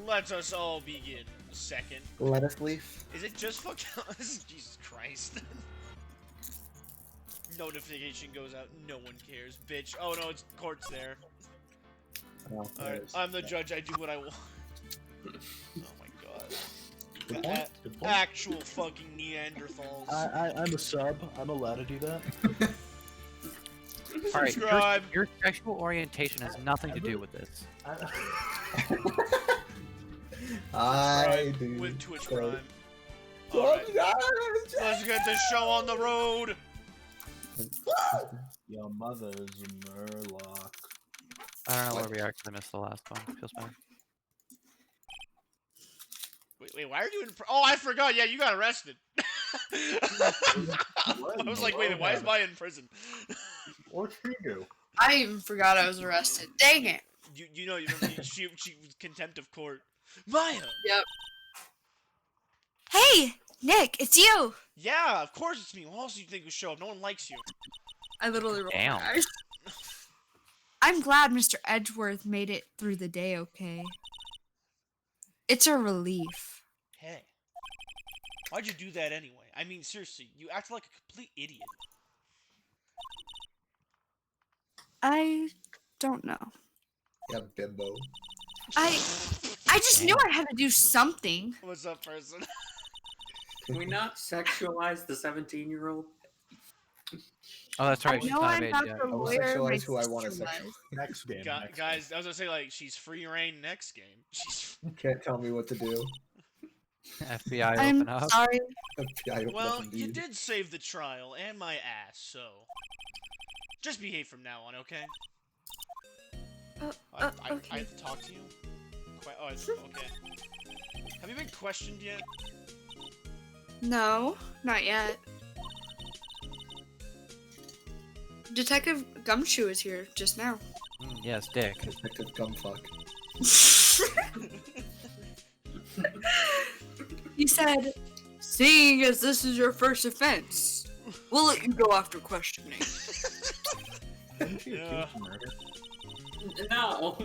Let us all begin. Second. Let us leave. Is it just fucking... Jesus Christ. Notification goes out. No one cares. Bitch. Oh no, it's court's there. Oh, Alright, I'm the judge. I do what I want. Oh my god. Good point. Good point. Actual fucking Neanderthals. I'm a sub. I'm allowed to do that. Alright, Subscribe. your sexual orientation has nothing to do with this. I do. With Twitch so- Prime. Alright. Let's get this show on the road. Your mother's a murloc. I don't know where we are because I missed the last one. Feels bad. Wait, why are you in... Oh, I forgot. Yeah, you got arrested. I was like, wait, why is Maya in prison? What'd she do? I even forgot I was arrested. Dang it. You know, she was contempt of court. Maya! Yep. Hey, Nick, it's you. Yeah, of course it's me. Who else do you think would show up? No one likes you. I literally rolled Damn. my eyes. I'm glad Mr. Edgeworth made it through the day okay. It's a relief. Hey. Why'd you do that anyway? I mean, seriously, you act like a complete idiot. I don't know. Yeah, bimbo. I just knew I had to do something. What's up, person? Can we not sexualize the 17-year-old? Oh, that's right. I She's know not I'm of age not yet. the I will lawyer my sexualize who I want to sister sexualize. was. Next game. next Guys, I was gonna say, like, she's free reign next game. She's... You can't tell me what to do. FBI I'm open up. sorry. I Well, indeed. you did save the trial and my ass, so... Just behave from now on, okay? I okay. have to talk to you? Okay. Have you been questioned yet? No, not yet. Detective Gumshoe is here just now. Yes, dick. Detective Gumfuck. He said, seeing as this is your first offense, we'll let you go after questioning. Didn't she Yeah. accuse murder? No.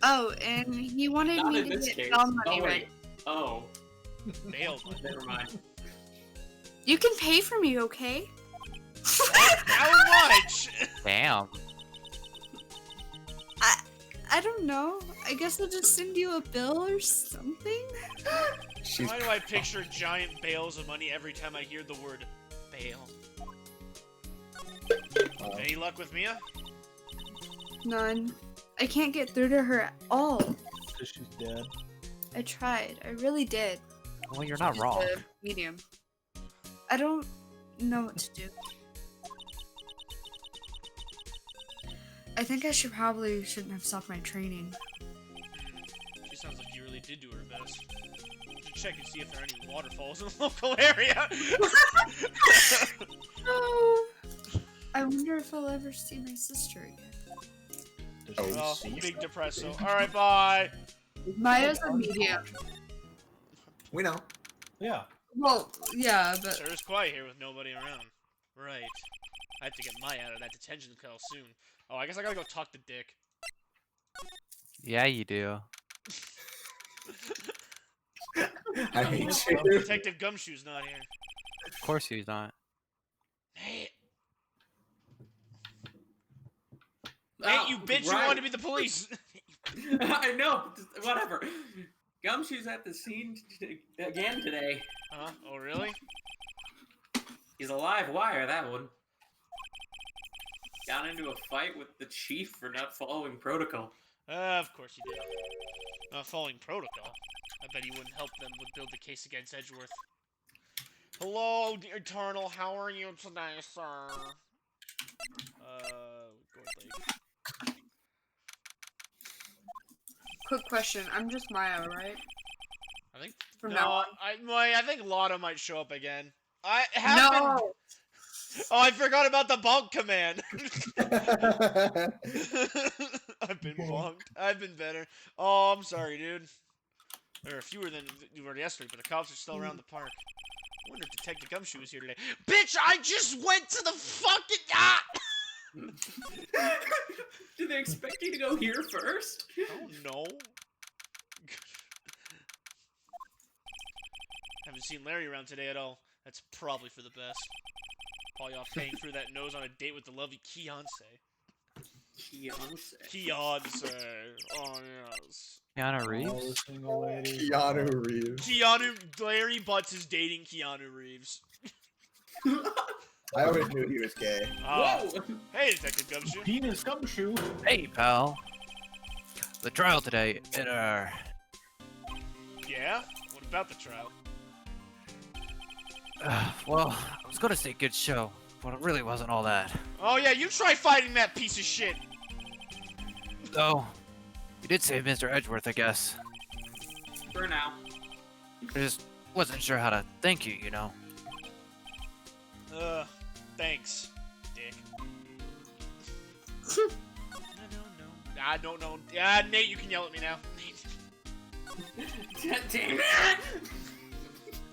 Oh, and he wanted Not me in to this get case. bail money Oh, right. wait. Oh. Bail money. Never mind. You can pay for me, okay? How much? Damn. I don't know. I guess I'll just send you a bill or something. She's Why do I picture giant bales of money every time I hear the word bail? Any luck with Mia? None. I can't get through to her at all. Because she's dead. I tried. I really did. Well, you're not She's wrong. a medium. I don't know what to do. I think I shouldn't have stopped my training. She sounds like you really did do her best. Should check and see if there are any waterfalls in the local area. Oh, I wonder if I'll ever see my sister again. Does Oh, she see big stuff? depresso. Alright, bye! Maya's a medium. We know. Yeah. Well, yeah, but Sure, it's quiet here with nobody around. Right. I have to get Maya out of that detention cell soon. Oh, I guess I gotta go talk to Dick. Yeah, you do. I hate you. Detective Gumshoe's not here. Of course he's not. Hey, Oh, you bitch! You right. wanted to be the police. I know. Just, whatever. Gumshoe's at the scene again today. Huh? Oh, really? He's a live wire, that one. Got into a fight with the chief for not following protocol. Of course you did. Not following protocol. I bet he wouldn't help them build the case against Edgeworth. Hello, dear Eternal. How are you today, sir? Go Blake. quick question. I'm just Maya, right? I think. From no, now on. I think Lotta might show up again. I have been. No! Oh, I forgot about the bonk command. I've been bonked. I've been better. Oh, I'm sorry, dude. There are fewer than you were yesterday, but the cops are still around the park. I wonder if Detective Gumshoe was here today. Bitch, I just went to the fucking... Ah! Do they expect you to go here first? Oh, no. Haven't seen Larry around today at all. That's probably for the best. Probably off paying for that nose on a date with the lovely Keonce. Keonce. Oh, yes. Keanu Oh, Reeves? single lady. Keanu Reeves. Larry Butts is dating Keanu Reeves. I always knew he was gay. Oh. Whoa! Hey, Detective Gumshoe. Penis gumshoe. Hey, pal. The trial today, Yeah? What about the trial? well, I was gonna say good show, but it really wasn't all that. Oh, yeah, you try fighting that piece of shit. Though, you did save Mr. Edgeworth, I guess. For now. I just wasn't sure how to thank you, you know. Thanks, dick. No. I don't know. Nate, you can yell at me now. Damn it!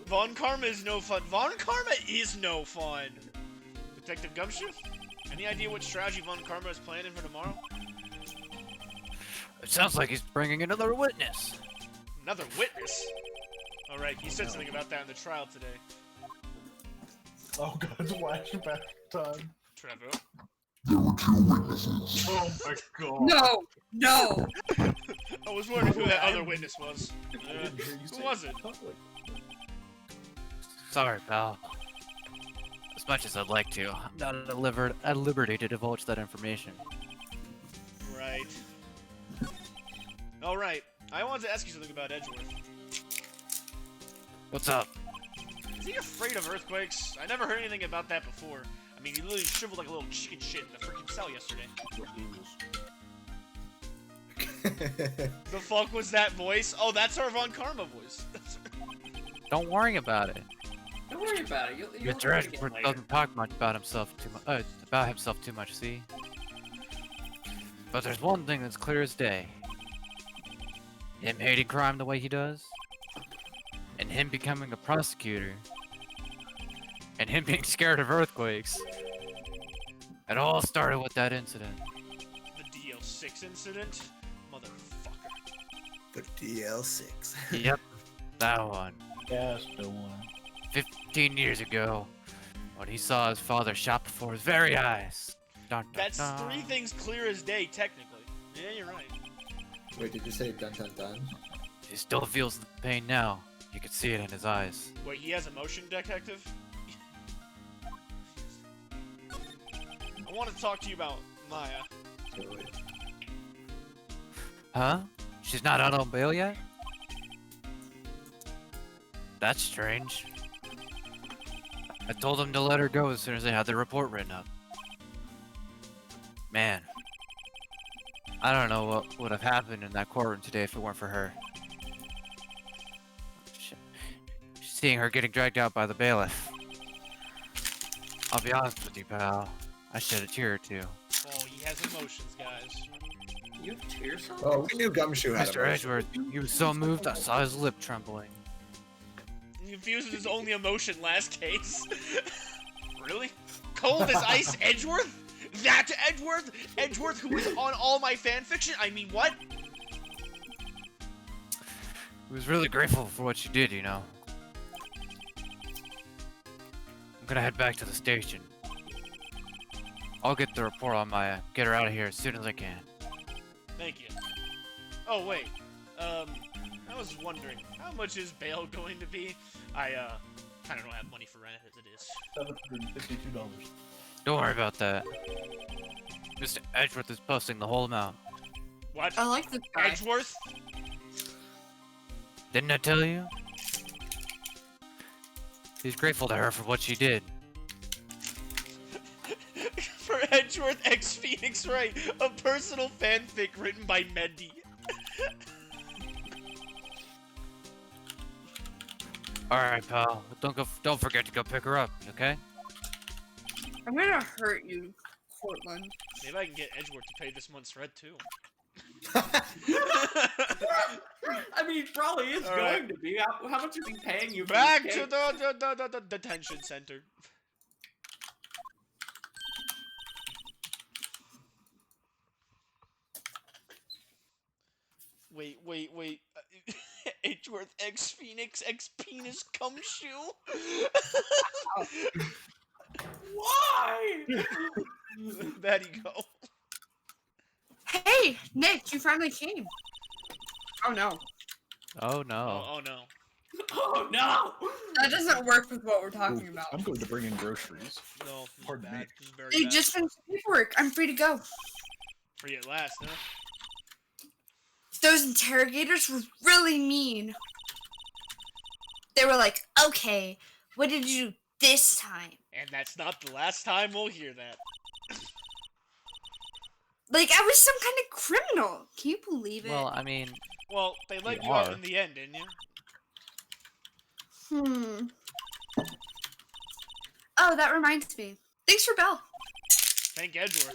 Von Karma is no fun. Von Karma is no fun. Detective Gumshoe? Any idea what strategy Von Karma is planning for tomorrow? It sounds like he's bringing another witness. Another witness? Alright, he said something about that in the trial today. Oh god, flashback time. Trevor? Oh my god. No! I was wondering who that other witness was. I didn't hear you Who say was it? public. Sorry, pal. As much as I'd like to, I'm not at liberty to divulge that information. Right. Alright, I wanted to ask you something about Edgeworth. What's up? Is he afraid of earthquakes? I never heard anything about that before. I mean, he literally shriveled like a little chicken shit in the freaking cell yesterday. The fuck was that voice? Oh, that's our Von Karma voice. Don't worry about it. Don't worry about it. You'll Mr. learn again Edgeworth later. doesn't talk much about himself too much, see? But there's one thing that's clear as day. Him hating crime the way he does, and him becoming a prosecutor, and him being scared of earthquakes. It all started with that incident. The DL6 incident? Motherfucker. The DL6. Yep, that one. That's the one. 15 years ago, when he saw his father shot before his very eyes. Dun, dun, That's dun. three things clear as day, technically. Yeah, you're right. Wait, did you say dun dun dun? He still feels the pain now. You can see it in his eyes. Wait, he has a motion detective? I want to talk to you about Maya. Totally. Huh? She's not out on bail yet? That's strange. I told him to let her go as soon as I had the report written up. Man. I don't know what would have happened in that courtroom today if it weren't for her. Seeing her getting dragged out by the bailiff. I'll be honest with you, pal. I shed a tear or two. Oh, he has emotions, guys. You have tears on? Oh, we knew Gumshoe had Mr. a Edgeworth, he was so moved I saw his lip trembling. He confused his only emotion last case. Really? Cold as ice Edgeworth? That Edgeworth? Edgeworth who was on all my fanfiction? I mean, what? He was really grateful for what you did, you know. I'm gonna head back to the station. I'll get the report on Maya, get her out of here as soon as I can. Thank you. Oh, wait. I was wondering, how much is bail going to be? I, kinda don't have money for rent as it is. $752. Don't worry about that. Mr. Edgeworth is posting the whole amount. What? I like this guy. Edgeworth? Didn't I tell you? He's grateful to her for what she did. For Edgeworth X Phoenix Wright, a personal fanfic written by Mendy. Alright, pal. Don't forget to go pick her up, okay? I'm gonna hurt you, Cortland. Maybe I can get Edgeworth to pay this month's rent too. I mean, he probably is All going right. to be. How much is he paying you for Back this to case? the detention center. Wait. Edgeworth X Phoenix X Penis Cum Shoe. Why? Batty go. Hey, Nick, you finally came. Oh no, Oh no. Oh no. Oh no! that doesn't work with what we're Ooh, talking about. I'm going to bring in groceries. No, this is Pardon bad. me. This is very They bad. just finished paperwork. I'm free to go. Free at last, huh? Those interrogators were really mean. They were like, okay, what did you do this time? And that's not the last time we'll hear that. Like, I was some kind of criminal. Can you believe it? Well, I mean, Well, they let You you out are. in the end, didn't you? Oh, that reminds me. Thanks for Bell. Thank Edgeworth.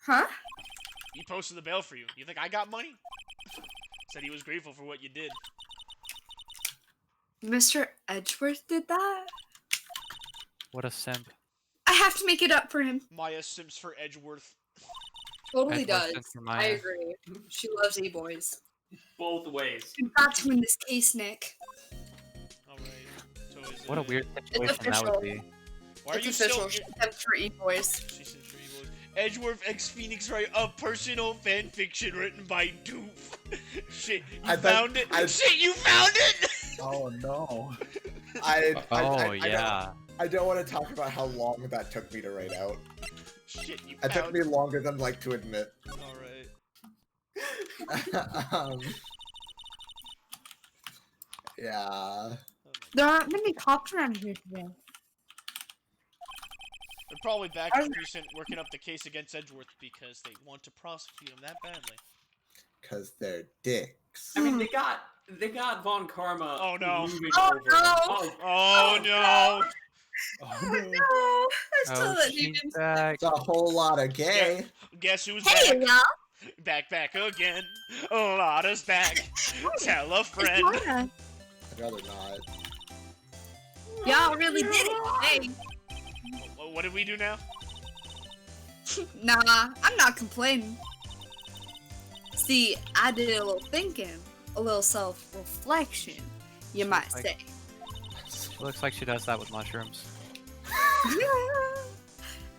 Huh? He posted the bail for you. You think I got money? Said he was grateful for what you did. Mr. Edgeworth did that? what a simp. I have to make it up for him. Maya Sims for Edgeworth. Totally Edward does. sent for I Maya. agree. She loves e-boys. Both ways. You've got to win this case, Nick. Alright. So is What a it- weird situation that official. would be. Why are It's you official. still... She sent for e-boys. She Sims for Evil. Edgeworth X Phoenix write a personal fan fiction written by Doof. Shit, you I bet- found it? I- Shit, you found it? Oh no. Oh yeah. I don't want to talk about how long that took me to write out. Shit, you It found took me longer than I'd like to admit. Alright. Yeah. There aren't many cops around here today. They're probably back Are- in precinct working up the case against Edgeworth because they want to prosecute him that badly. Because they're dicks. I mean, they got Von Karma. Oh, no. looming Oh, over no. them. Oh, Oh, no! Oh no. No, I still Oh, let she's you back. It's a whole lot of gay. Guess who's Hey, back? y'all. Back again. Lotta's back. Tell a It's friend. Lana. I'd rather not. Y'all really did it. Hey. What did we do now? Nah, I'm not complaining. See, I did a little thinking, a little self-reflection, you might Like- say. It looks like she does that with mushrooms.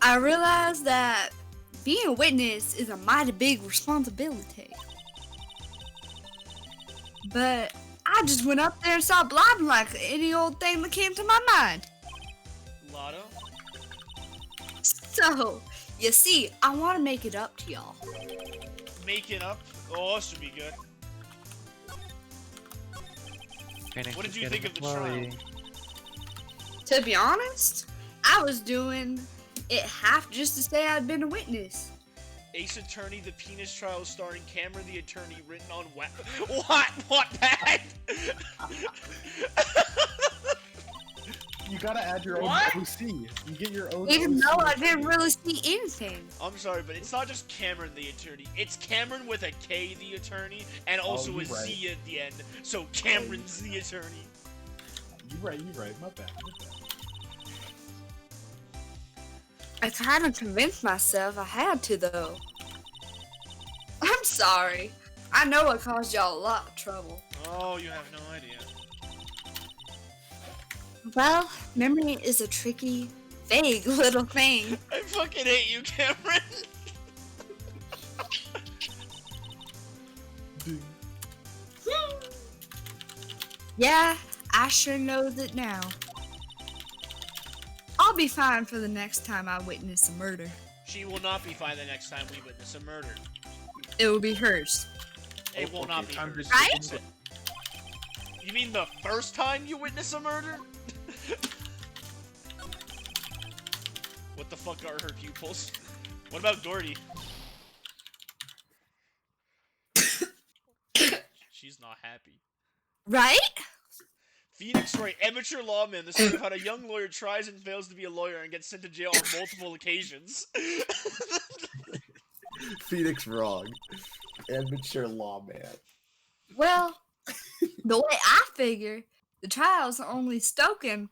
I realized that being a witness is a mighty big responsibility. But I just went up there and started blabbing like any old thing that came to my mind. Lotto? So, you see, I want to make it up to y'all. Making up? Oh, this should be good. Phoenix What is did you getting think of the trial? bloody. To be honest, I was doing it half just to say I'd been a witness. Ace Attorney, the penis trial starring Cameron the Attorney, written on What, Pat? You gotta add your own What? OC. You get your own Even OC. though I didn't really see anything. I'm sorry, but it's not just Cameron the Attorney. It's Cameron with a K the Attorney, and also you're a right. Z at the end. So Cameron's the Attorney. You right. My bad. I kind of convinced myself I had to, though. I'm sorry. I know I caused y'all a lot of trouble. Oh, you have no idea. Well, memory is a tricky, vague little thing. I fucking hate you, Cameron. Yeah, I sure knows it now. I'll be fine for the next time I witness a murder. She will not be fine the next time we witness a murder. It will be hers. It will not be time to hers. Right? sit in You mean the first time you witness a murder? What the fuck are her pupils? What about Gordy? She's not happy. Right? Phoenix Wright, amateur lawman, the story of how a young lawyer tries and fails to be a lawyer and gets sent to jail on multiple occasions. Phoenix wrong. Amateur lawman. Well, the way I figure, the trial's only stoking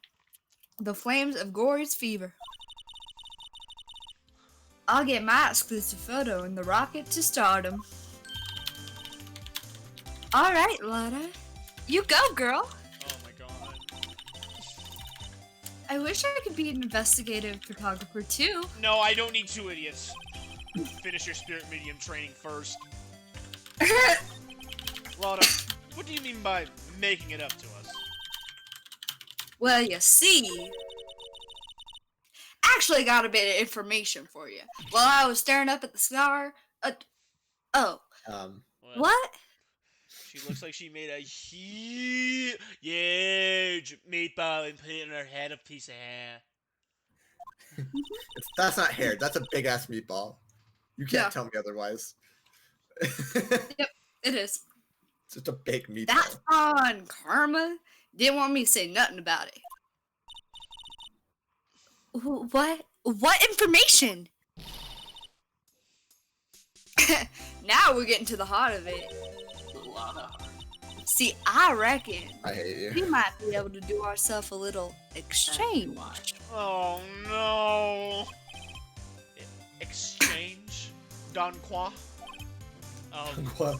the flames of Gory's fever. I'll get my exclusive photo in the rocket to stardom. All right, Lotta. You go, girl. Oh my god. I wish I could be an investigative photographer too. No, I don't need 2 idiots. Finish your spirit medium training first. Lotta, what do you mean by making it up to us? Well, you see, actually got a bit of information for you. While I was staring up at the star, oh, what? She looks like she made a huge meatball and put it in her head, a piece of hair. That's not hair. That's a big ass meatball. You can't Yeah. tell me otherwise. It is. It's just a big meatball. That's on Karma. Didn't want me to say nothing about it. What? What information? Now we're getting to the heart of it. Lotta. See, I reckon I hate we you. might be able to do ourselves a little exchange. Oh no. Exchange? Don Qua? Well,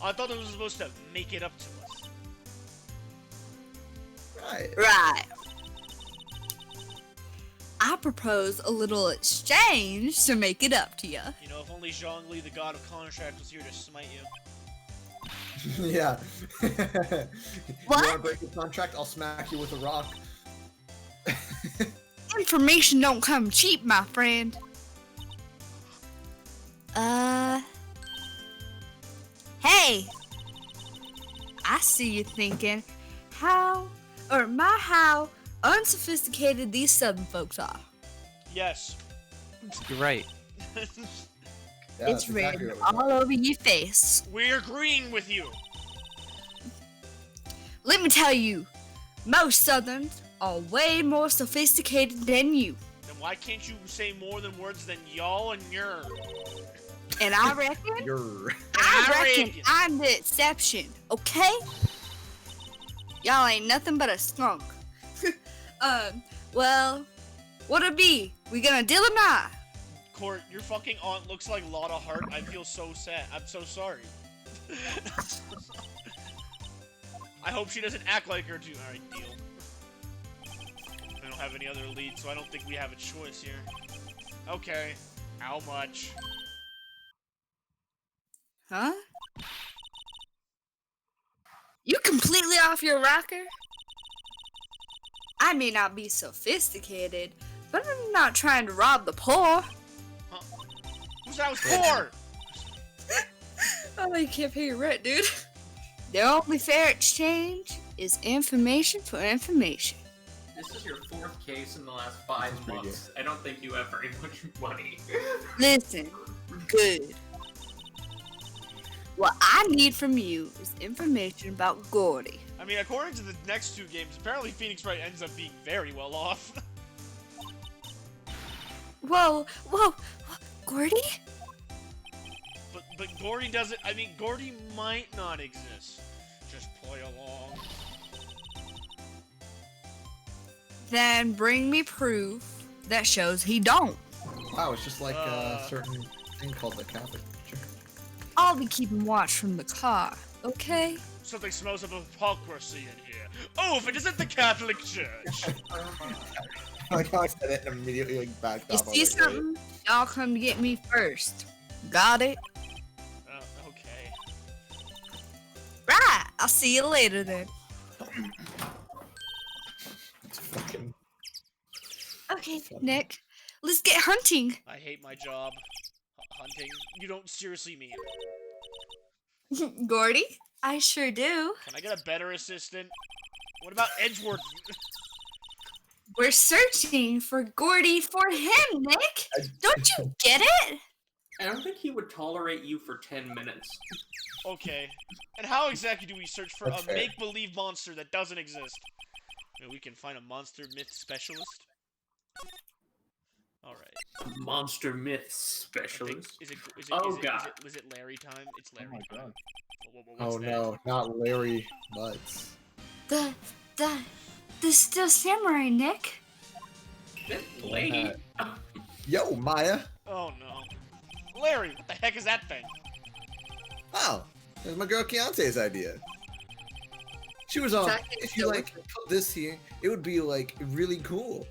I thought it was supposed to make it up to us. right. Right. I propose a little exchange to make it up to you. You know, if only Zhongli, the god of contract, was here to smite you. Yeah. You What? want to break the contract? I'll smack you with a rock. Information don't come cheap, my friend. Hey. I see you thinking, how unsophisticated these southern folks are. Yes. You're right. Yeah, It's that's exactly written what we're all over your face. We're agreeing with you. Let me tell you, most southerns are way more sophisticated than you. Then why can't you say more than words than y'all and your? And I reckon, You're. I reckon reckon. I'm the exception, okay? Y'all ain't nothing but a skunk. Well, what'll it be? We gonna deal or not? Court, your fucking aunt looks like Lotta Hart. I feel so sad. I'm so sorry. I hope she doesn't act like her too. Alright, deal. I don't have any other leads, so I don't think we have a choice here. Okay. How much? Huh? You completely off your rocker? I may not be sophisticated, but I'm not trying to rob the poor. Who's that was for? Oh, you can't pay your rent, dude. The only fair exchange is information for information. This is your 4th case in the last 5 pretty months. I don't think you have very much money. Listen, good. What I need from you is information about Gordy. I mean, according to the next 2 games, apparently Phoenix Wright ends up being very well off. Whoa, Gordy? But Gordy doesn't. I mean, Gordy might not exist. Just play along. Then bring me proof that shows he don't. Wow, it's just like a certain thing called the Catholic Church. I'll be keeping watch from the car, okay? Something smells of hypocrisy in here. Oh, if it isn't the Catholic Church! I like how I said it and immediately like backed You off. I see was like, wait. something? Y'all come to get me first. Got it? Okay. Right, I'll see you later then. It's fucking. Okay, Nick, let's get hunting. I hate my job. Hunting. You don't seriously mean. Gordy? I sure do. Can I get a better assistant? What about Edgeworth? We're searching for Gordy for him, Nick. Don't you get it? I don't think he would tolerate you for 10 minutes. Okay. And how exactly do we search for That's a fair. make-believe monster that doesn't exist? Maybe we can find a monster myth specialist? Alright. Monster myth I think- specialist. Is it, Oh, God. Was it Larry time? It's Oh Larry my time. god. What's Oh that? no, not Larry Mutz. The still samurai, Nick. This lady. Yo, Maya. Oh no. Larry, what the heck is that thing? Oh, It was my girl Keontae's idea. She was all, Exactly. if you like put this here, it would be like really cool.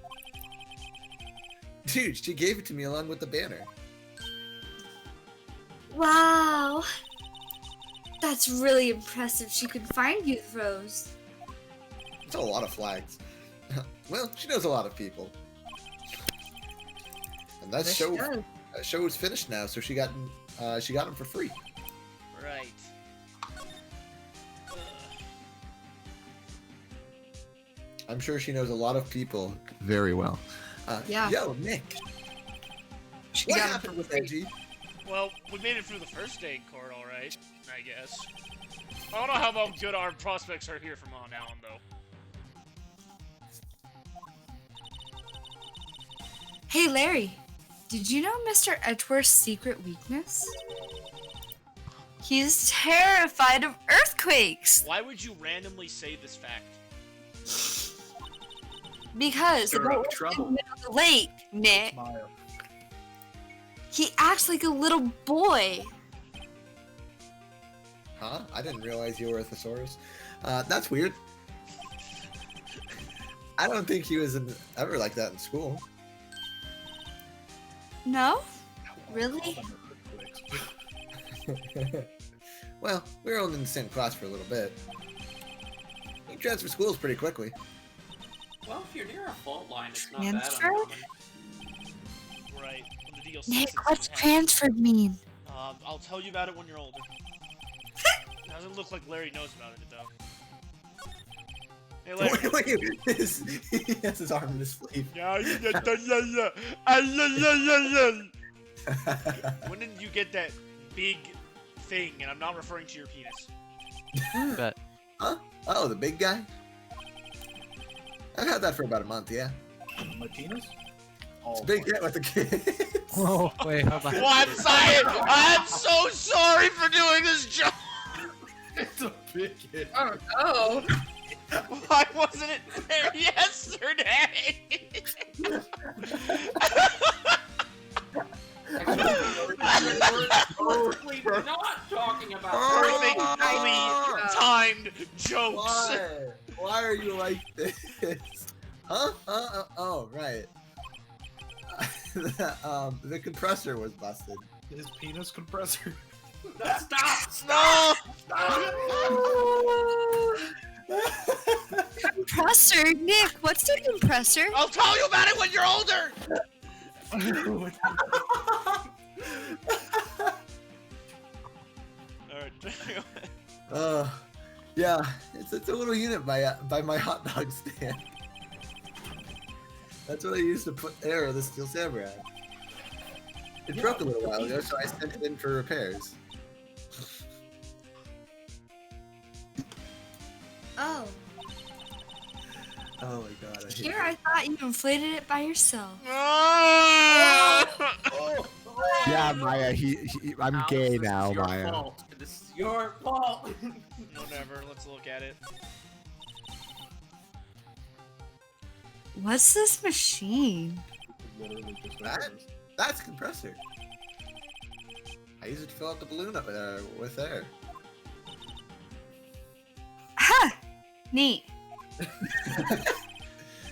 Dude, she gave it to me along with the banner. Wow. That's really impressive. She could find you those. It's a lot of flags. Well, she knows a lot of people. And that Yes, show, she does. is finished now, so she got them for free. Right. I'm sure she knows a lot of people very well. Yeah. Yo, Nick, She what got 'em happened for with free. Edgy? Well, we made it through the first day in court, all right. I guess. I don't know how good our prospects are here from on out, though. Hey, Larry. Did you know Mr. Edgeworth's secret weakness? He's terrified of earthquakes. Why would you randomly say this fact? Because Stir about up in trouble. the middle of the lake, Nick, Smile. he acts like a little boy. Huh? I didn't realize you were a thesaurus. That's weird. I don't think he was ever like that in school. No? Really? Well, we were only in the same class for a little bit. He transferred schools pretty quickly. Well, if you're near a fault line, it's not Transfer? that uncommon. Right. When the DLC Nick, sits what's in half. transferred mean? I'll tell you about it when you're older. Doesn't look like Larry knows about it, though. Hey, Larry. Wait, he has his arm in his sleeve. Yeah, yeah. Ah, yeah. When did you get that big thing? And I'm not referring to your penis. Bet. Huh? Oh, the big guy? I've had that for about a month, yeah. My penis? It's Oh, a big hit with the kids. Whoa, wait, hold on. Well, I'm sorry. I'm so sorry for doing this job. it's a big hit. Oh no. Why wasn't it there yesterday? We're not talking about Perfectly timed jokes. Why? Why are you like this? Huh? Oh, right. The compressor was busted. His penis compressor. Stop! No! Compressor? Nick, what's the compressor? I'll tell you about it when you're older. Alright. Yeah, it's a little unit by my hot dog stand. That's what I used to put air of the Steel Samurai. It broke a little while ago, so I sent it in for repairs. Oh, Oh my god, I hate here I thought you inflated it by yourself. Yeah, Maya, I'm Al, gay this is now, your Maya. fault. This is your fault. Whatever, let's look at it. What's this machine? Literally just That? That's a compressor. I use it to fill up the balloon up with air. Ha! Neat.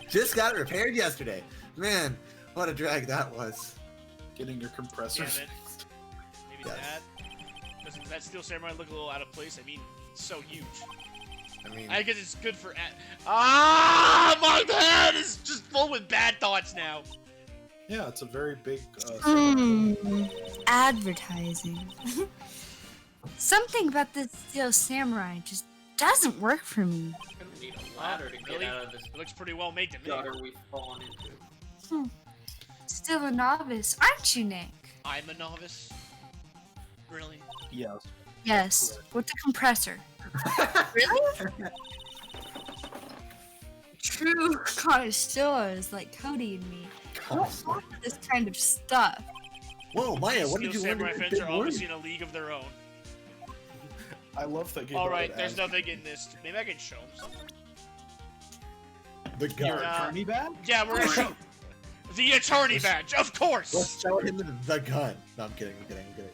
Just got it repaired yesterday. Man, what a drag that was. getting your compressor. Damn it. Maybe Yes. that. Doesn't that Steel Samurai look a little out of place? I mean, it's so huge. I mean, I guess it's good for. My head is just full with bad thoughts now. Yeah, it's a very big. Advertising. Something about this Steel Samurai just doesn't work for me. I'm gonna need a ladder to Really? get out of this It looks pretty well made to me. gutter we've fallen into. Still a novice, aren't you, Nick? I'm a novice. Really? Yes. Yes, with the compressor. Really? True connoisseurs like Cody and me don't want this kind of stuff. whoa, Maya, what Steel did you learn? Samurai in fans big are word? obviously in a league of their own. I love thinking. Alright, about it there's as nothing in this. Maybe I can show them something. The Your gun. attorney badge? Yeah, we're gonna show the attorney badge, of course. Let's show him the gun. No, I'm kidding.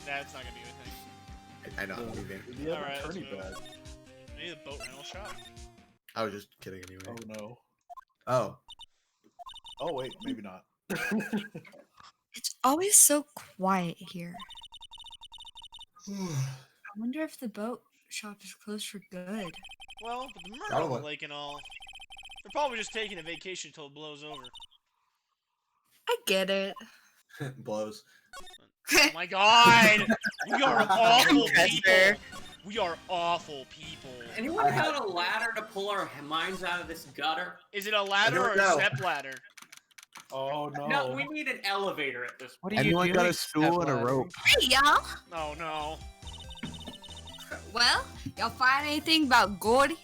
That's not gonna be a thing. I know. I'm leaving. The other Alright, let's attorney move. bag. Maybe the boat rental shop. I was just kidding anyway. Oh no. Oh. Oh wait, maybe not. It's always so quiet here. I wonder if the boat shop is closed for good. Well, but the Myrtle Probably. Lake and all. They're probably just taking a vacation till it blows over. I get it. Blows. Oh my god! We are awful That's people! fair. We are awful people. Anyone got a ladder to pull our minds out of this gutter? Is it a ladder don't or a know. step ladder? Oh no. No, we need an elevator at this What point. are you Anyone doing? got a stool and a Stepladder? rope? Hey, y'all. Oh no. Well, y'all find anything about Gordy?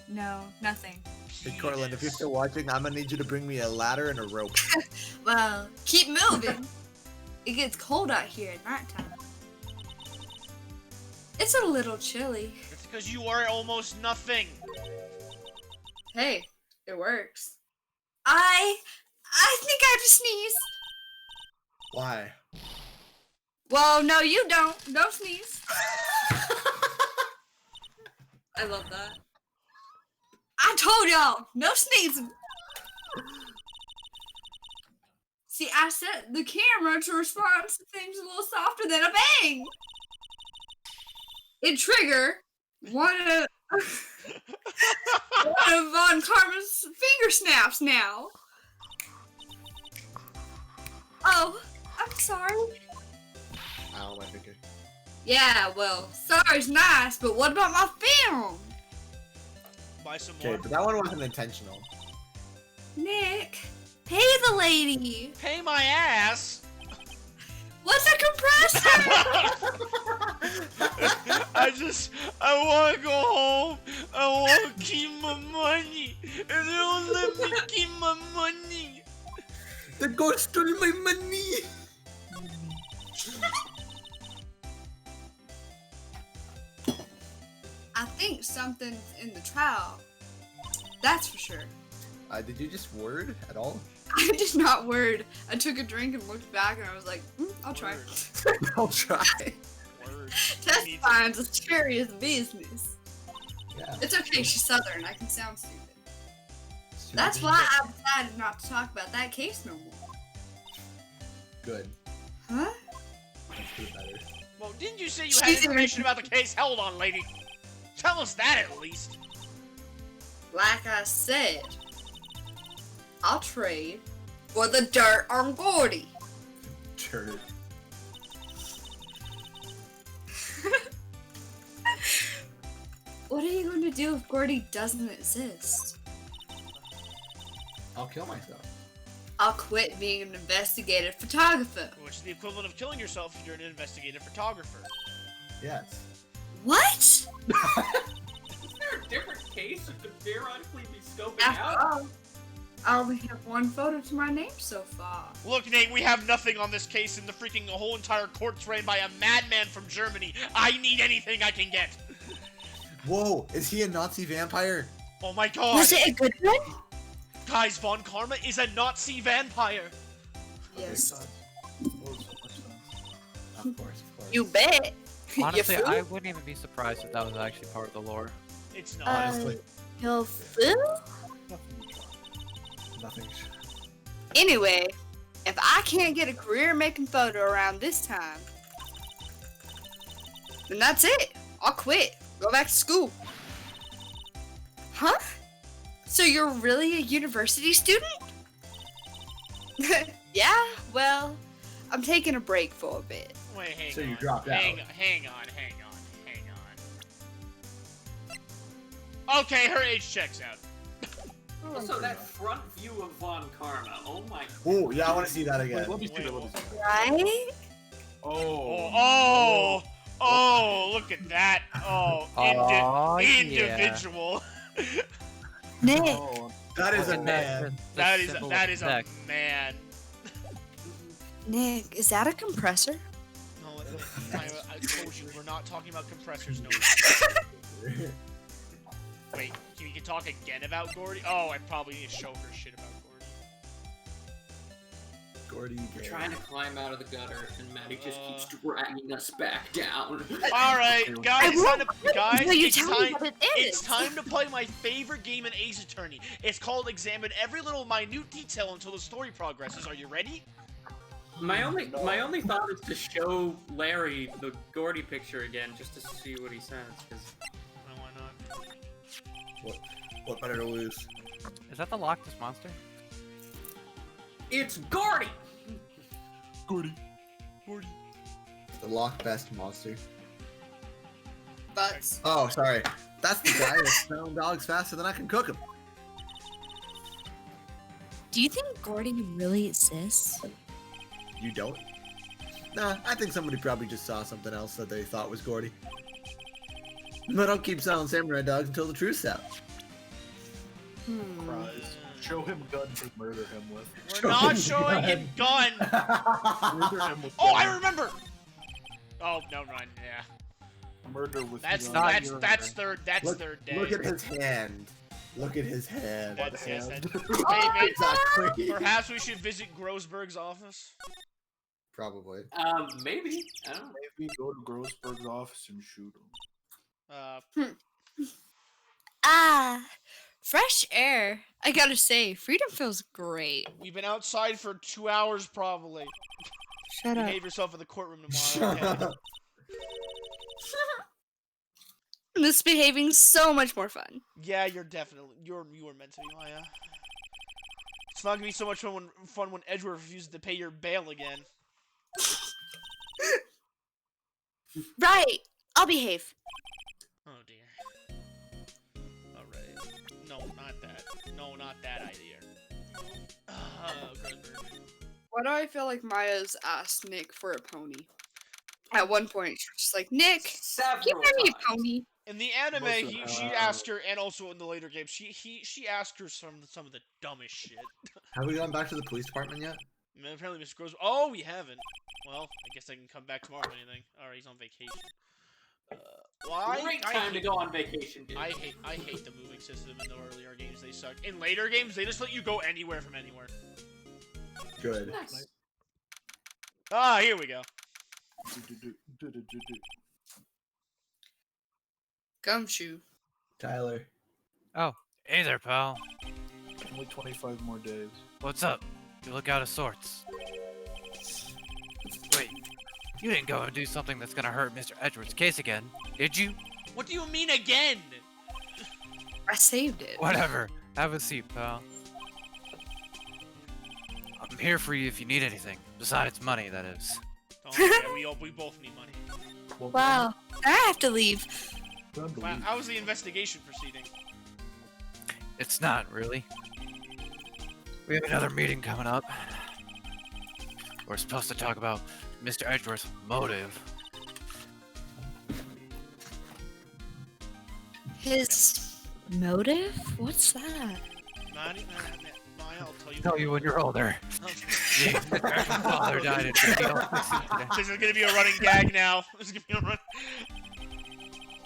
No, nothing. Hey, Cortland, if you're still watching, I'm gonna need you to bring me a ladder and a rope. Well, keep moving. It gets cold out here at nighttime. It's a little chilly. It's because you are almost nothing. Hey, it works. I think I have to sneeze. Why? Well, no, you don't. Don't sneeze. I love that. I told y'all, no sneezing. See, I set the camera to respond to things a little softer than a bang. It trigger one of Von Karma's finger snaps now. Oh, I'm sorry. Ow, my finger. Yeah, well, sorry's nice, but what about my film? Buy some Okay, more. but that one wasn't intentional. Nick, pay the lady. Pay my ass! What's a compressor? I wanna go home. I wanna keep my money. And they don't let me keep my money. The ghost stole my money! I think something's in the trial. That's for sure. Did you just word at all? I did not word. I took a drink and looked back and I was like, I'll try. I'll try. Word. Testifying's a serious business. Yeah. It's okay, she's southern. I can sound stupid. That's why I decided not to talk about that case no more. Good. Huh? Let's do it better. Well, didn't you say you had information about the case? Hold on, lady. Tell us that at least. Like I said, I'll trade for the dirt on Gordy. Turd. What are you going to do if Gordy doesn't exist? I'll kill myself. I'll quit being an investigative photographer. Which is the equivalent of killing yourself if you're an investigative photographer. Yes. What? Is there a different case you could theoretically be scoping After out? all, I only have one photo to my name so far. Look, Nate, we have nothing on this case, and the freaking whole entire court's ran by a madman from Germany. I need anything I can get. Whoa, is he a Nazi vampire? Oh my god. Was it a good one? Guys, Von Karma is a Nazi vampire. Yes. Oh, so much sense. Of course, of course. You bet. Honestly, You I fool? wouldn't even be surprised if that was actually part of the lore. It's not. Honestly, You fool? nothing. Anyway, if I can't get a career making photo around this time, then that's it. I'll quit. Go back to school. Huh? So you're really a university student? Yeah, well, I'm taking a break for a bit. Wait, hang So on. you dropped hang out. Hang on. Okay, her age checks out. Also, that front view of Von Karma. Oh my. Oh, yeah, I want to see that again. Wait, let me see that. Let me see that. Right? Oh, look at that. Oh, Aw, yeah. individual. Nick, Oh, That is a And man. That is symbol a of sex. man. Nick, is that a compressor? No, I told you, we're not talking about compressors, no. Wait, we can talk again about Gordy? Oh, I probably need to show her shit about Gordy We're Bear. trying to climb out of the gutter, and Maddie just keeps dragging us back down. All right, guys, it's time to, guys, No, you it's tell me time. what it It's is. time to play my favorite game in Ace Attorney. It's called Examine Every Little Minute Detail Until the Story Progresses. Are you ready? My only thought is to show Larry the Gordy picture again, just to see what he says. Cause No, why not? What better to lose? Is that the Loch Ness monster? it's Gordy. Gordy. The Loch Best monster. Butts. Oh, sorry. That's the guy that's selling dogs faster than I can cook them. Do you think Gordy really exists? You don't? Nah, I think somebody probably just saw something else that they thought was Gordy. But don't keep selling samurai dogs until the truth's out. Cries. Show him gun to murder him with. We're not showing him gun. Murder him with Oh, I gun. remember. Oh, no, run. Yeah. Murder with That's gun. that's third. That's Look, third day. look at his hand. Look at his hand. That's yes. hand. That's, maybe, Exactly. perhaps we should visit Grossberg's office. Probably. Maybe. I don't know. Maybe go to Grossberg's office and shoot him. Ah, fresh air. I gotta say, freedom feels great. We've been outside for 2 hours, probably. Shut up. Behave yourself in the courtroom tomorrow. Shut Okay? up. Misbehaving's so much more fun. Yeah, you were meant to be, Maya. It's not gonna be so much fun when Edgeworth refuses to pay your bail again. Right. I'll behave. Oh dear. Alright. No, not that. No, not that idea. Grossberg. Why do I feel like Maya's asked Nick for a pony? At one point, she was just like, Nick, can you Several buy me a times. pony? In the anime, Most of she asked her, and also in the later games, she asked her some of the dumbest shit. Have we gone back to the police department yet? And apparently, Mr. Gross. Oh, we haven't. Well, I guess I can come back tomorrow. If anything. Alright, he's on vacation. Why? Great time to go on vacation, dude. I hate the moving system in the earlier games. They suck. In later games, they just let you go anywhere from anywhere. Good. Nice. Ah, here we go. Gumshoe. Tyler. Oh, hey there, pal. Only 25 more days. What's up? You look out of sorts. Wait, you didn't go and do something that's gonna hurt Mr. Edgeworth's case again, did you? What do you mean again? I saved it. Whatever. Have a seat, pal. I'm here for you if you need anything. Besides money, that is. Oh, yeah, we both need money. Wow. I have to leave. Wow, how was the investigation proceeding? It's not, really. We have another meeting coming up. We're supposed to talk about Mr. Edgeworth's motive. His motive? What's that? Maya, I'll tell you. Tell you when you're older. Yeah, Mr. Edgeworth's father died in 1506. This is gonna be a running gag now. This is gonna be a run.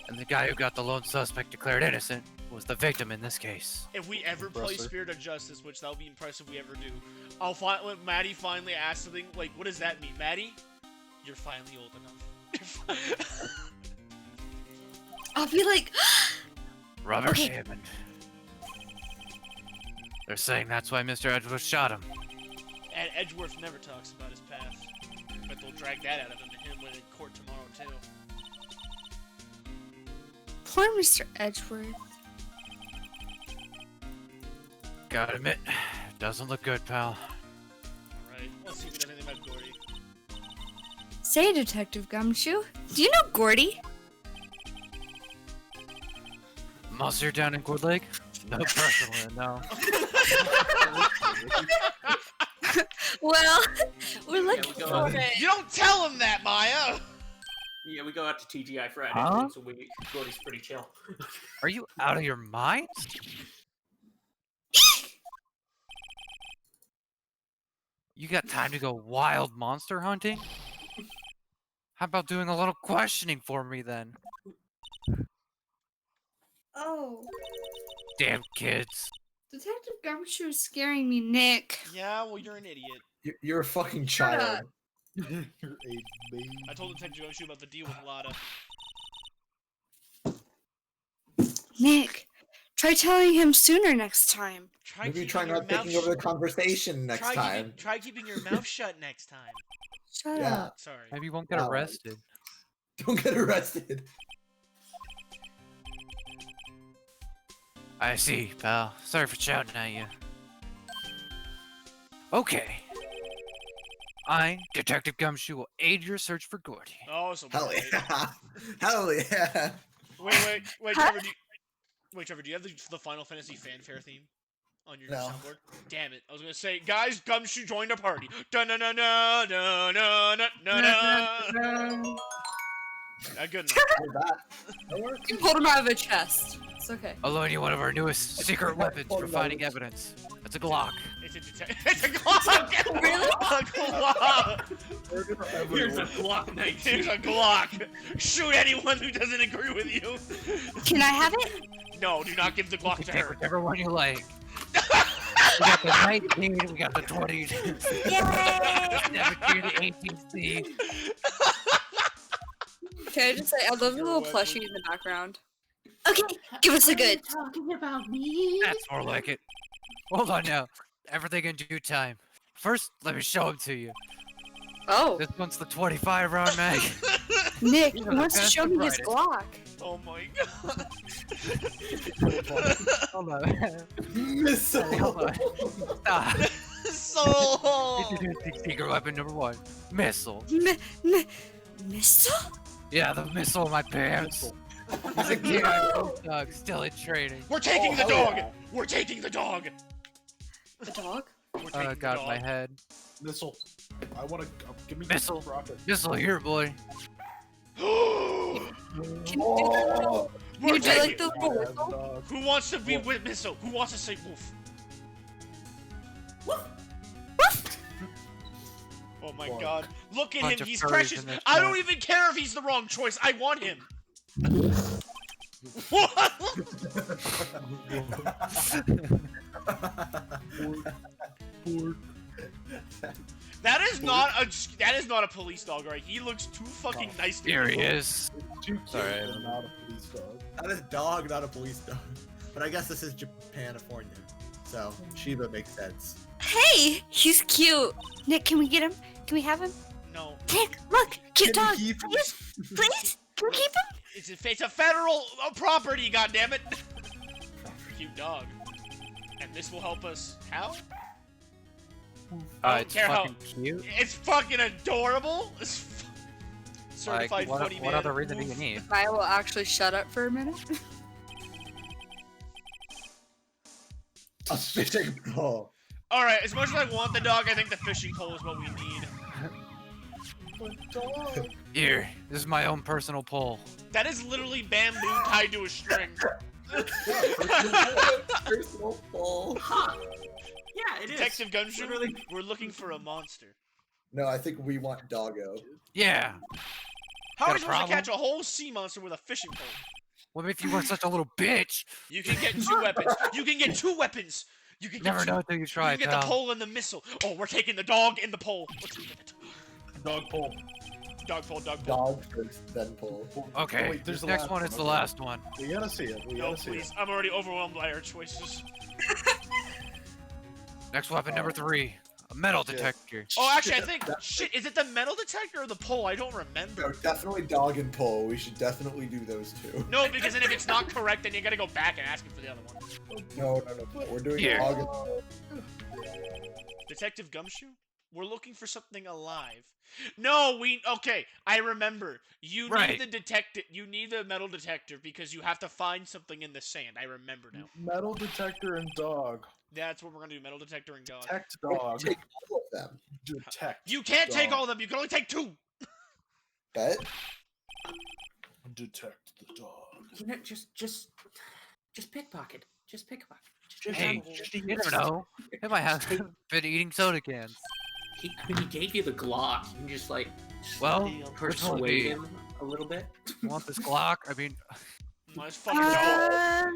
And the guy who got the lone suspect declared innocent was the victim in this case. If we ever play Impressive. Spirit of Justice, which that'll be impressive if we ever do, I'll find when Maddie finally asks something like, "What does that mean, Maddie? You're finally old enough." I'll be like, Rubber Okay. Hammond. They're saying that's why Mr. Edgeworth shot him. And Edgeworth never talks about his past, but they'll drag that out of him and him in court tomorrow too. poor Mr. Edgeworth. Gotta admit, doesn't look good, pal. Alright, let's see if he does anything about Gordy. Say, Detective Gumshoe, do you know Gordy? Monster down in Gourd Lake? No personal, no. Well, we're Yeah, looking we go for out. it. You don't tell him that, Maya! Yeah, we go out to TGI Friday Huh? once a week. Gordy's pretty chill. Are you out of your mind? You got time to go wild monster hunting? How about doing a little questioning for me then? Oh, Damn kids. Detective Gumshoe is scaring me, Nick. Yeah, well, you're an idiot. You're a fucking Shut up. child. You're a baby. I told Detective Gumshoe about the deal with Lada. Nick, try telling him sooner next time. Try Maybe keeping try your not mouth taking over the conversation next try time. try keeping your mouth shut next time. Shut Yeah. up. Sorry. Maybe you won't get Wow. arrested. Don't get arrested. I see, pal. Sorry for shouting at you. Okay. I, Detective Gumshoe, will aid your search for Gordy. Oh, so Hell great. yeah. Hell yeah. Wait, Trevor. Do you have the Final Fantasy fanfare theme on your No. soundboard? Damn it! I was gonna say, guys, Gumshoe joined our party. Dun dun dun dun dun dun dun dun. Good enough. With that. You pulled him out of a chest. It's okay. I'll loan you one of our newest secret weapons for finding evidence. It's a Glock. It's a It's a Glock. Really? A Glock. Here's a Glock 19. Here's a Glock. Shoot anyone who doesn't agree with you. Can I have it? No, do not give the Glock to Take her. whichever one you like. We got the 19, we got the 20, Yay! 17, the 18C. Can I just say, I love the little Your plushie in the background. Okay, give us a good. Talking about me? That's more like it. Hold on now. Everything in due time. First, let me show him to you. Oh, This one's the 25 round mag. Nick, he These are the wants to best show and me his brightest. Glock. Oh my god. Hold on. Missile. Hold on. Stop. So. Introducing secret weapon number 1. Missile. Missile? Yeah, the missile in my pants. He's a kid dog, still in training. We're taking the hell dog. yeah. We're taking the dog. The dog? We're taking Oh the god, dog. my head. Missile. I want to give me Missile. rocket. Missile here, boy. Can you do Oh. We're you do like taking- the little whistle? Dog. Who wants to be with Missile? Who wants to say woof? Oh my Bark. god. Look at Bunch him, of he's furries precious. in this I don't chat. even care if he's the wrong choice. I want him. What? That is not a police dog, right? He looks too fucking nice to Here be he a police- is. Too cute Sorry, I and don't not a police dog. That is dog, not a police dog. But I guess this is Japanifornia. So Shiba makes sense. Hey, he's cute. Nick, can we get him? Can we have him? No, Nick, look, cute Can we dog. keep him? Please, please, can we keep him? it's a federal property, goddammit. Cute dog. And this will help us. How? I don't It's care how- fucking cute. It's fucking adorable. It's certified Like, what, funny what man. other reason do you Woof. need? I will actually shut up for a minute. A fishing pole. All right, as much as I want the dog, I think the fishing pole is what we need. Here, this is my own personal pole. That is literally bamboo tied to a string. Personal pole. Yeah, it is. Detective Gumshoe, Literally. we're looking for a monster. No, I think we want doggo. Yeah. How Got are a we supposed to problem? catch a whole sea monster with a fishing pole? Well, if you weren't such a little bitch. You can get 2 weapons. You can get 2 weapons. You can get Never two- know until you try, You can get pal. the pole and the missile. Oh, we're taking the dog and the pole. Let's do it. Dog pole. Dog pole, dog pole. Dog first, then pole. Okay, Oh, wait, there's this the next last one one, is the okay. last one. We gotta see it. We No, gotta see please. it. I'm already overwhelmed by our choices. Next weapon number 3. A metal detector. Oh, actually, I think... Shit, is it the metal detector or the pole? I don't remember. No, definitely dog and pole. We should definitely do those two. No, because then if it's not correct, then you gotta go back and ask him for the other one. No. We're doing Here. dog and pole. Detective Gumshoe? We're looking for something alive. No, okay, I remember. You Right. need the detective. You need the metal detector because you have to find something in the sand. I remember now. Metal detector and dog. That's what we're gonna do. Metal detector and dog. Detect dog. Take all of them. Detect. You can't take dog. all of them. You can only take 2. Bet? Detect the dog. You know, just pickpocket. Just pickpocket. Just Hey, you never know. They might have been eating soda cans. When he gave you the Glock, you can just like Well, persuade personally, him a little bit. you want this Glock? I mean, Nice fucking dog.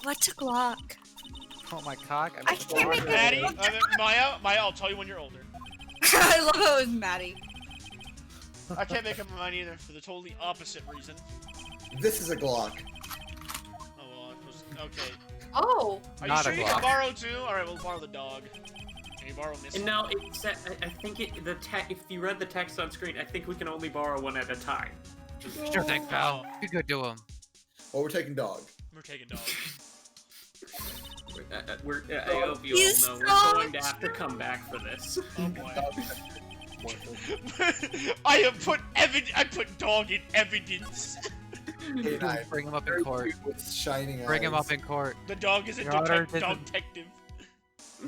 What's a Glock? Oh my cock. I can't make Maddie, it. Maya, I'll tell you when you're older. I love how it was Maddie. I can't make up my mind either for the totally opposite reason. This is a Glock. Oh, well, it was, okay. Oh. Are Not you a sure you can Glock. borrow two? Alright, we'll borrow the dog. Can you borrow Missile? And now it said, I think if you read the text on screen, I think we can only borrow one at a time. Sure thing, pal. You go do him. Well, we're taking dog. We're taking dog. I hope you He's all know so we're going to have to come back for this. Oh boy. I put dog in evidence. Hey, I Bring him up in court. with shining eyes. Bring him up in court. The dog is a Your Honor, dog detective.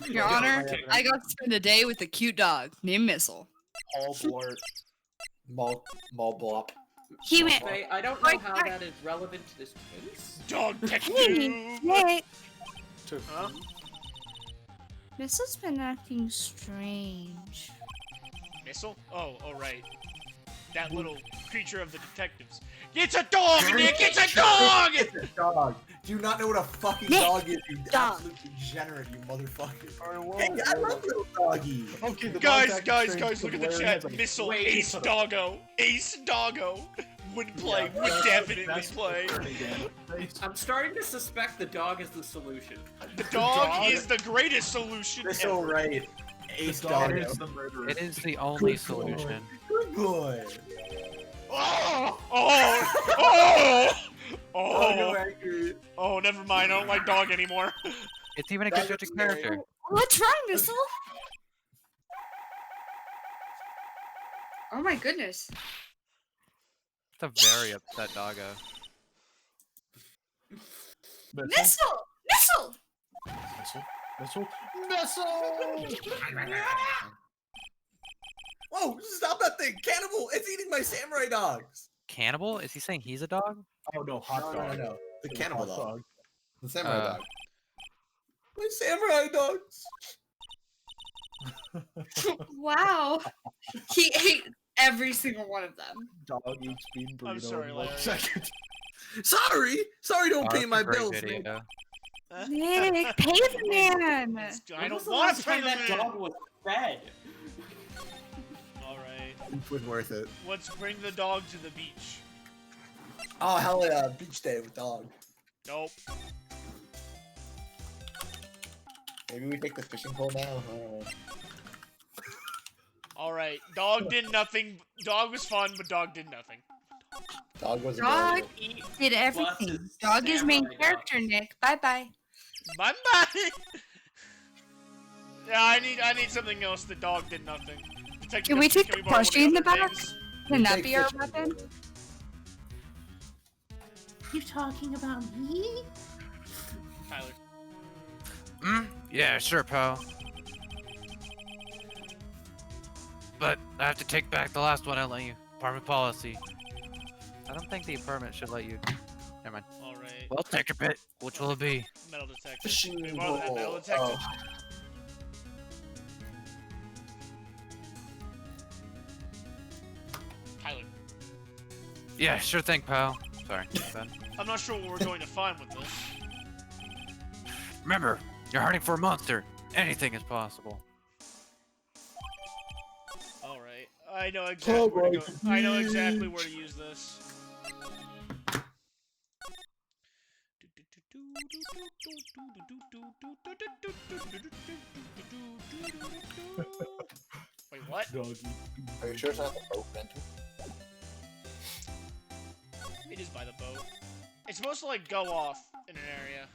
Your Honor, I got to spend a day with a cute dog named Missile. All blort. Blop. He went. Okay, I don't know how that is relevant to this case. Dog detective. Hey, Nick. Huh? Missile's been acting strange. Missile? Oh, right. That little creature of the detectives. It's a dog, Nick! It's a dog! It's a dog. Do you not know what a fucking Nick, dog is, you dog. absolute degenerate, you motherfucker? Alright, well, Hey, I love little doggy. Okay, the Guys, contact guys, trains look at from the Larry chat. has a- Missile, Wait, Ace Doggo. Ace Doggo. Would play, would definitely play. I'm starting to suspect the dog is the solution. The dog is the greatest solution That's ever. so right. Ace The dog dog. is the murderer. It is the only Good solution. Good boy. Oh! Oh! Oh, Oh! angry. Oh, never mind. I don't like dog anymore. It's even a good judge of character. What's wrong, Missile? Oh my goodness. It's a very upset doggo. Missile! Missile! Missile! Whoa, stop that thing! Cannibal! It's eating my samurai dogs! Cannibal? Is he saying he's a dog? Oh no, hot No, dog. no, no. The It was cannibal hot dog. The samurai Uh. dog. My samurai dogs! Wow. He ate every single one of them. Dog eats bean burrito. I'm sorry, in 1 Larry. second. Sorry! Sorry, don't Oh, pay that's a my great bills, video. man. Nick, pay the man. I When don't was the want last to pay time that them. dog was fed. Alright. It was worth it. Let's bring the dog to the beach. Oh, hell yeah. Beach day with dog. Nope. Maybe we take the fishing pole now? I don't know. Alright. Dog did nothing. Dog was fun, but dog did nothing. Dog was Dog adorable. Eat did everything. buses, Dog is main samurai character, Nick. Bye bye. Bye bye! Yeah, I need something else. The dog did nothing. Can we take the borrow one of plushie in the other back? things? Can that Take be our fishing weapon? pole. You talking about me? Tyler. Hmm? Yeah, sure, pal. But I have to take back the last one I let you. Apartment policy. I don't think the apartment should let you. Never mind. Alright. Well, take your pick. Which will it be? Metal detector. Fishing Wait, borrow that pole. metal detector. Oh. Tyler. Yeah, sure thing, pal. Sorry, Ben. I'm not sure what we're going to find with this. Remember, you're hunting for a monster. Anything is possible. Alright. I know exactly where to go. my I know exactly where to use this. Wait, what? Dog eats Are you sure it's not the boat rental? It is by the boat. It's supposed to like go off in an area.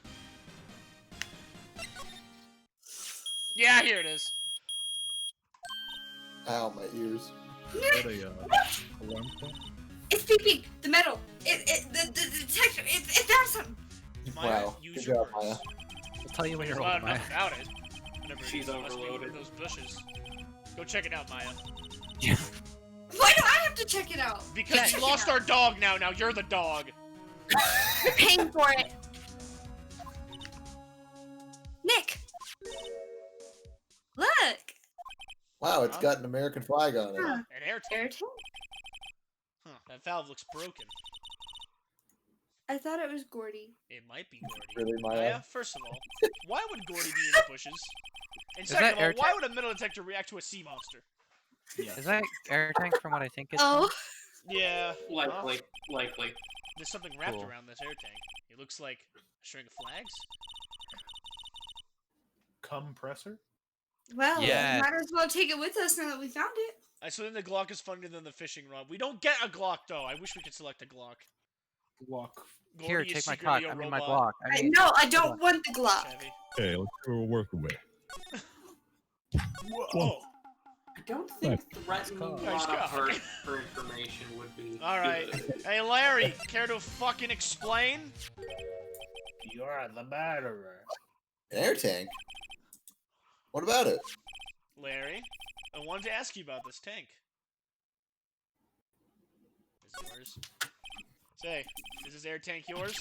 Yeah, here it is. Ow, my ears. What a alarm clock? It's beeping. The metal. The detector. It does something. Maya, Wow, use good your job, words. Maya. I'll tell you when you're Well, old, Maya. enough about it. Whenever She's it must be overloaded. in those bushes. Go check it out, Maya. Why do I have to check it out? Because Check you it lost out. our dog now. Now you're the dog. You're paying for it. Nick. Look. Wow, it's Huh? got an American flag on it. Huh. An air tank. Airtime. Huh, that valve looks broken. I thought it was Gordy. It might be Gordy. Really, Maya? Maya, first of all, why would Gordy be in the bushes? And Is second that of all, air why would a metal detector react to a sea monster? Yeah. Is that air tank from what I think it's? Oh, Yeah. well, Likely. there's something wrapped Cool. around this air tank. It looks like a string of flags. Compressor? well, Yes. might as well take it with us now that we found it. So then the Glock is funnier than the fishing rod. We don't get a Glock though. I wish we could select a Glock. Walk. Here, Gordy is take my secretly cock. a I mean my robot. Glock. I mean, No, I hold don't on. want the Glock. Heavy. Hey, let's see what we're working with. Whoa. I don't think threatening a Nice lot of cock. her for information would be. All right. good. Hey Larry, care to fucking explain? You're the murderer. An air tank? What about it? Larry, I wanted to ask you about this tank. Is it yours? Say, is this air tank yours?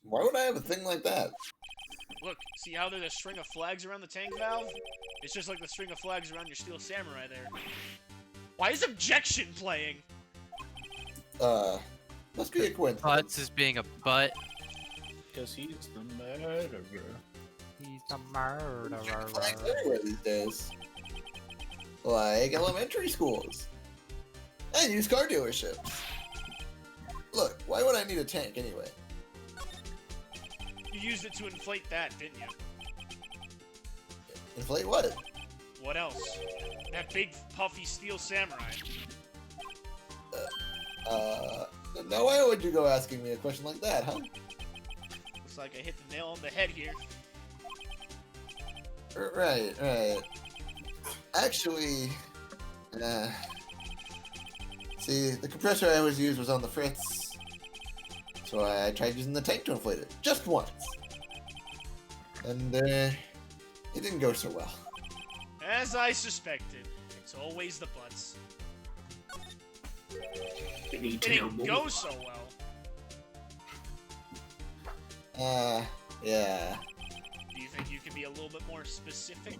Why would I have a thing like that? Look, see how there's a string of flags around the tank valve? It's just like the string of flags around your Steel Samurai there. Why is objection playing? Must be a coincidence. Butts is being a butt. Because he's the murderer. He's a murderer. Flags everywhere these days. Like elementary schools. And used car dealerships. Look, why would I need a tank anyway? You used it to inflate that, didn't you? Inflate what? What else? That big, puffy Steel Samurai. Now why would you go asking me a question like that, huh? Looks like I hit the nail on the head here. Right. Actually, see, the compressor I always used was on the fritz, so I tried using the tank to inflate it, just once. And, it didn't go so well. As I suspected, it's always the butts. They need It to know didn't more. go so well. Yeah. Do you think you can be a little bit more specific?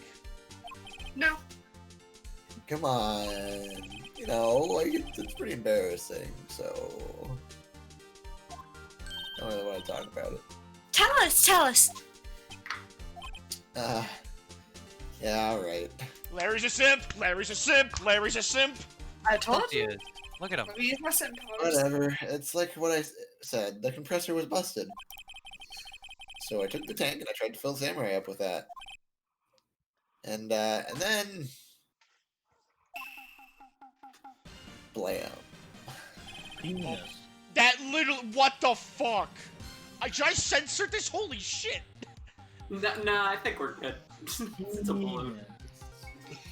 No. Come on. You know, like, it's pretty embarrassing, so... I don't really want to talk about it. Tell us. Yeah, alright. Larry's a simp! Larry's a simp! Larry's a simp! I told He you. is. Look at him. Maybe it's my simp. Whatever. It's like what I said. The compressor was busted. So I took the tank and I tried to fill Samurai up with that. And then... Blam. Penis. That literally. What the fuck? Should I censor this? Holy shit! No, I think we're good. It's a balloon.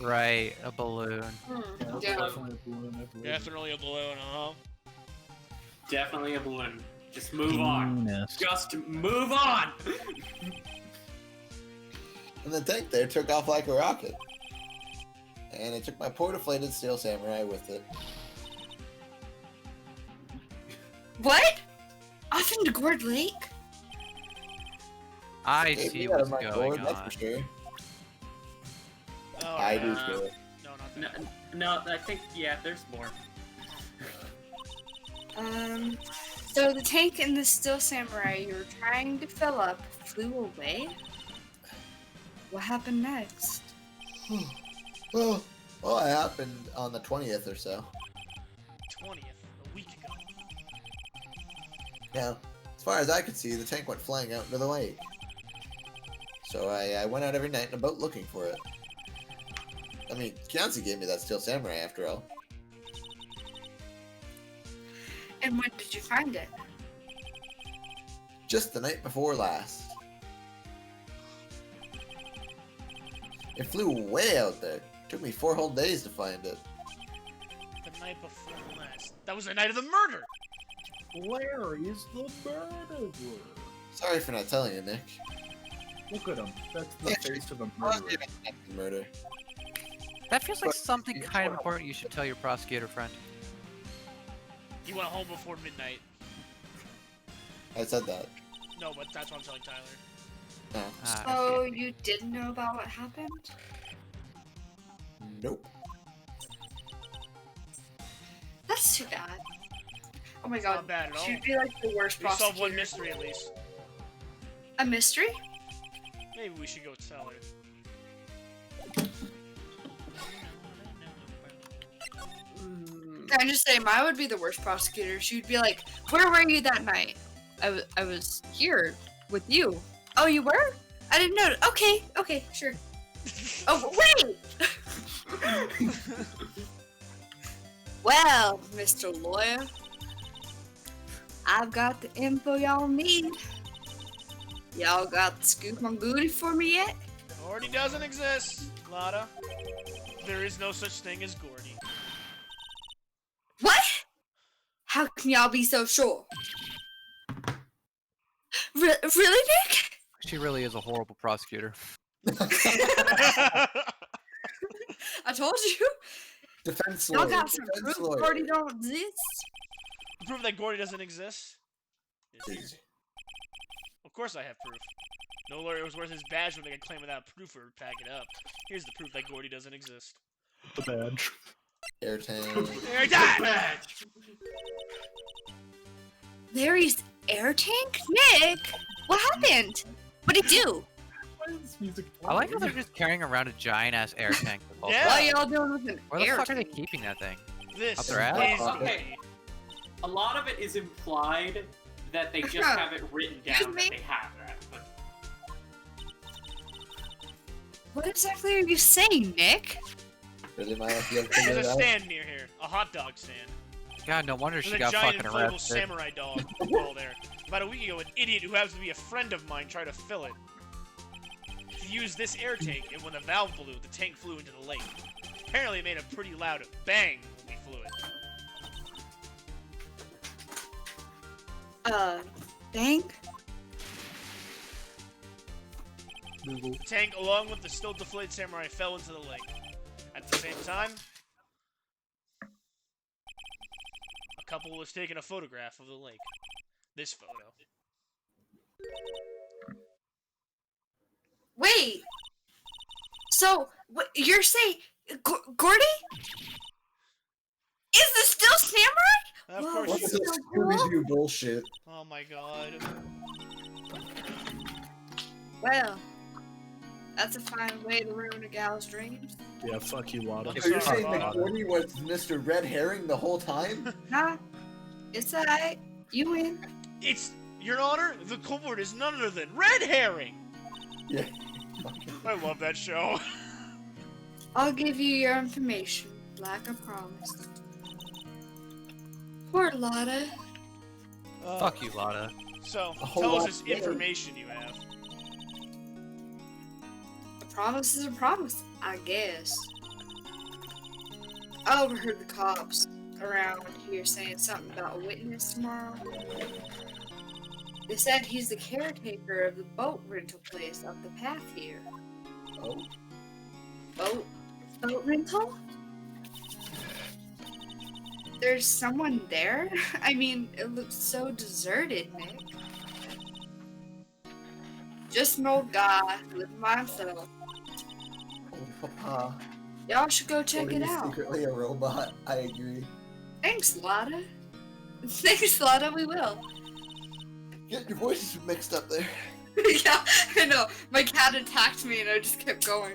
Right, a balloon. Yeah. Definitely a balloon, I believe. Definitely a balloon, huh? Definitely a balloon. Just move on. Penis. Just move on. And the tank there took off like a rocket. And I took my port-deflated Steel Samurai with it. What? Off into Gourd Lake? I Take see me out what's of my going gourd, on. that's for sure. Oh, I do no. too. No, not that. No, I think there's more. So the tank and the Steel Samurai you were trying to fill up flew away? What happened next? Well, it happened on the 20th or so. 20th, a week ago. Now, as far as I could see, the tank went flying out into the lake. So I went out every night in a boat looking for it. I mean, Kianzi gave me that Steel Samurai after all. And when did you find it? Just the night before last. It flew way out there. Took me 4 whole days to find it. The night before last. That was the night of the murder! Larry's the murderer. Sorry for not telling you, Nick. Look at him. That's the Yeah, face of a Murder. murderer. Murder. That feels like something kind of important you should tell your prosecutor friend. He went home before midnight. I said that. No, but that's what I'm telling Tyler. No. Ah, So you did know about what happened? Nope. That's too bad. Oh my It's god. not bad at all. She'd be like the worst We solved one prosecutor. mystery at least. A mystery? Maybe we should go tell her. Can I just say, Maya would be the worst prosecutor. She'd be like, "Where were you that night?" I was here with you. Oh, you were? I didn't know. Okay, sure. Oh, wait! Well, Mr. Lawyer, I've got the info y'all need. Y'all got the scoop on Goody for me yet? Gordy doesn't exist, Lotta. There is no such thing as Gordy. What? How can y'all be so sure? Really, Nick? She really is a horrible prosecutor. I told you. Defense Y'all lawyer. got some Defense proof lawyer. Gordy don't exist? Proof that Gordy doesn't exist? Yes. Easy. Of course I have proof. No lawyer was worth his badge when they could claim without proof or pack it up. Here's the proof that Gordy doesn't exist. The badge. Air tank. There he died! Larry's air tank? Nick, what happened? What'd he do? Why is this music I like how playing? they're just carrying around a giant ass air tank. the whole Yeah. What time. are y'all doing with an Where the air fuck are they tank? keeping that thing? This Up is their ass? Okay. A lot of it is implied that they just have it written down Excuse that me? they have that. But What exactly are you saying, Nick? Really, Maya? You have to figure There's it a out? stand near here. A hot dog stand. God, no wonder There's she a got giant fucking inflatable arrested. samurai dog wall there. About a week ago, an idiot who happens to be a friend of mine tried to fill it. He used this air tank, and when the valve blew, the tank flew into the lake. Apparently, it made a pretty loud bang when we flew it. Tank? The tank, along with the still deflated samurai, fell into the lake. At the same time, a couple was taking a photograph of the lake. This photo. Wait. So, what you're saying, Gordy? Is this still samurai? Of Whoa, course What's you. so this cool. Scooby-Doo bullshit? Oh my god. Well, that's a fine way to ruin a gal's dreams. Yeah, fuck you, Lotta. I'm So you're sorry, saying that Bob. Gordy was Mr. Red Herring the whole time? Nah, it's alright. You win. It's, Your Honor, the culprit is none other than Red Herring! Yeah. I love that show. I'll give you your information, like I promised. Poor Lotta. Fuck you, Lotta. So, A whole tell us lot this better. information you have. A promise is a promise, I guess. I overheard the cops around here saying something about a witness tomorrow. They said he's the caretaker of the boat rental place up the path here. Oh. Boat rental? There's someone there? I mean, it looks so deserted, Nick. Just an old guy living by himself. Oh, papa. Y'all should go check it Gordy's out. secretly a robot. I agree. Thanks, Lotta. Thanks, Lotta, we will. Get your voices mixed up there. Yeah, I know. My cat attacked me and I just kept going.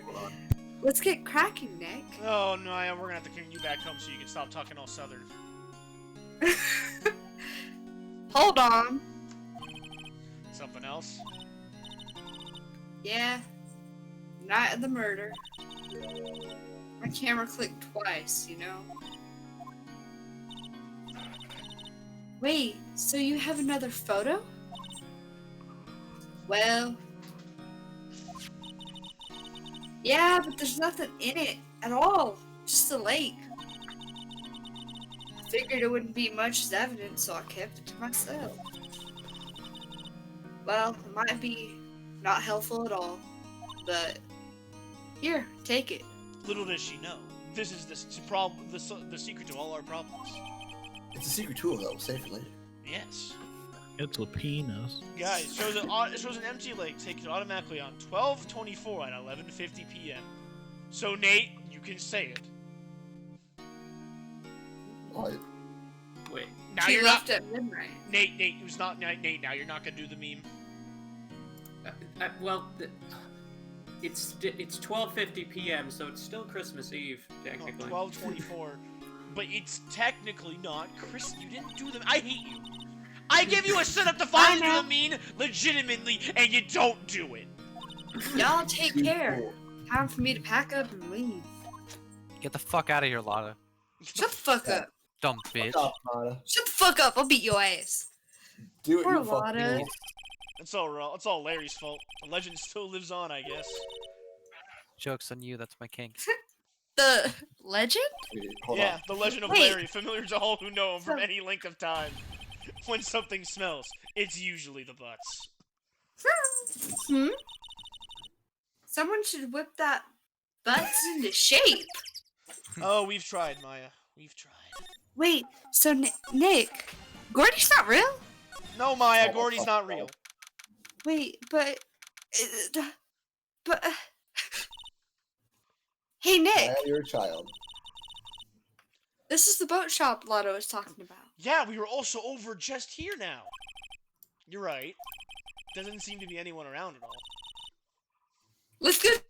Let's get cracking, Nick. Oh no, yeah, we're gonna have to carry you back home so you can stop talking all southern. Hold on. Something else? Yeah. Night of the murder. My camera clicked twice, you know? Wait, so you have another photo? Well... Yeah, but there's nothing in it at all. Just a lake. I figured it wouldn't be much as evidence, so I kept it to myself. Well, it might be not helpful at all, but here, take it. Little does she know, this is the secret to all our problems. It's a secret tool that will save you later. Yes. It's a penis. Guys, it shows an empty lake taken automatically on 12/24 at 11:50 p.m. So Nate, you can say it. What? wait, Now She you're left not. at midnight. Nate, it was not Nate. Now you're not gonna do the meme. Well, it's 12:50 p.m., so it's still Christmas Eve technically. 12:24, but it's technically not Chris. You didn't do them. I hate you. I give you a setup to finally do the meme legitimately, and you don't do it. Y'all take care. Time for me to pack up and leave. Get the fuck out of here, Lotta. Shut the fuck up. Dumb bitch. Fuck off, Nada. Shut the fuck up. I'll beat your ass. Do it, Poor you fucking Lotta. wolf. It's all Larry's fault. The legend still lives on, I guess. Joke's on you, that's my kink. The legend? Wait, hold Yeah, on. the legend of Wait. Larry, familiar to all who know him from any length of time. When something smells, it's usually the butts. Hmm? Someone should whip that butts into shape. Oh, we've tried, Maya. We've tried. Wait, so Nick, Gordy's not real? No, Maya, Gordy's not real. Wait, but hey Nick, Yeah, you're a child. this is the boat shop Lotto was talking about. Yeah, we were also over just here now. You're right. Doesn't seem to be anyone around at all. Let's go check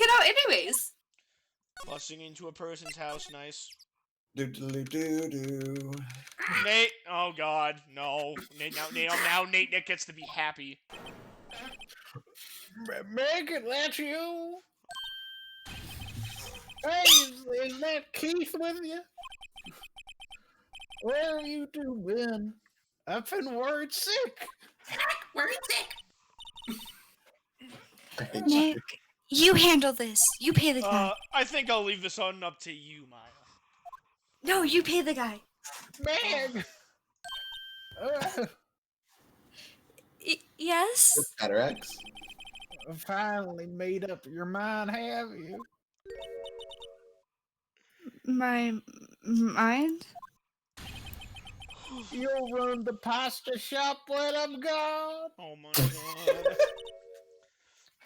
it out anyways. Busting into a person's house, nice. Do do do do. Nate, oh god, no. Nate, now Nick gets to be happy. Megan, that's you? Hey, is that Keith with you? Where have you two been? I've been worried sick. Worried sick. I hate Nick, you handle this. You pay the guy. I think I'll leave this on up to you, Maya. No, you pay the guy. Meg! Yes? you. Cataracts. Finally made up your mind, have you? My mind? You'll run the pasta shop when I'm gone. Oh my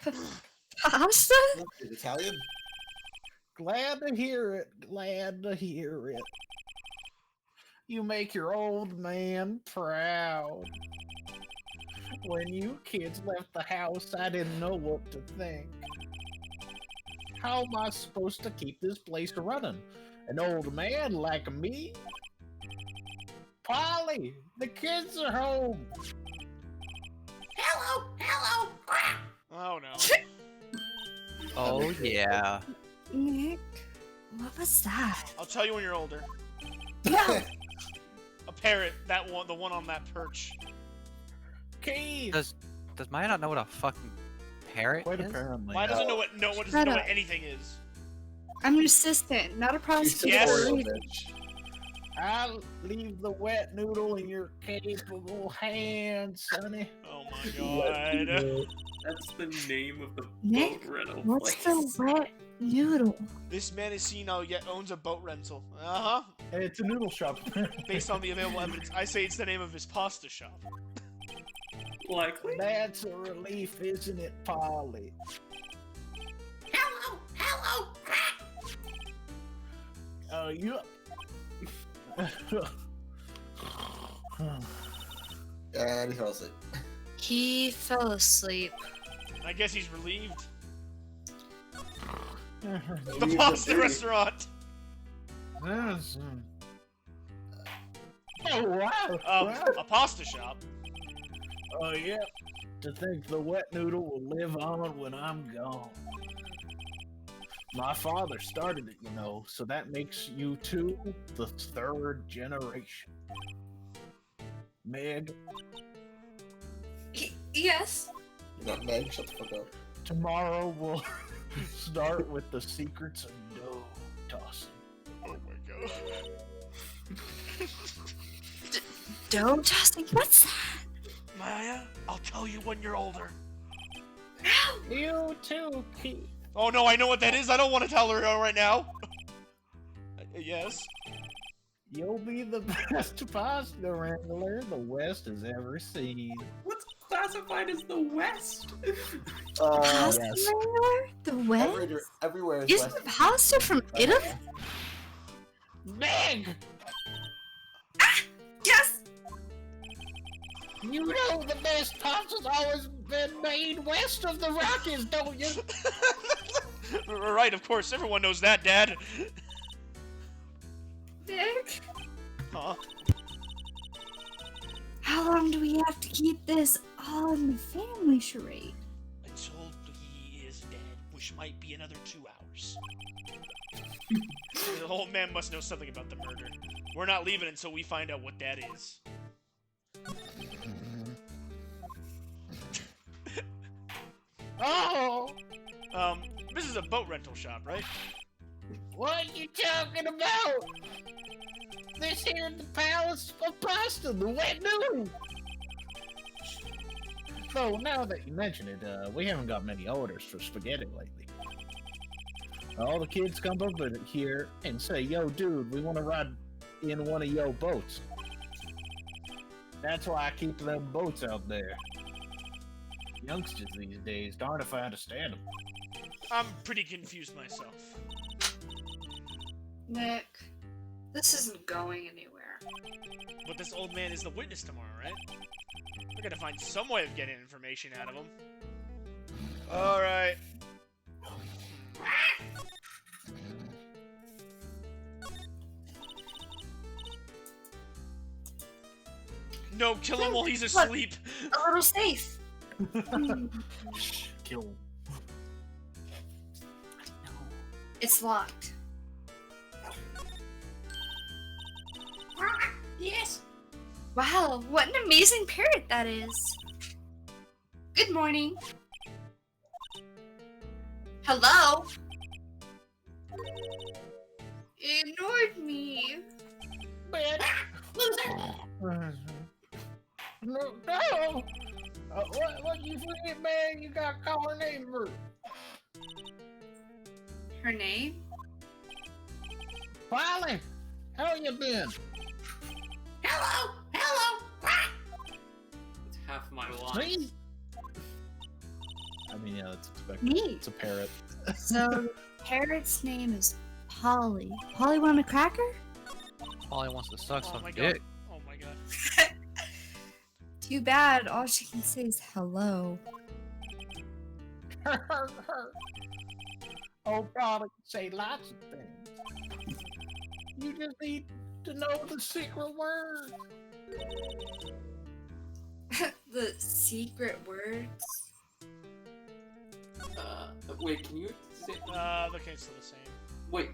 god. Pasta? Is Italian? Glad to hear it. Glad to hear it. You make your old man proud. When you kids left the house, I didn't know what to think. How am I supposed to keep this place running? An old man like me? Polly, the kids are home. Hello, hello. Oh no. Oh yeah. Nick, what was that? I'll tell you when you're older. No! A parrot, the one on that perch. Keith. Does Maya not know what a fucking parrot Quite is? apparently. Why doesn't know what Shut up. anything is? I'm an assistant, not a She's prosecutor. Yes. tutorial, bitch. I'll leave the wet noodle in your capable hands, sonny. Oh my god. That's the name of the Nick, boat rental What's place. the wet noodle? This man is seen now yet owns a boat rental. Uh-huh. It's a noodle shop. Based on the available evidence, I say it's the name of his pasta shop. Likely. That's a relief, isn't it, Polly? Hello, hello. Oh, you. And he fell asleep. He fell asleep. I guess he's relieved. The Relieved pasta of duty. restaurant. Oh, wow. Wow. A pasta shop. Oh, yeah. To think the wet noodle will live on when I'm gone. My father started it, you know, so that makes you two the third generation. Meg, Yes? You're not Meg, shut the fuck up. tomorrow we'll start with the secrets of dough tossing. Oh my god. Dough tossing? What's that? Maya, I'll tell you when you're older. You too, Keith. Oh no, I know what that is. I don't want to tell her right now. Yes. You'll be the best pasta wrangler the West has ever seen. What's classified as the West? Pasta yes. wrangler? The West? Everywhere is Isn't West. the pasta from Italy? Meg! Yes! You know the best pasta's always been made west of the Rockies, don't you? Right, of course. Everyone knows that, Dad. Nick, Huh? how long do we have to keep this all in the family charade? Until he is dead, which might be another 2 hours. The old man must know something about the murder. We're not leaving until we find out what that is. Oh, This is a boat rental shop, right? what you talking about? This here is the Palace of Pasta, the wet noodle. So now that you mention it, we haven't got many orders for spaghetti lately. All the kids come over here and say, "Yo, dude, we want to ride in one of your boats." That's why I keep them boats out there. Youngsters these days, darn if I understand them. I'm pretty confused myself. Nick, this isn't going anywhere. But this old man is the witness tomorrow, right? We're gonna find some way of getting information out of him. Alright. No, kill him while he's asleep. A little safe. Kill. It's locked. Yes. Wow, what an amazing parrot that is. Good morning. Hello? It ignored me. Bitch. No, no. What you forget, man? You got to call her name first. Her name? Polly, how you been? Hello. Hello. It's half my line. Me? I mean, yeah, that's expected. Me. It's a parrot. So, the parrot's name is Polly. Polly want a cracker? All he wants to suck Oh some my god. dick. Oh my god. Too bad, all she can say is hello. Oh, Polly can say lots of things. You just need to know the secret word. The secret words? Wait, can you? Okay, it's still the same. Wait.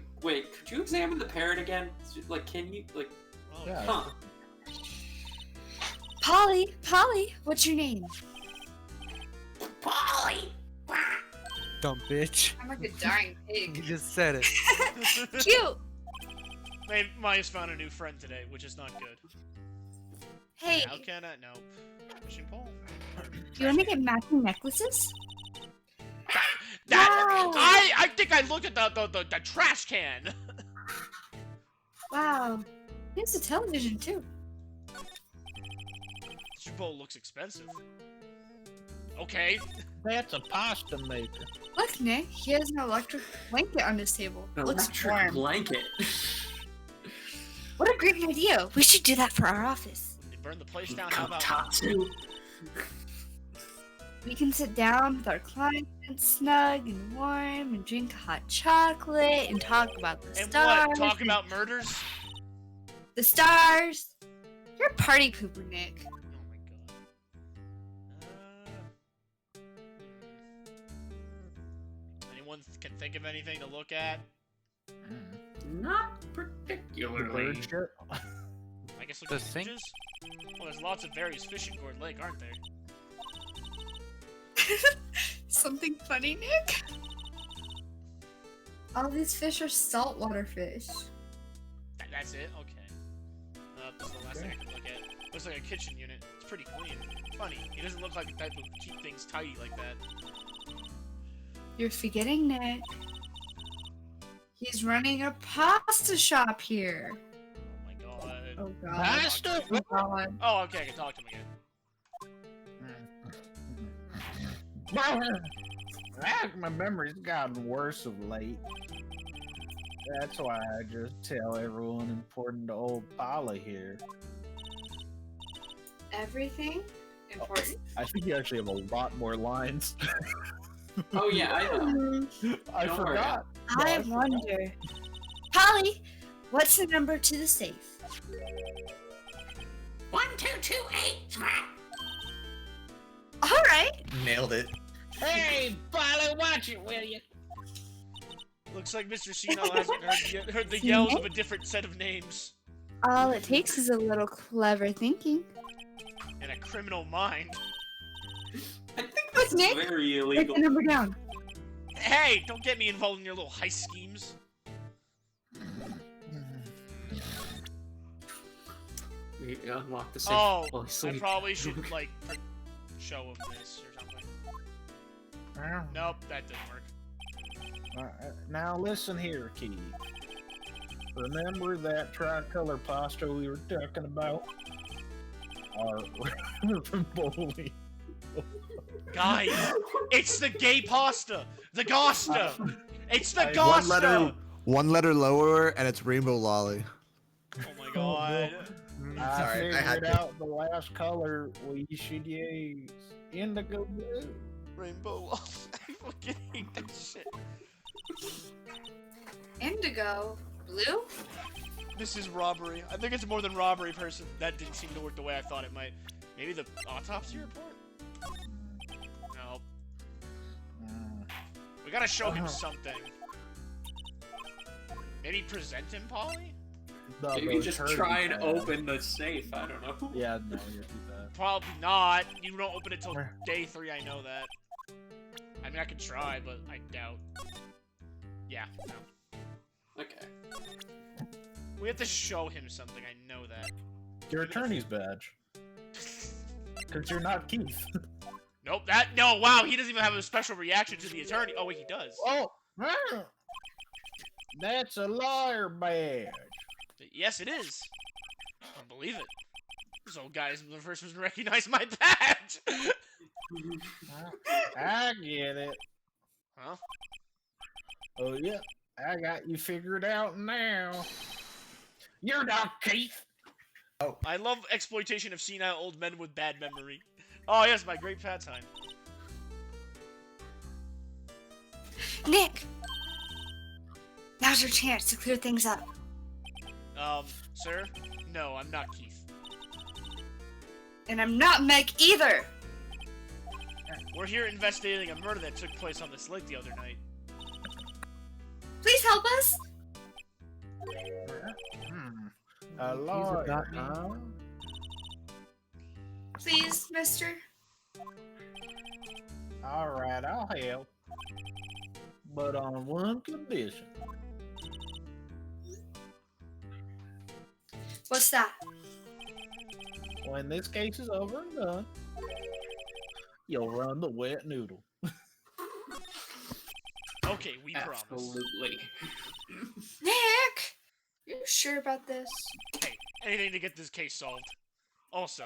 Could you examine the parrot again? Like, can you? Like, Oh, Yeah. huh? Polly, what's your name? Polly. Dumb bitch. I'm like a dying You pig. just said it. Cute! Maya's found a new friend today, which is not good. Hey, How can I? No. Fishing pole. do you want to get matching necklaces? That Wow. I think I looked at the trash can. Wow. There's a television too. Fishing pole looks expensive. Okay. That's a pasta maker. Look, Nick, he has an electric blanket on his table. Looks Electric warm. blanket. What a great idea. We should do that for our office. When they burn the place down, how about Tatsu. We can sit down with our clients, snug and warm, and drink hot chocolate, and talk about the and stars. what? Talk and about murders? the stars. You're a party pooper, Nick. Oh my god. Anyone can think of anything to look at? Not The particularly. bird shit. I guess look The at sink? images? Well, there's lots of various fish in Gourd Lake, aren't there? Something funny, Nick? All these fish are saltwater fish. That's it? Okay. This is the last thing I can look at. Looks like a kitchen unit. It's pretty clean. Funny. He doesn't look like the type of keep things tidy like that. You're forgetting Nick. He's running a pasta shop here. Oh my god. Oh god. Pasta? Oh god. Oh, okay, I can talk to him again. My memory's gotten worse of late. That's why I just tell everyone important to old Polly here. Everything? important. I think you actually have a lot more lines. Oh yeah, I know. I Don't worry. forgot. No, I forgot. wonder. Polly, what's the number to the safe? 1228. All right. Nailed it. Hey, Polly, watch it, will you? Looks like Mr. Senile hasn't heard the yells of a different set of names. All it takes is a little clever thinking. And a criminal mind. I think this is Nick, very Write illegal. the number down. Hey, don't get me involved in your little heist schemes. We unlock the safe. Oh, while I asleep. probably should, like, show him this or something. Nope, that didn't work. Now listen here, Keith. Remember that tricolor pasta we were talking about? Our bully. Guys, it's the gay pasta! The Gosta! It's the I- Gosta! One letter lower, and it's Rainbow Lolly. Oh my god. I Sorry, I had figured to. out the last color we should use. Indigo blue. Rainbow. I fucking hate that shit. Indigo. Blue? This is robbery. I think it's more than robbery, person. That didn't seem to work the way I thought it might. Maybe the autopsy report? No. We gotta show him something. Maybe present him, Polly? No, Maybe those just hurt try me and bad. open the safe. I don't know. Yeah, no, you're too bad. Probably not. You don't open it till day 3, I know that. I mean, I could try, but I doubt. Yeah, no. Okay. We have to show him something, I know that. Your attorney's badge. Because you're not Keith. Nope, no, wow, he doesn't even have a special reaction to the attorney. Oh, wait, he does. Oh! That's a lawyer badge. Yes, it is. I don't believe it. This old guy is the first person to recognize my badge. I get it. Huh? Oh, yeah. I got you figured out now. You're not Keith. I love exploitation of senile old men with bad memory. Oh, yes, my great fat time. Nick! Now's your chance to clear things up. Sir? No, I'm not Keith. And I'm not Meg either! We're here investigating a murder that took place on this lake the other night. Please help us! A lawyer, huh? Please, mister? Alright, I'll help. But on one condition. What's that? When this case is over and done, you'll run the wet noodle. Okay, we promise. Absolutely. Nick! You sure about this? Hey, anything to get this case solved. Also,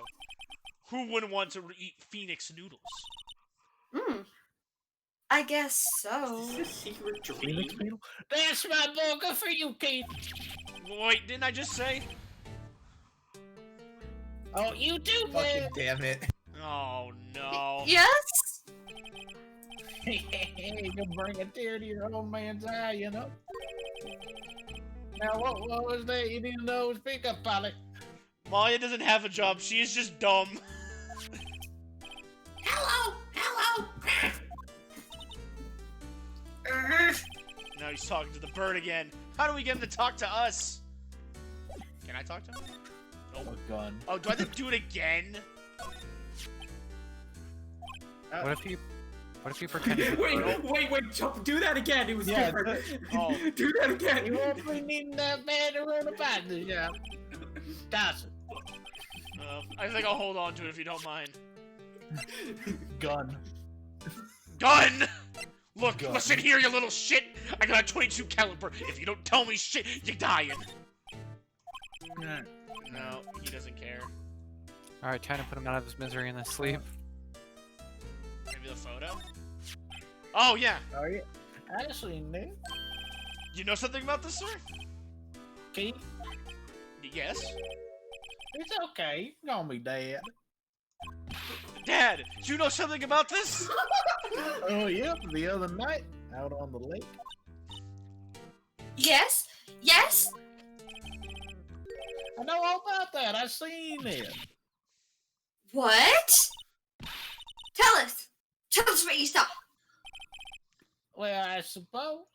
who wouldn't want to eat Phoenix noodles? I guess so. Is this a secret dream? Phoenix noodle? That's my burger for you, Keith. Wait, didn't I just say? Oh, you do, Fucking man. damn it. Oh, no. Yes? You can bring a tear to your old man's eye, you know? Now, what was that? You didn't know it was pickup, Polly. Maya doesn't have a job. She is just dumb. Hello! Hello! Now he's talking to the bird again. How do we get him to talk to us? Can I talk to him? Oh, gun. Oh, do I have to do it again? What if you pretend? Wait, Chop, do that again. It was Yeah, different. Oh. Do that again. You won't be needing that man to run a partner shop. Toss it. I think I'll hold on to it if you don't mind. Gun. Gun! Look, Gun. listen here, you little shit! I got a 22 caliber. If you don't tell me shit, you're dying. No, he doesn't care. All right, trying to put him out of his misery in his sleep. Maybe the photo? Oh, yeah. Oh, yeah. Actually, Nick. You know something about this, sir? Keith, Yes? it's okay. You can call me Dad. Dad, do you know something about this? Oh, yep, the other night, out on the lake. Yes? Yes? I know all about that. I seen it. What? Tell us! Tell us what you saw! Well, I suppose.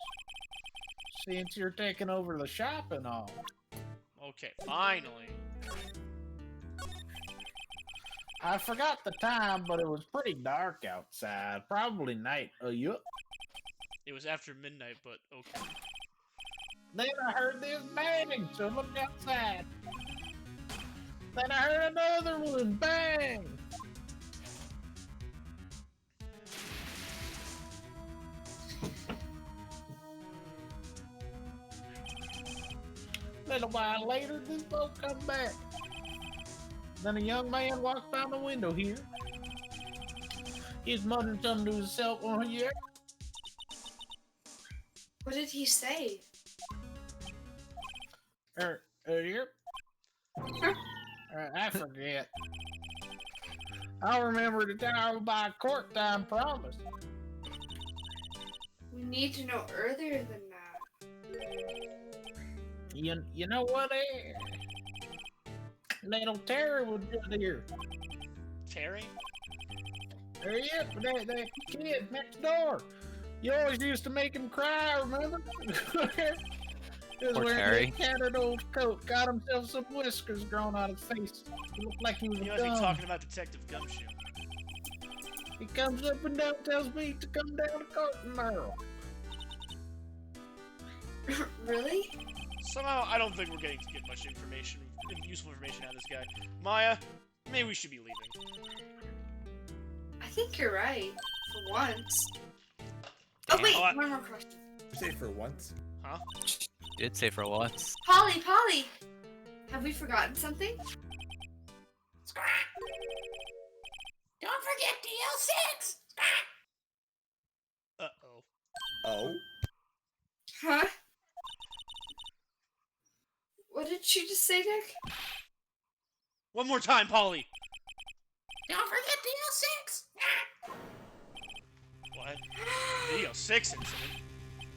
Since you're taking over the shop and all. Okay, finally. I forgot the time, but it was pretty dark outside. Probably night. Yup. It was after midnight, but okay. Then I heard this bang, so I looked outside. Then I heard another one bang. Little while later, this boat come back. Then a young man walked by the window here. He's muttering something to himself. Oh, yeah. What did he say? Yep. I forget. I'll remember the time by court time promise. We need to know earlier than that. You know what? Little Terry was just here. Terry? Yep, that kid next door. You always used to make him cry, remember? He was Poor wearing Terry. that tattered old coat, got himself some whiskers growing out his face. He looked like he was You a must be dumb. talking about Detective Gumshoe. He comes up and down, tells me to come down to court tomorrow. Really? Somehow, I don't think we're getting to get much information, useful information out of this guy. Maya, maybe we should be leaving. I think you're right. For once. Oh wait, Damn. one more question. Say for once. Huh? Did say for once. Polly! Have we forgotten something? Don't forget DL6! Uh-oh. Oh. Huh? What did you just say, Nick? One more time, Polly! Don't forget DL6! What? Video 6 incident?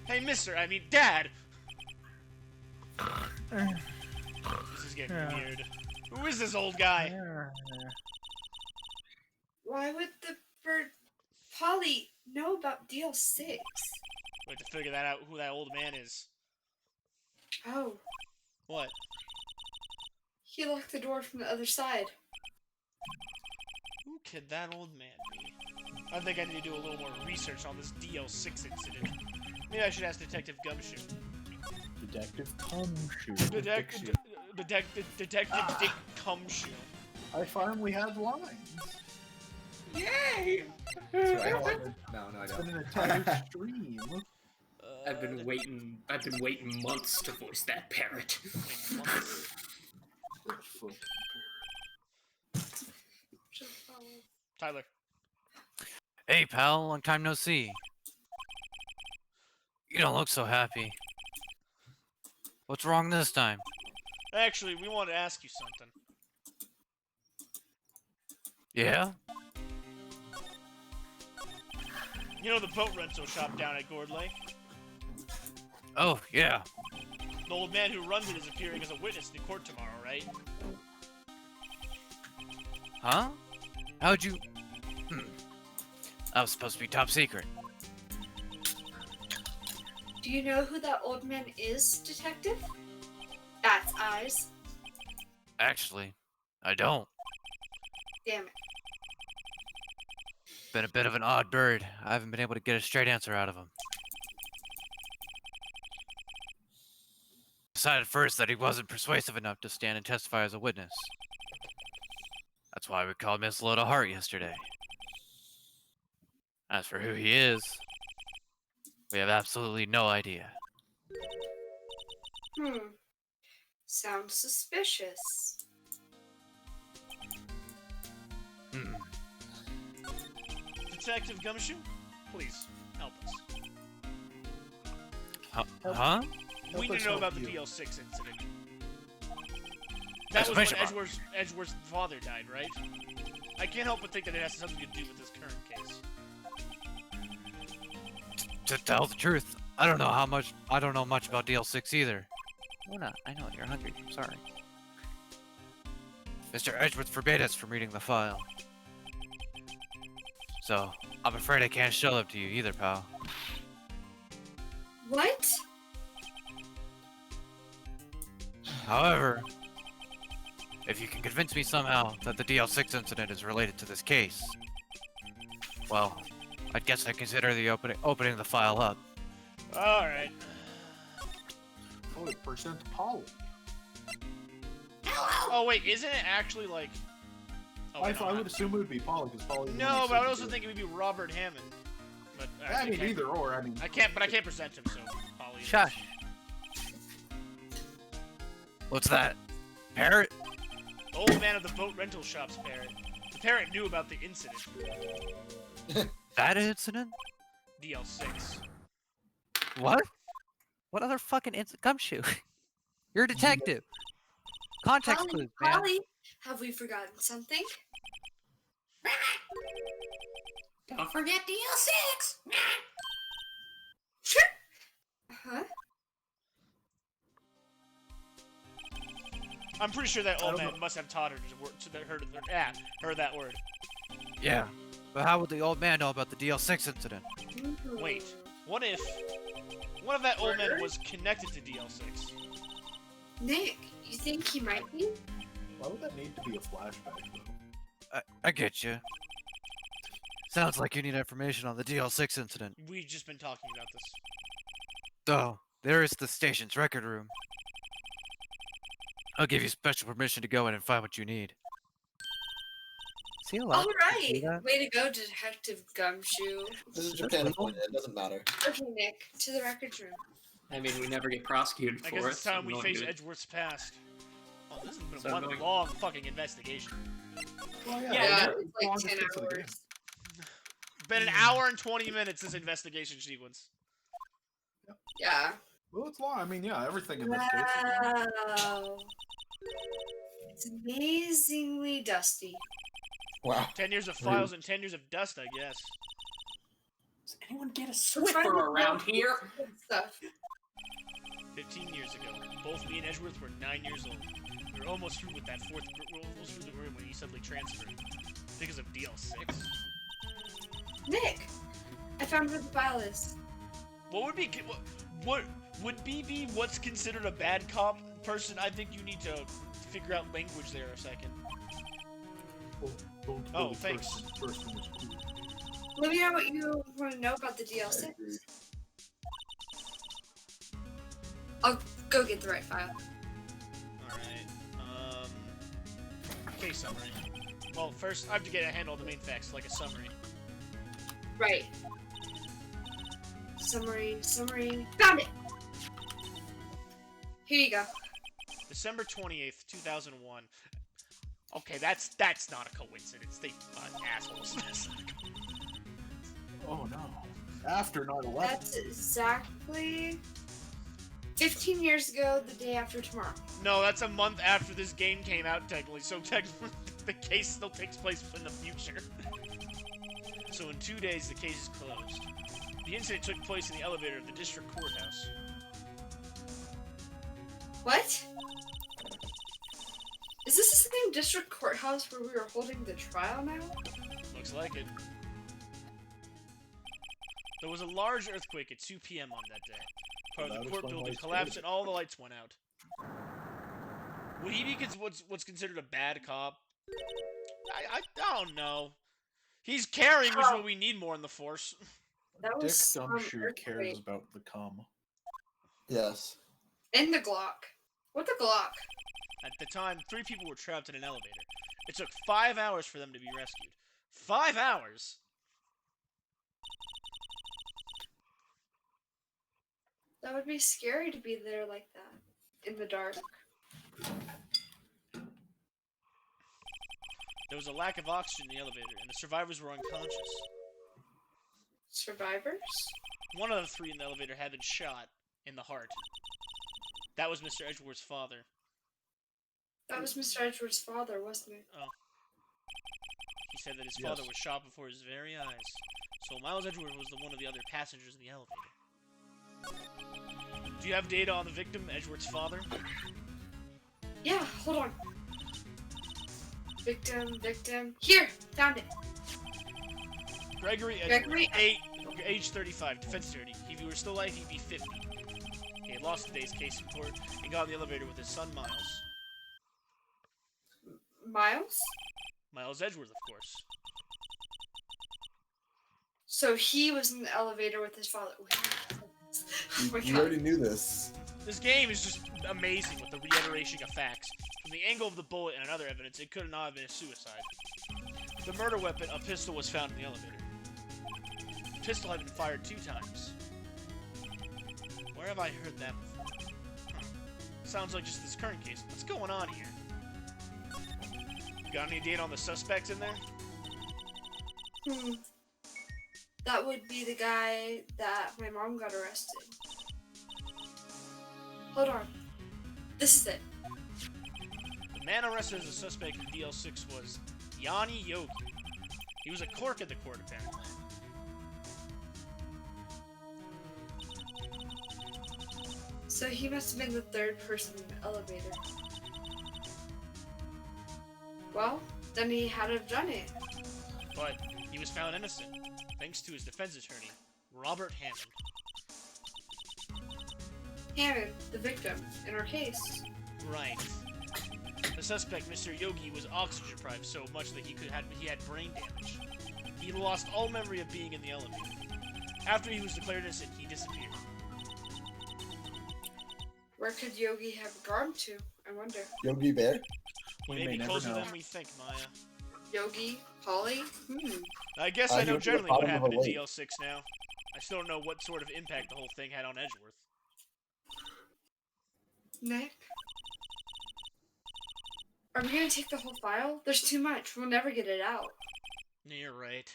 Hey, Dad! This is getting weird. Who is this old guy? Why would the bird Polly know about DL6? We have to figure that out, who that old man is. Oh, What? he locked the door from the other side. Who could that old man be? I think I need to do a little more research on this DL6 incident. Maybe I should ask Detective Gumshoe. Detective Gumshoe. Detective Dick Gumshoe. I finally have lines. Yay! So I don't. No, I It's don't. been an entire stream. I've been waiting months to voice that parrot. Tyler. Hey, pal. Long time no see. You don't look so happy. What's wrong this time? Actually, we want to ask you something. Yeah? You know the boat rental shop down at Gourd Lake? Oh, yeah. The old man who runs it is appearing as a witness in court tomorrow, right? Huh? How'd you... That was supposed to be top secret. Do you know who that old man is, Detective? That's Eyes. Actually, I don't. Damn it. Been a bit of an odd bird. I haven't been able to get a straight answer out of him. Decided first that he wasn't persuasive enough to stand and testify as a witness. That's why we called Miss Loda Hart yesterday. As for who he is, we have absolutely no idea. Sounds suspicious. Detective Gumshoe, please help us. Huh? We need us to know help about the you. DL6 incident. That was when Exclamation mark. Edgeworth's father died, right? I can't help but think that it has something to do with this current case. To tell the truth, I don't know much about DL6 either. Luna, I know you're hungry. I'm sorry. Mr. Edgeworth forbade us from reading the file. So, I'm afraid I can't show them to you either, pal. What? However, if you can convince me somehow that the DL6 incident is related to this case, well, I guess I consider the opening the file up. Alright. 40% Polly. Oh, wait, isn't it actually like. Oh, wait, I would assume it would be Polly because Polly. No, but I would also think it would be Robert Hammond. But I mean, either or. I mean, I can't present him, so Polly. Shush. What's that? Parrot? The old man of the boat rental shop's parrot. The parrot knew about the incident. That incident? DL6. What? What other fucking Gumshoe? You're a detective. Context clues, man. Polly, have we forgotten something? Don't forget DL6. Huh? I'm pretty sure that old man must have taught her heard that word. Yeah. But how would the old man know about the DL6 incident? Wait, what if that old man was connected to DL6? Nick, you think he might be? why would that need to be a flashback, though? I get you. Sounds like you need information on the DL6 incident. We've just been talking about this. Oh, there is the station's record room. I'll give you special permission to go in and find what you need. See a lot. All right, way to go, Detective Gumshoe. This is Japan appointed. It doesn't matter. Okay, Nick, to the records room. I mean, we never get prosecuted I for guess it. it's time so we no face good. Edgeworth's past. Oh, this has been So one I'm going- long fucking investigation. Well, Yeah, it's like longest 10 bits of the game. hours. Been an hour and 20 minutes, this investigation sequence. Yeah. Well, it's long. I mean, yeah, everything in this case. Wow. It's amazingly dusty. Wow. 10 years of files and 10 years of dust, I guess. Does anyone get a We're trying Swiffer to around find here? good stuff. 15 years ago, both me and Edgeworth were 9 years old. We were almost through with that we were almost through the room when he suddenly transferred. Because of DL6. Nick, I found where the file is. What would be what would be what's considered a bad cop person? I think you need to figure out language there a second. Oh, thanks. First one is cool. Let me know what you want to know about the I DLC. agree. I'll go get the right file. Alright. Case summary. Well, first I have to get a handle of the main facts, like a summary. Right. Summary. Found it! Here you go. December 28th, 2001. Okay, that's not a coincidence. They assholes. Oh no. After 9/11. That's exactly 15 years ago, the day after tomorrow. No, that's a month after this game came out, technically. So technically, the case still takes place in the future. So in 2 days, the case is closed. The incident took place in the elevator of the district courthouse. What? Is this the same district courthouse where we were holding the trial now? Looks like it. There was a large earthquake at 2 p.m. on that day. Part of the court building collapsed and all the lights went out. Would he be what's considered a bad cop? I don't know. He's caring, which is what we need more in the force. That Dick was some Gumshoe cares earthquake. about the cum. Yes. In the Glock. What the Glock? At the time, 3 people were trapped in an elevator. It took 5 hours for them to be rescued. 5 hours? That would be scary to be there like that. In the dark. There was a lack of oxygen in the elevator, and the survivors were unconscious. Survivors? One of the 3 in the elevator had been shot in the heart. That was Mr. Edgeworth's father. That was Mr. Edgeworth's father, wasn't it? said that his Yes. father was shot before his very eyes. So Miles Edgeworth was one of the other passengers in the elevator. Do you have data on the victim, Edgeworth's father? Yeah, hold on. Victim. Here, found it. Gregory Edgeworth, Gregory- age 35, defense attorney. If he were still alive, he'd be 50. He had lost today's case in court and got in the elevator with his son, Miles. Miles? Miles Edgeworth, of course. So he was in the elevator with his father. Oh my You god. already knew this. This game is just amazing with the reiteration of facts. From the angle of the bullet and other evidence, it could not have been a suicide. The murder weapon, a pistol, was found in the elevator. The pistol had been fired 2 times. Where have I heard that before? Huh. Sounds like just this current case. What's going on here? Got any data on the suspects in there? That would be the guy that my mom got arrested. Hold on. This is it. The man arrested as a suspect in DL6 was Yanni Yogi. He was a clerk at the court, apparently. So he must have been the third person in the elevator. Well, then he had to have done it. But he was found innocent, thanks to his defense attorney, Robert Hammond. Hammond, the victim, in our case. Right. The suspect, Mr. Yogi, was oxygen deprived so much that he had brain damage. He lost all memory of being in the elevator. After he was declared innocent, he disappeared. Where could Yogi have gone to? I wonder. Yogi Bear? We Maybe may never closer know. than we think, Maya. Yogi? Polly? I guess He I know was at the generally what bottom of happened a in lake. DL6 now. I still don't know what sort of impact the whole thing had on Edgeworth. Nick? Are we gonna take the whole file? There's too much. We'll never get it out. Yeah, you're right.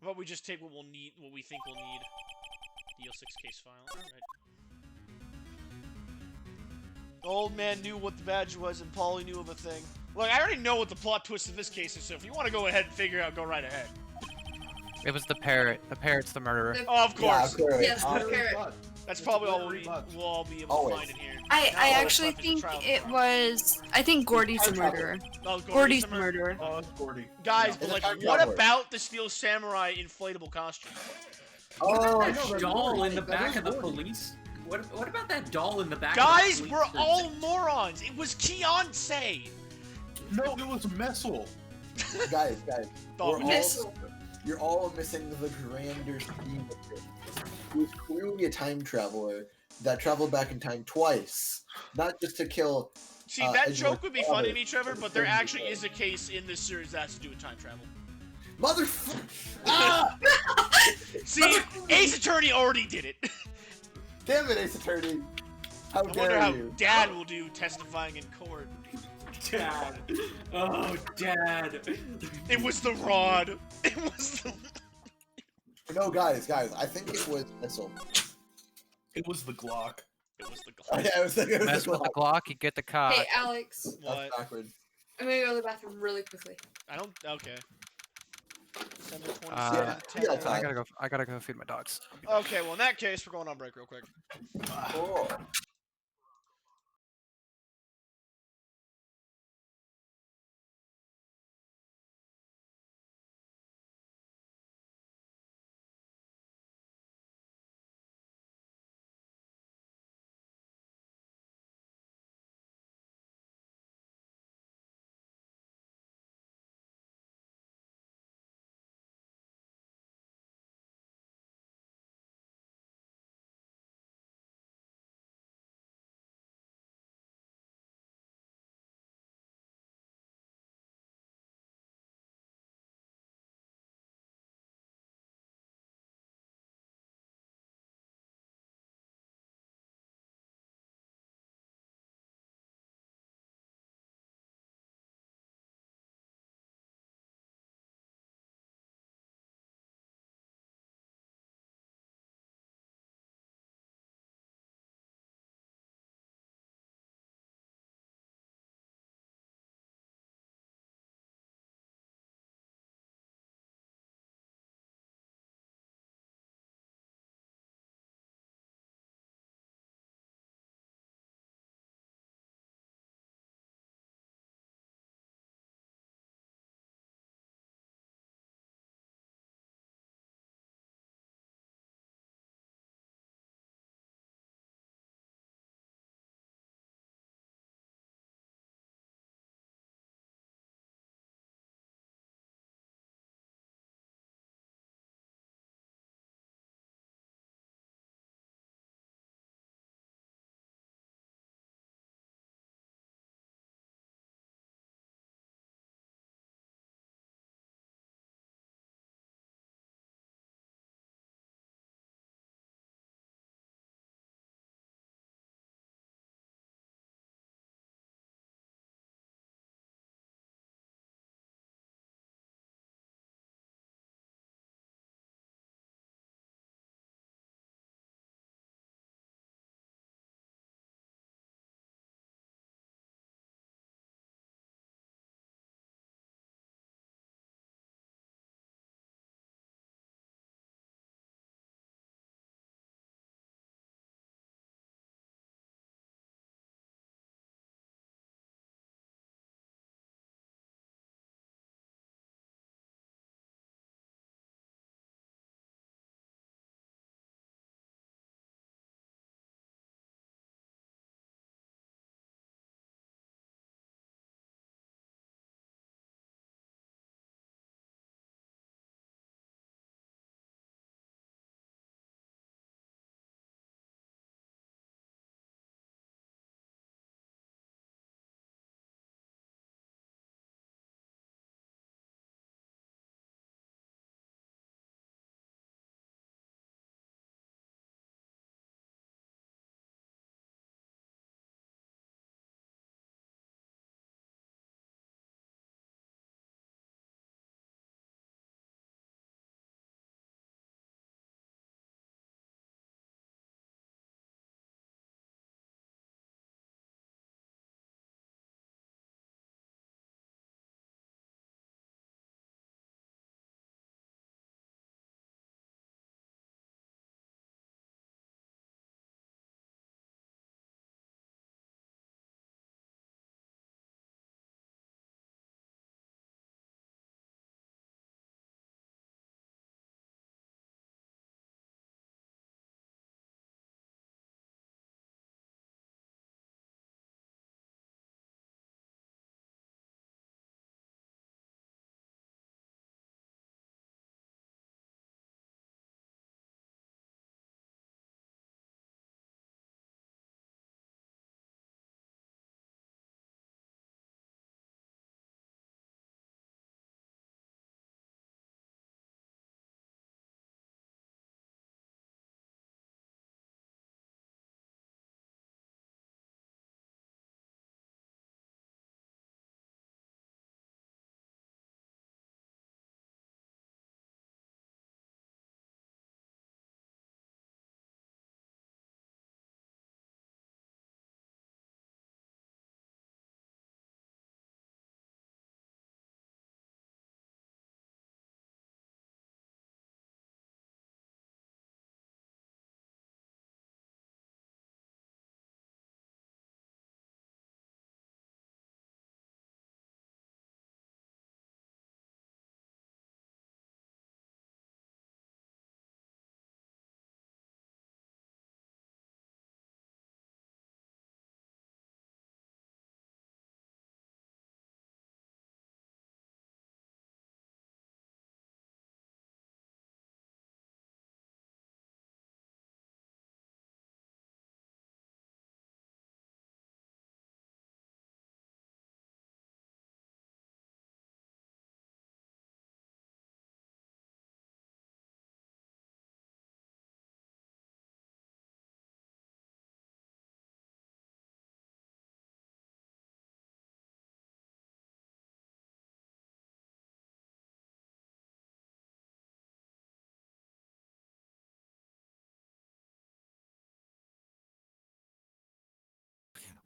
How about we just take what we'll need, what we think we'll need? DL6 case file. Alright. The old man knew what the badge was, and Paulie knew of a thing. Look, I already know what the plot twist of this case is, so if you want to go ahead and figure it out, go right ahead. It was the parrot. The parrot's the murderer. The- Oh, of course. clearly. Yes, Uh, the parrot. That's It's probably all literally much. we'll all be able to Always. find in here. I Now all that's actually left is the think trial it tomorrow. was. I think Gordy's the murderer. Oh, Gordy's the the murderer. Oh, it's Gordy. Guys, Yeah. but It's a like, time what traveler. about the Steel Samurai inflatable costume? Oh, I know, that's Doll Gordy. in the That back is of the Gordy. police? What about that doll in the back Guys, of the police? we're cruiser? all morons. It was Keontae. No, it was Messel. guys, Oh, we're all, Missile. you're all missing the grander scheme of it. He was clearly a time traveler that traveled back in time twice, not just to kill. See, that Edgeworth's joke would be funny to father. me, Trevor, but there actually is a case in this series that has to do with time travel. Motherfucker! Ah! See, Ace Attorney already did it. Damn it, Ace Attorney! How I wonder dare how you? Dad will do testifying in court. Dad. Oh, Dad. It was the rod. It was the... No, guys, I think it was Missile. It was the Glock. It was the Glock. I was thinking it was Mess the with the Glock. Glock, you get the cock. Hey, Alex. What? That's backwards. I'm gonna go to the bathroom really quickly. I don't... Okay. 7:27, Uh, 10. yeah, time. I gotta go feed my dogs. Okay, well, in that case, we're going on break real quick. Cool.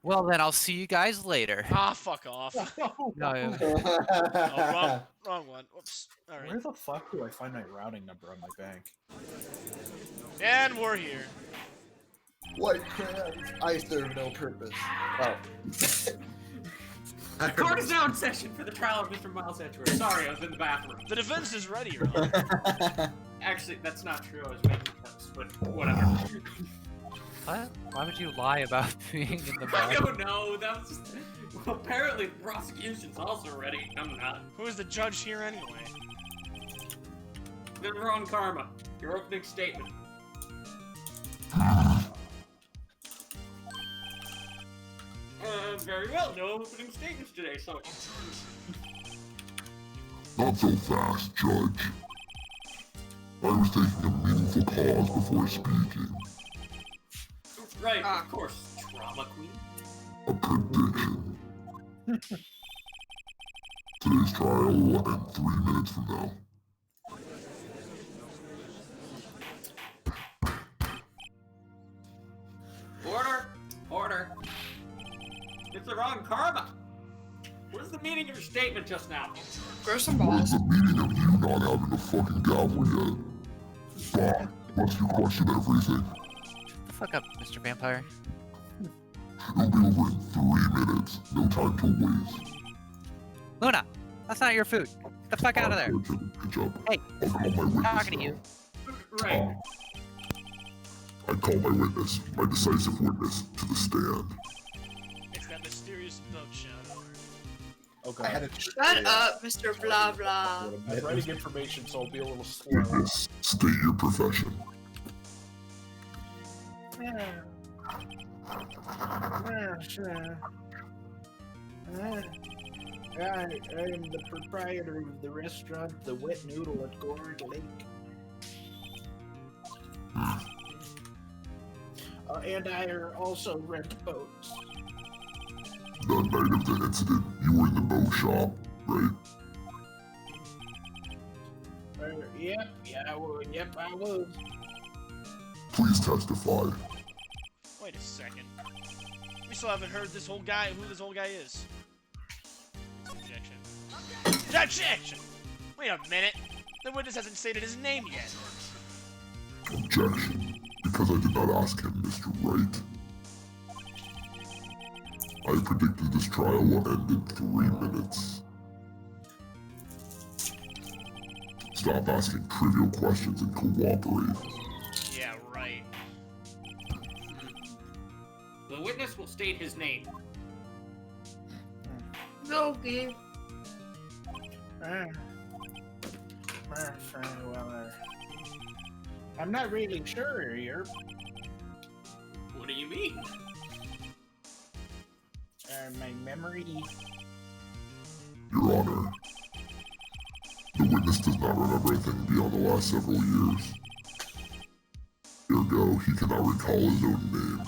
Well, then I'll see you guys later. Ah, fuck off. No, yeah. Oh, wrong one. Whoops. All right. Where the fuck do I find my routing number on my bank? And we're here. White crayons, I serve no purpose. Oh. Court is now in session for the trial of Mr. Miles Edgeworth. Sorry, I was in the bathroom. The defense is ready, Your Honor. Actually, that's not true. I was making cuts, but whatever. What? Why would you lie about being in the I bathroom? don't know. That was just... Apparently, the prosecution's also ready. I'm not. Who is the judge here anyway? Member on Karma, your opening statement. Very well. No opening statements today, so... Not so fast, Judge. I was taking a meaningful pause before speaking. Right, of course. Drama queen. A prediction. Today's trial will end 3 minutes from now. Order! Order! It's the wrong Karma! What is the meaning of your statement just now? Grow some What is balls. the meaning of you not having a fucking gavel yet? Bob, must you question everything? Shut the fuck up, Mr. Vampire. It'll be over in 3 minutes. No time to waste. Luna, that's not your food. Get the fuck out of there. Good job. Hey, I'll call my witness talking to now. you. Right. I call my witness, my decisive witness, to the stand. It's that mysterious boat shadow. Oh I had god. a Shut up, Mr. Blah Blah. I'm writing information, so I'll be a little slow. Witness, state your profession. I am the proprietor of the restaurant, The Wet Noodle at Gourd Lake. And I also rent boats. The night of the incident, you were in the bow shop, right? Yep, I was. Please testify. Wait a second. We still haven't heard this whole guy, who this whole guy is. Objection. Objection! Wait a minute. The witness hasn't stated his name yet. Objection. Because I did not ask him, Mr. Wright. I predicted this trial will end in 3 minutes. Stop asking trivial questions and cooperate. Yeah, right. The witness will state his name. Okay. I'm not really sure here. What do you mean? My memory. Your Honor, the witness does not remember anything beyond the last several years. Ergo, he cannot recall his own name.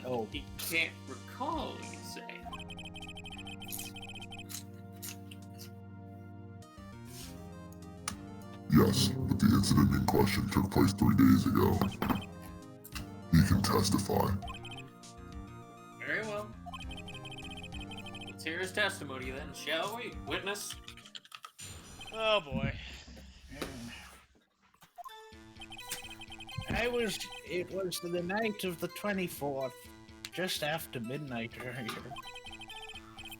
Oh, He can't recall, you say. Yes, but the incident in question took place 3 days ago. He can testify. Very well. Let's hear his testimony then, shall we? Witness? Oh boy. It was the night of the 24th, just after midnight earlier.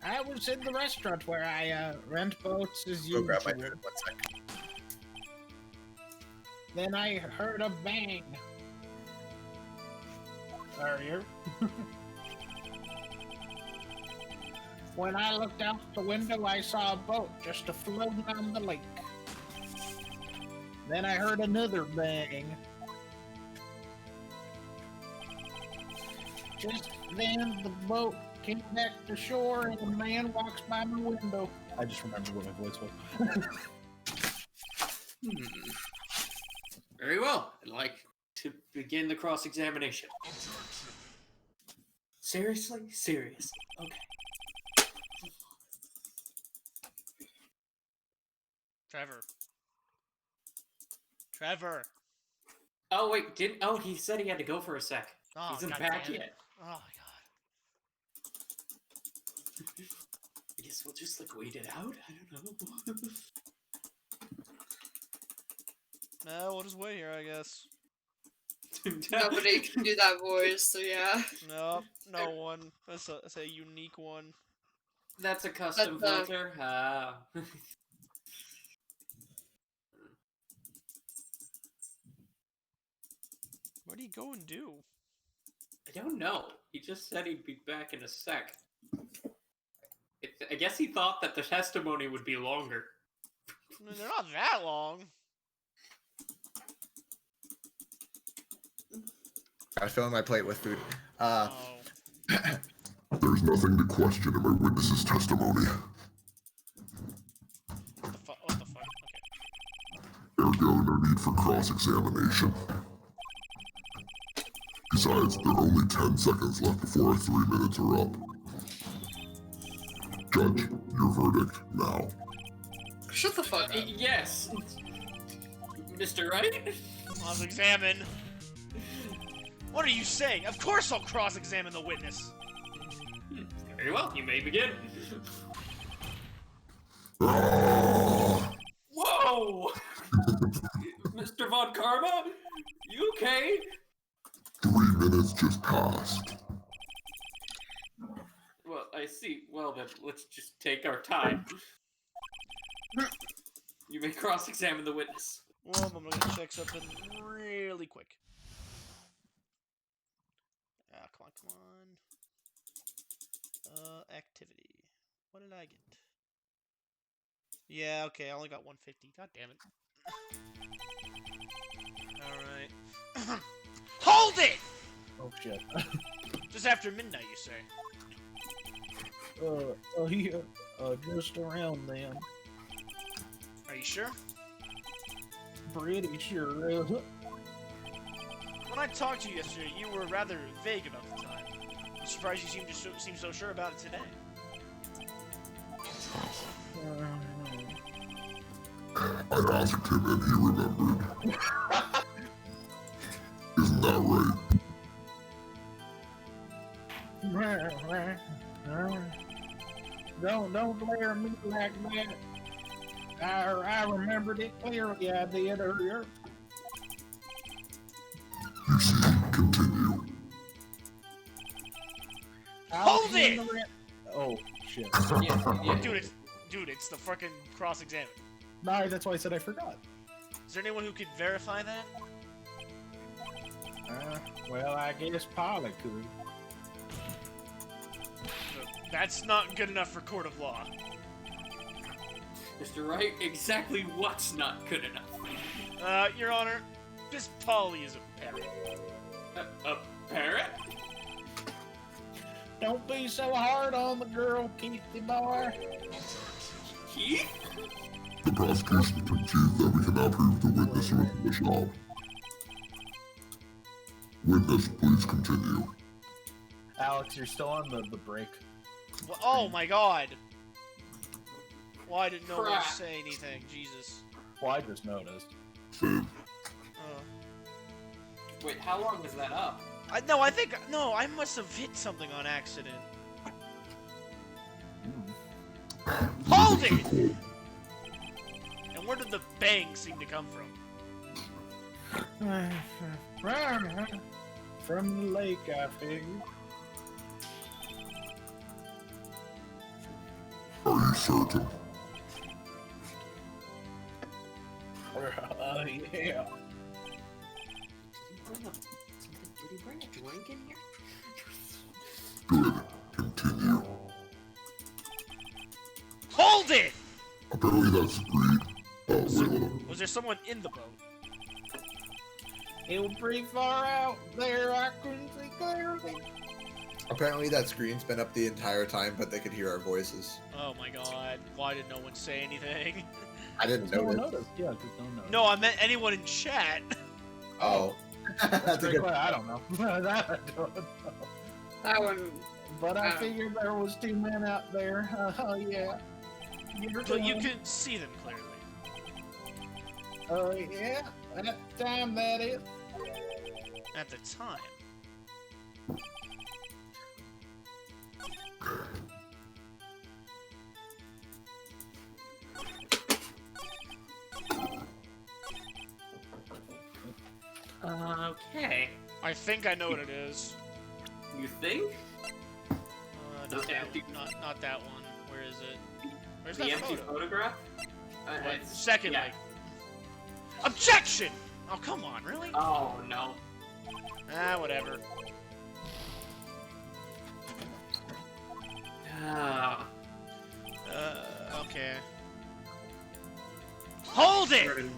I was in the restaurant where I rent boats as Go usual. grab my food. 1 second. Then I heard a bang. Earlier. When I looked out the window, I saw a boat just floating on the lake. Then I heard another bang. Just then, the boat came back to shore and a man walks by my window. I just remember what my voice was. Very well. I'd like to begin the cross-examination. Seriously? Seriously. Okay. Trevor. Trevor. Oh, wait, he said he had to go for a sec. Oh, He's not God back damn it. yet. Oh my god. I guess we'll just like wait it out. I don't know. No, we'll just wait here, I guess. Nobody can do that voice, so yeah. Nope, no one. That's a unique one. That's a custom That's, filter. What do you go and do? I don't know. He just said he'd be back in a sec. I guess he thought that the testimony would be longer. I mean, they're not that long. I was filling my plate with food. Oh. There's nothing to question in my witness's testimony. What the fuck? What the fuck? Okay. Ergo, no need for cross-examination. Besides, there are only 10 seconds left before our 3 minutes are up. Judge, your verdict now. Shut the fuck up. Yes. Mr. Wright? Cross-examine. What are you saying? Of course I'll cross-examine the witness. Very well, you may begin. Whoa! Mr. Von Karma? You okay? 3 minutes just passed. Well, I see. Well, then, let's just take our time. You may cross-examine the witness. Well, I'm gonna check something really quick. Ah, come on, come on. Activity. What did I get? Yeah, okay, I only got 150. God damn it. Alright. Hold it! Oh shit. Just after midnight, you say? Yeah, just around then. Are you sure? Pretty sure. When I talked to you yesterday, you were rather vague about the time. I'm surprised you seem so sure about it today. I asked him and he remembered. Isn't that right? Don't glare at me like that. I remembered it clearly. I did earlier. You see, continue. Hold it! Oh shit. Dude, it's the fucking cross-examine. No, that's why I said I forgot. Is there anyone who could verify that? Well, I guess Polly could. That's not good enough for court of law. Mr. Wright, exactly what's not good enough? Your Honor, this Polly is a parrot. A parrot? Don't be so hard on the girl, Keithy boy. Keith? The prosecution conceded that we cannot prove the witness within the shop. Witness, please continue. Alex, you're still on the break. Well, oh my god! Why didn't no one Crap. say anything? Jesus. Well, I just noticed. Save. Wait, how long was that up? I must have hit something on accident. Hold it! And where did the bang seem to come from? From the lake, I figured. Are you certain? Yeah. Did he bring a drink in here? Good. Continue. Hold it! Apparently that's agreed. Wait, hold on. Was there someone in the boat? It was pretty far out there. I couldn't see clearly. Apparently that screen's been up the entire time, but they could hear our voices. Oh my god, why did no one say anything? I didn't No one notice. noticed. Yeah, just don't know. No, I meant anyone in chat. Oh. That's a good. I don't know. That I don't know. That one. But I figured there was 2 men out there. Oh yeah. But you could see them clearly. Oh yeah. At the time, that is. At the time. Okay. I think I know what it is. You think? Not Okay. that one. Not that one. Where is it? Where's The that empty photo? photograph? What, It's- second, yeah. like... Objection! Oh, come on, really? Oh, no. Whatever. Ah. Okay. Hold it!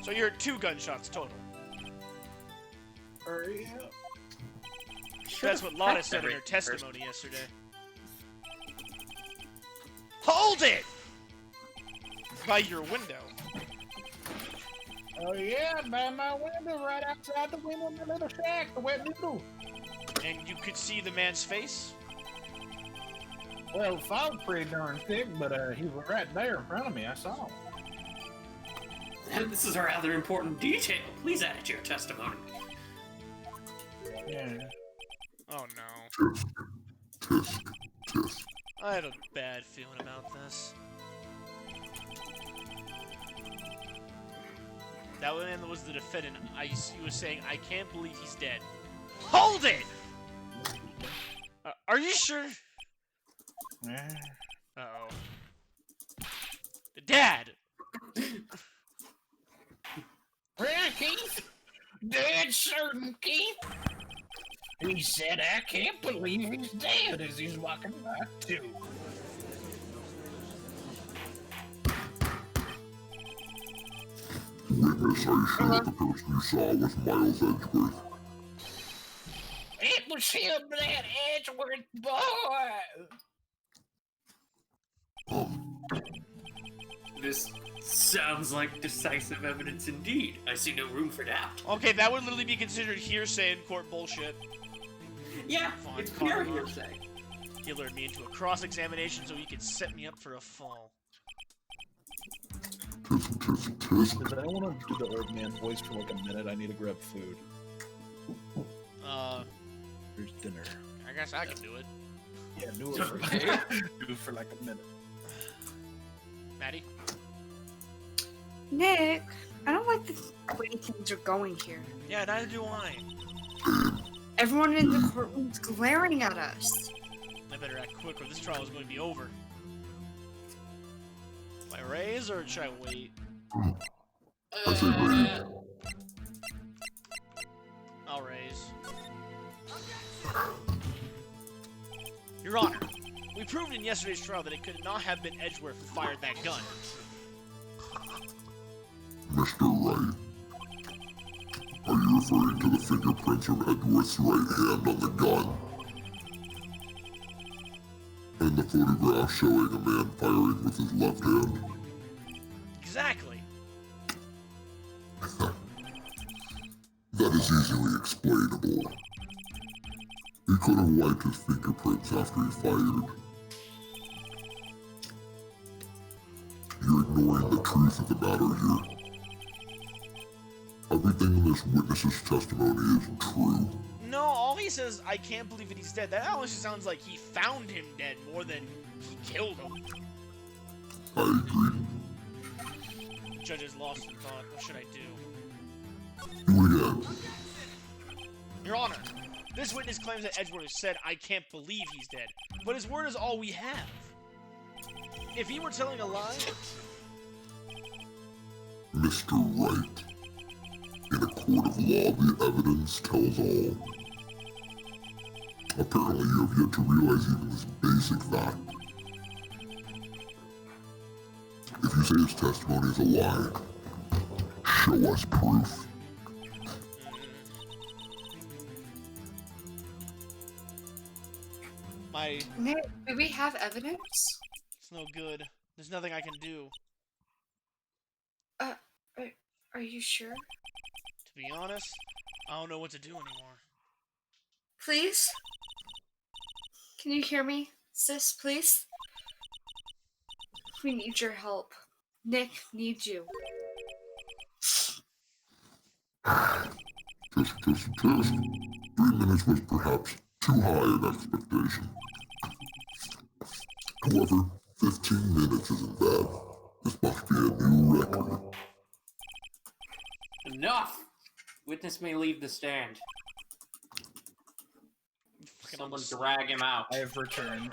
So you're at 2 gunshots total. Hurry up. That's what Lotta said in her testimony yesterday. Hold it! By your window. Oh yeah, by my window, right outside the window of my little shack, the wet noodle. And you could see the man's face? Well, the fog pretty darn thick, but he was right there in front of me. I saw him. This is a rather important detail. Please add it to your testimony. Yeah. Oh no. I have a bad feeling about this. That man was the defendant. He was saying, I can't believe he's dead. Hold it! Are you sure? Yeah. Uh-oh. Dad! Yeah, Keith. Dead certain, Keith. He said, I can't believe he's dead as he's walking by, too. Witness, are you sure that the person you saw was Miles Edgeworth? It was him, that Edgeworth boy. This sounds like decisive evidence indeed. I see no room for doubt. Okay, that would literally be considered hearsay in court bullshit. Yeah, Fine, it's pure fine. hearsay. He lured me into a cross-examination so he could set me up for a fall. Tisk. Does anyone want to do the herb man voice for like a minute? I need to grab food. There's dinner. I guess I can do it. Yeah, do it for like a minute. Maddie? Nick, I don't like the way things are going here. Yeah, neither do I. Everyone in the courtroom's glaring at us. I better act quick or this trial is going to be over. Should I raise or should I wait? I'll raise. Your Honor, we proved in yesterday's trial that it could not have been Edgeworth who fired that gun. Mr. Wright, are you referring to the fingerprints of Edgeworth's right hand on the gun? And the photograph showing a man firing with his left hand? Exactly. That is easily explainable. He could have wiped his fingerprints after he fired. You're ignoring the truth of the matter here. Everything in this witness's testimony is true. No, all he says, I can't believe that he's dead. That honestly sounds like he found him dead more than he killed him. I agree. The judge is lost in thought. What should I do? Do it again. Your Honor, this witness claims that Edgeworth said, I can't believe he's dead. But his word is all we have. If he were telling a lie... Mr. Wright, in a court of law, the evidence tells all. Apparently you have yet to realize even this basic fact. If you say his testimony is a lie, show us proof. Nick, do we have evidence? It's no good. There's nothing I can do. Are you sure? To be honest, I don't know what to do anymore. Please? Can you hear me, sis, please? We need your help. Nick needs you. Test. 3 minutes was perhaps too high an expectation. However, 15 minutes isn't bad. This must be a new record. Enough! Witness may leave the stand. Fucking Someone almost- drag him out. I have returned.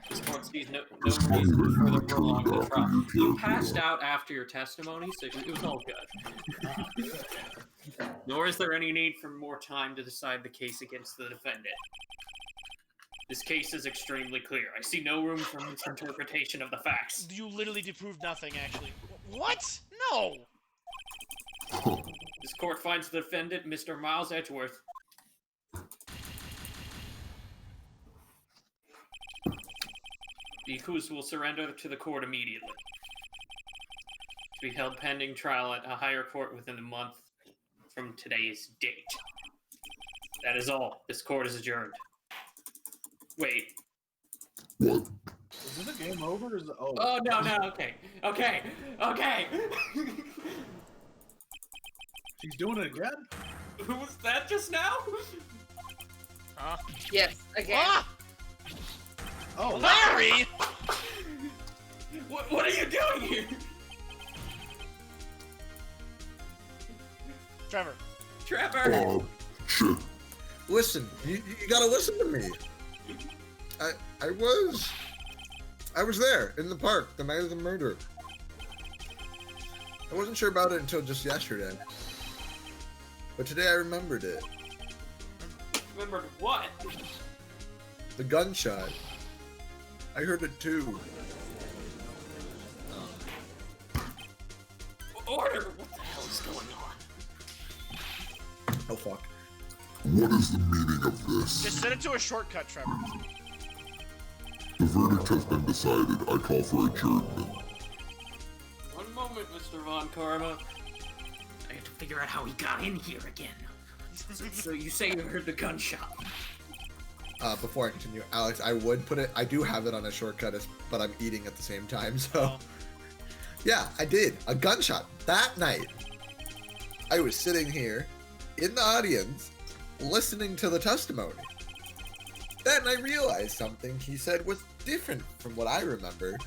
This court sees no It's funny reason that to you further returned prolong the after trial. you You killed passed me. out after your testimony, so it was all good. Nor is there any need for more time to decide the case against the defendant. This case is extremely clear. I see no room for misinterpretation of the facts. You literally proved nothing, actually. What? No! This court finds the defendant, Mr. Miles Edgeworth. The accused will surrender to the court immediately. To be held pending trial at a higher court within a month from today's date. That is all. This court is adjourned. Wait. What? Is it a game over? Or is it, oh. Oh, no, okay. Okay. She's doing it again? Who was that just now? Huh? Yes, again. Ah! Oh, Larry! What are you doing here? Trevor. Trevor! Shit. Listen, you gotta listen to me. I was there in the park the night of the murder. I wasn't sure about it until just yesterday. But today I remembered it. Remembered what? The gunshot. I heard it too. Order! What the hell is going on? Oh fuck. What is the meaning of this? Just set it to a shortcut, Trevor. The verdict has been decided. I call for adjournment. One moment, Mr. Von Karma. I have to figure out how he got in here again. So you say you heard the gunshot? Before I continue, Alex, I would put it. I do have it on a shortcut, but I'm eating at the same time. So, yeah, I did a gunshot that night. I was sitting here in the audience, listening to the testimony. Then I realized something he said was different from what I remembered.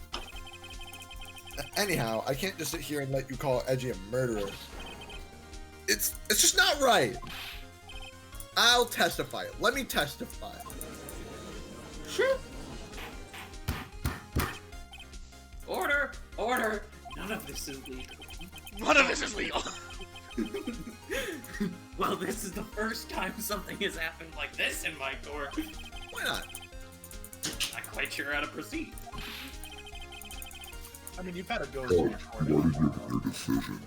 Anyhow, I can't just sit here and let you call Edgy a murderer. It's just not right. I'll testify. Let me testify. Sure. Order! Order! None of this is legal. None of this is legal. Well, this is the first time something has happened like this in my court. Why not? Not quite sure how to proceed. I mean, you've had a go Oh, through what is your decision?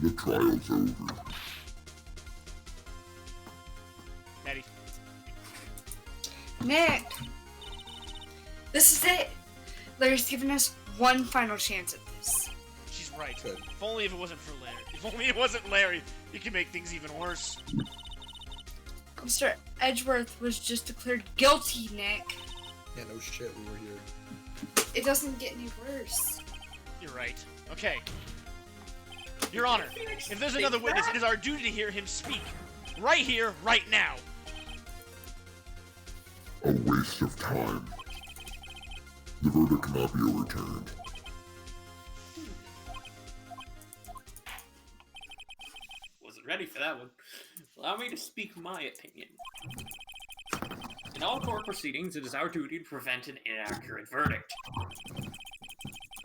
The trial's over. Maddie. Nick, this is it. Larry's given us one final chance at this. She's right. Good. If only if it wasn't for Larry. If only it wasn't Larry, he could make things even worse. Mr. Edgeworth was just declared guilty, Nick. Yeah, no shit. We were here. It doesn't get any worse. You're right. Okay. Your Honor, if there's another witness, it is our duty to hear him speak. Right here, right now. A waste of time. The verdict cannot be overturned. Wasn't ready for that one. Allow me to speak my opinion. In all court proceedings, it is our duty to prevent an inaccurate verdict. In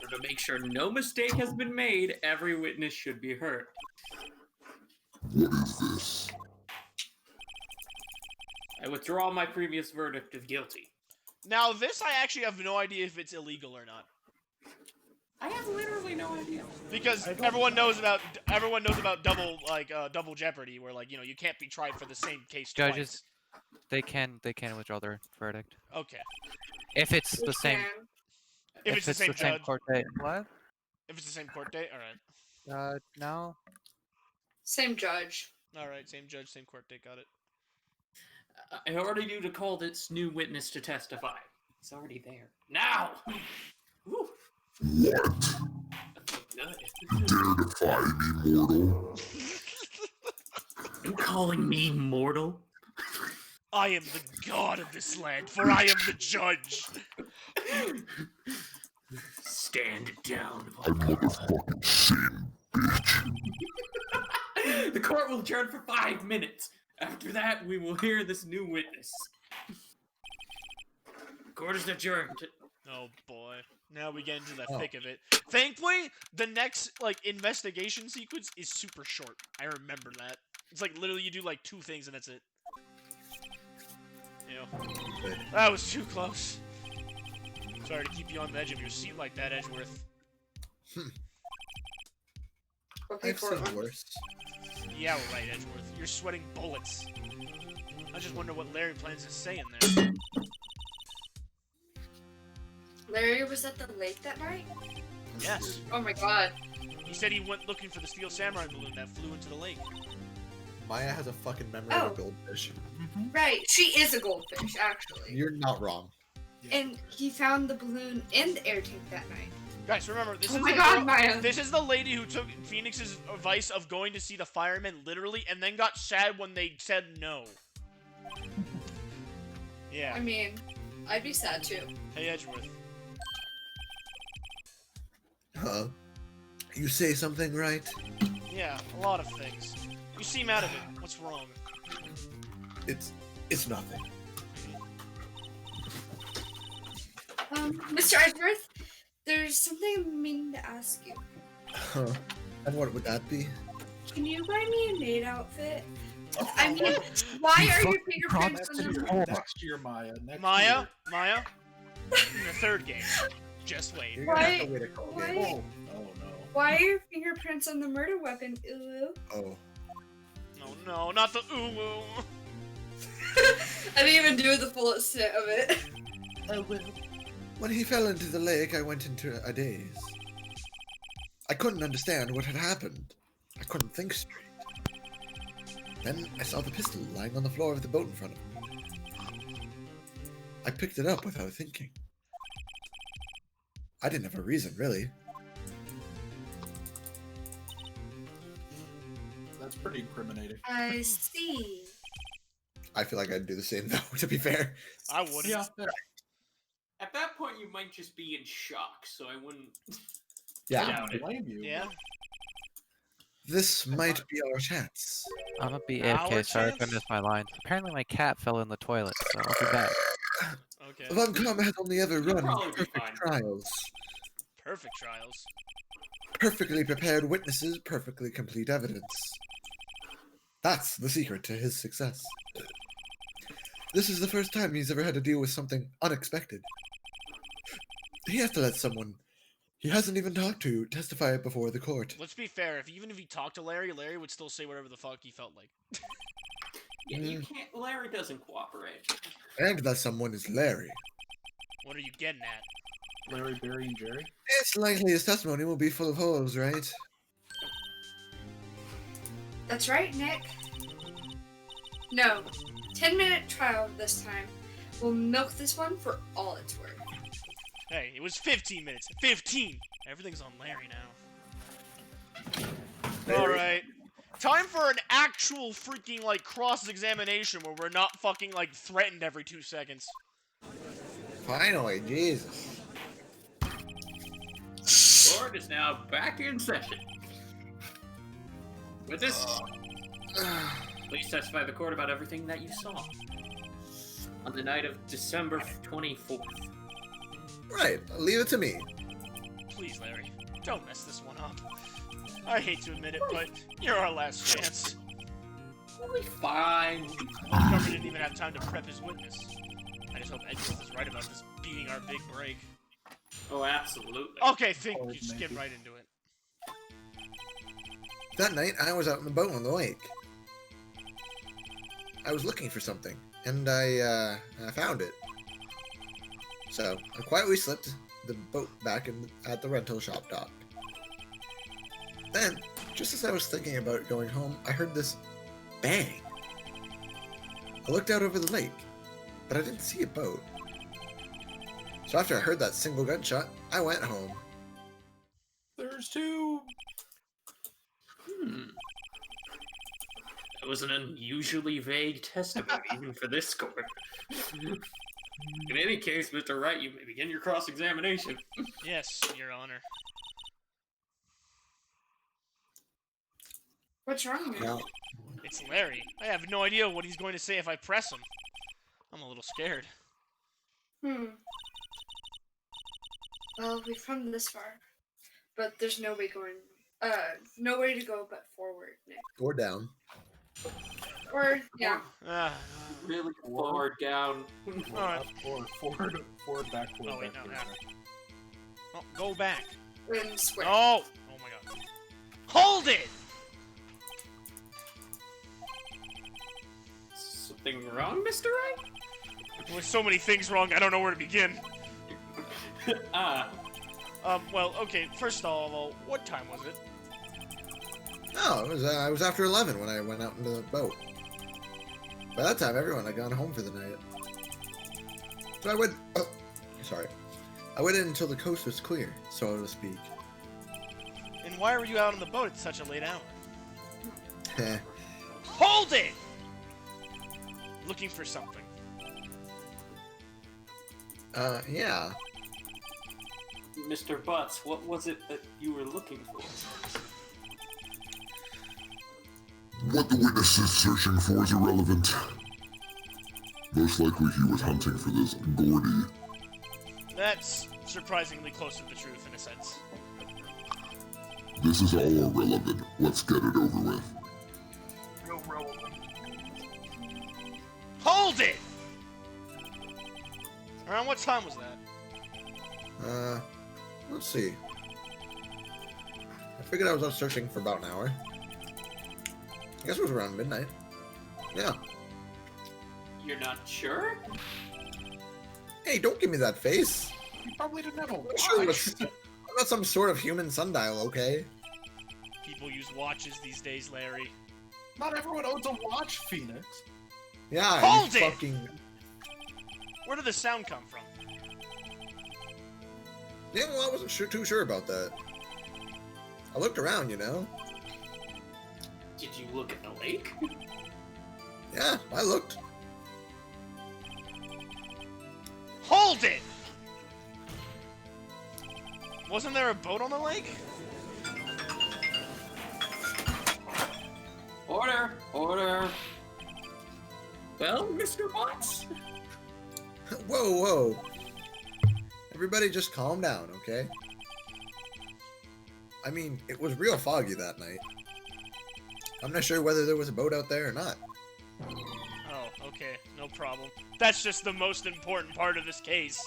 order to make sure no mistake has been made, every witness should be heard. What is this? I withdraw my previous verdict of guilty. Now, this I actually have no idea if it's illegal or not. I have literally no idea. Because I don't everyone knows about double jeopardy, where you can't be tried for the same case Judges, they can withdraw their verdict twice. Okay. if it's the same. If it's the same judge. court date. What? If it's the same court date, all right. No. Same judge. All right, same judge, same court date. Got it. I already do to call this new witness to testify. It's already there. Now! Whew. What? Good. Dare defy me, mortal? You calling me mortal? I am the god of this land, for I am the judge. Stand down. I motherfucking sin. The court will adjourn for 5 minutes. After that, we will hear this new witness. Court is adjourned. Oh boy. Now we get into the Oh. thick of it. Thankfully, the next investigation sequence is super short. I remember that. It's like literally you do like 2 things and that's it. Ew. That was too close. Sorry to keep you on the edge of your seat like that, Edgeworth. Okay, I've seen Portland. worse. Yeah, we're right, Edgeworth. You're sweating bullets. I just wonder what Larry plans to say in there. Larry was at the lake that night? Yes. Oh my god. He said he went looking for the Steel Samurai balloon that flew into the lake. Maya has a fucking memory Oh. of a goldfish. Right, she is a goldfish, actually. You're not wrong. And he found the balloon in the air tank that night. Guys, remember, this Oh is my the god, girl- Maya. This is the lady who took Phoenix's advice of going to see the firemen literally and then got sad when they said no. Yeah. I mean, I'd be sad too. Hey, Edgeworth. Huh? You say something right? Yeah, a lot of things. You seem out of it. What's wrong? It's nothing. Mr. Edgeworth, there's something I'm meaning to ask you. Huh? And what would that be? Can you buy me a maid outfit? I mean, why are your fingerprints on the... Next year, Maya. Next Maya? year. Maya? In the third game. Just wait. You're gonna have to Why- wait a couple why- days. Oh, no. Why are your fingerprints on the murder weapon? Ooh. Oh. No, not the ooh. I didn't even do the full extent of it. I will. When he fell into the lake, I went into a daze. I couldn't understand what had happened. I couldn't think straight. Then I saw the pistol lying on the floor of the boat in front of me. I picked it up without thinking. I didn't have a reason, really. That's pretty incriminating. I see. I feel like I'd do the same, though, to be fair. I wouldn't. Yeah. At that point, you might just be in shock, so I wouldn't. Yeah. doubt I it. blame you. Yeah? This might be our chance. I'm gonna be Our AFK, sorry if I chance? missed my lines. Apparently my cat fell in the toilet, so I'll be back. Okay. Von Kamm has only ever You'll run probably be perfect fine. trials. Perfect trials. Perfectly prepared witnesses, perfectly complete evidence. That's the secret to his success. This is the first time he's ever had to deal with something unexpected. He has to let someone he hasn't even talked to testify before the court. Let's be fair. Even if he talked to Larry, Larry would still say whatever the fuck he felt like. Yeah, you can't. Larry doesn't cooperate. And that someone is Larry. What are you getting at? Larry, Barry, and Jerry. It's likely his testimony will be full of holes, right? That's right, Nick. No. 10-minute trial this time. We'll milk this one for all it's worth. Hey, it was 15 minutes. 15! Everything's on Larry now. Alright. Time for an actual freaking, cross-examination where we're not fucking, threatened every 2 seconds. Finally, Jesus. Court is now back in session. Witness, please testify the court about everything that you saw on the night of December 24th. Right, leave it to me. Please, Larry, don't mess this one up. I hate to admit it, but you're our last chance. We'll be fine. Montgomery didn't even have time to prep his witness. I just hope Edgeworth is right about this being our big break. Oh, absolutely. Okay, just get right into it. That night, I was out on the boat on the lake. I was looking for something, and I found it. So, I quietly slipped the boat back at the rental shop dock. Then, just as I was thinking about going home, I heard this bang. I looked out over the lake, but I didn't see a boat. So after I heard that single gunshot, I went home. There's two. That was an unusually vague testimony, even for this court. In any case, Mr. Wright, you may begin your cross-examination. Yes, Your Honor. What's wrong with Now, you? It's Larry. I have no idea what he's going to say if I press him. I'm a little scared. Well, we've come this far, but there's no way going. No way to go but forward, Nick. or down. Or yeah. Ah, Really far down. Alright. Forward, backward. Oh, wait, no, backward, no. Oh, go back. And square. Oh! Oh my god. Hold it! Something wrong, Mr. Right? There's so many things wrong, I don't know where to begin. Well, okay, first of all, what time was it? No, it was after 11 when I went out into the boat. By that time, everyone had gone home for the night. So I went. Oh, sorry. I waited until the coast was clear, so to speak. And why were you out on the boat at such a late hour? Heh. Hold it! Looking for something. Yeah. Mr. Butts, what was it that you were looking for? What the witness is searching for is irrelevant. Most likely he was hunting for this Gordy. That's surprisingly close to the truth, in a sense. This is all irrelevant. Let's get it over with. Hold it! Around what time was that? Let's see. I figured I was out searching for about an hour. I guess it was around midnight. Yeah. You're not sure? Hey, don't give me that face. You probably didn't have a I'm sure it watch. was, I'm not some sort of human sundial, okay? People use watches these days, Larry. Not everyone owns a watch, Phoenix. Yeah, Hold you it! fucking... Where did the sound come from? Yeah, well, I wasn't too sure about that. I looked around, you know? Did you look at the lake? Yeah, I looked. Hold it! Wasn't there a boat on the lake? Order! Order! Well, Mr. Butts? Whoa, whoa. Everybody just calm down, okay? I mean, it was real foggy that night. I'm not sure whether there was a boat out there or not. Oh, okay, no problem. That's just the most important part of this case.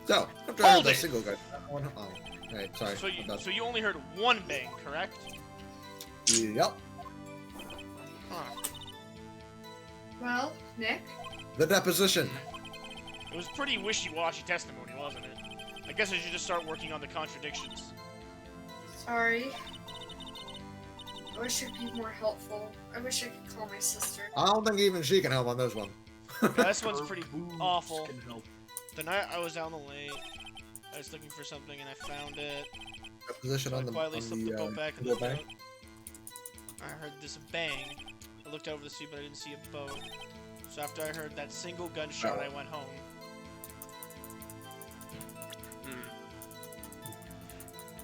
So, after I heard Hold that it! single guy... Oh, alright, sorry. So you only heard one bang, correct? Yep. Huh. Well, Nick. The deposition. It was pretty wishy-washy testimony, wasn't it? I guess I should just start working on the contradictions. Sorry. I wish you'd be more helpful. I wish I could call my sister. I don't think even she can help on this one. Yeah, this one's pretty Boobs awful. can help. The night I was down the lake, I was looking for something and I found it. Deposition So I on the quietly slipped the boat back in the bank. boat. I heard this bang. I looked over the sea, but I didn't see a boat. So after I heard that single gunshot, I went home.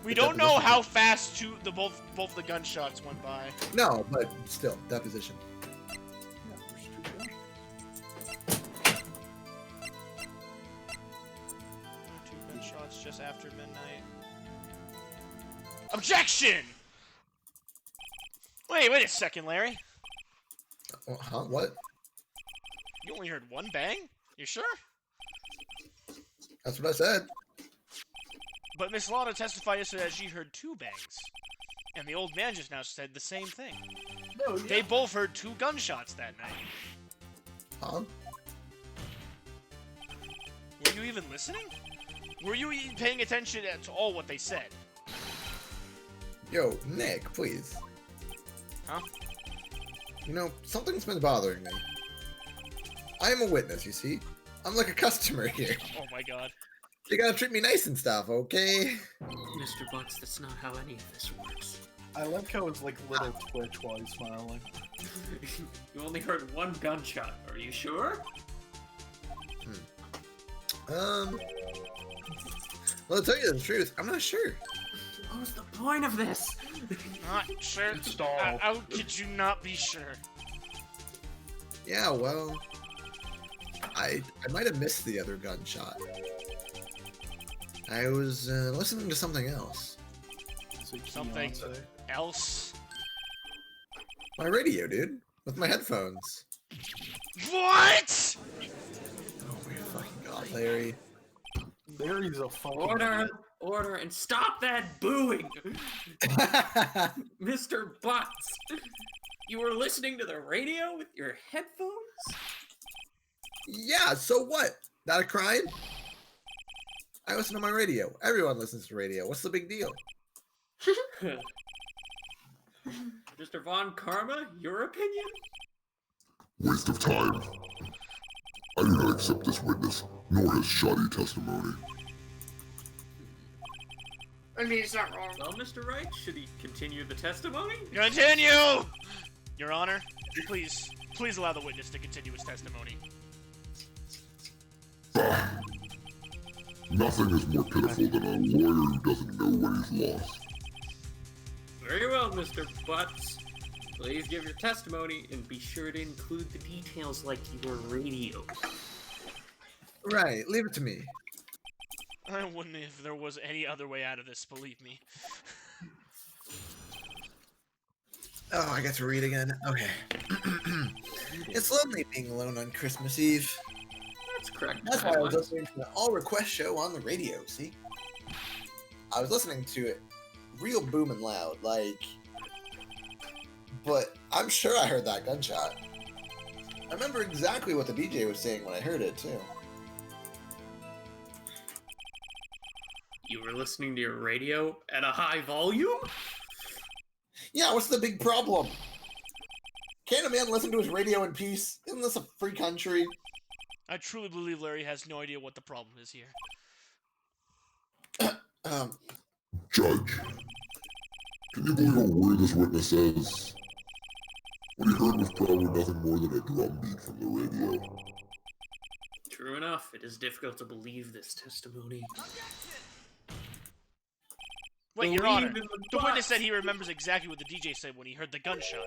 We don't know how fast both the gunshots went by. No, but still, deposition. Two gunshots just after midnight. Objection! Wait a second, Larry. Huh? What? You only heard one bang? You sure? That's what I said. But Miss Lotta testified yesterday that she heard two bangs. And the old man just now said the same thing. No, They both heard two gunshots that night. Huh? Were you even listening? Were you even paying attention to all what they said? Yo, Nick, please. Huh? You know, something's been bothering me. I am a witness, you see. I'm like a customer here. Oh my god. You gotta treat me nice and stuff, okay? Mr. Butts, that's not how any of this works. I like how it's like little twitch while he's smiling. You only heard one gunshot. Are you sure? Well, to tell you the truth, I'm not sure. What was the point of this? Not sure. Install. How could you not be sure? Yeah, well, I might have missed the other gunshot. I was listening to something else. Something else? My radio, dude, with my headphones. What? Oh my fucking god, Larry. Larry's a fucking. Order, and stop that booing! Mr. Butts! You were listening to the radio with your headphones? Yeah, so what? Not a crime? I listen to my radio. Everyone listens to radio. What's the big deal? Mr. Von Karma, your opinion? Waste of time. I do not accept this witness, nor his shoddy testimony. I mean, it's not wrong. Well, Mr. Wright, should he continue the testimony? Continue! Your Honor, please allow the witness to continue his testimony. Bah. Nothing is more pitiful than a lawyer who doesn't know when he's lost. Very well, Mr. Butts. Please give your testimony and be sure to include the details like your radio. Right, leave it to me. I wouldn't if there was any other way out of this, believe me. Oh, I got to read again. Okay. It's lonely being alone on Christmas Eve. That's correct. That's why I was listening to the All Request show on the radio, see? I was listening to it real booming loud, like... But I'm sure I heard that gunshot. I remember exactly what the DJ was saying when I heard it, too. You were listening to your radio at a high volume? Yeah, what's the big problem? Can't a man listen to his radio in peace? Isn't this a free country? I truly believe Larry has no idea what the problem is here. Judge, can you believe a word this witness says? What he heard was probably nothing more than a drum beat from the radio. True enough, it is difficult to believe this testimony. Wait, Your Believe Honor, in the Butts. witness said he remembers exactly what the DJ said when he heard the gunshot.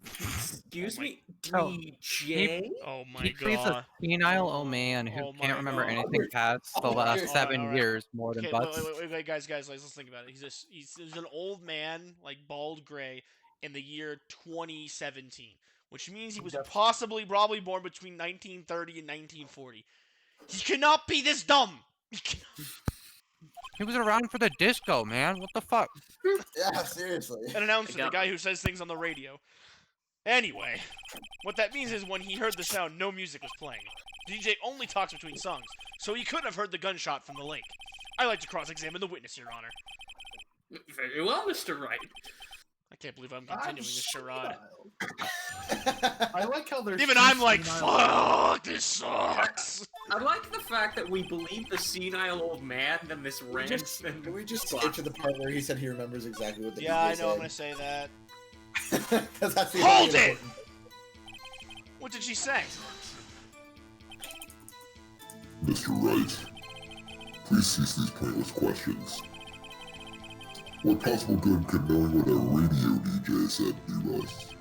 Excuse Oh my- me? Oh, DJ? Oh my He's a god. senile old man who Oh my can't remember God. anything past the Okay. last Alright, 7 alright. years more than Okay, Butts. wait, guys, let's think about it. He's an old man, like bald gray, in the year 2017, which means he was probably born between 1930 and 1940. He cannot be this dumb. He was around for the disco, man. What the fuck? Yeah, seriously. An announcer, I the got- guy who says things on the radio. Anyway, what that means is when he heard the sound, no music was playing. DJ only talks between songs, so he couldn't have heard the gunshot from the lake. I like to cross-examine the witness, Your Honor. Very well, Mr. Wright. I can't believe I'm continuing this charade. I like how there's. Even I'm like, fuck, this sucks. I like the fact that we believe the senile old man than this rant. Can we just skip to the part where he said he remembers exactly what the Yeah, DJ I know, I'm said? gonna say that. 'Cause that's the Hold only it! important- What did she say? Mr. Wright, please cease these pointless questions. What possible good can knowing what a radio DJ said do us?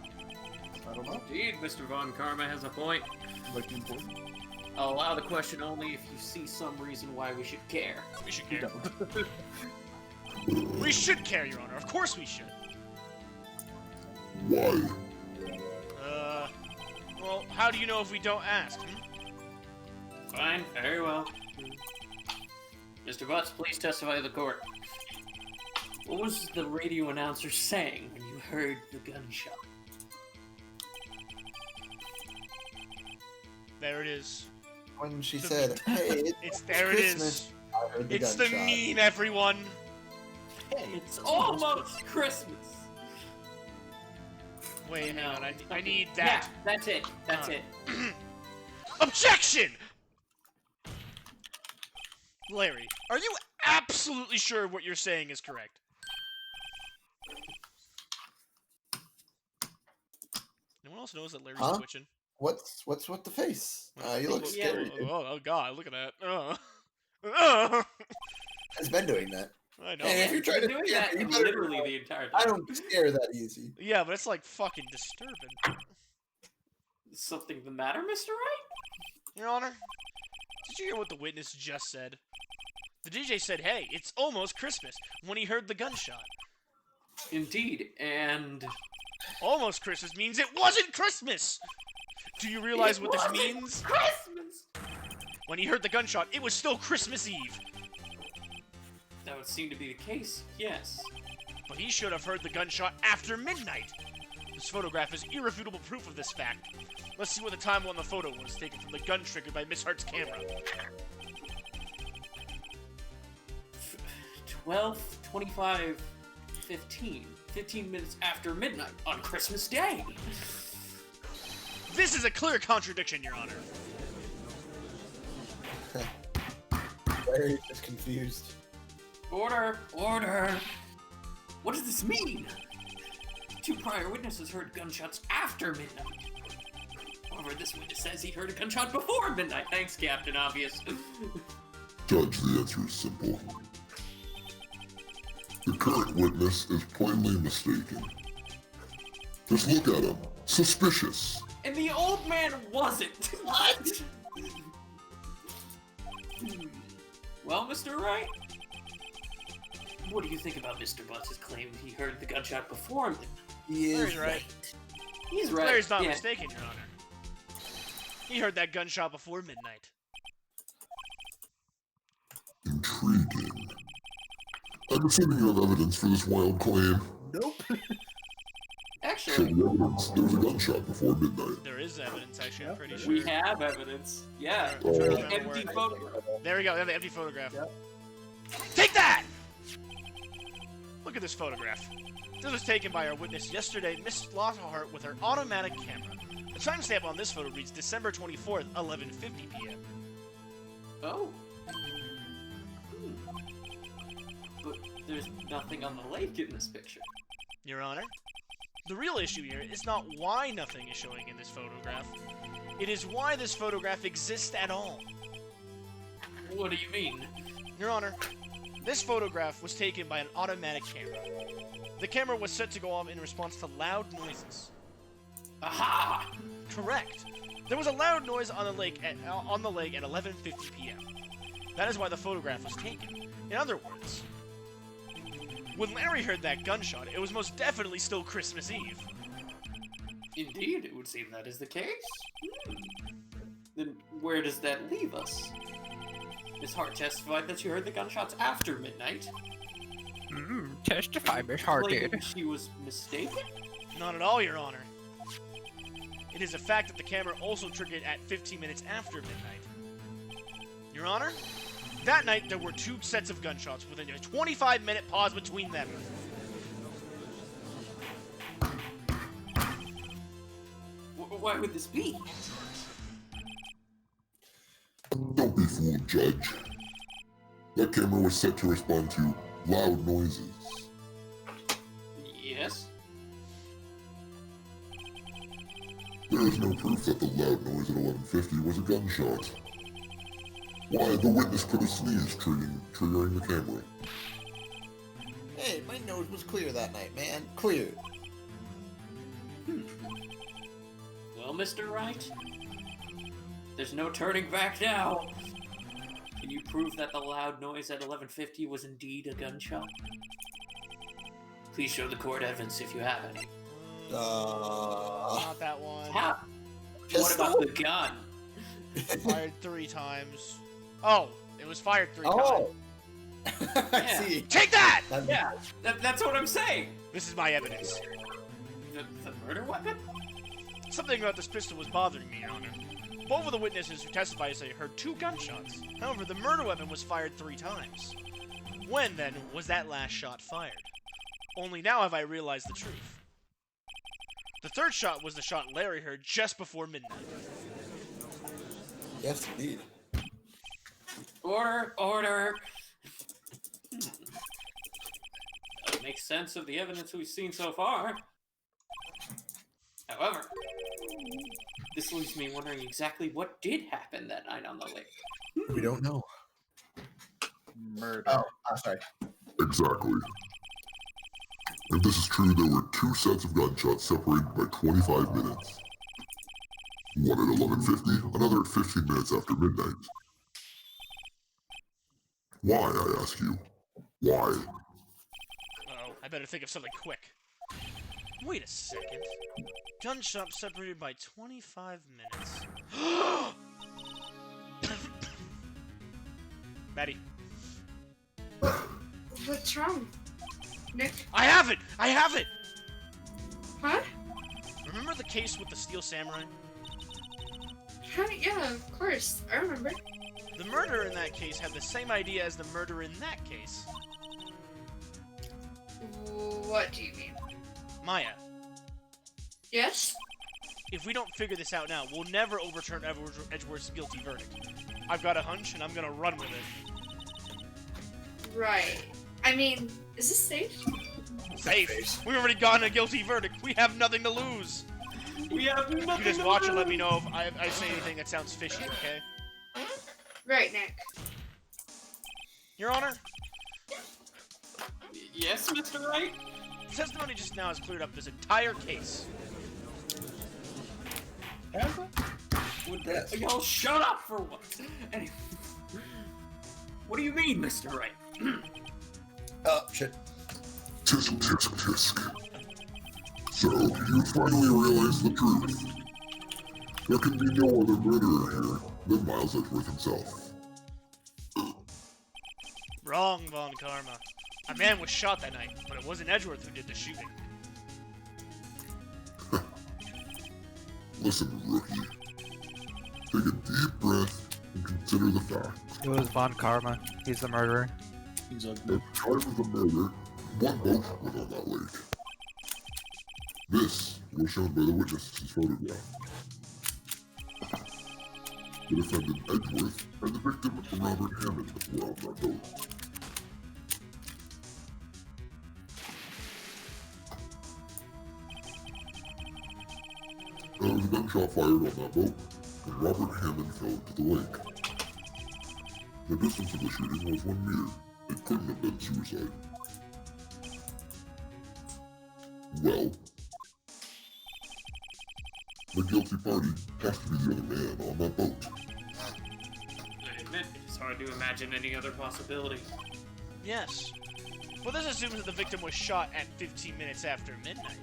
I don't know. Indeed, Mr. Von Karma has a point. Like important. I'll allow the question only if you see some reason why we should care. We should You care. don't. We should care, Your Honor. Of course we should. Why? Well, how do you know if we don't ask? Fine, very well. Mr. Butts, please testify to the court. What was the radio announcer saying when you heard the gunshot? There it is. When she The- said, "Hey, It's there. It is. Christmas," I heard the It's the gunshot. meme, everyone. Hey, It's almost Christmas! Wait, hang on. I need Yeah, that. that's it. That's it. Objection! Larry, are you absolutely sure what you're saying is correct? Anyone else knows that Larry's Huh? twitching? What's with the face? You look Oh, scary. dude. oh, God, look at that. Has been doing that. I know. And if right? you're trying to doing scare that me, you better literally know the entire time. I don't scare that easy. Yeah, but it's like fucking disturbing. Is something the matter, Mr. Wright? Your Honor, did you hear what the witness just said? The DJ said, "Hey, it's almost Christmas," when he heard the gunshot. Indeed, and Almost Christmas means it wasn't Christmas! Do you realize what this means? Christmas! When he heard the gunshot, it was still Christmas Eve. That would seem to be the case, yes. But he should have heard the gunshot after midnight. This photograph is irrefutable proof of this fact. Let's see what the time on the photo was taken from the gun triggered by Miss Hart's camera. 12:25, 15. 15 minutes after midnight on Christmas Day. This is a clear contradiction, Your Honor. Larry is confused. Order! Order! What does this mean? 2 prior witnesses heard gunshots after midnight. However, this witness says he heard a gunshot before midnight. Thanks, Captain Obvious. Judge, the answer is simple. The current witness is plainly mistaken. Just look at him. Suspicious. And the old man wasn't. What? Well, Mr. Wright, what do you think about Mr. Butts' claim he heard the gunshot before midnight? He is Larry's right. He's right. Larry's not yeah. mistaken, Your Honor. He heard that gunshot before midnight. Intriguing. I'm assuming you have evidence for this wild claim. Nope. Show Actually, me evidence. There was a gunshot before midnight. There is evidence, actually, I'm pretty sure. we have evidence. Yeah. I'm trying to Oh. remember where Empty it- photograph. There we go, we have the empty photograph. Yep. Take that! Look at this photograph. This was taken by our witness yesterday, Miss Lockhart, with her automatic camera. The timestamp on this photo reads December 24th, 11:50 p.m. Oh. But there's nothing on the lake in this picture. Your Honor, the real issue here is not why nothing is showing in this photograph. It is why this photograph exists at all. What do you mean? Your Honor, this photograph was taken by an automatic camera. The camera was set to go off in response to loud noises. Aha! Correct. There was a loud noise on the lake at 11:50 p.m. That is why the photograph was taken. In other words, when Larry heard that gunshot, it was most definitely still Christmas Eve. Indeed, it would seem that is the case. Then where does that leave us? Miss Hart testified that she heard the gunshots after midnight. Testify, Miss Hart Claiming did. she was mistaken? Not at all, Your Honor. It is a fact that the camera also triggered at 15 minutes after midnight. Your Honor, that night there were 2 sets of gunshots within a 25-minute pause between them. Why would this be? Don't be fooled, Judge. That camera was set to respond to loud noises. Yes? There is no proof that the loud noise at 11:50 was a gunshot. Why, the witness could have sneezed, triggering the camera. Hey, my nose was clear that night, man. Clear. Well, Mr. Wright, there's no turning back now. Can you prove that the loud noise at 11:50 was indeed a gunshot? Please show the court evidence if you have any. Not that one. How? What Pistol? about the gun? Fired 3 times. Oh, it was fired 3 times. Oh! I Yeah. see. Take that! Yeah, that's what I'm saying. This is my evidence. The murder weapon? Something about this pistol was bothering me, Your Honor. Both of the witnesses who testified say heard 2 gunshots. However, the murder weapon was fired 3 times. When, then, was that last shot fired? Only now have I realized the truth. The 3rd shot was the shot Larry heard just before midnight. Yes, indeed. Order, order. That makes sense of the evidence we've seen so far. However, this leaves me wondering exactly what did happen that night on the lake. We don't know. Murder. Oh, sorry. Exactly. If this is true, there were 2 sets of gunshots separated by 25 minutes. One at 11:50, another at 15 minutes after midnight. Why, I ask you? Why? Uh-oh, I better think of something quick. Wait a second. Gunshot separated by 25 minutes. Maddie. What's wrong? Nick? I have it! I have it! Huh? Remember the case with the Steel Samurai? Huh? Yeah, of course. I remember. The murderer in that case had the same idea as the murderer in that case. What do you mean? Maya, Yes? if we don't figure this out now, we'll never overturn Edgeworth's guilty verdict. I've got a hunch, and I'm gonna run with it. Right. I mean, is this safe? Safe. We've already gotten a guilty verdict. We have nothing to lose. We have nothing You just to watch and lose. let me know if I say anything that sounds fishy, okay? Right, Nick. Your Honor, Yes, Mr. Wright? the testimony just now has cleared up this entire case. Would y'all shut up for once? Anyway, what do you mean, Mr. Wright? Oh, shit. Tisk, tisk, tisk. So, you finally realize the truth. There can be no other murderer here than Miles Edgeworth himself. Wrong, Von Karma. A man was shot that night, but it wasn't Edgeworth who did the shooting. Listen, rookie. Take a deep breath and consider the facts. It was Von Karma. He's the murderer. He's At the time of the murder, one boat was on that lake. This was shown by the witness's photograph. The defendant Edgeworth and the victim Robert Hammond were on that boat. There was a gunshot fired on that boat, and Robert Hammond fell into the lake. The distance of the shooting was 1 meter. It couldn't have been suicide. Well, the guilty party has to be the other man on that boat. I admit, it's hard to imagine any other possibility. Yes. Well, this assumes that the victim was shot at 15 minutes after midnight.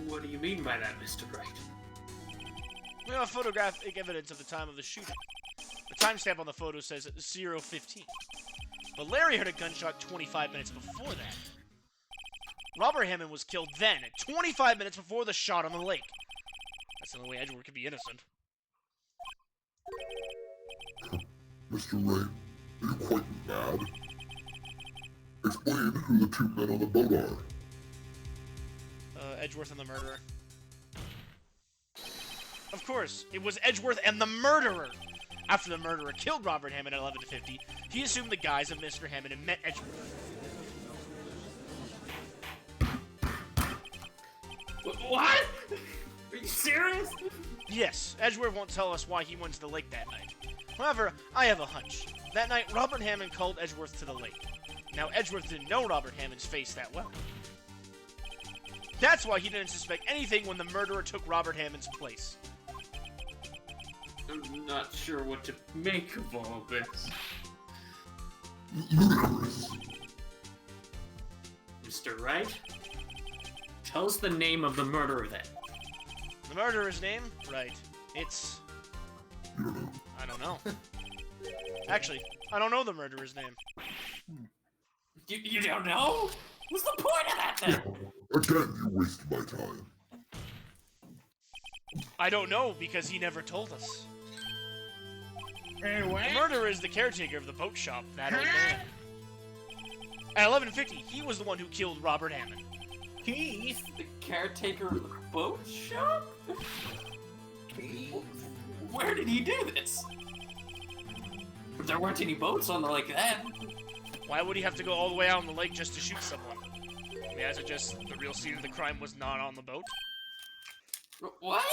What do you mean by that, Mr. Wright? We have photographic evidence of the time of the shooting. The timestamp on the photo says 0:15. But Larry heard a gunshot 25 minutes before that. Robert Hammond was killed then, at 25 minutes before the shot on the lake. That's the only way Edgeworth could be innocent. Mr. Wright, are you quite mad? Explain who the 2 men on the boat are. Edgeworth and the murderer. Of course, it was Edgeworth and the murderer! After the murderer killed Robert Hammond at 11:50, he assumed the guise of Mr. Hammond and met Edgeworth. What? Are you serious? Yes, Edgeworth won't tell us why he went to the lake that night. However, I have a hunch. That night, Robert Hammond called Edgeworth to the lake. Now, Edgeworth didn't know Robert Hammond's face that well. That's why he didn't suspect anything when the murderer took Robert Hammond's place. I'm not sure what to make of all this. Ludicrous. Mr. Wright? Tell us the name of the murderer then. The murderer's name? Right. It's... You don't know. I don't know. Actually, I don't know the murderer's name. You don't know? What's the point of that then? Again, you wasted my time. I don't know because he never told us. Anyway. The murderer is the caretaker of the boat shop, that old man. At 11:50, he was the one who killed Robert Hammond. Keith. The caretaker of the boat shop? Where did he do this? There weren't any boats on the lake then. Why would he have to go all the way out on the lake just to shoot someone? I mean, is it just the real scene of the crime was not on the boat? What?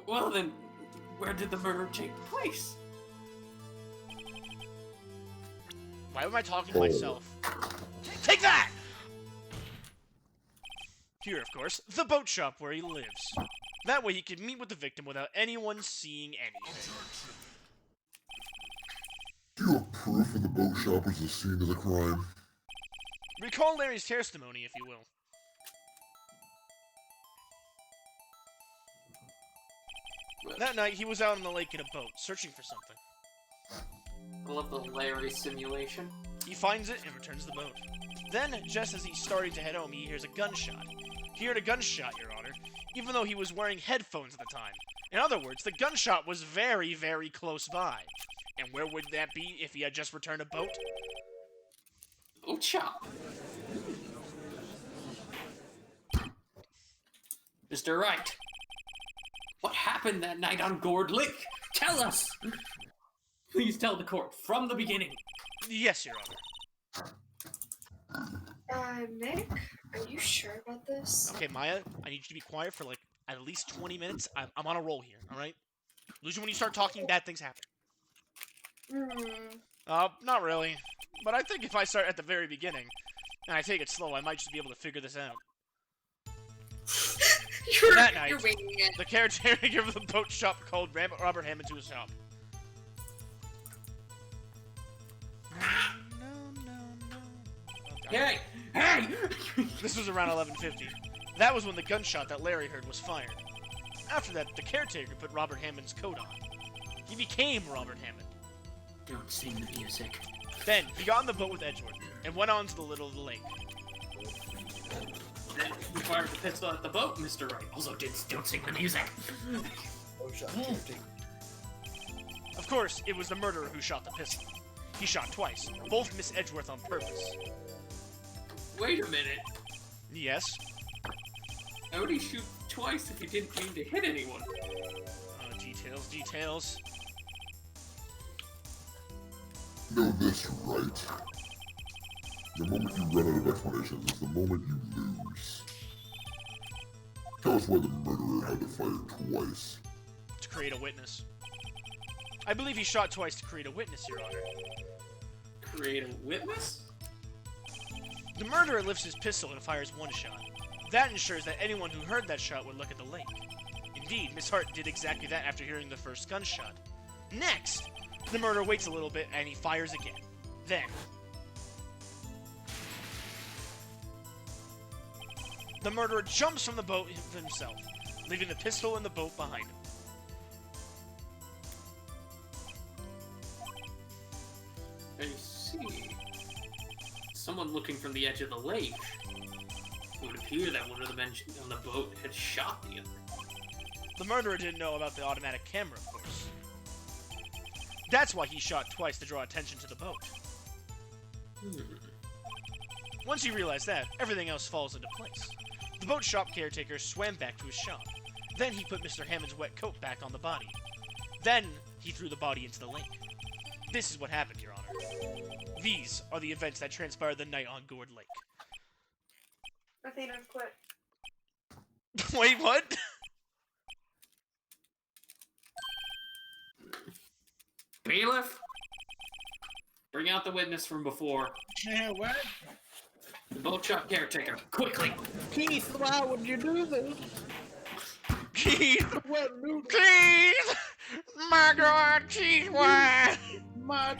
Well then, where did the murder take place? Why am I talking to myself? Take that! Here, of course, the boat shop where he lives. That way he can meet with the victim without anyone seeing anything. Do you have proof that the boat shop was the scene of the crime? Recall Larry's testimony, if you will. That night, he was out on the lake in a boat, searching for something. I love the Larry simulation. He finds it and returns the boat. Then, just as he's starting to head home, he hears a gunshot. He heard a gunshot, Your Honor, even though he was wearing headphones at the time. In other words, the gunshot was very, very close by. And where would that be if he had just returned a boat? Boat shop. Mr. Wright, what happened that night on Gourd Lake? Tell us! Please tell the court from the beginning. Yes, Your Honor. Nick, are you sure about this? Okay, Maya, I need you to be quiet for like at least 20 minutes. I'm on a roll here, alright? Usually when you start talking, bad things happen. Not really. But I think if I start at the very beginning, and I take it slow, I might just be able to figure this out. That night, you're winging it. the caretaker of the boat shop called Robert Hammond to his shop. Hey! Hey! This was around 11:50. That was when the gunshot that Larry heard was fired. After that, the caretaker put Robert Hammond's coat on. He became Robert Hammond. Don't sing the music. Then, he got on the boat with Edgeworth, and went on to the little lake. Then you fired the pistol at the boat, Mr. Wright. Also, don't sing the music. Oh, shot caretaker. Of course, it was the murderer who shot the pistol. He shot twice, both miss Edgeworth on purpose. Wait a minute. Yes? How would he shoot twice if he didn't mean to hit anyone? Details. Know this, right? The moment you run out of explanations is the moment you lose. Tell us why the murderer had to fire twice. To create a witness. I believe he shot twice to create a witness, Your Honor. Create a witness? The murderer lifts his pistol and fires one shot. That ensures that anyone who heard that shot would look at the lake. Indeed, Miss Hart did exactly that after hearing the first gunshot. Next, the murderer waits a little bit and he fires again. Then, the murderer jumps from the boat himself, leaving the pistol in the boat behind him. I see. Someone looking from the edge of the lake. It would appear that one of the men on the boat had shot the other. The murderer didn't know about the automatic camera, of course. That's why he shot twice to draw attention to the boat. Once he realized that, everything else falls into place. The boat shop caretaker swam back to his shop. Then he put Mr. Hammond's wet coat back on the body. Then he threw the body into the lake. This is what happened, Your Honor. These are the events that transpired the night on Gourd Lake. Athena, quit. Wait, what? Bailiff? Bring out the witness from before. Yeah, what? The boat shop caretaker, quickly! Keith, why would you do this? Keith! What, dude? Keith! My God, Keith, why? My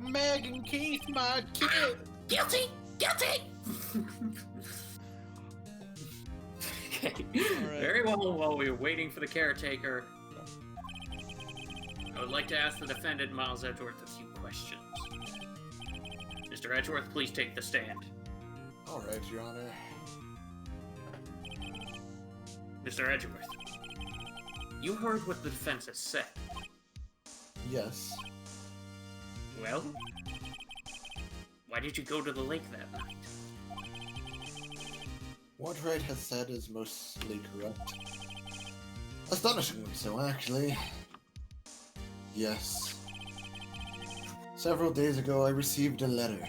Meg and Keith, my kid. Guilty! Guilty! Okay. Very well, while we were waiting for the caretaker, I would like to ask the defendant, Miles Edgeworth, a few questions. Mr. Edgeworth, please take the stand. All right, Your Honor. Mr. Edgeworth, you heard what the defense has said. Yes. Well, why did you go to the lake that night? What Wright has said is mostly correct. Astonishingly so, actually. Yes. Several days ago, I received a letter.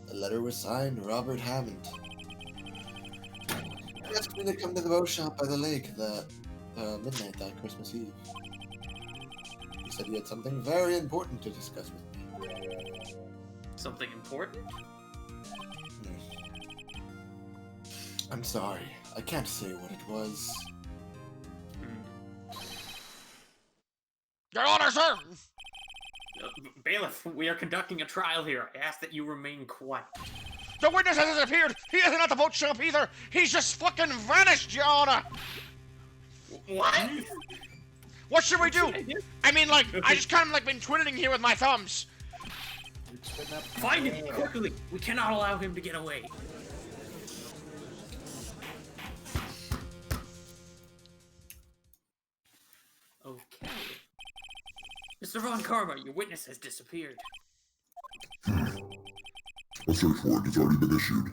The letter was signed Robert Hammond. He asked me to come to the boat shop by the lake that midnight that Christmas Eve. He said he had something very important to discuss with me. Something important? I'm sorry. I can't say what it was. Your Honor, sir! Bailiff, we are conducting a trial here. I ask that you remain quiet. The witness has disappeared! He isn't at the boat shop either! He's just fucking vanished, Your Honor! What? What should we do? I mean, like, I just kind of like been twiddling here with my thumbs. Find him quickly. We cannot allow him to get away. Okay. Mr. Von Karma, your witness has disappeared. A search warrant has already been issued.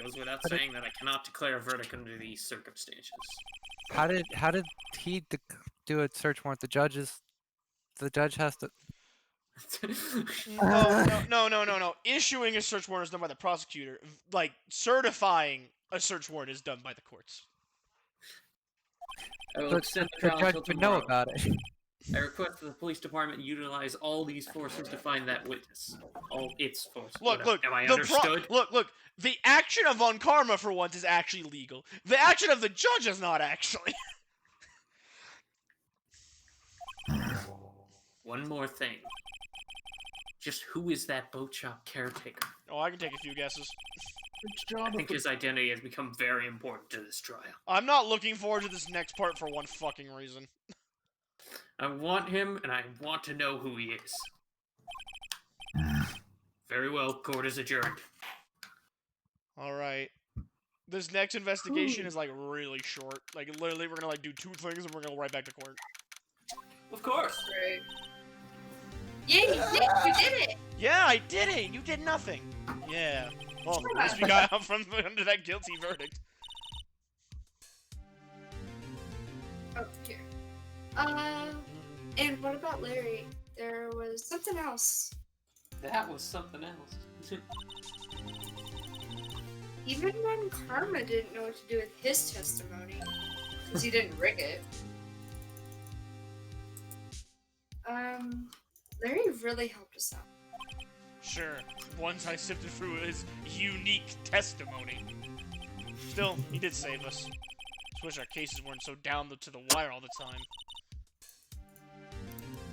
Goes without saying that I cannot declare a verdict under these circumstances. How did he do a search warrant? The judge has to. No. Issuing a search warrant is done by the prosecutor. Like, certifying a search warrant is done by the courts. I will The extend the the trial judge until would know tomorrow. about it. I request that the police department utilize all these forces to find that witness. All its forces. Look, Am I understood? Look. The action of Von Karma, for once, is actually legal. The action of the judge is not, actually. One more thing. Just who is that boat shop caretaker? Oh, I can take a few guesses. It's I Jonathan. think his identity has become very important to this trial. I'm not looking forward to this next part for one fucking reason. I want him, and I want to know who he is. Very well, court is adjourned. Alright. This next investigation is, like, really short. Like, literally, we're gonna, like, do 2 things and we're gonna go right back to court. Of course. Right. Yay, you did it! Yeah, I did it! You did nothing! Yeah. Well, at least we got out from under that guilty verdict. Oh, here. And what about Larry? There was something else. That was something else. Even when Karma didn't know what to do with his testimony, because he didn't rig it. Larry really helped us out. Sure, once I sifted through his unique testimony. Still, he did save us. Just wish our cases weren't so down to the wire all the time.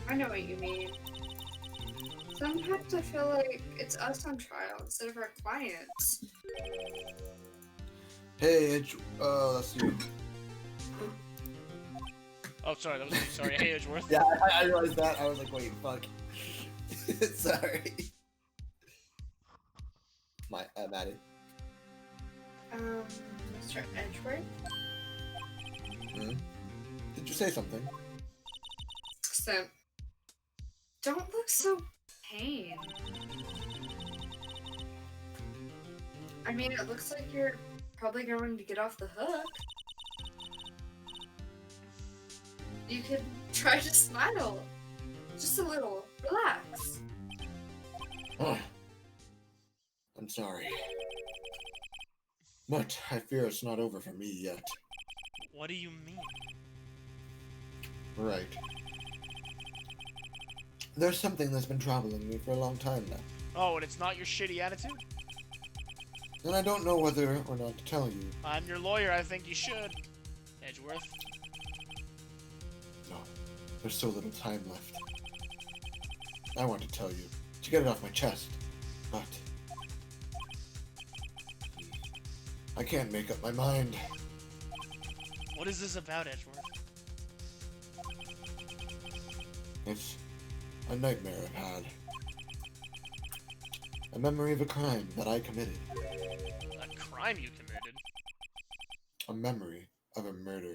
I know what you mean. Sometimes I feel like it's us on trial instead of our clients. Hey, that's you. Oh, sorry, that was me. Sorry. Hey, Edgeworth. Yeah, I realized that. I was like, wait, fuck. Sorry. Maddie. Mr. Edgeworth? Hmm? Did you say something? So, don't look so pained. I mean, it looks like you're probably going to get off the hook. You could try to smile. Just a little. Relax. Oh, I'm sorry. But I fear it's not over for me yet. What do you mean? Right. There's something that's been troubling me for a long time now. Oh, and it's not your shitty attitude? And I don't know whether or not to tell you. I'm your lawyer, I think you should. Edgeworth. No, there's so little time left. I want to tell you, to get it off my chest, but I can't make up my mind. What is this about, Edgeworth? It's a nightmare I've had. A memory of a crime that I committed. A crime you committed? A memory of a murder.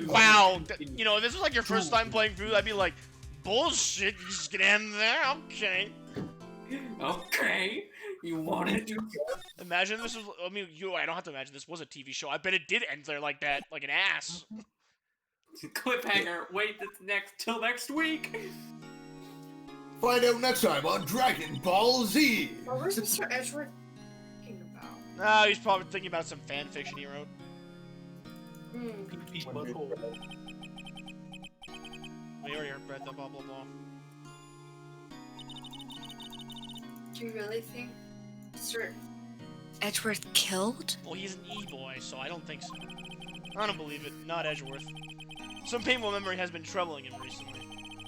Wow! You know, if this was like your first time playing through, I'd be like, bullshit, you just gonna end there? Okay. Okay. You wanted to? Imagine this was, I mean, I don't have to imagine this was a TV show. I bet it did end there like that, like an ass. Cliffhanger. Wait till next week. Find out next time on Dragon Ball Z! What was Mr. Edgeworth thinking about? Ah, he's probably thinking about some fan fiction he wrote. Pee butthole. We already heard Brett, blah blah blah. Do you really think Sir Edgeworth killed? Well, he's an E-boy, so I don't think so. I don't believe it. Not Edgeworth. Some painful memory has been troubling him recently,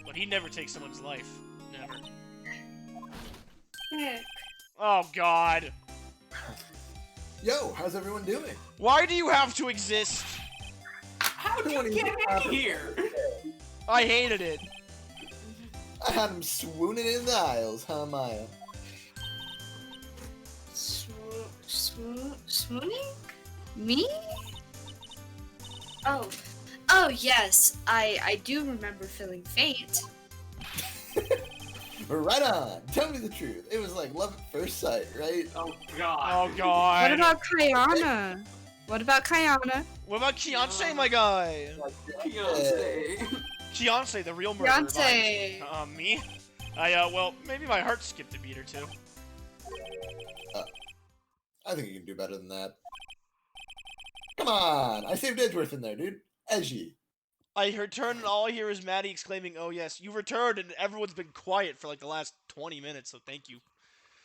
but he never takes someone's life. Never. Heck. Oh God. Yo, how's everyone doing? Why do you have to exist? How did you get in here? I hated it. I had him swooning in the aisles, huh, Maya? Swooning? Me? Oh yes, I do remember feeling faint. Right on. Tell me the truth. It was like love at first sight, right? Oh god. Oh God. What about Kayana? What about Kayana? What about Keontae, my guy? Beyonce. Keontae, the real murderer. Beyonce. Me? Well, maybe my heart skipped a beat or two. I think you can do better than that. Come on. I saved Edgeworth in there, dude. Edgy. I returned and all I hear is Maddie exclaiming, "Oh yes, you returned," and everyone's been quiet for like the last 20 minutes, so thank you.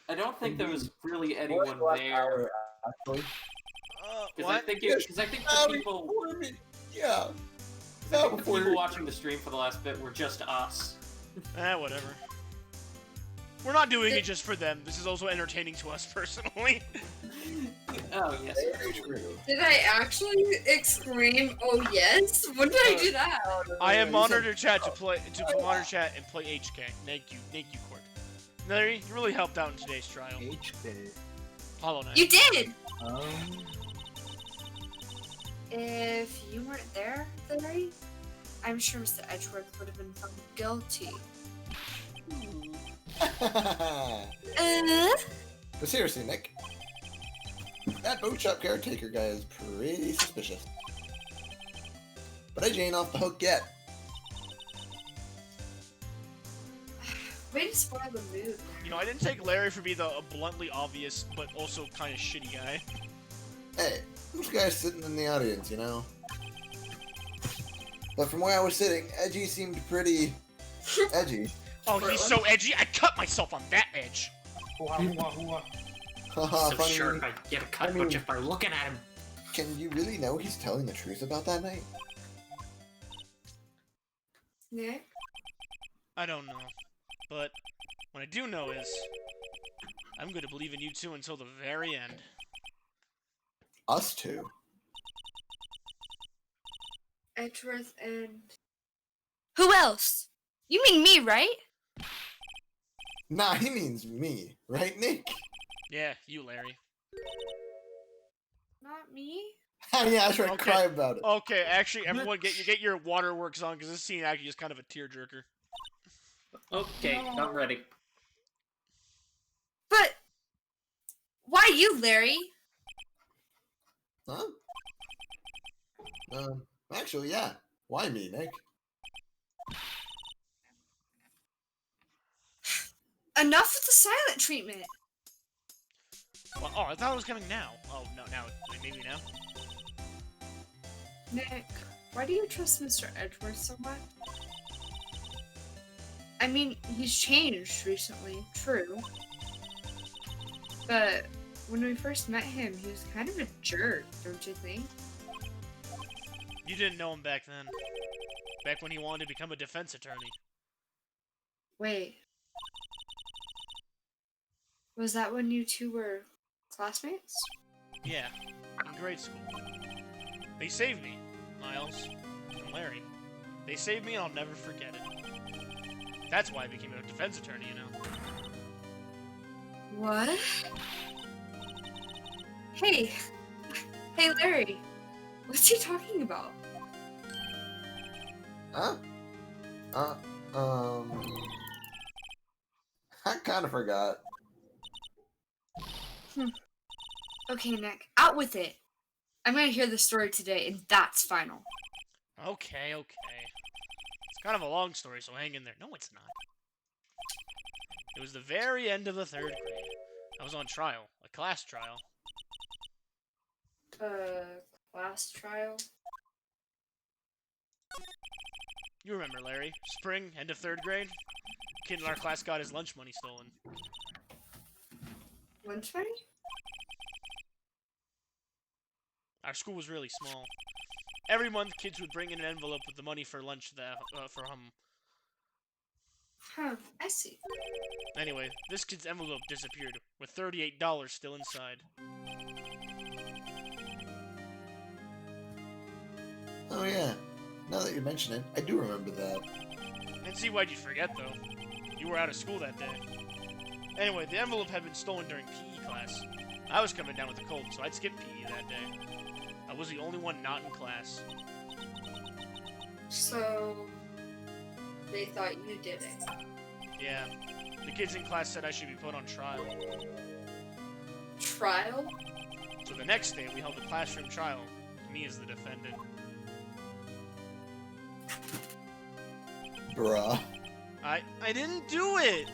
I don't think there was really anyone there. Actually. Because I What? think the people, Yeah. I think the people watching the stream for the last bit were just us. Whatever. We're not doing it just for them. This is also entertaining to us personally. Oh yes. Very true. Did I actually exclaim, "Oh yes"? When did I do that? I have monitored chat to monitor chat and play HK. Thank you, Court. Larry, you really helped out in today's trial. HK. Hollow Knight. You did. Um, If you weren't there, Larry, I'm sure Mr. Edgeworth would have been found guilty. But seriously, Nick, that boat shop caretaker guy is pretty suspicious. But I ain't off the hook yet. Way to spoil the mood. You know, I didn't take Larry for being a bluntly obvious, but also kind of shitty guy. Hey, this guy's sitting in the audience, you know? But from where I was sitting, Edgy seemed pretty edgy. Oh, he's so edgy. I cut myself on that edge. Haha, So funny. sure, if I get a cut, I mean- just by looking at him. Can you really know he's telling the truth about that night? Nick? I don't know. But what I do know is I'm going to believe in you two until the very end. Us two? Edgeworth and... Who else? You mean me, right? Nah, he means me, right, Nick? Yeah, you, Larry. Not me? Yeah, I tried to Okay. cry about it. Okay, actually, everyone get your waterworks on, because this scene actually is kind of a tearjerker. Okay, No. I'm ready. But... Why you, Larry? Huh? Actually, yeah. Why me, Nick? Enough with the silent treatment. Well, oh, I thought it was coming now. Oh, no, now. Maybe now? Nick, why do you trust Mr. Edgeworth so much? I mean, he's changed recently, true. But when we first met him, he was kind of a jerk, don't you think? You didn't know him back then. Back when he wanted to become a defense attorney. Wait. Was that when you two were classmates? Yeah, in grade school. They saved me, Miles and Larry. They saved me and I'll never forget it. That's why I became a defense attorney, you know. What? Hey. Hey, Larry. What's he talking about? Huh? I kind of forgot. Okay, Nick, out with it. I'm gonna hear the story today, and that's final. Okay. It's kind of a long story, so hang in there. No, it's not. It was the very end of the 3rd grade. I was on trial, a class trial. Class trial? You remember, Larry. Spring, end of 3rd grade. Kid in our class got his lunch money stolen. Lunch money? Our school was really small. Every month, kids would bring in an envelope with the money for lunch for Huh, I see. Anyway, this kid's envelope disappeared, with $38 still inside. Oh yeah. Now that you mention it, I do remember that. I can see why'd you forget, though. You were out of school that day. Anyway, the envelope had been stolen during PE class. I was coming down with a cold, so I'd skip PE that day. I was the only one not in class. So they thought you did it. Yeah. The kids in class said I should be put on trial. Trial? So the next day, we held a classroom trial, with me as the defendant. Bruh. I didn't do it!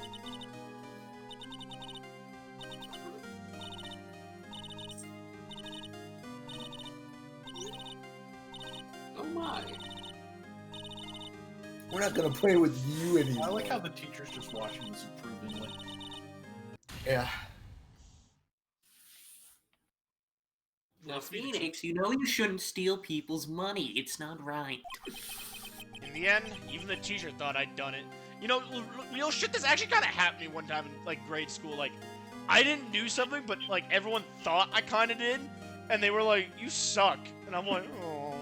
Oh my. We're not gonna play with you anymore. I like how the teacher's just watching this approvingly. Yeah. Now, Phoenix, you know you shouldn't steal people's money. It's not right. In the end, even the teacher thought I'd done it. You know, shit, this actually kind of happened to me one time in, like, grade school. Like, I didn't do something, but, like, everyone thought I kind of did. And they were like, you suck. And I'm like, oh.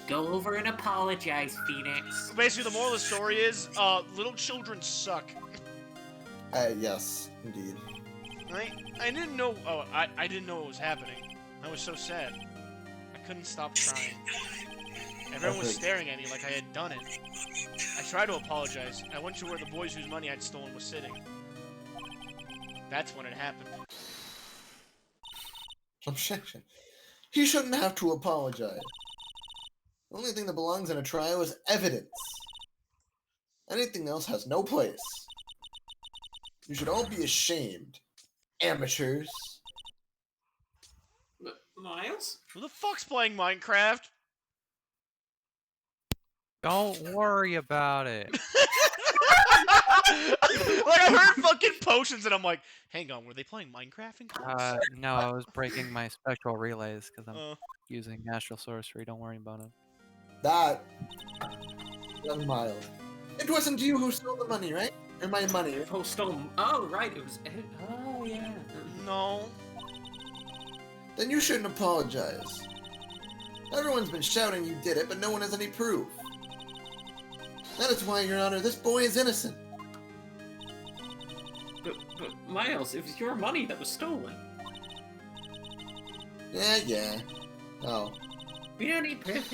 Go over and apologize, Phoenix. Basically, the moral of the story is, little children suck. Yes, indeed. I didn't know, I didn't know what was happening. I was so sad. I couldn't stop crying. Everyone was staring at me like I had done it. I tried to apologize. I went to where the boys whose money I'd stolen was sitting. That's when it happened. Objection. He shouldn't have to apologize. The only thing that belongs in a trial is evidence. Anything else has no place. You should all be ashamed. Amateurs. Miles? Who the fuck's playing Minecraft? Don't worry about it. Like, I heard fucking potions and I'm like, hang on, were they playing Minecraft in class? No, I was breaking my spectral relays because I'm Oh. using astral sorcery. Don't worry about it. That. Young Miles. It wasn't you who stole the money, right? Or my money. Oh, stole. Oh, right. It was. Oh, yeah. No. Then you shouldn't apologize. Everyone's been shouting you did it, but no one has any proof. That is why, Your Honor, this boy is innocent. But Miles, it was your money that was stolen. Yeah. Oh. We don't need proof.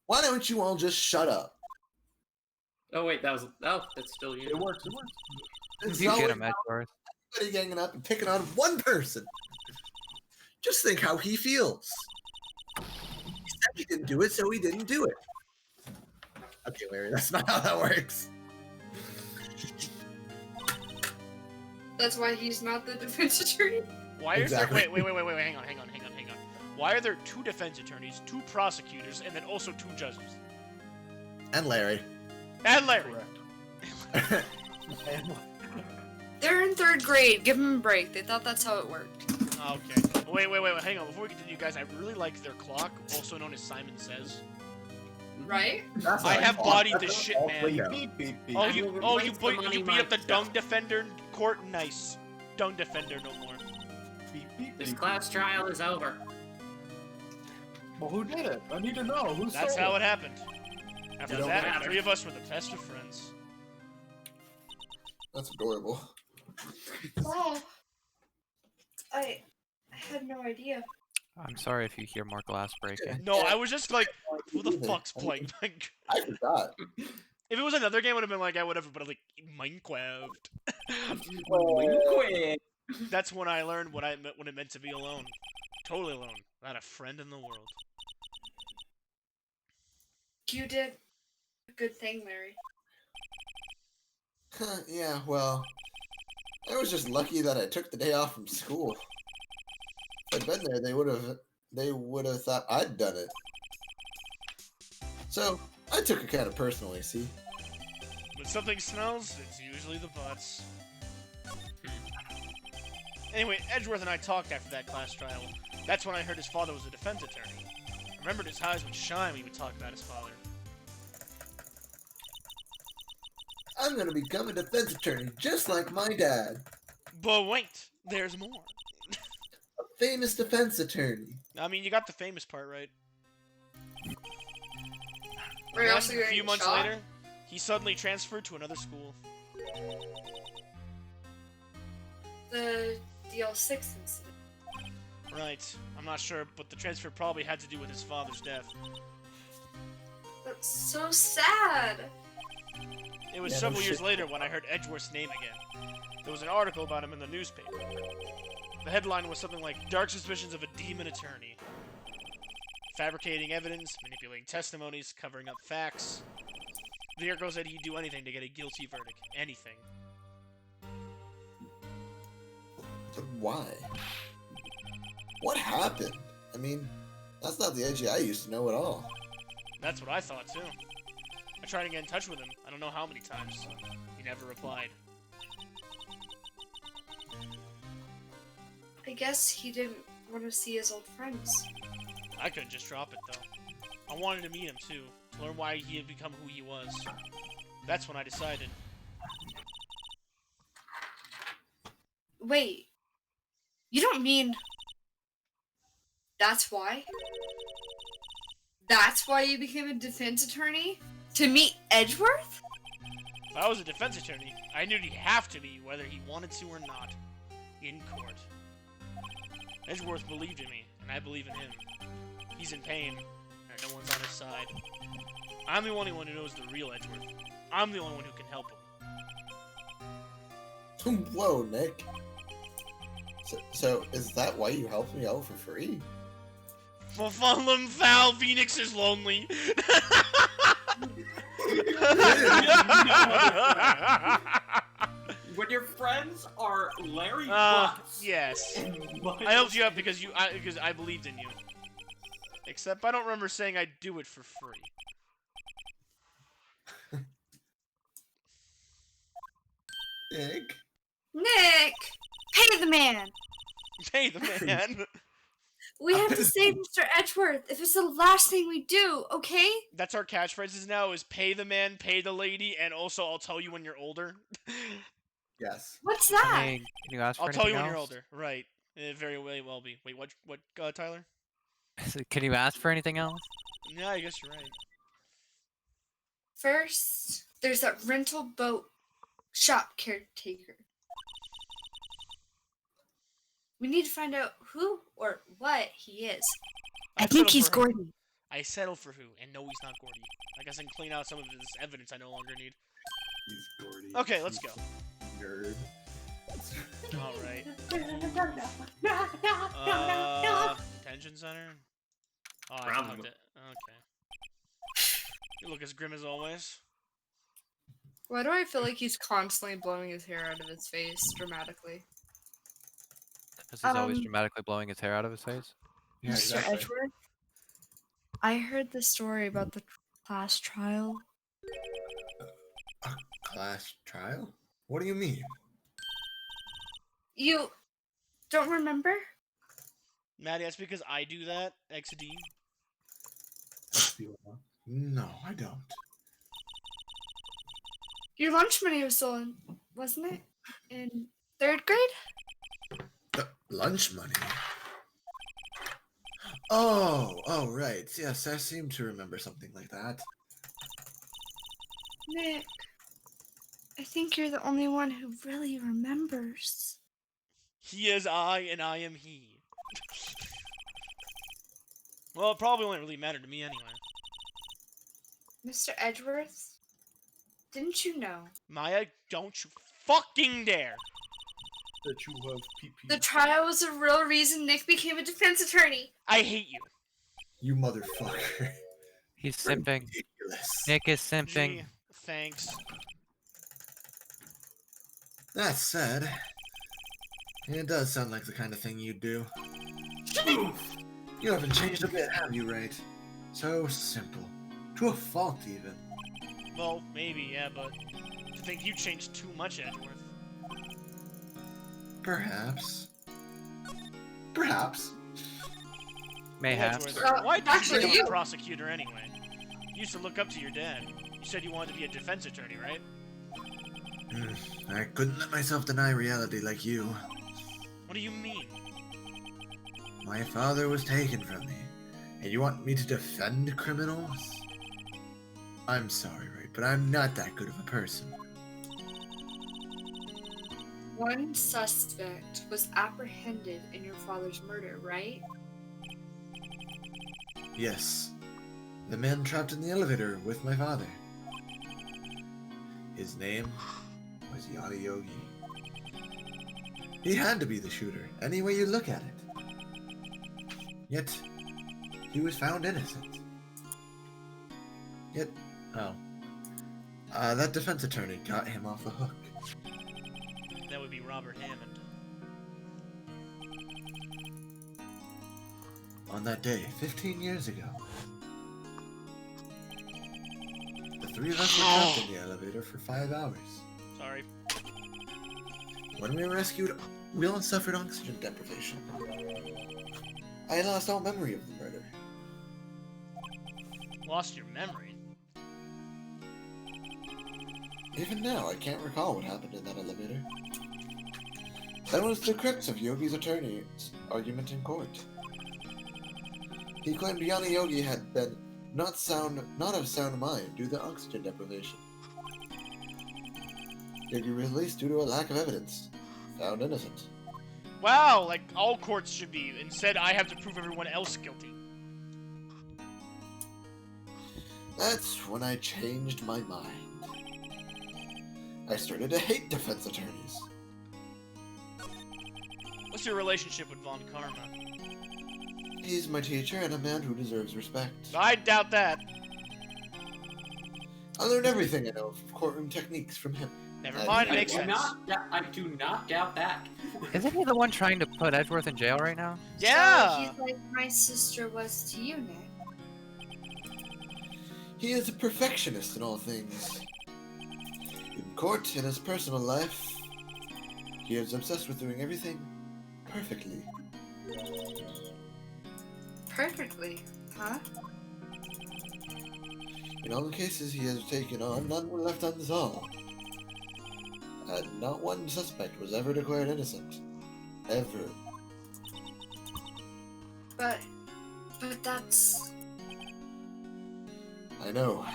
Why don't you all just shut up? Oh, wait, that was. Oh, that's still you. It works. It's You get always him, Edgeworth. everybody ganging up and picking on one person. Just think how he feels. He said he didn't do it, so he didn't do it. Okay, Larry, that's not how that works. That's why he's not the defense attorney. Why is Exactly. there... Wait, hang on. Why are there 2 defense attorneys, 2 prosecutors, and then also 2 judges? And Larry. And Larry! Correct. They're in 3rd grade. Give them a break. They thought that's how it worked. Okay. Wait, hang on. Before we continue, guys, I really like their clock, also known as Simon Says. Right? That's I not have fault. bodied the That's shit, all man. for you. Beep, beep, beep. Oh, I you will replace the money beat up the myself. dung defender in court? Nice. Dung defender no more. Beep, beep, This beep, class beep. trial is over. Well, who did it? I need to know. Who That's stole how it happened. After It don't that, matter. 3 of us were the best of friends. That's adorable. Wow. I had no idea. I'm sorry if you hear more glass breaking. No, I was just like, who the fuck's playing Minecraft? I forgot. If it was another game, I would have been like, yeah, whatever, but I'm like, Minecraft. Quit. That's when I learned what it meant to be alone. Totally alone. Not a friend in the world. You did a good thing, Larry. Yeah, well, I was just lucky that I took the day off from school. If I'd been there, they would have thought I'd done it. So, I took it kind of personally, see? When something smells, it's usually the butts. Anyway, Edgeworth and I talked after that class trial. That's when I heard his father was a defense attorney. I remembered his eyes would shine when he would talk about his father. I'm gonna become a defense attorney just like my dad. But wait, there's more. A famous defense attorney. I mean, you got the famous part right. Were you Then, also a getting few months shot? later, he suddenly transferred to another school. The DL6 incident. Right. I'm not sure, but the transfer probably had to do with his father's death. That's so sad. It was Yeah, no several years shit. later when I heard Edgeworth's name again. There was an article about him in the newspaper. The headline was something like, "Dark Suspicions of a Demon Attorney." Fabricating evidence, manipulating testimonies, covering up facts. The article said he'd do anything to get a guilty verdict. Anything. But why? What happened? I mean, that's not the Edgy I used to know at all. That's what I thought, too. I tried to get in touch with him, I don't know how many times. He never replied. I guess he didn't want to see his old friends. I couldn't just drop it, though. I wanted to meet him, too, to learn why he had become who he was. That's when I decided. Wait. You don't mean... That's why? That's why you became a defense attorney? To meet Edgeworth? If I was a defense attorney, I knew he'd have to be, whether he wanted to or not. In court. Edgeworth believed in me, and I believe in him. He's in pain, and no one's on his side. I'm the only one who knows the real Edgeworth. I'm the only one who can help him. Whoa, Nick. So is that why you helped me out for free? For fun, foul, Phoenix is lonely. When your friends are Larry Ah, Butts. yes. and I helped you out because I believed in you. Except I don't remember saying I'd do it for free. Nick? Nick! Pay the man! Hey, the man. We have to save Mr. Edgeworth if it's the last thing we do, okay? That's our catchphrases now: is pay the man, pay the lady, and also I'll tell you when you're older. Yes. What's I that? mean, can you ask for I'll tell you anything when you're else? older. Right. It very well be. Wait, what, Tyler? Can you ask for anything else? Yeah, I guess you're right. First, there's that rental boat shop caretaker. We need to find out who or what he is. I I'd think settle he's for who. Gordon. I settle for who, and no, he's not Gordy. I guess I can clean out some of this evidence I no longer need. He's Gordy. Okay, let's go. Nerd. Alright. Detention center? Oh, I Brown found one. it. Okay. You look as grim as always. Why do I feel like he's constantly blowing his hair out of his face dramatically? Because he's always Um, dramatically blowing his hair out of his face. Yeah, Mr. exactly. Edgeworth? I heard the story about the class trial. A class trial? What do you mean? You don't remember? Maddie, that's because I do that. XD. No, I don't. Your lunch money was stolen, wasn't it? In 3rd grade? The lunch money? Oh, right. Yes, I seem to remember something like that. Nick, I think you're the only one who really remembers. He is I, and I am he. Well, it probably won't really matter to me anyway. Mr. Edgeworth, didn't you know? Maya, don't you fucking dare! That you have PP. The trial was the real reason Nick became a defense attorney. I hate you. You motherfucker. He's simping. Ridiculous. Nick is simping. Gee, thanks. That said, it does sound like the kind of thing you'd do. You haven't changed a bit, have you, right? So simple. To a fault, even. Well, maybe, yeah, but I think you changed too much, Edgeworth. Perhaps. Perhaps. Mayhaps. Edgeworth, why did you actually, become you. a prosecutor anyway? You used to look up to your dad. You said you wanted to be a defense attorney, right? I couldn't let myself deny reality like you. What do you mean? My father was taken from me, and you want me to defend criminals? I'm sorry, Ray, but I'm not that good of a person. One suspect was apprehended in your father's murder, right? Yes. The man trapped in the elevator with my father. His name was Yanni Yogi. He had to be the shooter, any way you look at it. Yet, he was found innocent. Yet, that defense attorney got him off the hook. That would be Robert Hammond. On that day, 15 years ago. The three of us were trapped in the elevator for 5 hours. Sorry. When we were rescued, we all suffered oxygen deprivation. I lost all memory of the murder. Lost your memory? Even now, I can't recall what happened in that elevator. That was the crux of Yogi's attorney's argument in court. He claimed Yanni Yogi had been not of sound mind due to oxygen deprivation. Yogi released due to a lack of evidence. Found innocent. Wow, like all courts should be. Instead, I have to prove everyone else guilty. That's when I changed my mind. I started to hate defense attorneys. What's your relationship with Von Karma? He's my teacher and a man who deserves respect. I doubt that. I learned everything I know of courtroom techniques from him. Never mind, it I makes do sense. I do not doubt that. Isn't he the one trying to put Edgeworth in jail right now? Yeah! So he's like my sister was to you, Nick. He is a perfectionist in all things. In court, in his personal life, he is obsessed with doing everything perfectly. Perfectly, huh? In all the cases he has taken on, none were left unsolved. And not one suspect was ever declared innocent. Ever. But that's... I know.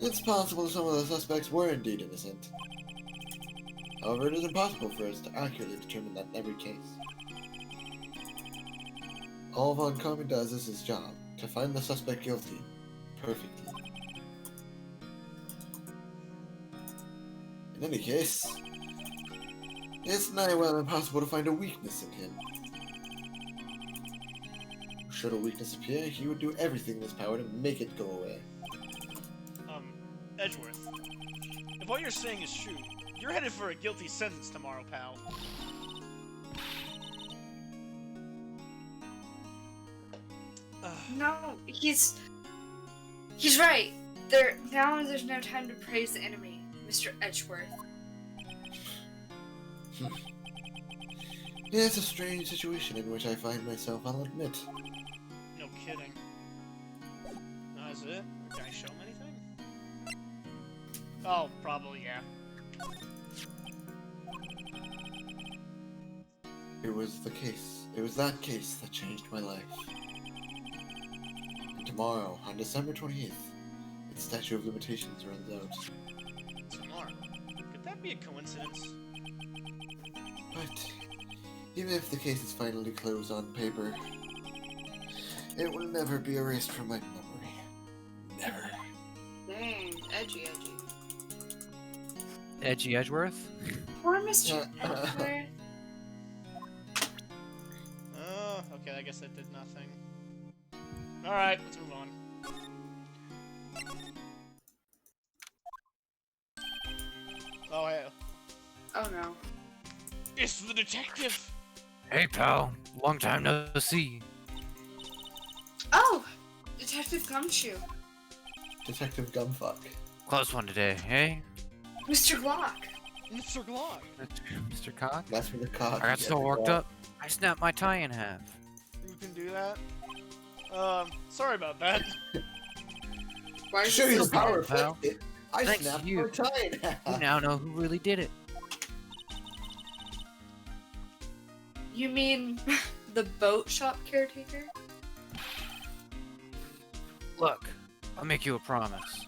It's possible some of the suspects were indeed innocent. However, it is impossible for us to accurately determine that in every case. All Von Karma does is his job, to find the suspect guilty, perfectly. In any case, it's nigh well impossible to find a weakness in him. Should a weakness appear, he would do everything in his power to make it go away. Edgeworth. If what you're saying is true, you're headed for a guilty sentence tomorrow, pal. No, he's right. There's no time to praise the enemy, Mr. Edgeworth. It's a strange situation in which I find myself, I'll admit. No kidding. Is it? Can I show him anything? Oh, probably, yeah. It was that case that changed my life. And tomorrow, on December 28th, its statute of limitations runs out. Tomorrow. Could that be a coincidence? But even if the case is finally closed on paper, it will never be erased from my memory. Never. Dang, edgy. Edgy Edgeworth? Poor Mr. Edgeworth. Oh, okay, I guess that did nothing. Alright, let's move on. Oh, hey. Oh no. It's the detective! Hey pal, long time no see. Oh! Detective Gumshoe. Detective Gumfuck. Close one today, hey? Mr. Glock. Mr. Glock. Mr. Cock? That's for the cock. I got so worked up, I snapped my tie in half. You can do that. Sorry about that. Why is Show it you so the power of Well, flip it. I thanks snapped to you. my tie in half. You now know who really did it. You mean the boat shop caretaker? Look, I'll make you a promise.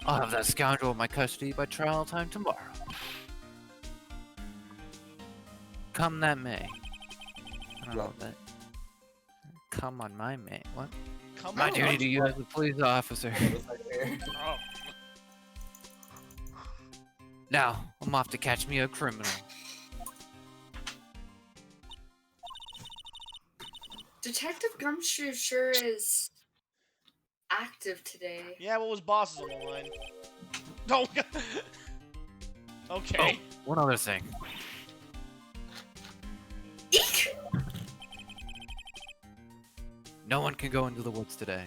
I'll have that scoundrel in my custody by trial time tomorrow. Come that may. I don't know that. Come on my may. What? Come My on. duty to you as a police officer. Oh. Now, I'm off to catch me a criminal. Detective Gumshoe sure is active today. Yeah, what was bosses on the line? Oh. Okay. Oh, one other thing. Eek! No one can go into the woods today.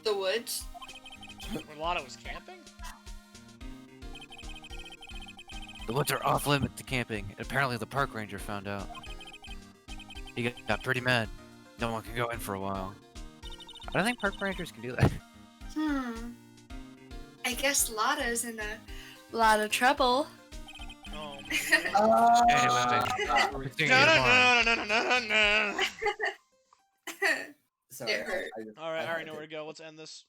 The woods? Rolando was camping? The woods are off limit to camping. And apparently the park ranger found out. He got pretty mad. No one can go in for a while. I don't think park rangers can do that. I guess Lotta's in a lot of trouble. Oh. Anyway, we'll continue tomorrow. No. Sorry, It hurt. Alright, I already know where to go. Let's end this.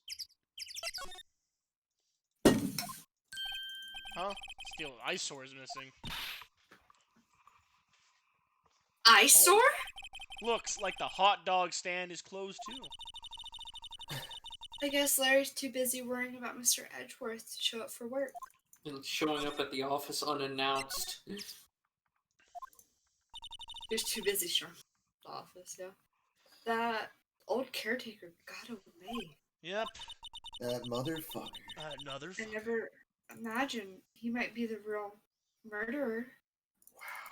Huh? Steel eyesore is missing. Eyesore? Looks like the hot dog stand is closed too. I guess Larry's too busy worrying about Mr. Edgeworth to show up for work. And showing up at the office unannounced. He was too busy showing up at the office, yeah. That old caretaker got away. Yep. That motherfucker. Another. I never imagined he might be the real murderer.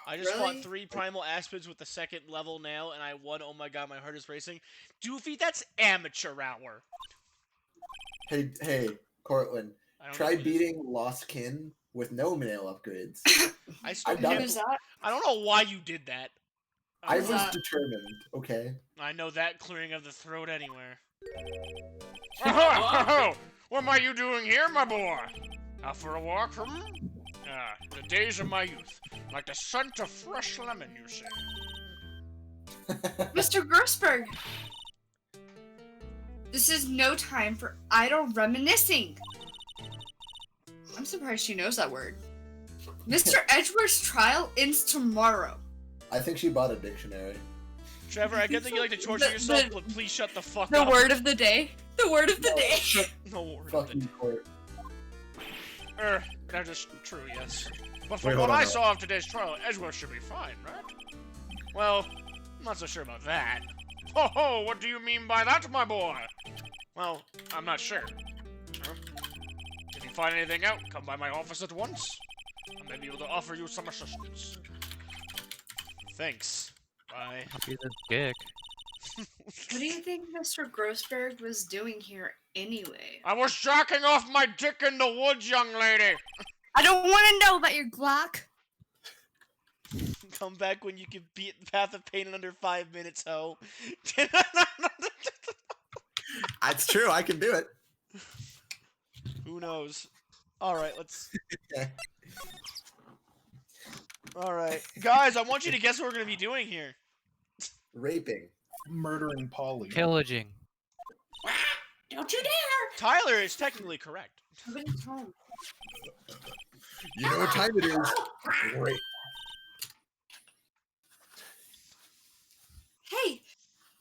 I just Really? fought 3 primal aspids with the 2nd level now, and I won. Oh my god, my heart is racing. Doofy, that's amateur hour. Hey, Cortland. I don't Try know who this- beating Lost Kin with no male upgrades. I still I've done can't. Who's that? I don't know why you did that. I was was that? determined, okay? I know that clearing of the throat anywhere. What are you doing here, my boy? Out for a walk, the days of my youth. Like the scent of fresh lemon, you say. Mr. Grossberg! This is no time for idle reminiscing. I'm surprised she knows that word. Mr. Edgeworth's trial ends tomorrow. I think she bought a dictionary. Trevor, I get that you like to torture The- yourself, the- but please shut the fuck The up. word of the day. The word of the day. No word. Fuck you, Court. That is true, yes. But from Wait, what hold on, I no. saw of today's trial, Edgeworth should be fine, right? Well, I'm not so sure about that. Ho ho, what do you mean by that, my boy? Well, I'm not sure. Huh? If you find anything out, come by my office at once. I may be able to offer you some assistance. Thanks. Bye. Be this dick. What do you think Mr. Grossberg was doing here anyway? I was jacking off my dick in the woods, young lady! I don't want to know about your Glock. Come back when you can beat the Path of Pain in under 5 minutes, ho. It's true, I can do it. Who knows? Alright, let's... Alright. Guys, I want you to guess what we're gonna be doing here. Raping. Murdering Polly. Pillaging. Don't you dare! Tyler is technically correct. Nobody's home. You know what time it is? Rape. Hey,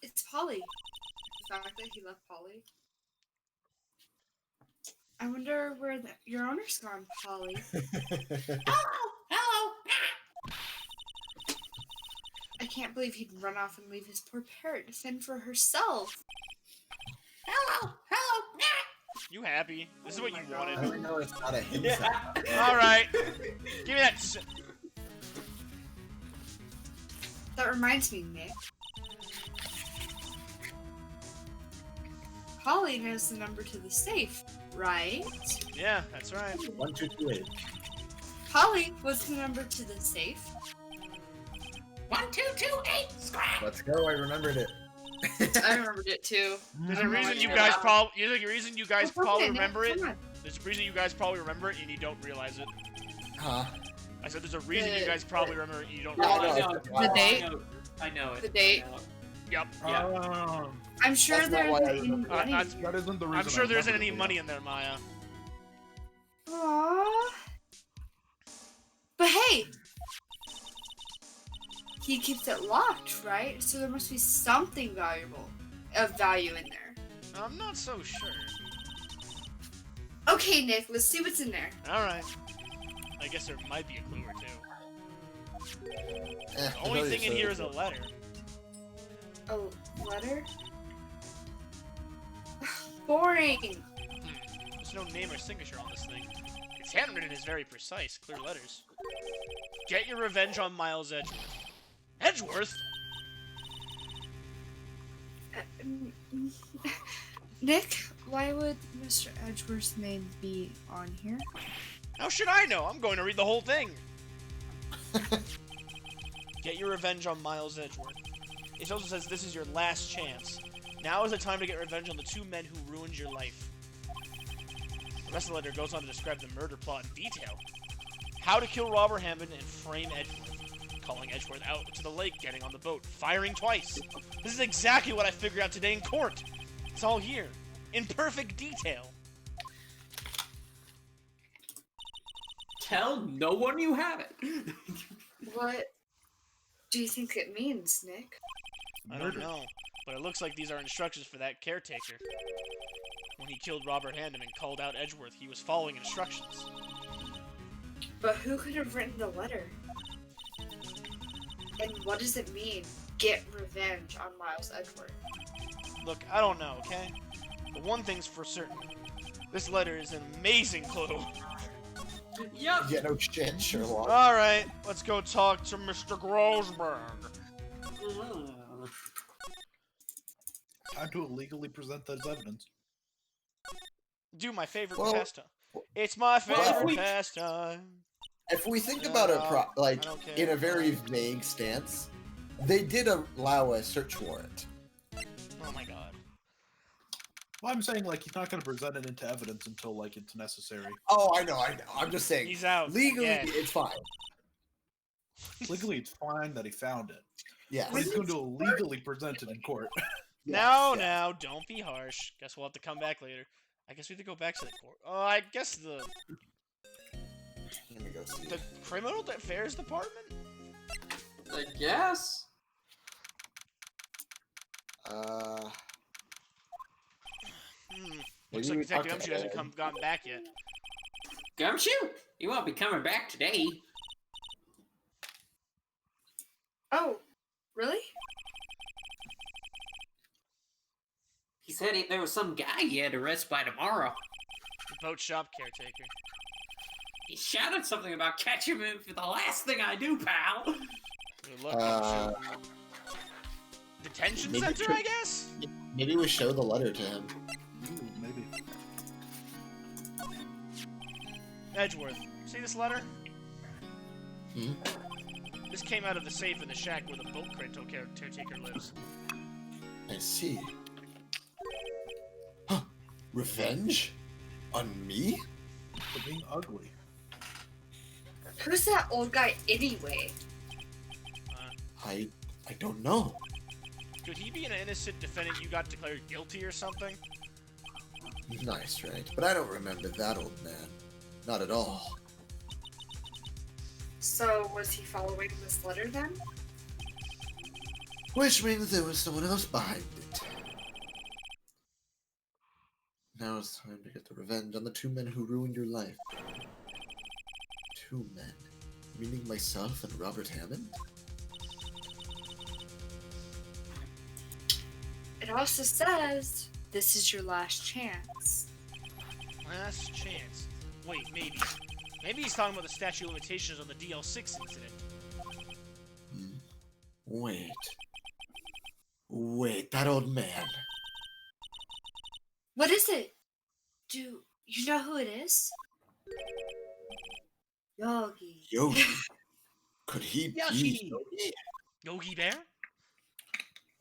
it's Polly. The fact that he left Polly. I wonder where your owner's gone, Polly. Hello! I can't believe he'd run off and leave his poor parrot to fend for herself. Hello! You happy? This is what you I wanted. know it's not a him Yeah. sound. Alright. Give me that. That reminds me, Nick. Holly has the number to the safe, right? Yeah, that's right. 1228. Holly was the number to the safe. 1228. Scrap. Let's go. I remembered it. I remembered it too. There's I'm a reason not you sure guys about- probably. There's a reason you guys It's okay, probably Nick, remember it. come on. There's a reason you guys probably remember it and you don't realize it. Huh? I said there's a reason you The- guys probably remember it and you don't Yeah, I realize know. it. The date? I know it. The date? I know it. Yep. Yeah. I'm sure That's not there's why I any remember money. That isn't the reason. I'm sure there isn't remember any it, money in there, Maya. Aww. But hey, he keeps it locked, right? So there must be something valuable, of value in there. I'm not so sure. Okay, Nick, let's see what's in there. Alright. I guess there might be a clue or two. The only I know thing you in said here it. is a letter. A letter? Boring. There's no name or signature on this thing. Its handwritten is very precise, clear letters. Get your revenge on Miles Edgeworth. Edgeworth? Nick, why would Mr. Edgeworth's name be on here? How should I know? I'm going to read the whole thing. Get your revenge on Miles Edgeworth. It also says this is your last chance. Now is the time to get revenge on the two men who ruined your life. The rest of the letter goes on to describe the murder plot in detail. How to kill Robert Hammond and frame Edgeworth. Calling Edgeworth out to the lake, getting on the boat, firing twice. This is exactly what I figured out today in court. It's all here, in perfect detail. Tell no one you have it. What do you think it means, Nick? I don't know, but it looks like these are instructions for that caretaker. When he killed Robert Hammond and called out Edgeworth, he was following instructions. But who could have written the letter? And what does it mean, get revenge on Miles Edgeworth? Look, I don't know, okay? But one thing's for certain. This letter is an amazing clue. Yep. Yeah, no shit, Sherlock. Alright, let's go talk to Mr. Grossberg. How to illegally present that as evidence. Do my favorite Well- pastime. It's my favorite we- pastime. If we think about it, like I don't care. in a very vague stance, they did allow a search warrant. Oh my god. Well, I'm saying like he's not going to present it into evidence until like it's necessary. Oh, I know. I'm just saying. He's out. Legally, Yeah. it's fine. Legally, it's fine that he found it, Yes. but he's going to illegally present it in court. Now, Yes, yes. now, don't be harsh. Guess we'll have to come back later. I guess we have to go back to the court. Oh, I guess the Let me go see. the criminal affairs department? I guess. Uh, Looks maybe like we Detective talk to Gumshoe hasn't Ed. gotten back yet. Gumshoe, you won't be coming back today. Oh, really? He said there was some guy he had to arrest by tomorrow. The boat shop caretaker. He shouted something about catching him for the last thing I do, pal. Good luck, Uh, Gumshoe. Detention maybe center, tr- I guess? Maybe we show the letter to him. Ooh, maybe. Edgeworth, see this letter? Hmm? This came out of the safe in the shack where the boat caretaker lives. I see. Huh? Revenge? On me? For being ugly. Who's that old guy anyway? I don't know. Could he be an innocent defendant you got declared guilty or something? Nice, right? But I don't remember that old man. Not at all. So, was he following this letter then? Which means there was someone else behind it. Now it's time to get the revenge on the two men who ruined your life. Two men? Meaning myself and Robert Hammond? It also says, this is your last chance. Last chance. Wait, maybe. Maybe he's talking about the statute of limitations on the DL6 incident. Hmm. Wait, that old man. What is it? Do you know who it is? Yogi. Yogi. Could he be Yoshi. Yogi? Yogi Bear?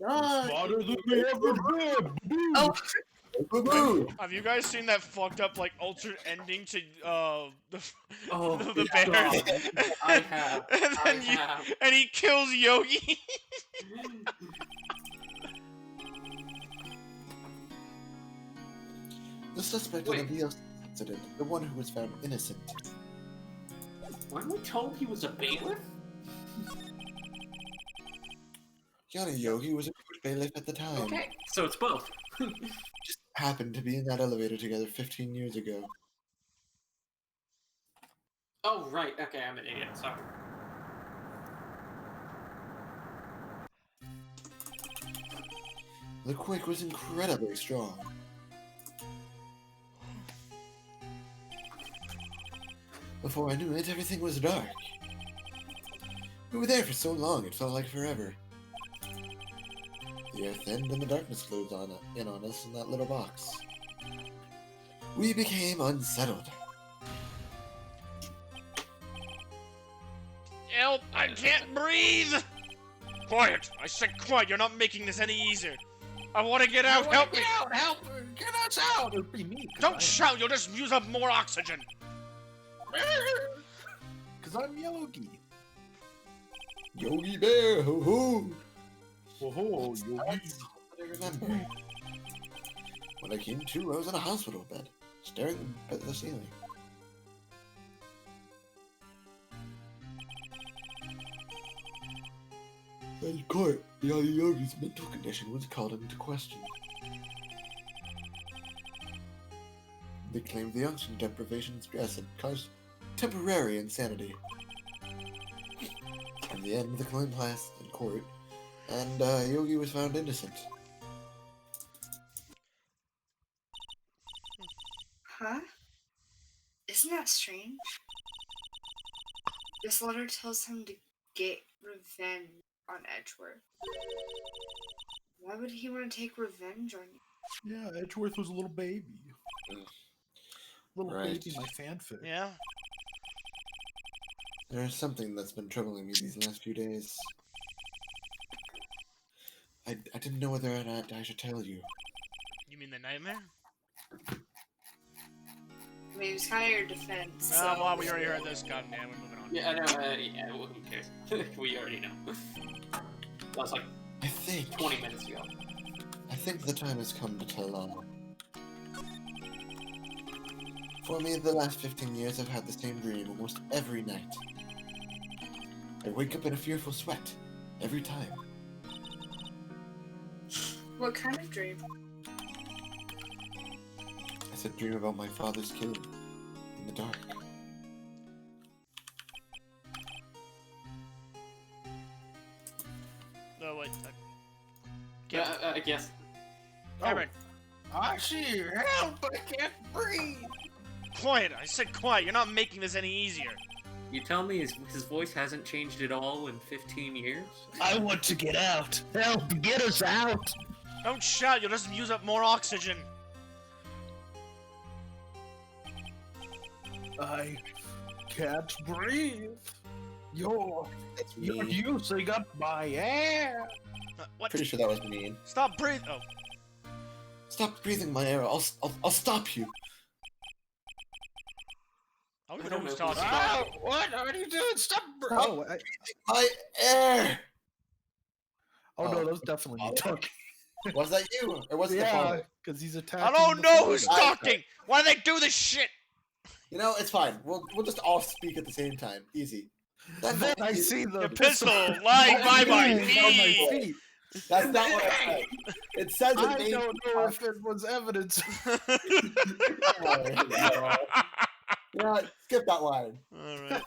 Smarter Yogi. than me ever did. Oh, Boo-boo. Have you guys seen that fucked up like alternate ending to the Oh, the bear? God. I have. and I then have. and he kills Yogi. The suspect in the VLC incident, the one who was found innocent. Weren't we told he was a bailiff? Johnny Yogi was a court bailiff at the time. Okay, so it's both. Just happened to be in that elevator together 15 years ago. Oh, right. Okay, I'm an idiot. Sorry. The quake was incredibly strong. Before I knew it, everything was dark. We were there for so long, it felt like forever. The earth ended and the darkness closed in on us in that little box. We became unsettled. Help! I can't breathe. Quiet! I said quiet. You're not making this any easier. I want to get out. Help me! Get out! Help! Get us out! It'd be me. Don't shout. You'll just use up more oxygen. Because I'm Yogi. Yogi Bear, ho ho! Oh, Yogi. That's all that I remember. When I came to, I was in a hospital bed, staring at the ceiling. In court, Yogi Yogi's mental condition was called into question. They claimed the oxygen deprivation and stress had caused temporary insanity. In the end, the claim passed in court, and Yogi was found innocent. huh? Isn't that strange? This letter tells him to get revenge on Edgeworth. Why would he want to take revenge on you? Yeah, Edgeworth was a little baby. Little Right. baby, my fanfic. Yeah. There's something that's been troubling me these last few days. I didn't know whether or not I should tell you. You mean the nightmare? I mean, it's kind of your defense. No, so... well, we already heard this. God damn, we're moving on. Yeah, I know. Yeah, well, who cares? We already know. That was like I think 20 minutes ago. I think the time has come to tell all. For me, the last 15 years, I've had the same dream almost every night. I wake up in a fearful sweat every time. What kind of dream? I said dream about my father's killing in the dark. No, wait. Yeah, I guess. Cameron, I see your help, I can't breathe. quiet. I said quiet. You're not making this any easier. You tell me his voice hasn't changed at all in 15 years? I want to get out. Help, get us out. Don't shout. You'll just use up more oxygen. I can't breathe. You're That's you're me. using up my air. What? Pretty sure that was mean. Stop breathing. Oh. Stop breathing my air. I'll stop you. I don't I even know don't who's know who's talking. Ah, what are you doing? Stop. Oh, My air. oh no, Oh. that was definitely me talking. Was that you, or was it the Yeah, father? because he's attacking. I don't the know who's father. talking. Why do they do this shit? You know, it's fine. We'll just all speak at the same time. Easy. Then I see the Your pistol lying by my on my feet. feet. That's not what I said. It says it I made don't know if it was evidence. Yeah, skip that line. Alright.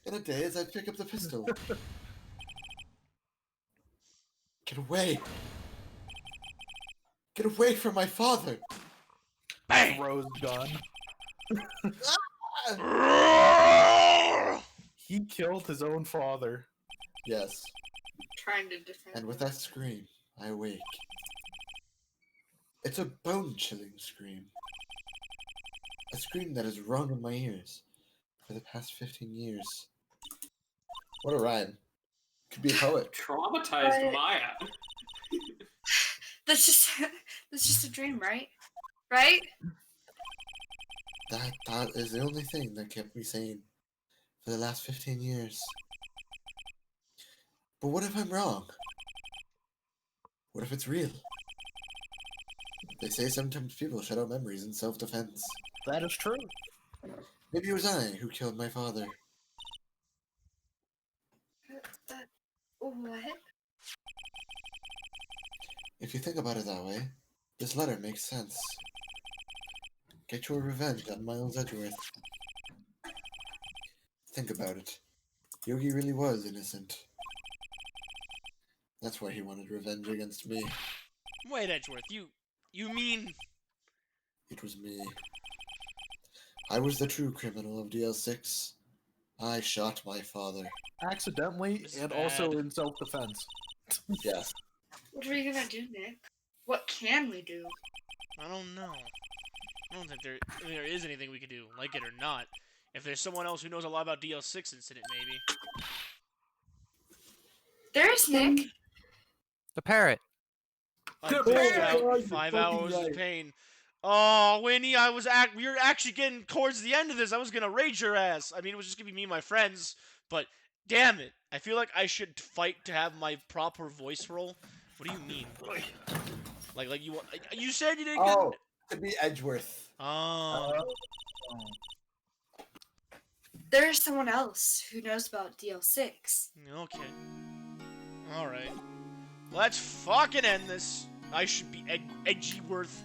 In a daze, I pick up the pistol. Get away! Get away from my father! Bang! Rose gun. He killed his own father. Yes, Trying to defend. and with that scream, I awake. It's a bone-chilling scream. A scream that has rung in my ears for the past 15 years. What a rhyme. Could be a poet. Traumatized But- Maya. That's just that's just a dream, right? Right? That is the only thing that kept me sane for the last 15 years. But what if I'm wrong? What if it's real? They say sometimes people shut out memories in self-defense. That is true. Maybe it was I who killed my father. What? If you think about it that way, this letter makes sense. Get your revenge on Miles Edgeworth. Think about it. Yogi really was innocent. That's why he wanted revenge against me. Wait, Edgeworth, you mean... It was me. I was the true criminal of DL6. I shot my father. Accidentally This is and also bad. in self-defense. Yes. What are you gonna do, Nick? What can we do? I don't know. I don't think there is anything we can do, like it or not. If there's someone else who knows a lot about DL6 incident, maybe. There's Nick. The parrot. I Good dished boy. out You're 5 fucking hours of right. pain. Oh, Winnie, we were actually getting towards the end of this. I was gonna rage your ass. I mean, it was just gonna be me and my friends, but damn it. I feel like I should fight to have my proper voice roll. What do you mean? Like you said you didn't get... Oh, to be Edgeworth. Oh. There's someone else who knows about DL6. Okay. Alright. Let's fucking end this. I should be Edgeworth.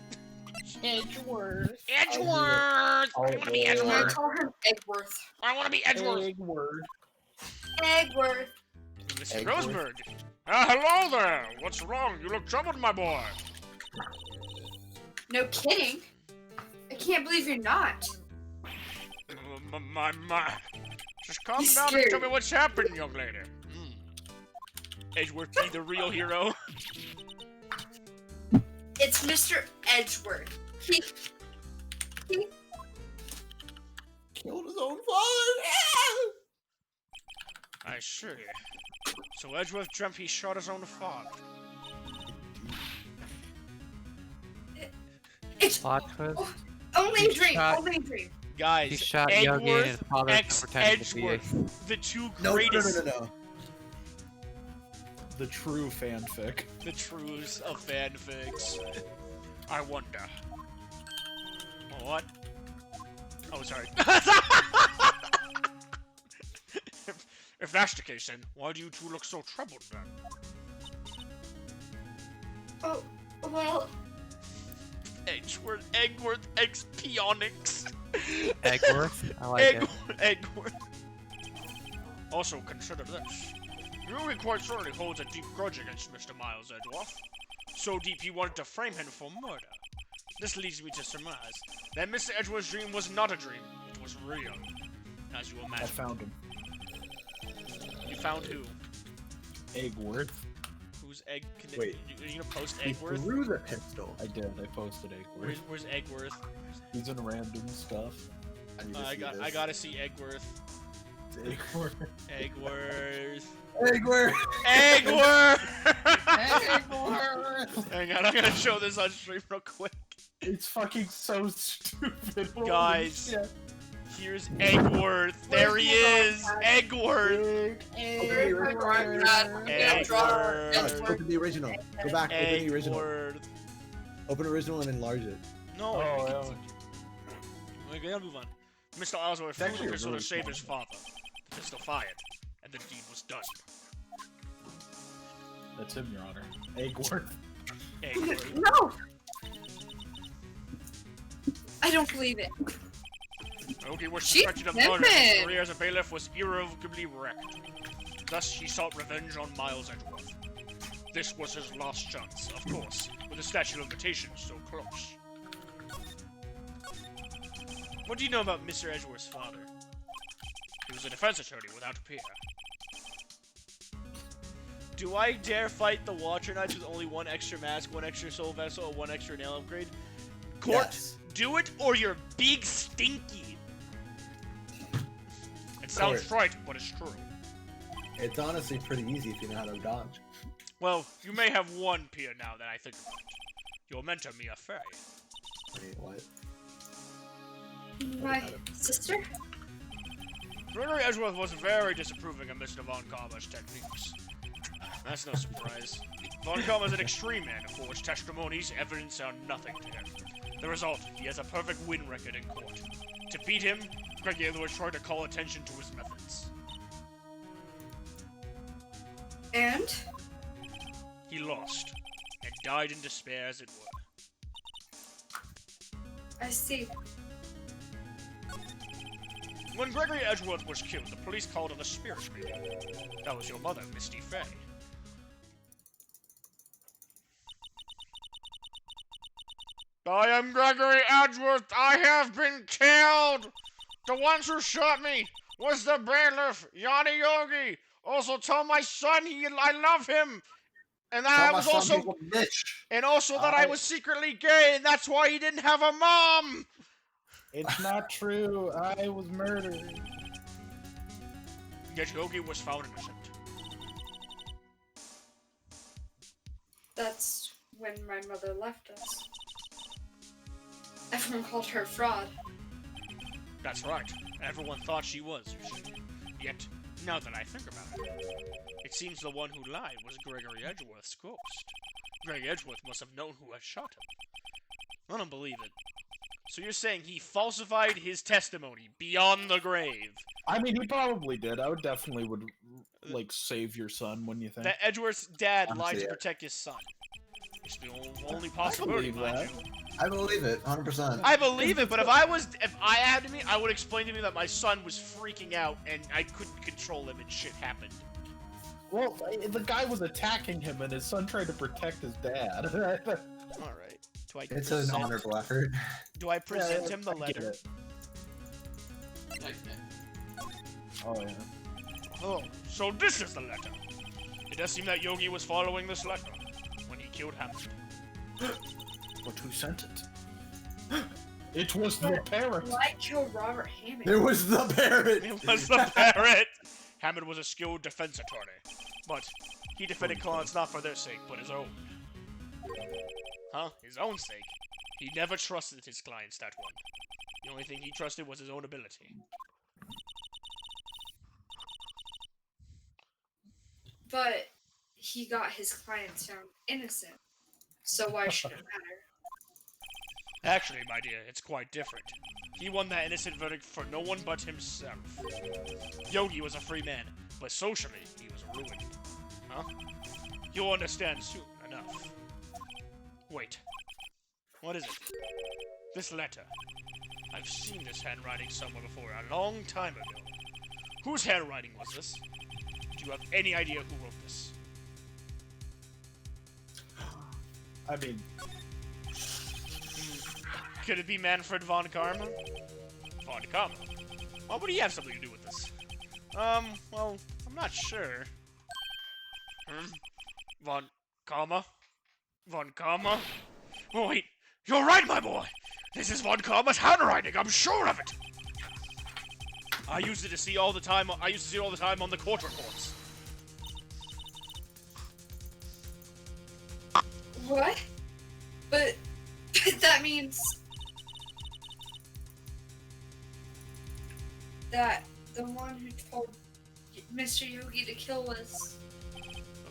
Edgeworth. Edgeworth! I wanna be I Edgeworth! call him Eggworth. I wanna be Edgeworth! Edgeworth. Eggworth. Mr. Edgeworth. Rosenberg. Hello there! What's wrong? You look troubled, my boy. No kidding. I can't believe you're not. My. Just calm He's down and scared. tell me what's happened, young lady. Edgeworth be the real hero. It's Mr. Edgeworth. He Killed his own father. I sure did. So Edgeworth dreamt he shot his own father. it's Plot twist. only a dream. shot- Only a dream. Guys, He shot Yogi and his Edgeworth father X pretending to be a- Edgeworth, the two No, greatest, no. The true fanfic. the truths of fanfics. I wonder. Oh, what? Oh, sorry. if that's the case, then why do you two look so troubled then? Oh, well, Edgeworth, Eggworth, X Pionix. Eggworth? I like it. Eggworth. Also, consider this. Yogi quite certainly holds a deep grudge against Mr. Miles Edgeworth. So deep he wanted to frame him for murder. This leads me to surmise that Mr. Edgeworth's dream was not a dream. It was real. As you I imagine. found him. You found who? Eggworth. Who's Egg... Wait. Are you gonna post He Eggworth? threw the pistol. I did. I posted Eggworth. Where's Eggworth? He's in random stuff. I need to see this. I gotta see Eggworth. It's Eggworth. Eggworth. Eggworth. Eggworth! Eggworth. Hang on, I'm gonna show this on stream real quick. It's fucking so stupid. Holy Guys. shit. Here's Eggworth. There he is. Eggworth. Eggworth. Eggworth. Open the original. Go back. Open the original. Eggworth. Open original and enlarge it. No, Oh, we yeah. can... We gotta move on. Mr. Oswald It's actually threw the a pistol really to save small his father. The pistol fired, and the deed was done. That's him, Your Honor. Eggworth. Eggworth. no. I don't believe it. Yogi was She's suspected of murder. His pimpin'. career as a bailiff was irrevocably wrecked. Thus, he sought revenge on Miles Edgeworth. This was his last chance, of course, with the statute of limitations so close. What do you know about Mr. Edgeworth's father? He was a defense attorney without a peer. Do I dare fight the Watcher Knights with only one extra mask, one extra soul vessel, or one extra nail upgrade? Court, Yes. do it or you're big stinky. It sounds frightening, but it's true. It's honestly pretty easy if you know how to dodge. Well, you may have one peer now that I think about it. You're meant to be a fairy. Wait, what? My sister? Gregory Edgeworth was very disapproving of Mr. Von Karma's techniques. That's no surprise. Von Karma is an extreme man for which testimonies, evidence are nothing to him. The result, he has a perfect win record in court. To beat him, Gregory Edgeworth tried to call attention to his methods. And? He lost, and died in despair as it were. I see. When Gregory Edgeworth was killed, the police called it a spirit meeting. That was your mother, Misty Fey. I am Gregory Edgeworth. I have been killed. The ones who shot me was the bailiff, Yanni Yogi. Also told my son I love him. And that I was also that I was secretly gay, and that's why he didn't have a mom. It's not true. I was murdered. Yet Yogi was found innocent. That's when my mother left us. Everyone called her a fraud. That's right. Everyone thought she was. Yet, now that I think about it, it seems the one who lied was Gregory Edgeworth's ghost. Gregory Edgeworth must have known who had shot him. I don't believe it. So you're saying he falsified his testimony beyond the grave? I mean, he probably did. I would definitely like save your son, wouldn't you think? That Edgeworth's dad lied Honestly, to yeah. protect his son. It's the only possibility, believe mind that. you. I believe it, 100%. I believe it, but if I had to me, I would explain to me that my son was freaking out and I couldn't control him and shit happened. Well, the guy was attacking him, and his son tried to protect his dad. All right. Do I It's an honorable effort. Do I present him the I get letter? it. Oh yeah. Oh, so this is the letter. It does seem that Yogi was following this letter when he killed Hammond. But who sent it? It was the parrot. Why kill Robert Hammond? It was the parrot! It was the parrot! Hammond was a skilled defense attorney, but he defended clients not for their sake, but his own. Huh? His own sake? He never trusted his clients that one. The only thing he trusted was his own ability. But he got his clients found innocent. So why should it matter? Actually, my dear, it's quite different. He won that innocent verdict for no one but himself. Yogi was a free man, but socially, he was ruined. Huh? You'll understand soon enough. Wait. What is it? This letter. I've seen this handwriting somewhere before, a long time ago. Whose handwriting was this? Do you have any idea who wrote this? I mean, Could it be Manfred von Karma? Von Karma? Why would he have something to do with this? Well, I'm not sure. Von Karma? Von Karma? Oh, wait! You're right, my boy! This is Von Karma's handwriting, I'm sure of it! I used it to see all the time. I used to see it all the time on the court reports. What? But that means that the one who told Mr. Yogi to kill was...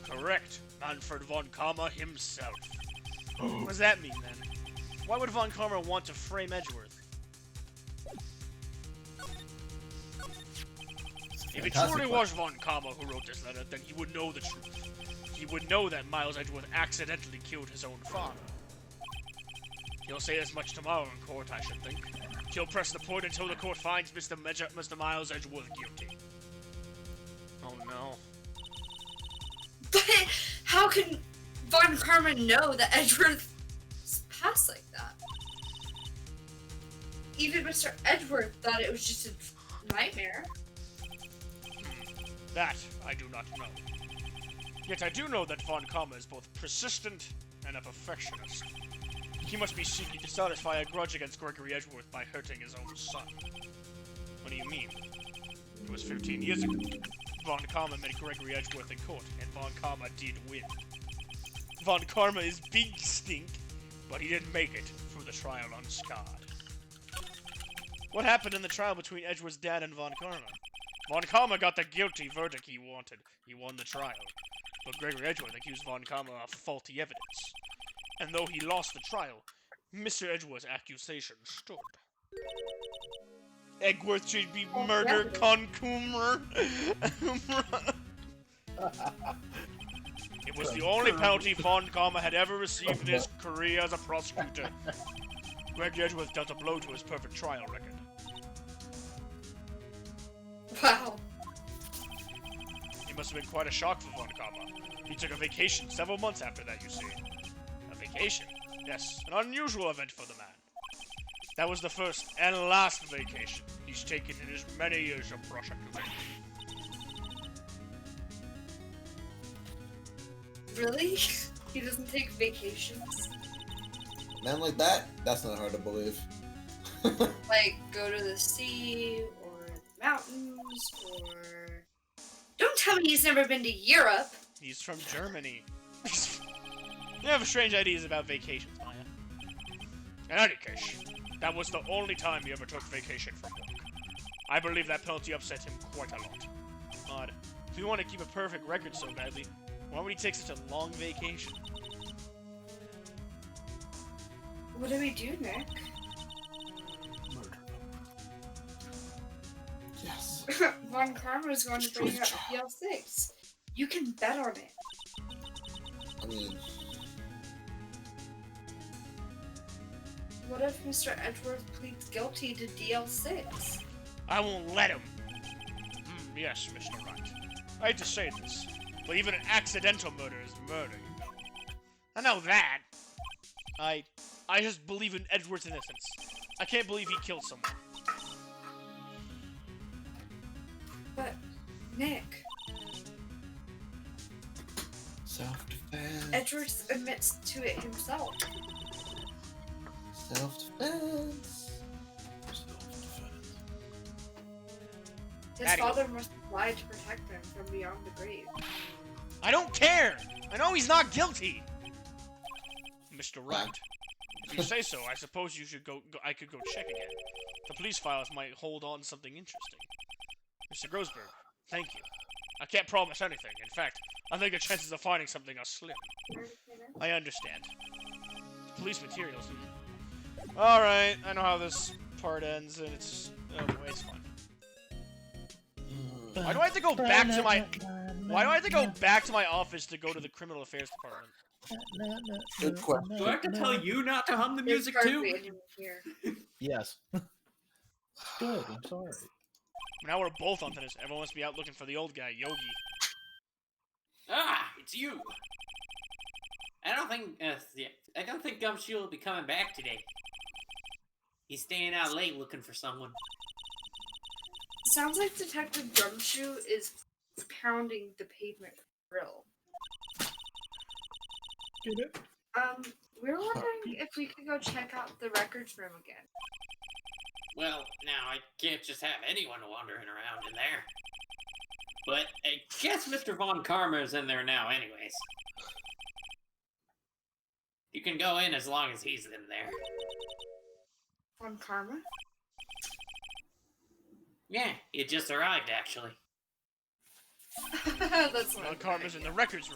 Correct. Manfred von Karma himself. What does that mean, then? Why would von Karma want to frame Edgeworth? If it truly was von Karma who wrote this letter, then he would know the truth. He would know that Miles Edgeworth accidentally killed his own father. He'll say as much tomorrow in court, I should think. He'll press the point until the court finds Mr. Miles Edgeworth guilty. Oh no. But how can Von Karma know that Edgeworth passed like that? Even Mr. Edgeworth thought it was just a nightmare. That I do not know. Yet I do know that Von Karma is both persistent and a perfectionist. He must be seeking to satisfy a grudge against Gregory Edgeworth by hurting his own son. What do you mean? It was 15 years ago. Von Karma met Gregory Edgeworth in court, and Von Karma did win. Von Karma is big stink, but he didn't make it through the trial unscarred. What happened in the trial between Edgeworth's dad and Von Karma? Von Karma got the guilty verdict he wanted. He won the trial. But Gregory Edgeworth accused Von Karma of faulty evidence. And though he lost the trial, Mr. Edgeworth's accusation stood. Edgeworth should be murdered, concumer. It was the only penalty Von Karma had ever received in his career as a prosecutor. Greg Edgeworth dealt a blow to his perfect trial record. Wow. It must have been quite a shock for Von Karma. He took a vacation several months after that, you see. A vacation? Yes, an unusual event for the man. That was the first and last vacation he's taken in his many years of prosecuting. Really? He doesn't take vacations? A man like that, that's not hard to believe. Like, go to the sea, or the mountains, or... Don't tell me he's never been to Europe! He's from Germany. You have strange ideas about vacations, Maya. In any case, that was the only time he ever took vacation from work. I believe that penalty upset him quite a lot. Odd. If you want to keep a perfect record so badly, why would he take such a long vacation? What do we do, Nick? Murder. Yes. Von Karma is going to bring up DL6. You can bet on it. I mean, What if Mr. Edgeworth pleads guilty to DL6? I won't let him. Yes, Mr. Wright. I hate to say this, but even an accidental murder is murder. I know that. I just believe in Edgeworth's innocence. I can't believe he killed someone. But, Nick, self-defense. Edgeworth admits to it himself. Self-defense. His father must have lied to protect him from beyond the grave. I don't care! I know he's not guilty! Mr. Wright, if you say so, I suppose you should I could go check again. The police files might hold on to something interesting. Mr. Grossberg, thank you. I can't promise anything. In fact, I think the chances of finding something are slim. I understand. Police materials. Alright, I know how this part ends, and it's... oh boy, it's fun. Why do I have to go back to my... Why do I have to go back to my office to go to the criminal affairs department? Good question. Do I have to tell you not to hum the music too? Yes. Good, I'm sorry. Now we're both on tennis. Everyone must be out looking for the old guy, Yogi. Ah, it's you. I don't think Gumshoe will be coming back today. He's staying out late looking for someone. Sounds like Detective Gumshoe is pounding the pavement grill. Get it? We were wondering if we could go check out the records room again. Well, now I can't just have anyone wandering around in there. But I guess Mr. Von Karma is in there now anyways. You can go in as long as he's in there. Von Karma? Yeah, he just arrived actually. That's Von Karma's in the records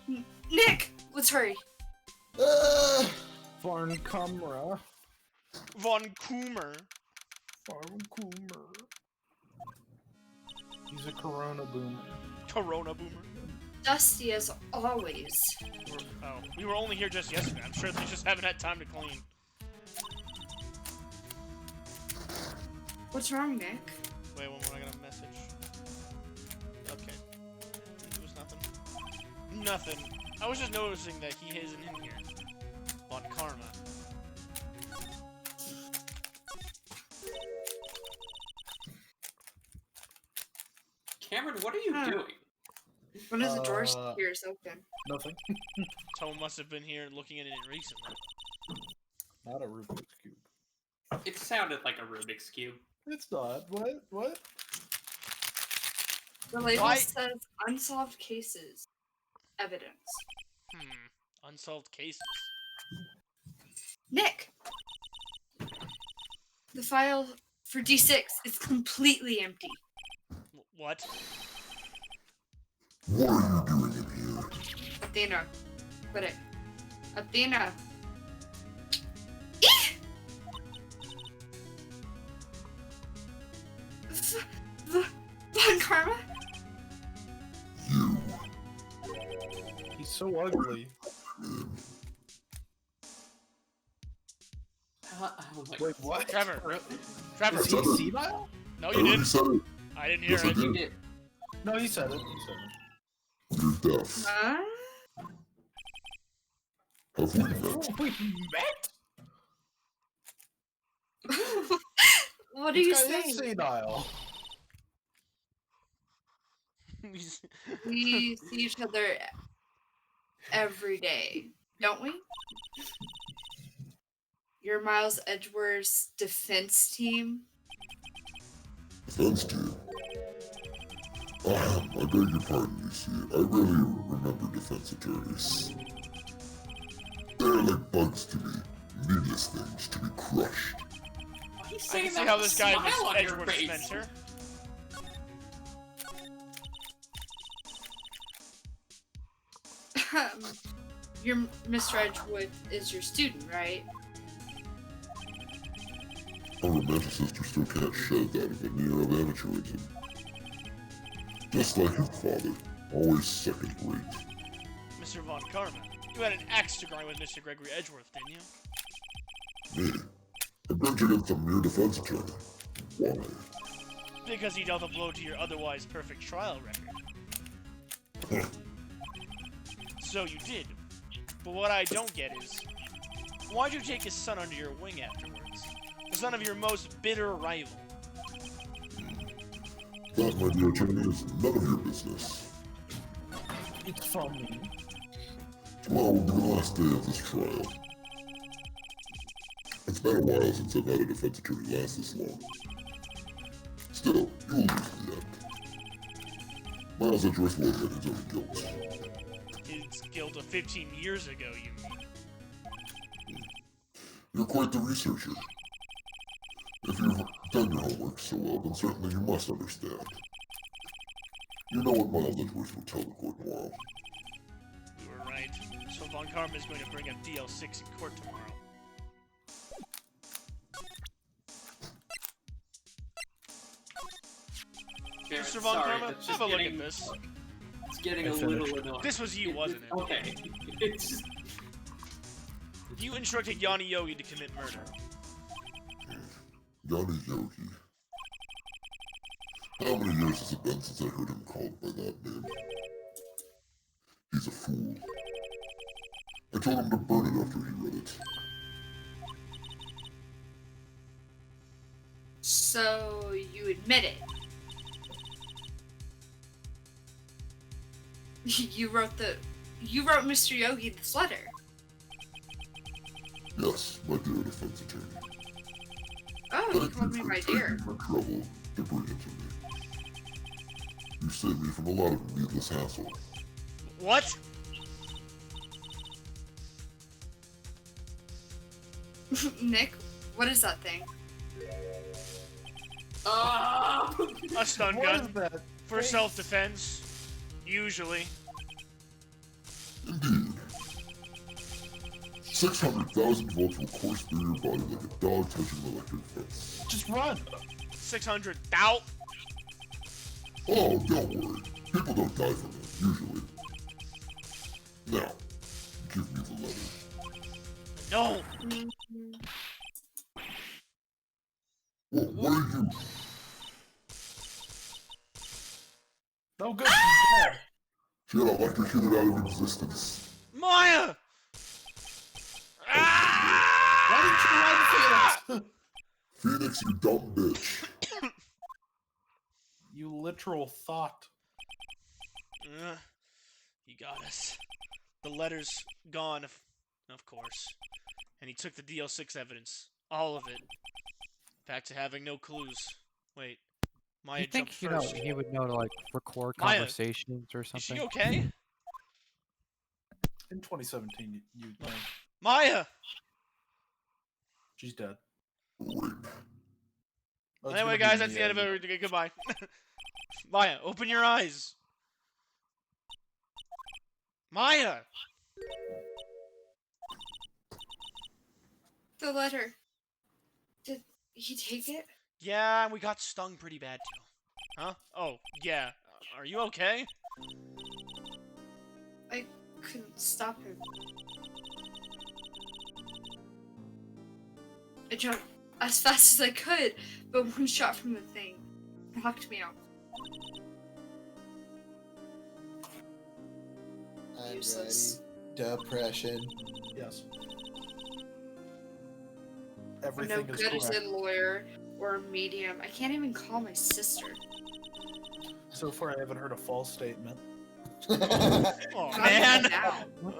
room. Nick! Let's hurry. Von Kamra. Von Coomer. Von Coomer. He's a Corona boomer. Corona boomer. Dusty as always. We were only here just yesterday. I'm sure they just haven't had time to clean. What's wrong, Nick? Wait, when I got a message? Okay. It was nothing. Nothing. I was just noticing that he isn't in here. Von Karma. Cameron, what are you doing? One of the doors here is open. Nothing. Tone must have been here looking at it recently. Not a Rubik's Cube. It sounded like a Rubik's Cube. It's not. What? What? The label Why- says unsolved cases. Evidence. Unsolved cases. Nick! The file for D6 is completely empty. What? What are you doing in here? Athena. Put it. Athena. Von Karma? You. He's so ugly. Oh my Wait, what? Trevor. Trevor. Is he senile? No, I you already didn't. said it. I didn't hear Yes, I it. You did. did. No, you said it. You said You're deaf. Huh? Have we it. met? We met? What are you This guy is saying? senile. We see each other every day, don't we? You're Miles Edgeworth's defense team. Defense team. I beg your pardon, you see. I really remember defense attorneys. They're like bugs to me. Needless things to be crushed. Why are you I saying can see that how with a this guy smile on your Edgeworth face? Spencer. Your Mr. Edgewood is your student, right? Our romanticist still can't shed that veneer of amateurism. Just like his father, always second rate. Mr. Von Karma. You had an axe to grind with Mr. Gregory Edgeworth, didn't you? Me? I bent against a mere defense attorney. Why? Because he dealt a blow to your otherwise perfect trial record. So you did. But what I don't get is, why'd you take his son under your wing afterwards? The son of your most bitter rival. That, my dear attorney, is none of your business. It's funny. Tomorrow will be the last day of this trial. It's been a while since I've had a defense attorney last this long. Still, you'll lose in the end. Miles Edgeworth will admit his own guilt. His guilt of 15 years ago, you mean? You're quite the researcher. If you've done your homework so well, then certainly you must understand. You know what Miles Edgeworth will tell the court tomorrow. You were right. So Von Karma is going to bring up DL6 in court tomorrow. Cameron, Mr. Von sorry, Karma, that's have just a look getting- at this. It's getting I a finished. little annoying. This was you, wasn't it? Okay. It's just... You instructed Yanni Yogi to commit murder. Yanni Yogi. How many years has it been since I heard him called by that name? He's a fool. I told him to burn it after he read it. So you admit it. You wrote Mr. Yogi this letter. Yes, my dear defense attorney. Oh, you called me my dear. Thank you for trouble to bring it to me. You saved me from a lot of needless hassle. What? Nick, what is that thing? A stun What is gun. that? For self-defense. Usually. Indeed. 600,000 volts will course through your body like a dog touching an electric fence. Just run. 600 thou. Oh, don't worry. People don't die from it, usually. Now, give me the letter. No. Well, what are you? No good. She's dead. She got electrocuted out of existence. Maya! Why didn't you run, Phoenix? Phoenix, you dumb bitch. You literal thought. He got us. The letter's gone, of course. And he took the DL6 evidence. All of it. Back to having no clues. Wait. Maya You think, jumped first. he would know to, like, record Maya, conversations or something? Is she okay? In 2017, you'd think. Maya! She's dead. Anyway, guys, that's the end of it. Goodbye. Maya, open your eyes. Maya! The letter. Did he take it? Yeah, we got stung pretty bad, too. Huh? Oh, yeah. Are you okay? I couldn't stop him. I jumped as fast as I could, but one shot from the thing knocked me out. I'm Useless. ready. Depression. Yes. I'm Everything no is good as correct. a lawyer or a medium. I can't even call my sister. So far, I haven't heard a false statement. Oh, Not man! even now, when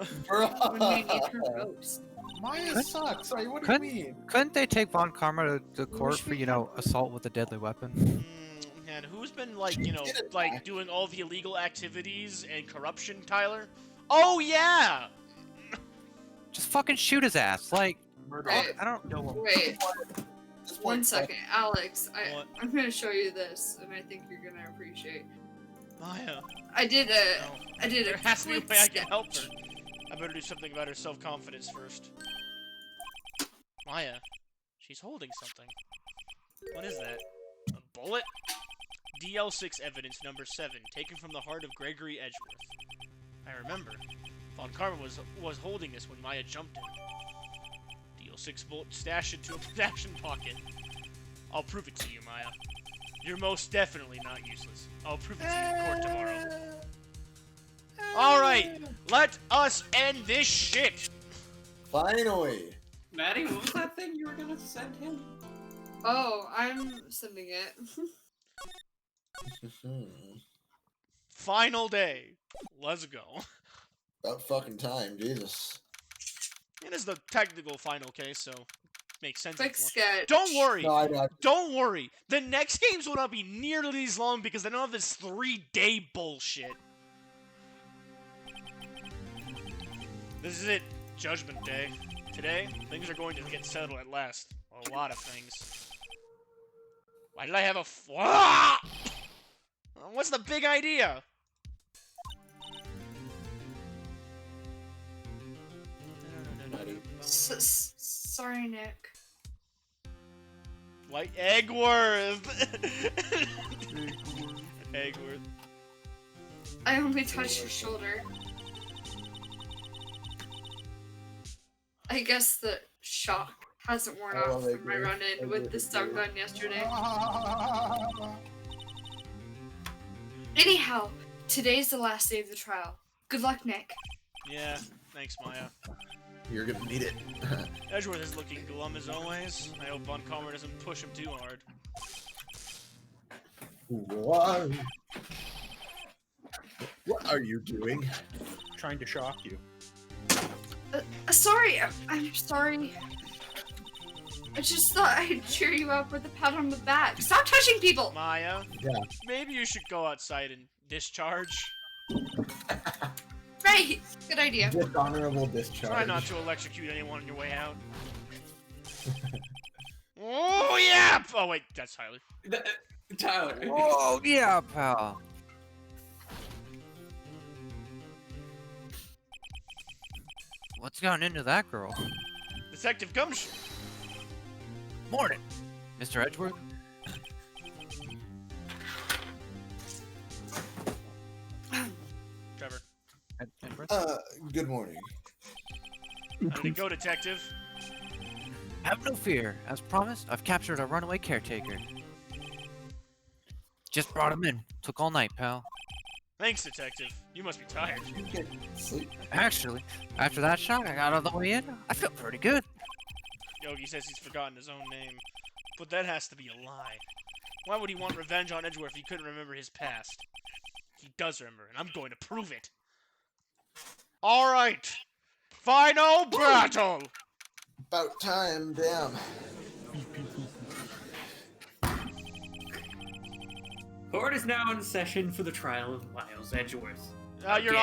we need her ghost. Maya sucks. What do you Couldn't- mean? Couldn't they take Von Karma to court wish for, we you had know, assault with a deadly weapon? And who's been, like, you know, like, doing all the illegal activities and corruption, Tyler? Oh, yeah! Just fucking shoot his ass. Like, Murder. Hey, I don't know. wait, one second, Alex. What? I'm gonna show you this, and I think you're gonna appreciate. Maya. I did a. No. I did There a has to be a quick way I can help her. sketch. I better do something about her self-confidence first. Maya. She's holding something. What is that? A bullet? DL6 evidence number 7, taken from the heart of Gregory Edgeworth. I remember. Von Karma was holding this when Maya jumped him. DL6 bullet stashed into a protection pocket. I'll prove it to you, Maya. You're most definitely not useless. I'll prove it to you in court tomorrow. Alright, let us end this shit! Finally. Maddie, what was that thing you were gonna send him? Oh, I'm sending it. Final day. Let's go. About fucking time, Jesus. It is the technical final case, so makes sense. Quick if you want. sketch. Don't worry. No, I Don't worry. The next games will not be nearly as long because they don't have this 3-day bullshit. This is it. Judgment Day. Today, things are going to get settled at last. A lot of things. Why did I have a What's the big idea? Sorry, Nick. Like Eggworth. Eggworth. I only touched your shoulder. I guess the shock hasn't worn I off love from my Eggworth. run-in with the stun gun yesterday. Anyhow, today's the last day of the trial. Good luck, Nick. Yeah, thanks, Maya. You're gonna need it. Edgeworth is looking glum as always. I hope Von Calmer doesn't push him too hard. What are you doing? Trying to shock you. Sorry, I'm sorry. I just thought I'd cheer you up with a pat on the back. Stop touching people! Maya? Yeah. Maybe you should go outside and discharge. Right, good idea. Dishonorable discharge. Try not to electrocute anyone on your way out. Oh, yeah! Oh, wait, that's Tyler. Tyler. Oh, yeah, pal. What's gotten into that girl? Detective Gumshoe. Morning, Mr. Edgeworth. Trevor. Edgeworth? Good morning. How did it go, Detective? Have no fear. As promised, I've captured a runaway caretaker. Just brought him in. Took all night, pal. Thanks, Detective. You must be tired. You get sleep. Actually, after that shock I got all the way in, I feel pretty good. Yogi says he's forgotten his own name. But that has to be a lie. Why would he want revenge on Edgeworth if he couldn't remember his past? He does remember, and I'm going to prove it. Alright. Final battle! About time, damn. Court is now in session for the trial of Miles Edgeworth. Your Again.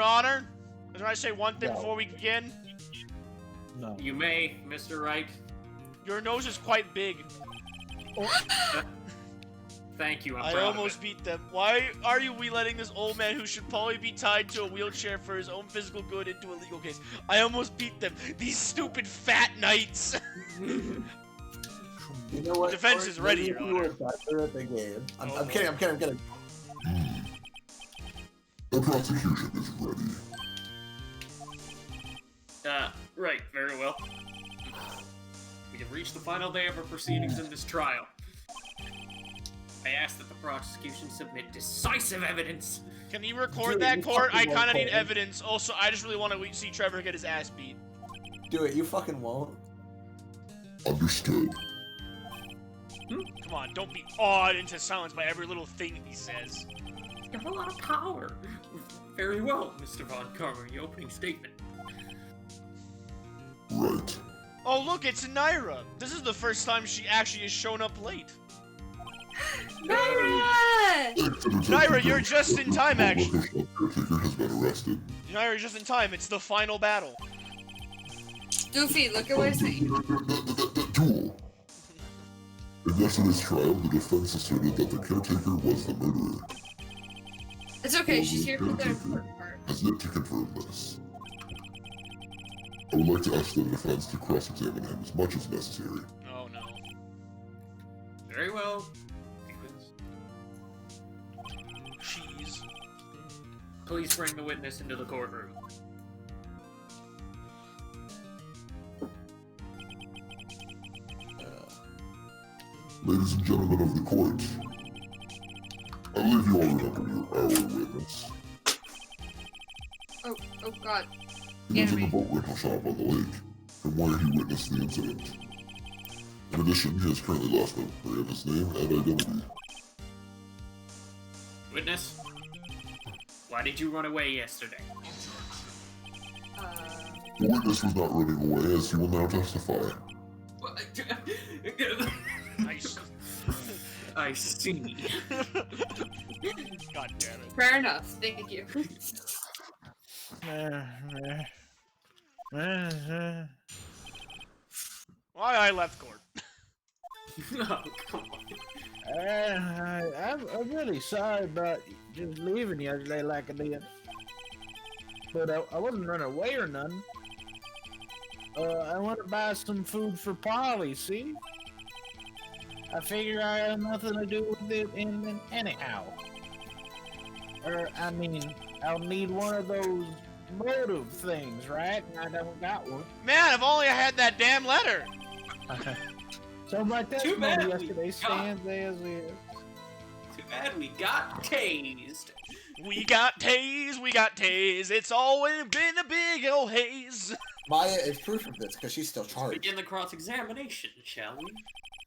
Honor, can I say one thing No. before we begin? No. You may, Mr. Wright. Your nose is quite big. Thank you, I'm I proud almost of beat them. Why are we letting this old man who should probably be tied to a wheelchair for his own physical good into a legal case? I almost beat them. These stupid fat knights. You know what? Defense Court? is ready, Maybe Your if you Honor. were better at the game. I'm Oh, kidding. I'm kidding. The prosecution is ready. it. Right, very well. We have reached the final day of our proceedings in this trial. I ask that the prosecution submit decisive evidence. Can you record Dude, that, you Court? I fucking kind of won't, need Colton. evidence. Also, I just really want to see Trevor get his ass beat. Do it. You fucking won't. Understood. Come on, don't be awed into silence by every little thing he says. You have a lot of power. Very well, Mr. Von Karma, your opening statement. Right. Oh, look, it's Naira. This is the first time she actually has shown up late. Naira! Naira, you're just in time, actually. The caretaker has been arrested. Naira, you're just in time. It's the final battle. Doofy, look at what I sent you. The duel. In yesterday's trial, the defense asserted that the caretaker was the murderer. It's okay, she's here for the important part. Has yet to confirm this. I would like to ask the defense to cross-examine him as much as necessary. Oh, no. Very well. Cheese. Please bring the witness into the courtroom. Ladies and gentlemen of the court, I believe you all remember our witness. Oh god. He lives in the Anime. boat rental shop on the lake, from where he witnessed the incident. In addition, he has currently lost memory of his name and identity. Witness? Why did you run away yesterday? The witness was not running away, as he will now testify. Nice. I see. God damn it. Fair enough, thank you. Why I left court? Oh, come on. I'm really sorry about just leaving yesterday like I did. But I wasn't running away or nothing. I want to buy some food for Polly, see? I figure I have nothing to do with it anyhow. I mean, I'll need one of those motive things, right? And I don't got one. Man, if only I had that damn letter. So my Too bad testimony we yesterday got- stands as is. Too bad we got tased. We got tased. It's always been a big old haze. Maya is proof of this because she's still charged. Begin the cross-examination, shall we?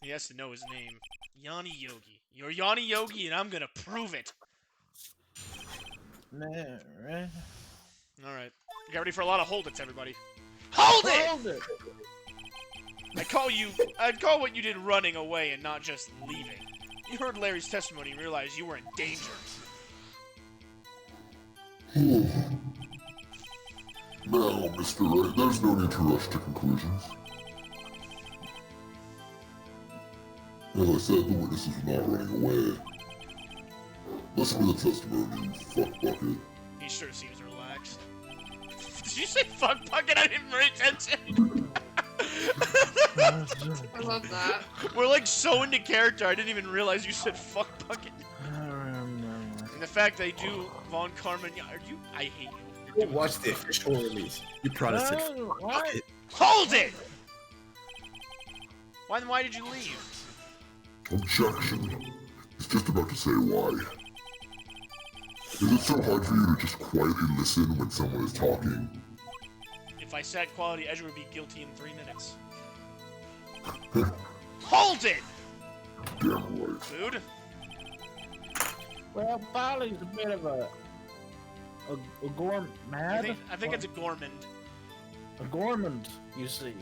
He has to know his name. Yanni Yogi. You're Yanni Yogi, and I'm gonna prove it. Nah, right? Alright. Get ready for a lot of hold-its, everybody. Hold it! Hold it! I'd call what you did running away and not just leaving. You heard Larry's testimony and realized you were in danger. Now, Mr. Wright, there's no need to rush to conclusions. As I said, the witnesses were not running away. Listen to the testimony, you fuck bucket. He sure seems relaxed. Did you say fuck bucket? I didn't pay attention. I love that. We're like so into character, I didn't even realize you said fuck bucket. And the fact they do Von Carmen, I hate you. Go watch the official release. You Protestant. What? Fuck it. Hold it! Why did you leave? Objection. He's just about to say why. Is it so hard for you to just quietly listen when someone is talking? If I said quality, Edgeworth would be guilty in 3 minutes. Hold it! Damn right. Food? Well, Polly's a bit of a gourmand. I think it's a gourmand. A gourmand, you see.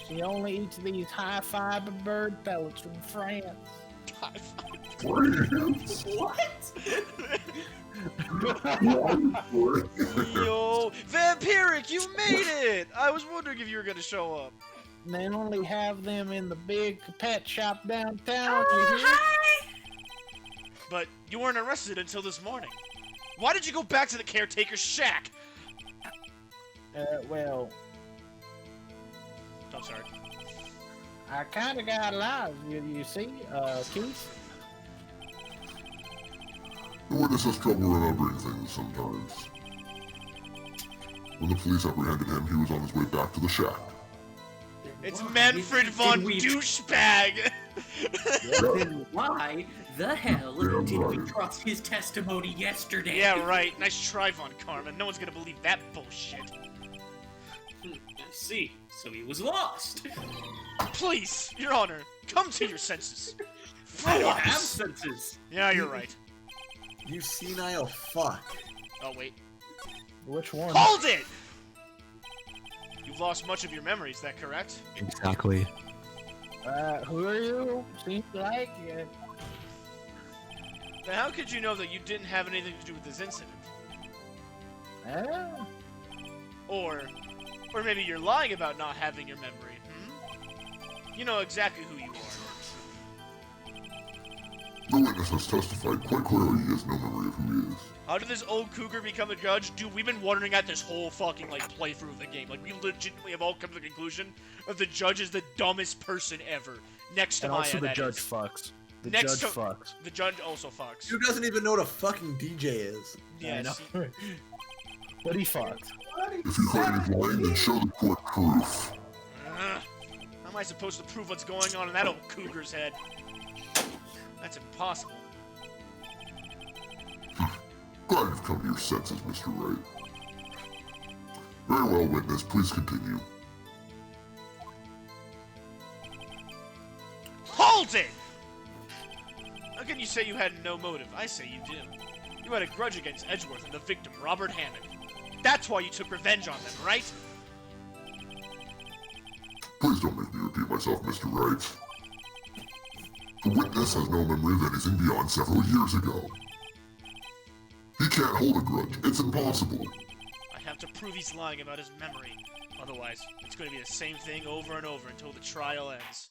She only eats these high-fiber bird pellets from France. France? What? Yo, Vampiric, you made it! I was wondering if you were gonna show up. And they only have them in the big pet shop downtown. Oh, you hear? hi! But you weren't arrested until this morning. Why did you go back to the caretaker's shack? Well, I'm sorry. I kind of got lives, you see, Keith. The witness has trouble remembering things sometimes. When the police apprehended him, he was on his way back to the shack. It's Why Manfred did von we- Douchebag! Then why the hell Damn did we right. trust his testimony yesterday? Yeah, right. Nice try, Von Carmen. No one's gonna believe that bullshit. I see. So he was lost. Please, Your Honor, come to your senses. I For don't have once. senses. Yeah, you're right. You senile fuck. Oh, wait. Which one? Hold it! You've lost much of your memory, is that correct? Exactly. Who are you? Seems like it. Then how could you know that you didn't have anything to do with this incident? Or maybe you're lying about not having your memory, hmm? You know exactly who you are. The witness has testified quite clearly he has no memory of who he is. How did this old cougar become a judge? Dude, we've been wondering at this whole fucking, like, playthrough of the game. Like, we legitimately have all come to the conclusion that the judge is the dumbest person ever. Next to And Maya, also the that judge is. fucks. The Next judge to- fucks. The judge also fucks. Who doesn't even know what a fucking DJ is? Yeah, I know. see- But he fucks. If you claim he's lying, then show the court proof. How am I supposed to prove what's going on in that old cougar's head? That's impossible. Glad you've come to your senses, Mr. Wright. Very well, witness. Please continue. Hold it! How can you say you had no motive? I say you do. You had a grudge against Edgeworth and the victim, Robert Hammond. That's why you took revenge on them, right? Please don't make me repeat myself, Mr. Wright. The witness has no memory of anything beyond several years ago. He can't hold a grudge. It's impossible. I have to prove he's lying about his memory. Otherwise, it's going to be the same thing over and over until the trial ends.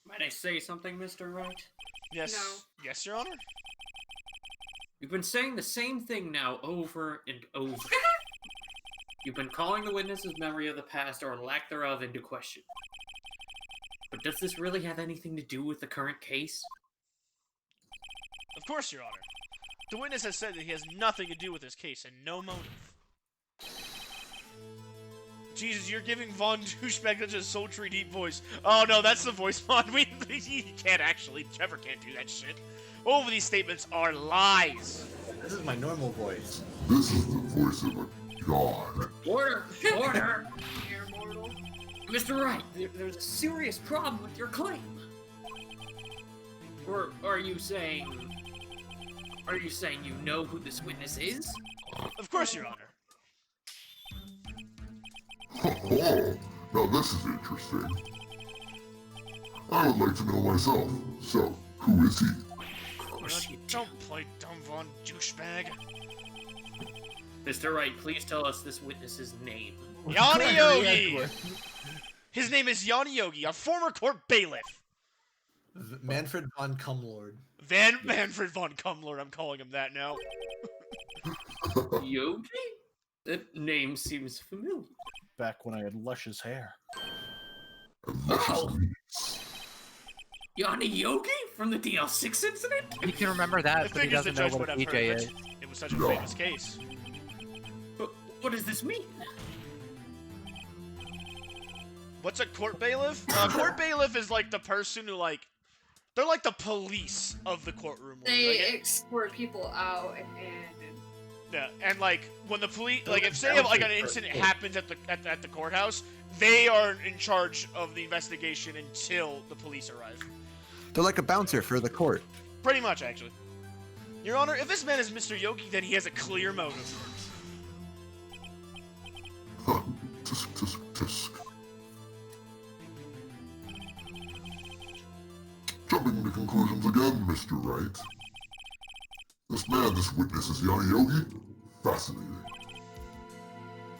Might I say something, Mr. Wright? Yes. No. Yes, Your Honor? You've been saying the same thing now over and over. You've been calling the witness's memory of the past or lack thereof into question. But does this really have anything to do with the current case? Of course, Your Honor. The witness has said that he has nothing to do with this case and no motive. Jesus, you're giving Von Douchebag such a sultry, deep voice. Oh no, that's the voice, Von. He can't actually. Trevor can't do that shit. All of these statements are lies. This is my normal voice. This is the voice of a god. Order! Order! Here, mortal. Mr. Wright, there's a serious problem with your claim. Or are you saying you know who this witness is? Of course, Your Honor. Oh, now this is interesting. I would like to know myself. So, who is he? Of course you do. Don't play dumb, Von Douchebag. Mr. Wright, please tell us this witness's name. Yanni Yogi! His name is Yanni Yogi, a former court bailiff. Manfred von Cumlord. Manfred von Cumler, I'm calling him that now. Yogi? That name seems familiar. Back when I had luscious hair. Yanni Yogi from the DL6 incident? He can remember that, I but he think the doesn't know judge what would a have DJ heard is. it. It was such a famous case. But what does this mean? What's a court bailiff? Court bailiff is like the person who, like, they're like the police of the courtroom. They Like, escort people out and yeah, and like when the police, like, if say like an incident happens at the courthouse, They are in charge of the investigation until the police arrive. They're like a bouncer for the court. Pretty much, actually. Your Honor, if this man is Mr. Yogi, then he has a clear motive. Huh. Tisk, tisk, tisk. Jumping to conclusions again, Mr. Wright. This witness is Yanni Yogi? Fascinating.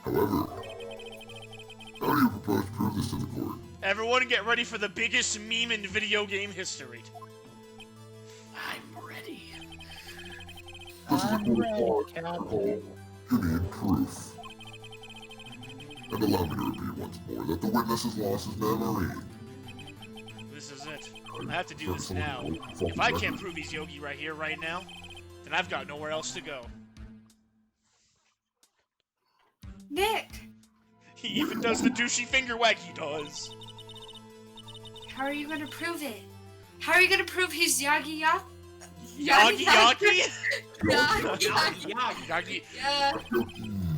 However, how do you propose to prove this to the court? Everyone get ready for the biggest meme in video game history. I'm ready. This is a I'm court ready, of law. Captain. You need proof. And allow me to repeat once more that the witness has lost his memory. This is it. I have to do this now. If I can't prove he's Yogi right here, right now, then I've got nowhere else to go. Nick, He even does the douchey finger wag he does. how are you gonna prove it? How are you gonna prove he's Yagi Yagi? Yagi Yagi? Yagi. Yagi. Yeah.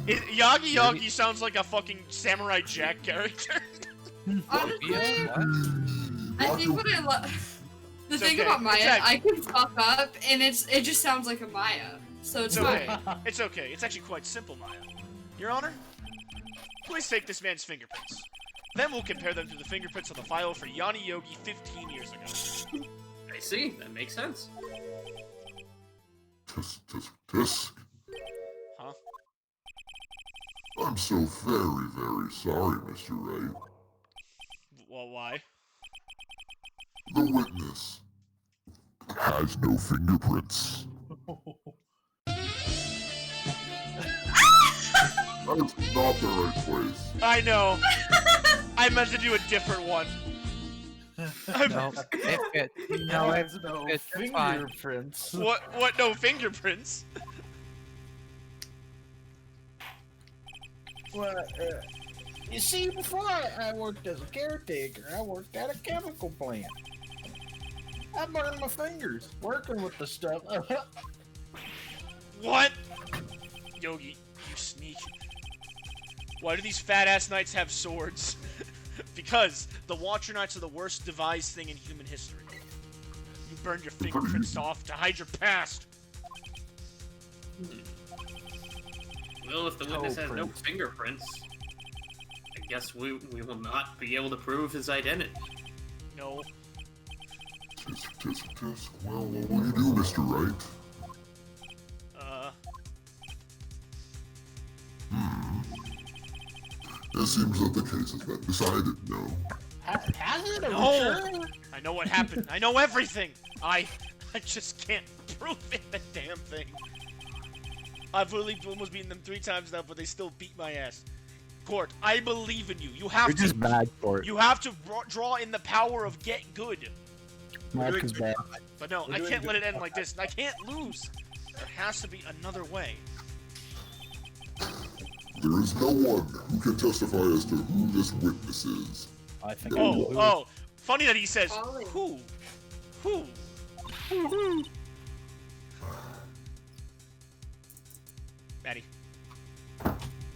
Yagi Yagi sounds like a fucking Samurai Jack character. Honestly, Yeah, what? I think what I love. The It's thing okay. about Maya, It's act- I can fuck up, and it just sounds like a Maya, so it's It's okay. fine. It's okay. It's actually quite simple, Maya. Your Honor, please take this man's fingerprints. Then we'll compare them to the fingerprints on the file for Yanni Yogi 15 years ago. I see. That makes sense. Tisk, tisk, tisk. Huh? I'm so very, very sorry, Mr. Wright. Well, why? The witness has no fingerprints. That's not the right place. I know. I meant to do a different one. No, no, Has no it's fine. fingerprints. What? No fingerprints? Well, you see, before I worked as a caretaker, I worked at a chemical plant. I burned my fingers working with the stuff. What? Yogi, you sneak. Why do these fat-ass knights have swords? Because the Watcher Knights are the worst devised thing in human history. You burned your fingerprints off to hide your past. Well, if the witness has no Toe fingerprints, I guess we will not be able to prove his identity. No. Tisk, tisk, tisk. Well, what will you do, Mr. Wright? It seems that the case has been decided, no? Has it? Are we No. sure? I know what happened. I know everything. I just can't prove it, the damn thing. I've really almost beaten them 3 times now, but they still beat my ass. Court, I believe in you. You have You're to. just bad for it. You have to draw in the power of get good. Mark is bad. But no, I can't let it end like this. I can't lose. There has to be another way. There is no one who can testify as to who this witness is. I think. Oh. Funny that he says, Ollie. who? Who? Maddie.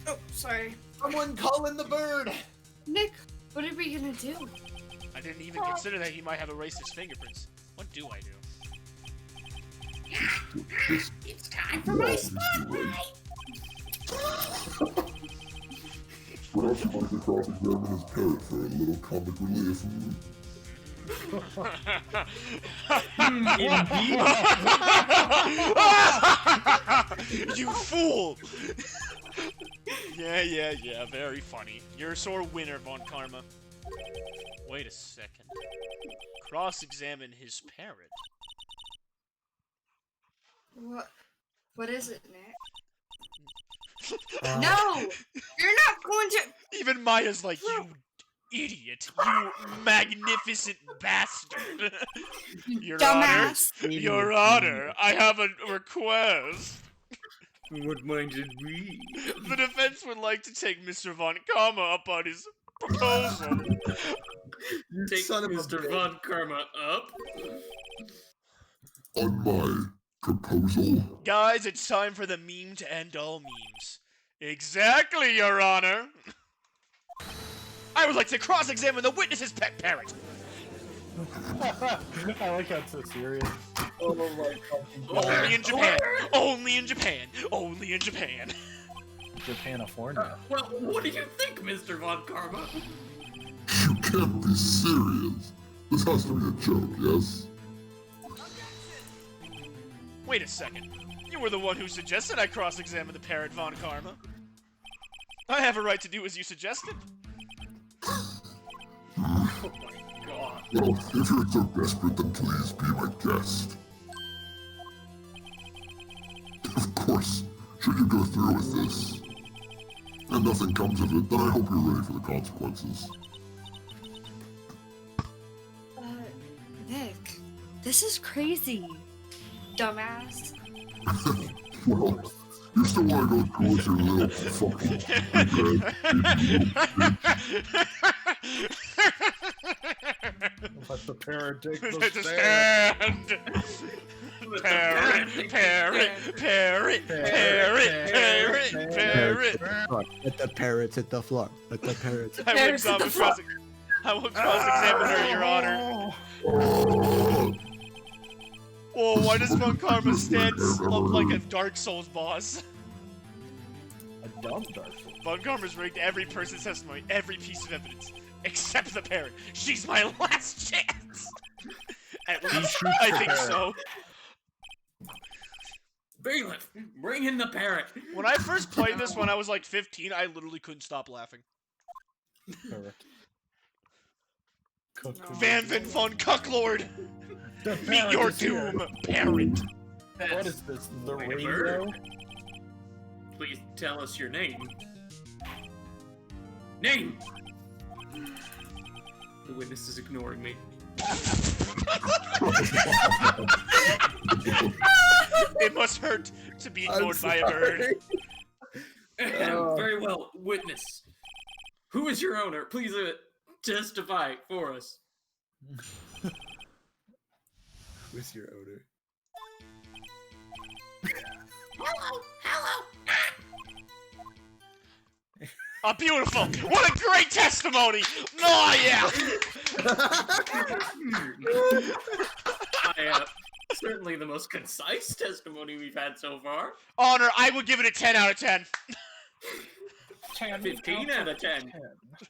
Oh, sorry. Someone calling the bird. Nick, what are we gonna do? I didn't even consider that he might have erased his fingerprints. What do I do? It's time for my spotlight. Perhaps you might be cross-examine his parrot for a little comic relief. You fool! Yeah, very funny. You're a sore winner, Von Karma. Wait a second. Cross-examine his parrot. What is it, Nick? No! You're not going to. Even Maya's like, you idiot. You magnificent bastard. Your Dumbass. Honor. Your Honor, I have a request. What minded we? The defense would like to take Mr. Von Karma up on his proposal. Take son of a Mr. bitch. Von Karma up. On my proposal, Guys, it's time for the meme to end all memes. Exactly, Your Honor. I would like to cross-examine the witness's pet parrot. I like how it's so serious. Oh my God. Only in Japan. Only in Japan. Only in Japan. Japanifornia. Well, what do you think, Mr. Von Karma? You can't be serious. This has to be a joke, yes? Wait a second. You were the one who suggested I cross-examine the parrot, Von Karma. I have a right to do as you suggested. Oh my god. Well, if you're so desperate, then please be my guest. Of course, should you go through with this, and nothing comes of it, then I hope you're ready for the consequences. Nick, this is crazy. Dumbass. Well, you still want to go through with your little fucking Let the parrot take Let the the stand. stand. Parrot, parrot, parrot, parrot, parrot, parrot. Let the parrots hit the floor. Let the parrots. I will cross-examine her, Your Honor. Oh, why does Von Karma stand slumped like a Dark Souls boss? A dumb Dark Souls. Von Karma's rigged every person's testimony, every piece of evidence, except the parrot. She's my last chance. At least I think so. Bailiff, bring in the parrot. When I first played this when I was like 15, I literally couldn't stop laughing. Parrot. Van Von Cucklord! The Meet parrot your is here. doom, parrot! What is this? The Wait, radio? bird? Please tell us your name. Name! The witness is ignoring me. It must hurt to be ignored by a bird. Very well, witness. Who is your owner? Please testify for us. Who's your odor? Oh, beautiful! What a great testimony! Oh, yeah! Certainly the most concise testimony we've had so far. Honor, I would give it a 10 out of 10. 15 out of 10.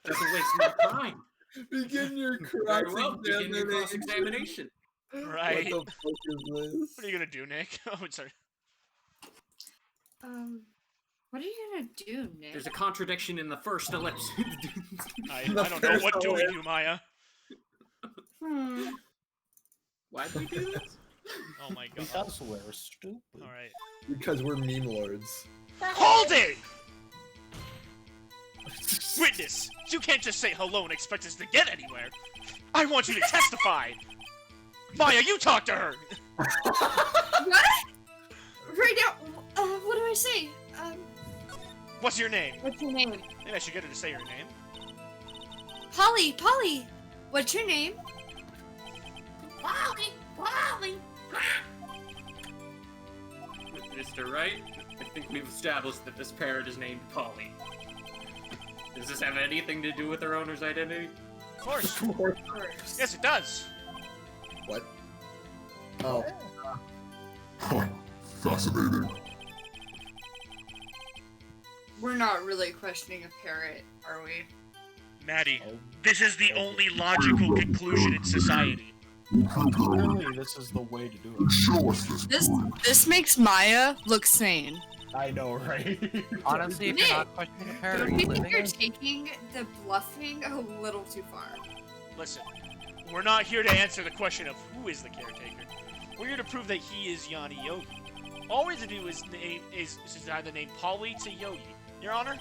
Doesn't waste my time. Begin your Very well, begin your cross-examination. Right. What the fuck is this? What are you gonna do, Nick? Oh, sorry. What are you gonna do, Nick? There's a contradiction in the first ellipse. I don't know. What do we do, Maya? Why'd we do this? Oh my god. Because we're stupid. Alright. Because we're meme lords. Hold it! Witness, you can't just say hello and expect us to get anywhere. I want you to testify. Maya, you talk to her. What? Right now, what do I say? What's your name? What's your name? Maybe I should get her to say her name. Polly, Polly. What's your name? Polly, Polly. Mr. Wright, I think we've established that this parrot is named Polly. Does this have anything to do with their owner's identity? Of course. Yes, it does. What? Oh. Huh. Fascinating. We're not really questioning a parrot, are we? Maddie, this is the only logical conclusion in society. Apparently, this is the way to do it. Show us this. This makes Maya look sane. I know, right? Honestly, if you're not questioning a parrot, are I you think you're living? taking the bluffing a little too far. Listen, we're not here to answer the question of who is the caretaker. We're here to prove that he is Yanni Yogi. All we have to do is either name Polly to Yogi. Your Honor,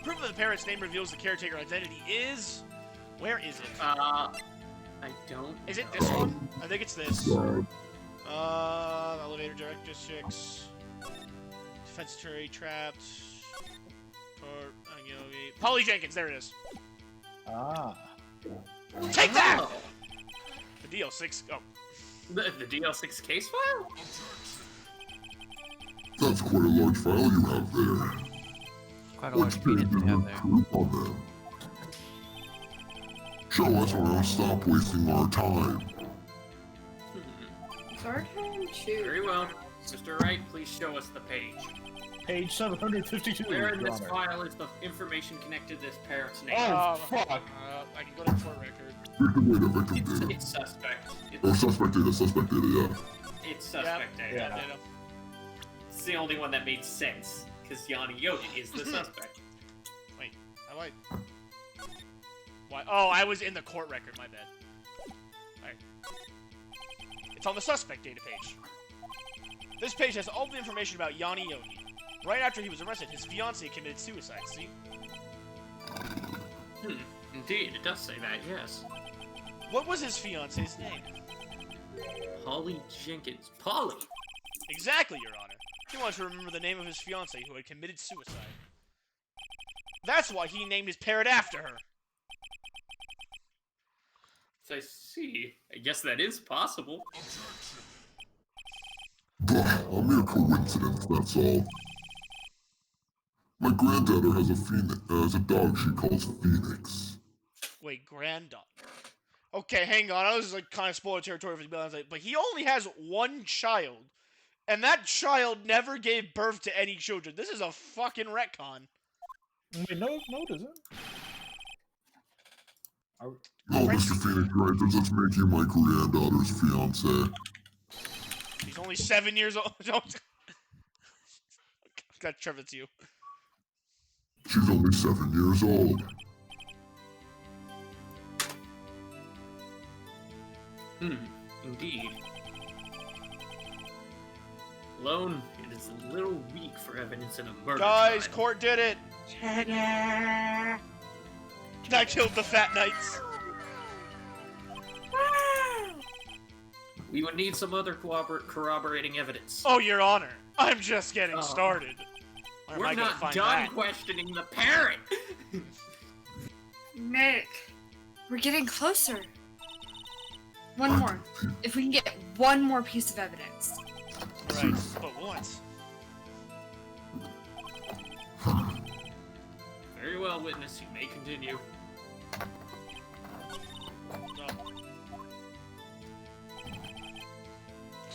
proof that the parrot's name reveals the caretaker identity is... Where is it? I don't... Is it this one? I think it's this. Elevator directrix. Defensitory trapped. Yogi. Polly Jenkins, there it is. Ah. Take that! Oh. The DL6, oh. The DL6 case file? That's quite a large file you have there. Quite a large penis you have there. Proof on them. Show us or stop wasting our time. It's our time too. Very well. Mr. Wright, please show us the page. Page 752. Where in Your this Honor. file is the information connected to this parent's name? Oh, fuck. I can go to the court record. Victim data, victim data. It's suspect. Or suspect data, yeah. It's suspect data. Yeah. Data. It's the only one that made sense, because Yanni Yodi is the suspect. Wait, I lied. Why? Oh, I was in the court record, my bad. Alright. It's on the suspect data page. This page has all the information about Yanni Yodi. Right after he was arrested, his fiancée committed suicide, see? Indeed, it does say that, yes. What was his fiancée's name? Polly Jenkins. Polly! Exactly, Your Honor. He wanted to remember the name of his fiancée who had committed suicide. That's why he named his parrot after her. So I see. I guess that is possible. A mere coincidence, that's all. My granddaughter has a dog she calls Phoenix. Wait, granddaughter. Okay, hang on. I was like kind of spoiler territory for the but he only has one child, and that child never gave birth to any children. This is a fucking retcon. Wait, no, it isn't. Oh, Mr. Phoenix, right, does this make you my granddaughter's fiancé? He's only 7 years old. Got Trevor, it's you. She's only 7 years old. Indeed. Alone, it is a little weak for evidence in a murder Guys, trial. court did it. That killed the Fat Knights. We would need some other corroborating evidence. Oh, Your Honor. I'm just getting Oh. started. Where am We're I gonna not find done that? questioning the parent! Nick, we're getting closer. One more. If we can get one more piece of evidence. Right, but what? Very well, witness. You may continue.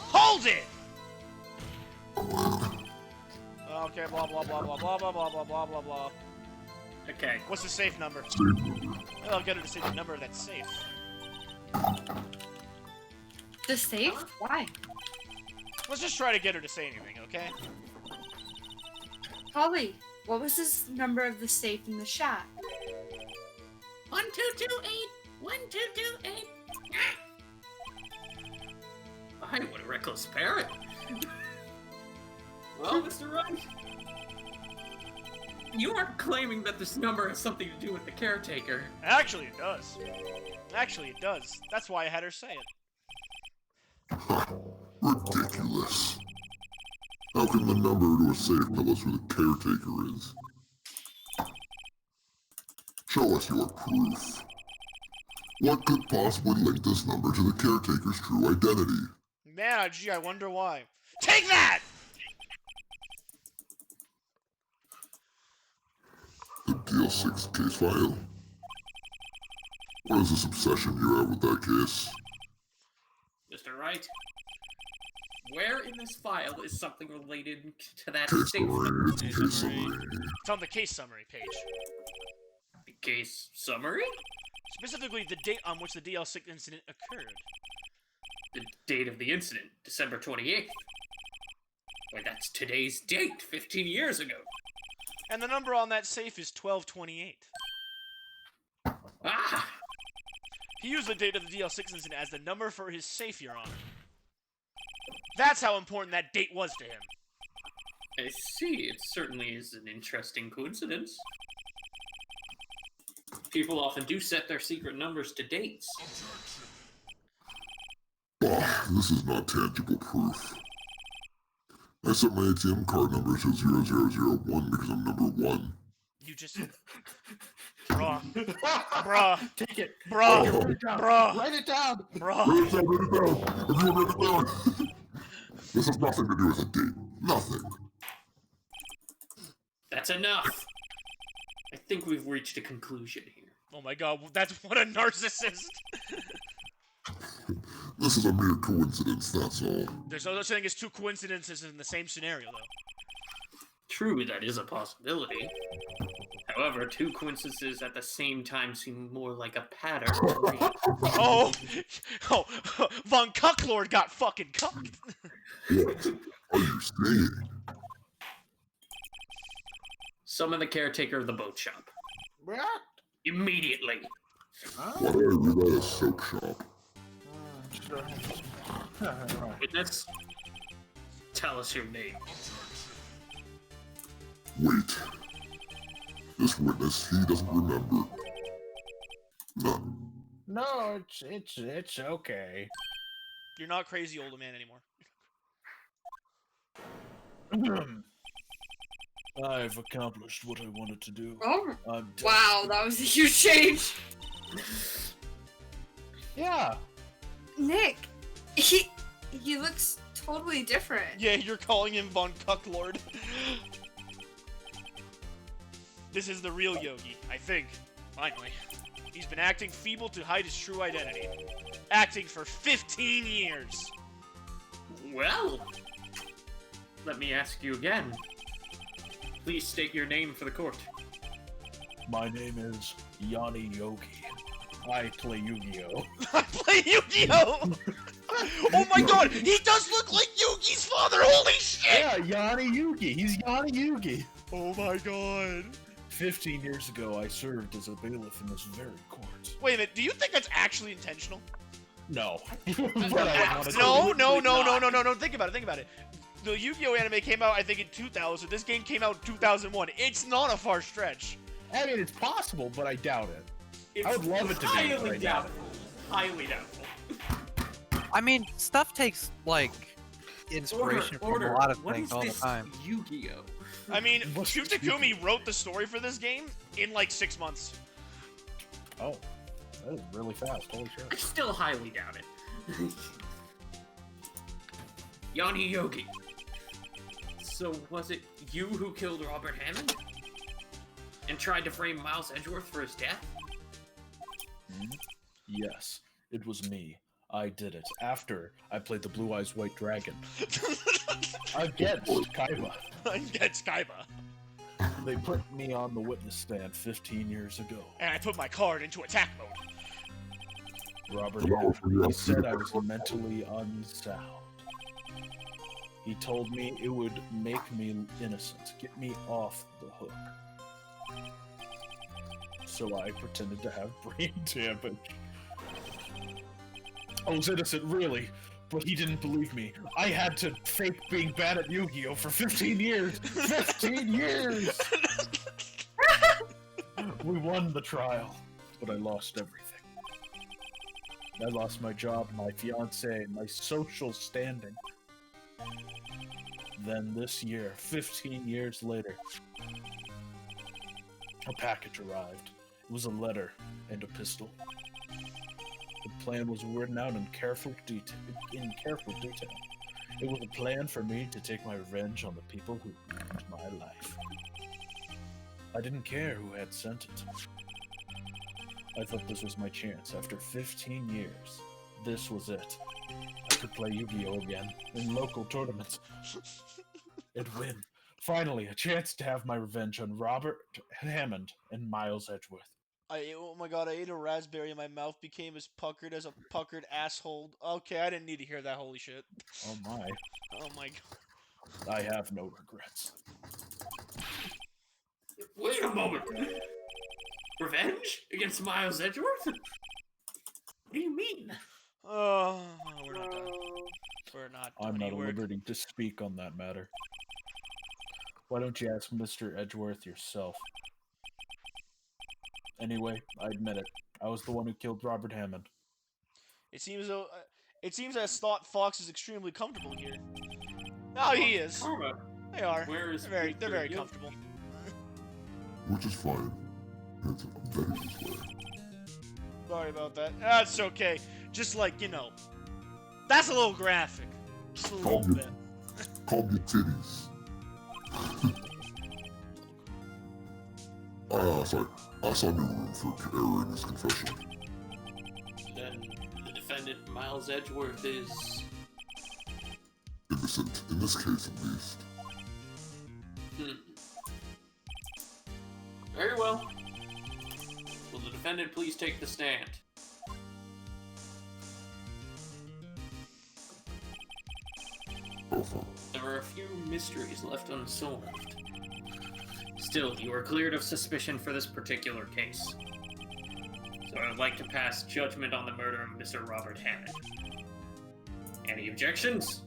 Hold it! Okay, blah blah blah blah blah blah blah blah blah blah blah. Okay. What's the safe number? Safe number. I'll get her to say the number of that safe. The safe? Why? Let's just try to get her to say anything, okay? Polly, what was this number of the safe in the shot? 1228 1228. I what a reckless parent. Well, Mr. Wright, you aren't claiming that this number has something to do with the caretaker. Actually, it does. Actually, it does. That's why I had her say it. Ridiculous. How can the number to a safe tell us who the caretaker is? Show us your proof. What could possibly link this number to the caretaker's true identity? Man, gee, I wonder why. Take that! The DL6 case file. What is this obsession you have with that case? Mr. Wright, where in this file is something related to that Case safe summary. number? It's case summary. It's on the case summary page. The case summary? Specifically, the date on which the DL6 incident occurred. The date of the incident, December 28th. Why, that's today's date, 15 years ago. And the number on that safe is 1228. Ah! He used the date of the DL6 incident as the number for his safe, Your Honor. That's how important that date was to him. I see, it certainly is an interesting coincidence. People often do set their secret numbers to dates. Bah, this is not tangible proof. I set my ATM card number to 0001 because I'm number 1. You just... Bruh. Bruh. Take it. Bruh. Oh. Write it down. Bruh. Write it down. Bruh. Write it down, write it down! Everyone write it down! This has nothing to do with a date. Nothing. That's enough! I think we've reached a conclusion here. Oh my god, that's what a narcissist! This is a mere coincidence, that's all. There's no such thing as two coincidences in the same scenario, though. True, that is a possibility. However, two coincidences at the same time seem more like a pattern to me. Oh! Oh! Von Cucklord got fucking cucked! What are you saying? Summon the caretaker of the boat shop. What? Immediately! Why do I read that as soap shop? Witness, tell us your name. Wait. This witness, he doesn't remember. None. No, it's okay. You're not crazy old man anymore. I've accomplished what I wanted to do. Oh, I'm done. wow, that was a huge change. Yeah. Nick, he looks totally different. Yeah, you're calling him Von Cucklord. This is the real Yogi, I think. Finally. He's been acting feeble to hide his true identity. Acting for 15 years. Well, let me ask you again. Please state your name for the court. My name is Yanni Yogi. I play Yu-Gi-Oh! I play Yu-Gi-Oh! Oh my god, he does look like Yugi's father, holy shit! Yeah, Yanni Yugi. He's Yanni Yugi. Oh my god. 15 years ago, I served as a bailiff in this very court. Wait a minute, do you think that's actually intentional? No. But I wanted to. No, think about it. The Yu-Gi-Oh anime came out, I think, in 2000. This game came out in 2001. It's not a far stretch. I mean, it's possible, but I doubt it. It's I would love it to be, highly but I doubt doubtful. Highly doubtful. I mean, stuff takes, like, inspiration from a lot of What things is all the this time. Yu-Gi-Oh? I mean, What's Shu Takumi wrote the story for this game in like 6 months. Oh, that is really fast. Holy I shit. still highly doubt it. Yanni Yogi. So was it you who killed Robert Hammond? And tried to frame Miles Edgeworth for his death? Yes, it was me. I did it after I played the Blue Eyes White Dragon against Kaiba. Against Kaiba. They put me on the witness stand 15 years ago. And I put my card into attack mode. Robert Hammond, he said I was mentally unsound. He told me it would make me innocent, get me off the hook. So I pretended to have brain damage. I was innocent, really, but he didn't believe me. I had to fake being bad at Yu-Gi-Oh! For 15 years! 15 years! We won the trial, but I lost everything. I lost my job, my fiancé, my social standing. Then this year, 15 years later, a package arrived. It was a letter and a pistol. The plan was written out in careful detail. It was a plan for me to take my revenge on the people who ruined my life. I didn't care who had sent it. I thought this was my chance. After 15 years, this was it. I could play Yu-Gi-Oh! Again in local tournaments. And win. Finally, a chance to have my revenge on Robert Hammond and Miles Edgeworth. Oh my god, I ate a raspberry and my mouth became as puckered as a puckered asshole. Okay, I didn't need to hear that, holy shit. Oh my. Oh my god. I have no regrets. Wait a moment. Revenge against Miles Edgeworth? What do you mean? Oh, we're not done. We're not done. I'm not at We're- liberty to speak on that matter. Why don't you ask Mr. Edgeworth yourself? Anyway, I admit it. I was the one who killed Robert Hammond. It seems as thought Fox is extremely comfortable here. Oh, he is. Karma. They are. Where is They're Mr. very Yogi? comfortable. Which is fine. It's better this way. Sorry about that. That's okay. Just like, you know, that's a little graphic. Just a little Calm bit. Calm your titties. Sorry. I saw no room for error in his confession. Then the defendant, Miles Edgeworth, is... Innocent, in this case at least. Very well. Will the defendant please take the stand? There are a few mysteries left unsolved. Still, you are cleared of suspicion for this particular case. So I would like to pass judgment on the murder of Mr. Robert Hammond. Any objections?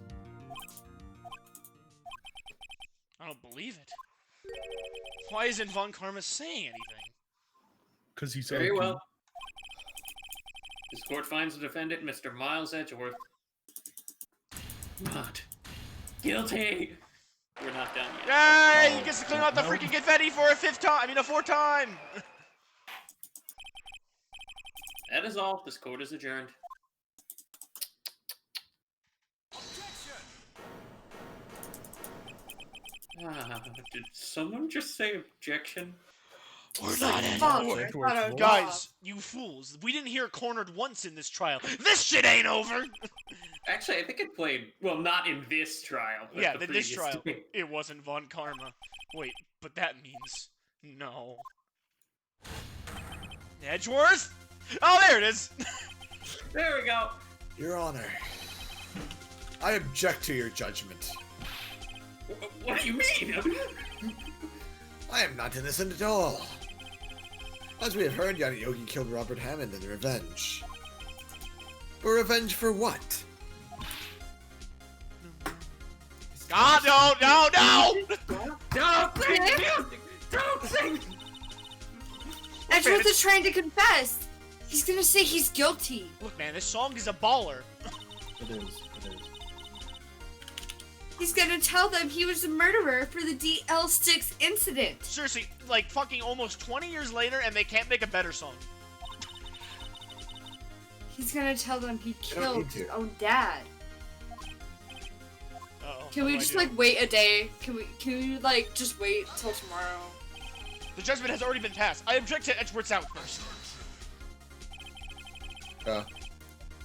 I don't believe it. Why isn't Von Karma saying anything? Because he's Very OP. well. This court finds the defendant, Mr. Miles Edgeworth, not guilty. We're not done yet. Yay! He gets to clean out the freaking confetti for a fifth time. I mean, a fourth time. That is all. This court is adjourned. Did someone just say objection? We're not Fuck, anymore. I thought I was Guys, off. you fools. We didn't hear cornered once in this trial. This shit ain't over. Actually, I think it played, well, not in this trial, but Yeah, the in this previous trial, day. it wasn't Von Karma. Wait, but that means no. Edgeworth? Oh, there it is. There we go. Your Honor, I object to your judgment. What do you mean? I am not innocent at all. As we have heard, Yogi killed Robert Hammond in revenge. But revenge for what? Ah, no! Don't sing music! Don't sing! Edgeworth is trying to confess. He's gonna say he's guilty. Look, man, this song is a baller. It is. It is. He's gonna tell them he was the murderer for the DL6 incident. Seriously, like fucking almost 20 years later, and they can't make a better song. He's gonna tell them he don't killed need to. his own dad. Uh-oh, Can what we do I just do? like wait a day? Can we like just wait till tomorrow? The judgment has already been passed. I object to Edgeworth's outburst.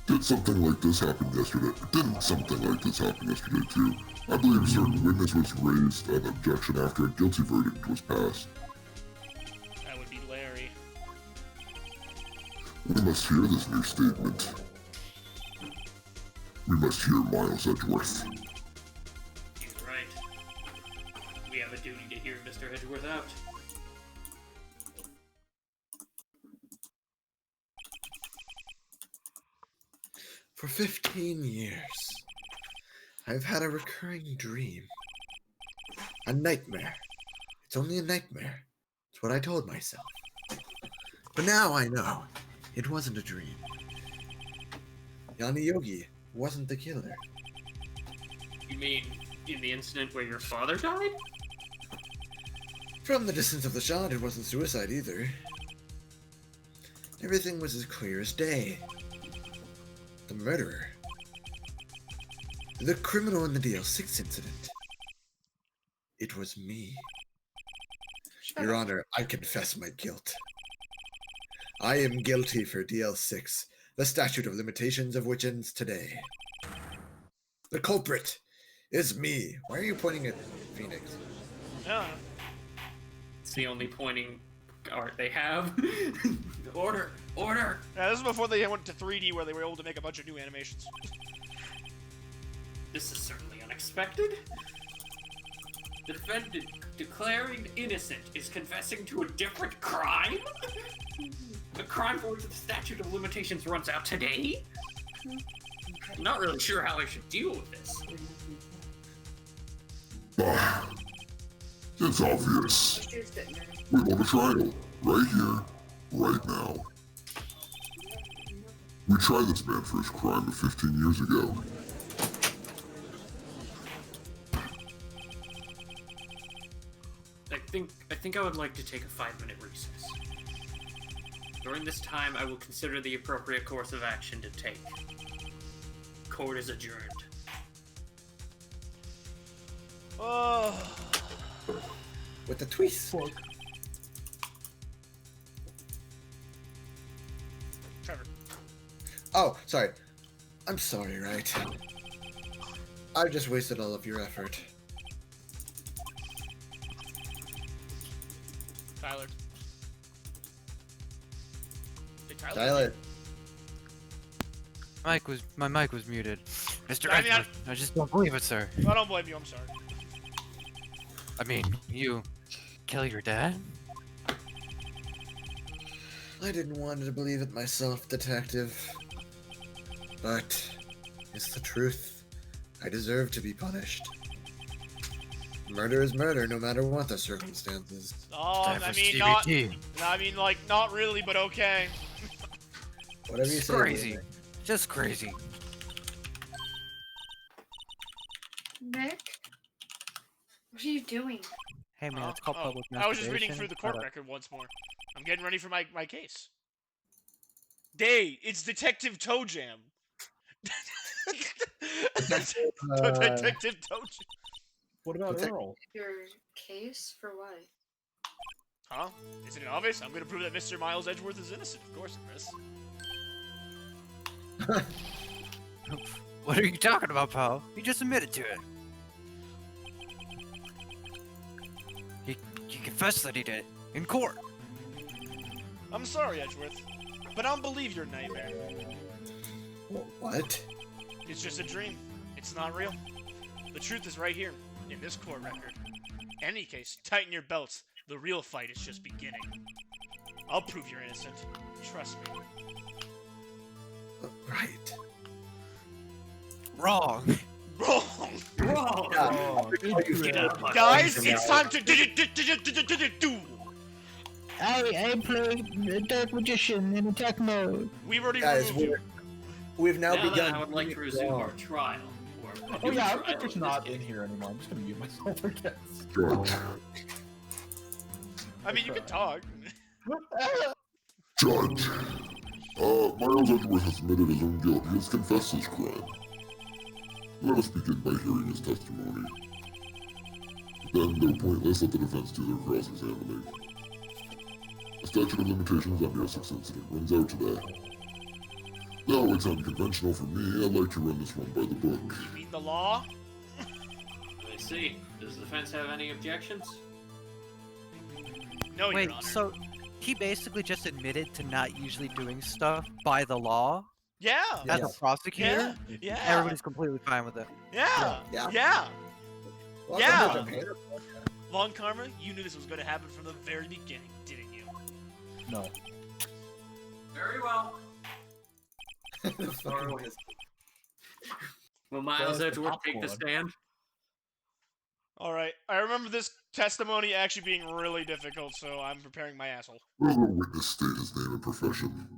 Did something like this happen yesterday? Didn't something like this happen yesterday too? I believe a certain witness was raised an objection after a guilty verdict was passed. That would be Larry. We must hear this new statement. We must hear Miles Edgeworth. He's right. We have a duty to hear Mr. Edgeworth out. For 15 years, I've had a recurring dream. A nightmare. It's only a nightmare. It's what I told myself. But now I know it wasn't a dream. Yanni Yogi wasn't the killer. You mean in the incident where your father died? From the distance of the shot, it wasn't suicide either. Everything was as clear as day. The murderer. The criminal in the DL6 incident. It was me. Your Honor, I confess my guilt. I am guilty for DL6, the statute of limitations of which ends today. The culprit is me. Why are you pointing at Phoenix? Yeah. It's the only pointing art they have. Order! Order! Yeah, this is before they went to 3D where they were able to make a bunch of new animations. This is certainly unexpected. The defendant declaring innocent is confessing to a different crime? A crime for which the statute of limitations runs out today? I'm not really sure how I should deal with this. Ah, it's obvious. We want a trial. Right here. Right now. We tried this man for his crime of 15 years ago. I think I would like to take a 5-minute recess. During this time, I will consider the appropriate course of action to take. Court is adjourned. With the twist. Fuck. Oh, sorry. I'm sorry, right? I've just wasted all of your effort. Tyler. Hey, Tyler. Tyler. My mic was muted. Mr. I mean, Edward, I just don't believe it, sir. I don't blame you. I'm sorry. I mean, you kill your dad? I didn't want to believe it myself, Detective. But it's the truth. I deserve to be punished. Murder is murder, no matter what the circumstances. I That was mean, not. TBT. I mean, like, not really, but okay. Whatever you It's say. crazy. David. Just crazy. Nick, what are you doing? Hey man, it's called public I was just reading masturbation. through the court record once more. I'm getting ready for my case. Day, it's Detective Toe Jam. Detective Toe Jam. What about Detect- Earl? Your case for what? Huh? Isn't it obvious? I'm gonna prove that Mr. Miles Edgeworth is innocent, of course, Chris. What are you talking about, pal? You just admitted to it. He confessed that he did it in court. I'm sorry, Edgeworth, but I don't believe your nightmare. What? It's just a dream. It's not real. The truth is right here, in this court record. In any case, tighten your belts. The real fight is just beginning. I'll prove you're innocent. Trust me. Right. Wrong. Wrong! Whoa! Oh, Guys, it's time to do. I play the Dark Magician in attack mode. We've already Guys, removed you. we've now Now begun. then, I would like to resume our trial. Or Oh yeah, trial I'm just in not this in case. here anymore. I'm just gonna mute myself, I guess. Judge. I mean, you can talk. Judge. Miles Edgeworth has admitted his own guilt. He has confessed his crime. Let us begin by hearing his testimony. Then, though pointless, let the defense do their cross-examining. The statute of limitations on the Essex incident runs out today. Though it's unconventional for me, I'd like to run this one by the book. You mean the law? I see. Does the defense have any objections? No, Wait, Your Honor. so he basically just admitted to not usually doing stuff by the law Yeah. as Yes. a prosecutor? Yeah. Yeah. Everybody's completely fine with it. Yeah. Yeah. Yeah. Welcome Yeah. to Japan. Long Karma, you knew this was going to happen from the very beginning, didn't you? No. Very well. The fucking whiz. Will Miles the Edgeworth take the popcorn. stand? Alright, I remember this testimony actually being really difficult, so I'm preparing my asshole. Will the witness state his name and profession?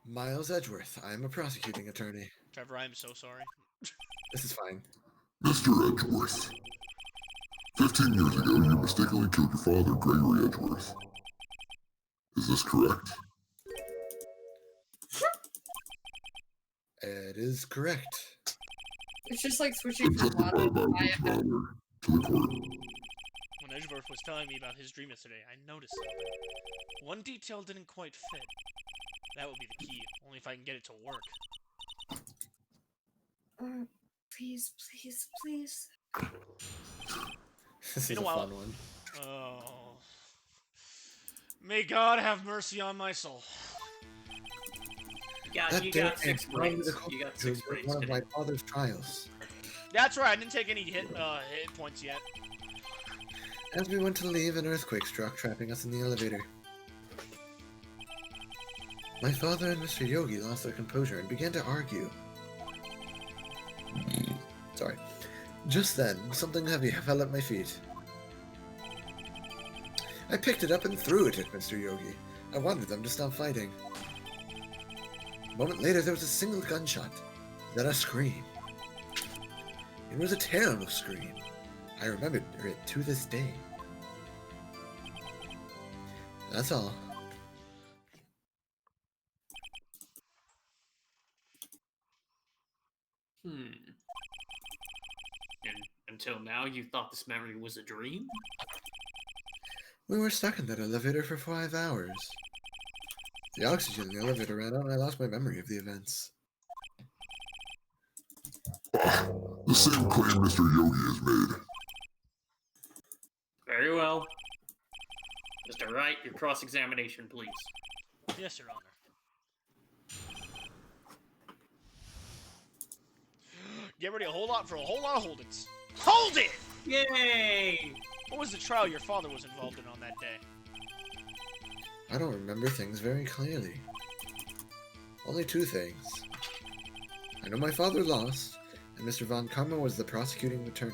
Miles Edgeworth. I am a prosecuting attorney. Trevor, I am so sorry. This is fine. Mr. Edgeworth. 15 years ago, you mistakenly killed your father, Gregory Edgeworth. Is this correct? It is correct. It's just like switching Then from testify water about to this fire. matter to the court. When Edgeworth was telling me about his dream yesterday, I noticed something. One detail didn't quite fit. That would be the key, only if I can get it to work. Please, please, please. This You is know a what? fun one. Oh. May God have mercy on my soul. Yeah, That you day got 6 I brought brains. the court You got to 6 brains one of today. my father's trials. That's right, I didn't take any hit points yet. As we went to leave, an earthquake struck, trapping us in the elevator. My father and Mr. Yogi lost their composure and began to argue. Sorry. Just then, something heavy fell at my feet. I picked it up and threw it at Mr. Yogi. I wanted them to stop fighting. A moment later, there was a single gunshot, then a scream. It was a terrible scream. I remember it to this day. That's all. And until now, you thought this memory was a dream? We were stuck in that elevator for 5 hours. The oxygen in the elevator ran out and I lost my memory of the events. The same claim Mr. Yogi has made. Very well. Mr. Wright, your cross-examination, please. Yes, Your Honor. Get ready a whole lot of hold-its. Hold it! Yay! What was the trial your father was involved in on that day? I don't remember things very clearly. Only two things. I know my father lost, and Mr. Von Karma was the prosecuting attorney.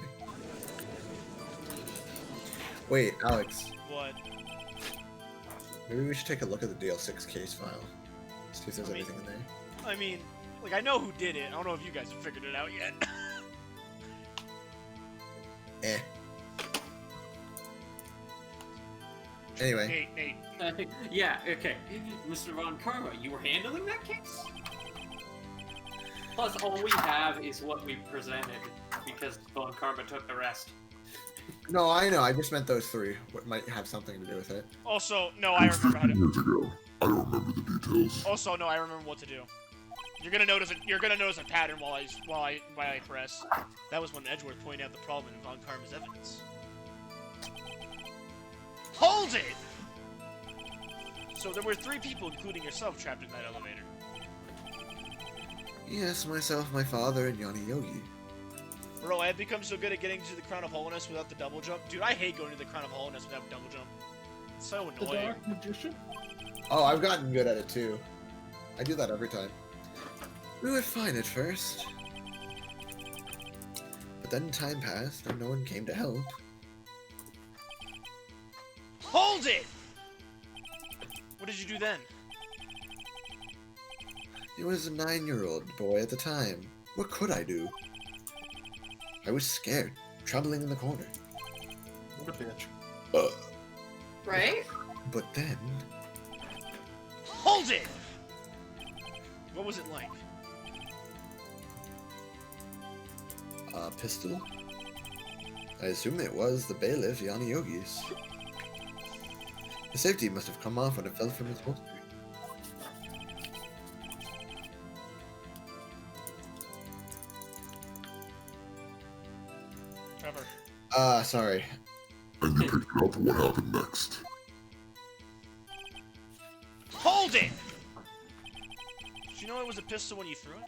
Wait, Alex. What? Maybe we should take a look at the DL6 case file. See if there's anything in there. I mean, like, I know who did it. I don't know if you guys have figured it out yet. Eh. Anyway. Nate. Yeah, okay. Mr. Von Karma, you were handling that case? Plus, all we have is what we presented, because Von Karma took the rest. No, I know. I just meant those three. What might have something to do with it. Also, no, I remember how to. Years ago. I don't remember the details. Also, no, I remember what to do. You're gonna notice a pattern while I press. That was when Edgeworth pointed out the problem in Von Karma's evidence. Hold it! So there were 3 people, including yourself, trapped in that elevator. Yes, myself, my father, and Yanni Yogi. Bro, I have become so good at getting to the Crown of Holiness without the double jump. Dude, I hate going to the Crown of Holiness without a double jump. It's so The annoying. Dark Magician? Oh, I've gotten good at it too. I do that every time. We were fine at first. But then time passed and no one came to help. Hold it! What did you do then? He was a 9-year-old boy at the time. What could I do? I was scared, trembling in the corner. What a bitch. Right? But then, Hold it! What was it like? a pistol? I assume it was the bailiff, Yanni Yogi's. The safety must have come off when it fell from his holster. Trevor. Sorry. And you picked up what happened next. Hold it! Did you know it was a pistol when you threw it?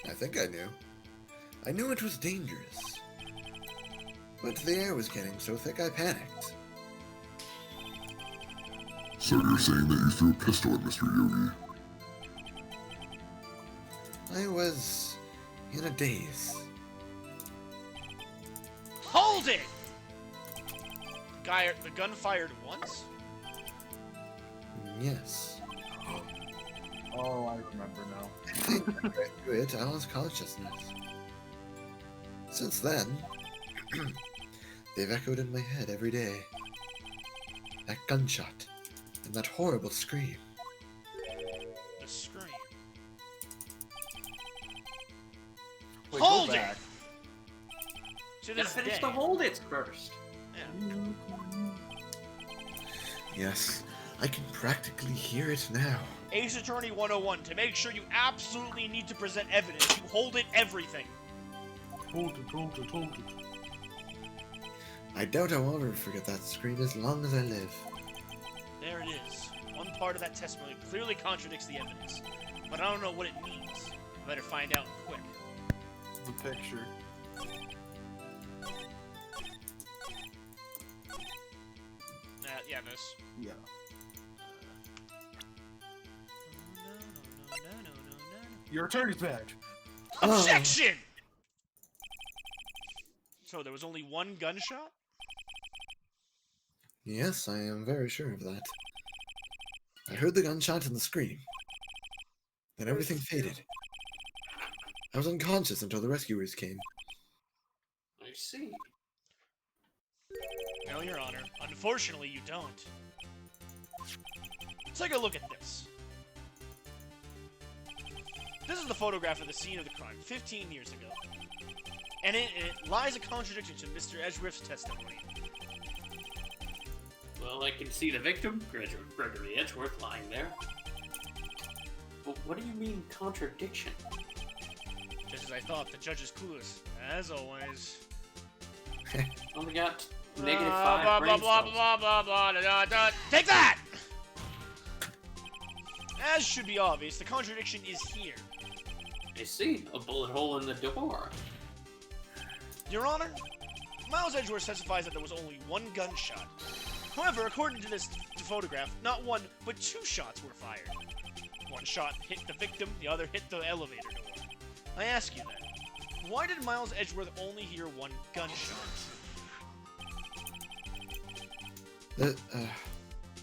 I think I knew. I knew it was dangerous. But the air was getting so thick I panicked. So you're saying that you threw a pistol at Mr. Yogi? I was in a daze. Hold it! The gun fired once? Yes. Oh, I remember now. I think right through it, I lost consciousness. Since then, they've echoed in my head every day. That gunshot, and that horrible scream. The scream. Wait, Hold go it! back. To Gotta this finish day. the hold-its first. Yeah. Yes, I can practically hear it now. Ace Attorney 101, to make sure you absolutely need to present evidence, you hold it everything. Hold it. I doubt I will ever forget that scream as long as I live. There it is. One part of that testimony clearly contradicts the evidence, but I don't know what it means. I better find out quick. The picture. Yeah, this. Yeah. Your attorney's badge. Objection! So there was only one gunshot? Yes, I am very sure of that. I heard the gunshot and the scream. Then everything faded. I was unconscious until the rescuers came. I see. No, Your Honor. Unfortunately, you don't. Take a look at this. This is the photograph of the scene of the crime 15 years ago. And in it lies a contradiction to Mr. Edgeworth's testimony. Well, I can see the victim, Gregory Edgeworth, lying there. But what do you mean, contradiction? Just as I thought, the judge is clueless, as always. Only got -5 blah, brain blah, cells. blah, blah, blah, da, da, da. Take that! As should be obvious, the contradiction is here. I see, a bullet hole in the door. Your Honor, Miles Edgeworth testifies that there was only one gunshot. However, according to this photograph, not one, but 2 shots were fired. One shot hit the victim, the other hit the elevator door. I ask you then, why did Miles Edgeworth only hear 1 gunshot?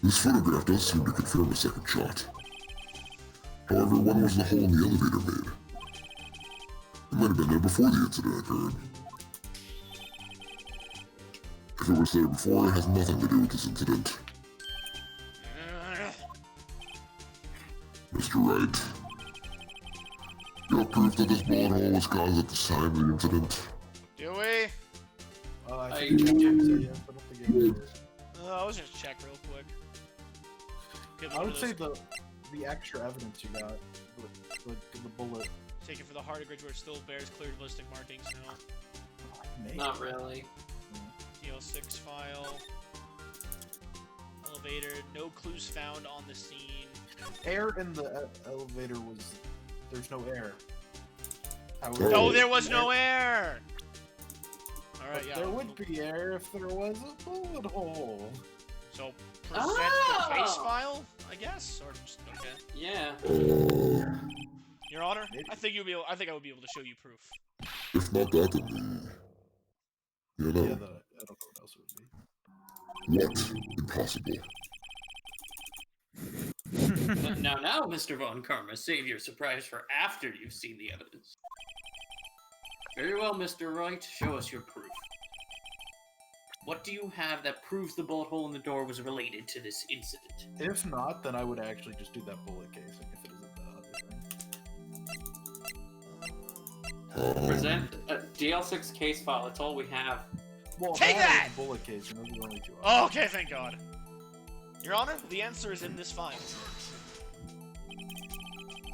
This photograph does seem to confirm a second shot. However, when was the hole in the elevator made? It might have been there before the incident occurred. If it was there before, it has nothing to do with this incident. Mr. Wright, you have proof that this bullet hole was caused at the time of the incident. Do we? I think Jim said yes, but I don't think it is. I was just check real quick. I would say the extra evidence you got, the bullet. Taken for the heart of Gridgeworth still bears clear ballistic markings, no. Maybe. Not really. DL6 file. Elevator, no clues found on the scene. Air in the elevator was. There's no air. No, there was no air! Alright, yeah. There would be air if there was a bullet hole. So, present the case file, I guess? Or just, okay. Yeah. Your Honor, Maybe. I think I would be able to show you proof. If not that, then the... You know, Yeah, I don't know what else it would be. what? Impossible. Now, Mr. Von Karma, save your surprise for after you've seen the evidence. Very well, Mr. Wright, show us your proof. What do you have that proves the bullet hole in the door was related to this incident? If not, then I would actually just do that bullet casing if it isn't the other thing. Present a DL6 case file, that's all we have. Well, Take that! Bullet casing, those are the only 2 Oh, okay, thank God. Your Honor, the answer is in this file.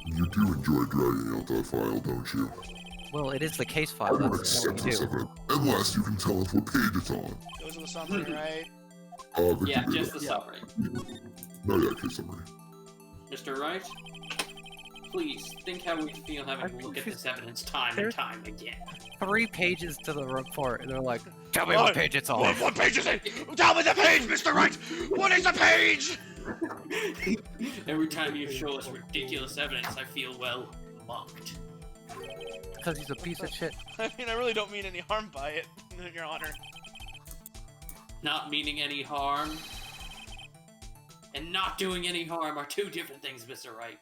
You do enjoy dragging out that file, don't you? Well, it is the case I file. will That's what accept we this do. event, unless you can tell us what page it's on. Those are the summary, right? Victor Yeah, Data. just the summary. No, yeah, case summary. Mr. Wright, please think how we feel having to look at this evidence time and time again. 3 pages to the report, and they're like, tell me what page it's on. What page is it? Tell me the page, Mr. Wright! What is the page? Every time you show us ridiculous evidence, I feel, well, mocked. Because he's a piece of shit. I mean, I really don't mean any harm by it, Your Honor. Not meaning any harm and not doing any harm are 2 different things, Mr. Wright.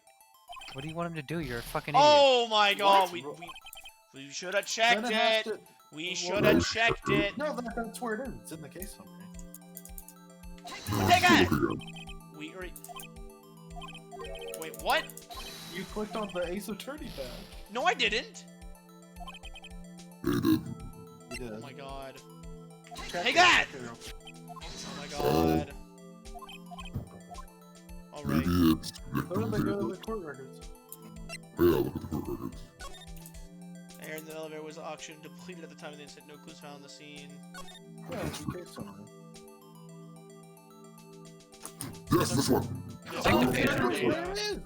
What do you want him to do? You're a fucking idiot. Oh my God, What? we should have checked Then has it. to- We should have checked it. No, that's where it is. It's in the case summary. Take it! Look again. We already... Wait, what? You clicked on the Ace Attorney tab. No, I didn't. They did. You Oh did. my God. Check Take it. that! Okay, real quick. Oh my God. All right. Maybe it's Go to victim the data. court records. Oh, yeah, look at the court records. Air in the elevator was auctioned, depleted at the time of the incident. No clues found on the scene. Yeah, it's the case summary. Yes, this one. Take the page. That's where it is.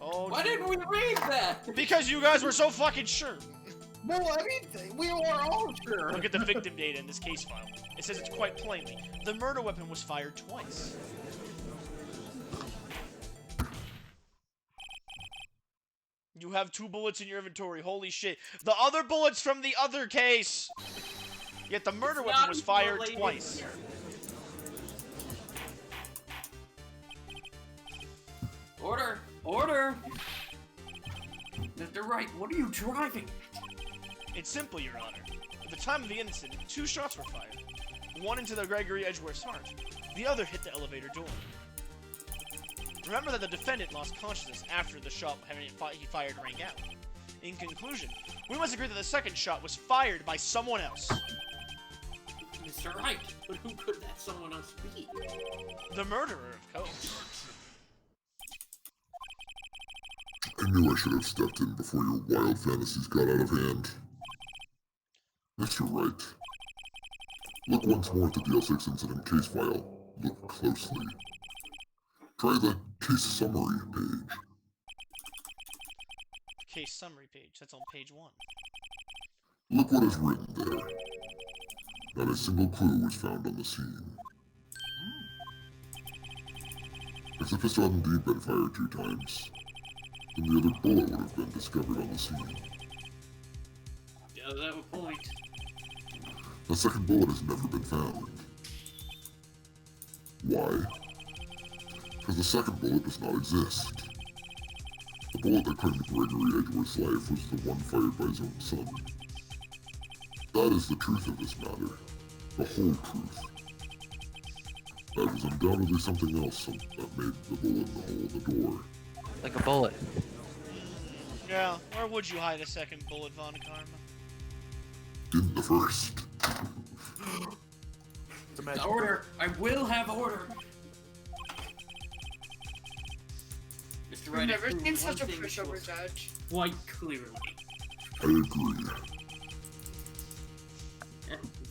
Oh, Why didn't we read that? because you guys were so fucking sure. Well, I mean, we are all sure. Look at the victim data in this case file. It says it's quite plainly. The murder weapon was fired twice. You have 2 bullets in your inventory. Holy shit. The other bullets from the other case! Yet the murder weapon was fired twice. Order! Order! Mr. Wright, what are you driving? It's simple, Your Honor. At the time of the incident, 2 shots were fired. One into the Gregory Edgeworth's heart. The other hit the elevator door. Remember that the defendant lost consciousness after the shot he fired rang out. In conclusion, we must agree that the second shot was fired by someone else. Mr. Right, but who could that someone else be? The murderer, of course. I knew I should have stepped in before your wild fantasies got out of hand. Mr. Wright, look once more at the DL6 incident case file. Look closely. Try the case summary page. Case summary page. That's on page 1. Look what is written there. Not a single clue was found on the scene. If the pistol had indeed been fired 2 times, then the other bullet would have been discovered on the scene. Does have a point. The second bullet has never been found. Why? Because the second bullet does not exist. The bullet that claimed Gregory Edgeworth's life was the one fired by his own son. That is the truth of this matter. The whole truth. That is undoubtedly something else that made the bullet in the hole in the door. Like a bullet. Yeah, where would you hide a second bullet, Von Karma? In the first. Order! I will have order! Mr. I've Wright, never proved seen one such a thing pushover was judge. quite clearly. I agree.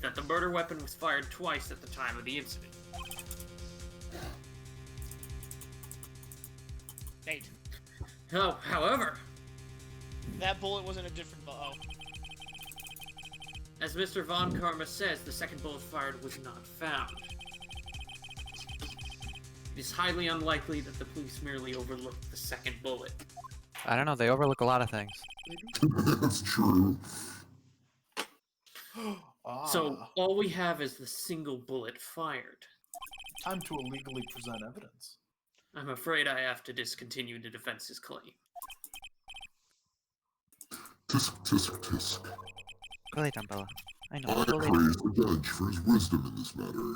That the murder weapon was fired twice at the time of the incident. Nate, Oh, however, that bullet wasn't a different bullet. as Mr. Von Karma says, the second bullet fired was not found. It is highly unlikely that the police merely overlooked the second bullet. I don't know, they overlook a lot of things. That's true. So, all we have is the single bullet fired. Time to illegally present evidence. I'm afraid I have to discontinue the defense's claim. Tisk, tisk, tisk. Go late, Umbrella. I know. I Go late. praise the judge for his wisdom in this matter.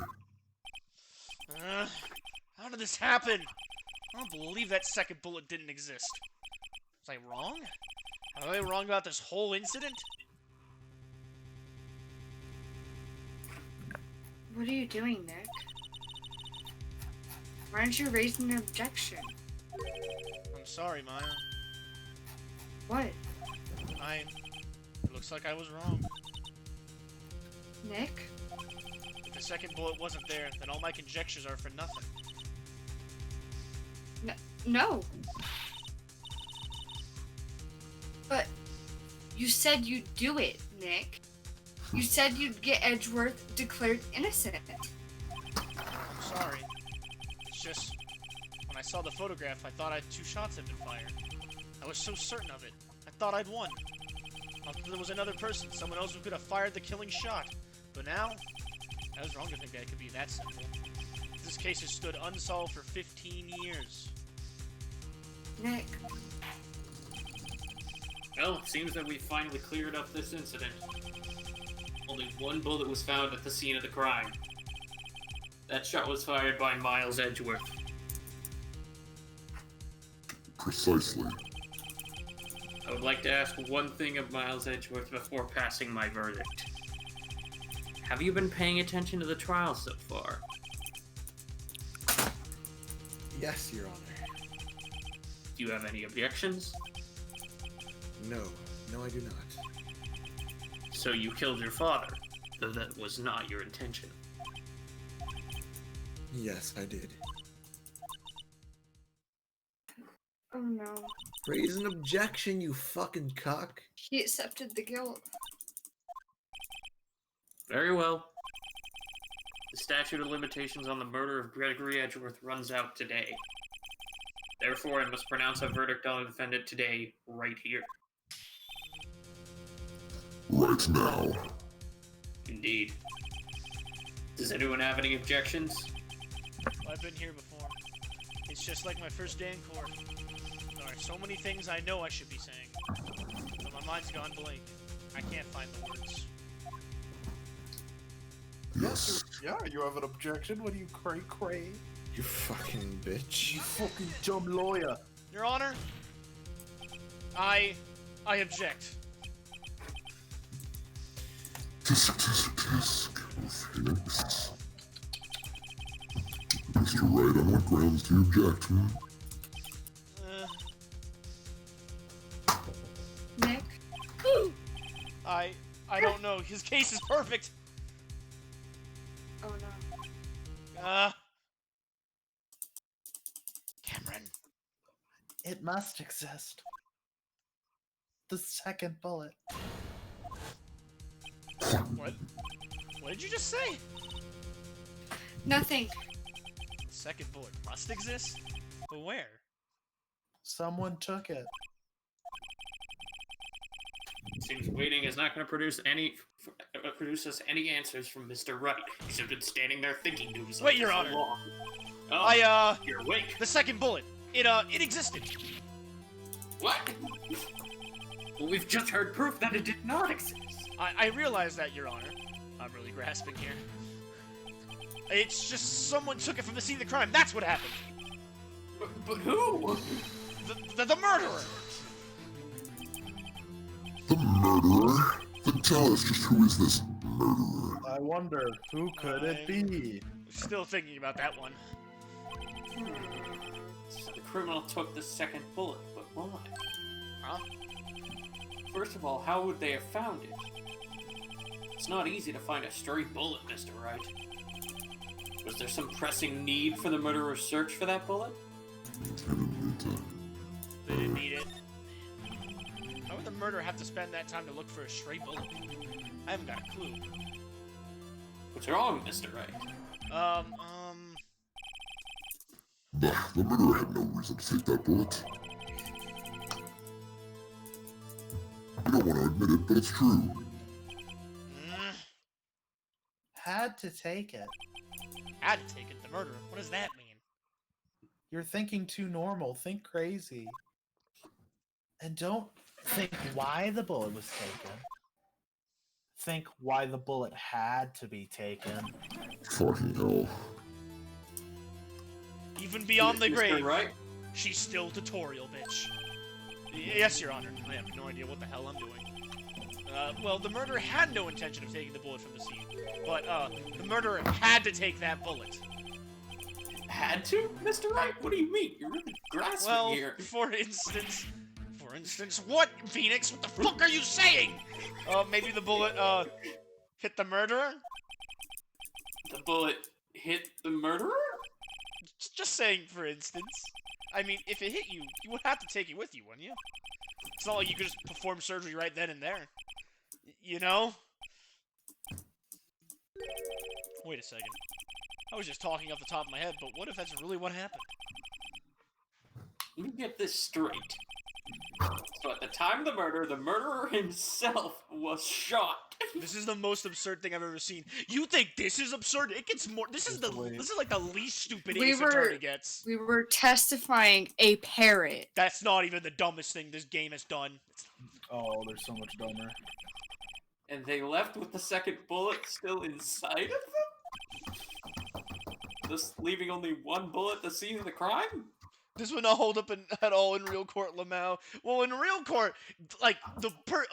How did this happen? I don't believe that second bullet didn't exist. Was I wrong? Am I wrong about this whole incident? What are you doing, Nick? Why aren't you raising an objection? I'm sorry, Maya. What? It looks like I was wrong. Nick? If the second bullet wasn't there, then all my conjectures are for nothing. No. But you said you'd do it, Nick. You said you'd get Edgeworth declared innocent. I'm sorry. It's just, when I saw the photograph, I thought 2 shots had been fired. I was so certain of it. I thought I'd won. I thought there was another person, someone else who could have fired the killing shot. But now, I was wrong to think that it could be that simple. This case has stood unsolved for 15 years. Nick. Well, it seems that we finally cleared up this incident. Only 1 bullet was found at the scene of the crime. That shot was fired by Miles Edgeworth. Precisely. I would like to ask one thing of Miles Edgeworth before passing my verdict. Have you been paying attention to the trial so far? Yes, Your Honor. Do you have any objections? No. No, I do not. So you killed your father, though that was not your intention. Yes, I did. Oh no. Raise an objection, you fucking cock. He accepted the guilt. Very well. The statute of limitations on the murder of Gregory Edgeworth runs out today. Therefore, I must pronounce a verdict on the defendant today, right here. Right now. Indeed. Does anyone have any objections? I've been here before. It's just like my first day in court. There are so many things I know I should be saying, but my mind's gone blank. I can't find the words. Yes. Yeah, you have an objection? What are you, cray-cray? You fucking bitch. You fucking dumb lawyer. Your Honor, I object. Tisk, tisk, tisk. Phoenix. Mr. Wright, on what grounds do you object? Nick? I don't know. His case is perfect. Oh no. Cameron. It must exist. The second bullet. What? What did you just say? Nothing. Second bullet must exist? But where? Someone took it. Seems waiting is not going to produce us any answers from Mr. Wright. He's been standing there thinking to himself. Wait, Your for so Honor. long. Oh, you're awake. The second bullet. It existed. What? Well, we've just heard proof that it did not exist. I realize that, Your Honor. I'm really grasping here. It's just someone took it from the scene of the crime. That's what happened. But who? The murderer. The murderer? Then tell us, just who is this murderer? I wonder, who could it be? Still thinking about that one. So the criminal took the second bullet, but why? Huh? First of all, how would they have found it? It's not easy to find a stray bullet, Mr. Wright. Was there some pressing need for the murderer's search for that bullet? They didn't need it. Why would the murderer have to spend that time to look for a stray bullet? I haven't got a clue. What's wrong, Mr. Wright? Bah, the murderer had no reason to take that bullet. You don't want to admit it, but it's true. Had to take it. Had to take it. The murderer. What does that mean? You're thinking too normal. Think crazy. And don't think why the bullet was taken. Think why the bullet had to be taken. Fucking hell. Even beyond the Mr. grave, Wright? she's still tutorial, bitch. Yes, Your Honor. I have no idea what the hell I'm doing. Well, the murderer had no intention of taking the bullet from the scene. But, the murderer had to take that bullet. Had to, Mr. Wright? What do you mean? You're really grasping Well, here. for instance, what, Phoenix? What the fuck are you saying? Maybe the bullet, hit the murderer? The bullet hit the murderer? Just saying, for instance. I mean, if it hit you, you would have to take it with you, wouldn't you? It's not like you could just perform surgery right then and there. You know? Wait a second. I was just talking off the top of my head, but what if that's really what happened? Let me get this straight. So at the time of the murder, the murderer himself was shot. This is the most absurd thing I've ever seen. You think this is absurd? It gets more. This is like the least stupid Ace Attorney gets. We were testifying a parrot. That's not even the dumbest thing this game has done. Oh, they're so much dumber. And they left with the second bullet still inside of them? Just leaving only one bullet at the scene of the crime? This would not hold up at all in real court, Lamau. Well, in real court, like,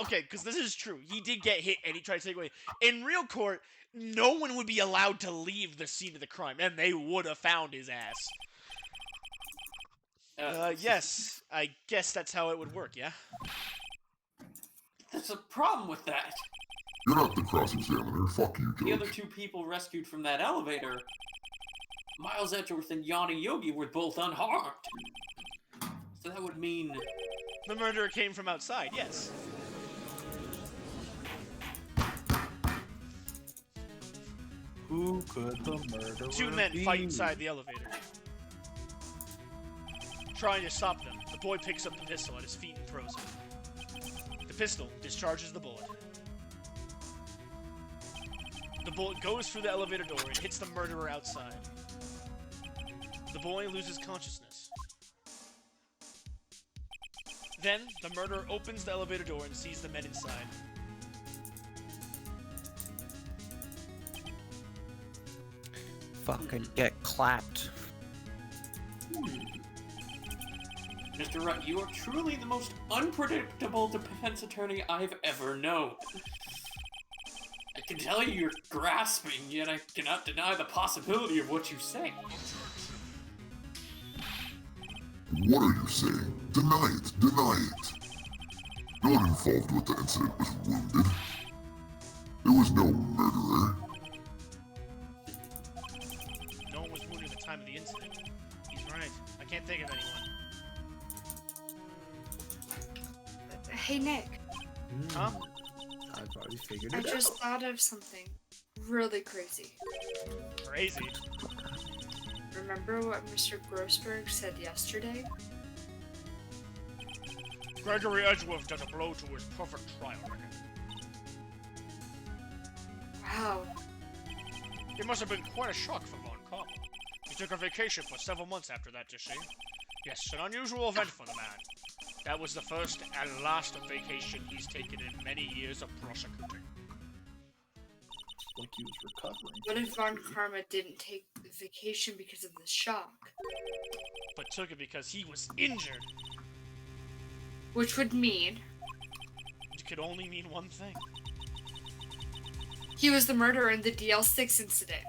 okay, because this is true. He did get hit, and he tried to take away. In real court, no one would be allowed to leave the scene of the crime, and they would have found his ass. Yes, I guess that's how it would work, yeah? There's a problem with that. You're not the cross-examiner. Fuck you, The other Judge. two people rescued from that elevator, Miles Edgeworth and Yanni Yogi, were both unharmed. So that would mean... The murderer came from outside, yes. Who could the murderer Two men be? fight inside the elevator. Trying to stop them, the boy picks up the pistol at his feet and throws it. The pistol discharges the bullet. The bullet goes through the elevator door and hits the murderer outside. The boy loses consciousness. Then, the murderer opens the elevator door and sees the men inside. Fucking get clapped. Mr. Wright, you are truly the most unpredictable defense attorney I've ever known. I can tell you're grasping, yet I cannot deny the possibility of what you say. What are you saying? Deny it! Deny it! No one involved with the incident was wounded. There was no murderer. No one was wounded at the time of the incident. He's right. I can't think of anyone. Hey, Nick. Huh? I've already figured I it just out. thought of something really crazy. Crazy. Remember what Mr. Grossberg said yesterday? Gregory Edgeworth does a blow to his perfect trial record. Wow. It must have been quite a shock for Von Karma. He took a vacation for several months after that, you see. Yes, an unusual event for the man. That was the first and last vacation he's taken in many years of prosecuting. Like he was recovering. What if Von Karma didn't take the vacation because of the shock? But took it because he was injured. Which would mean It could only mean one thing. he was the murderer in the DL6 incident.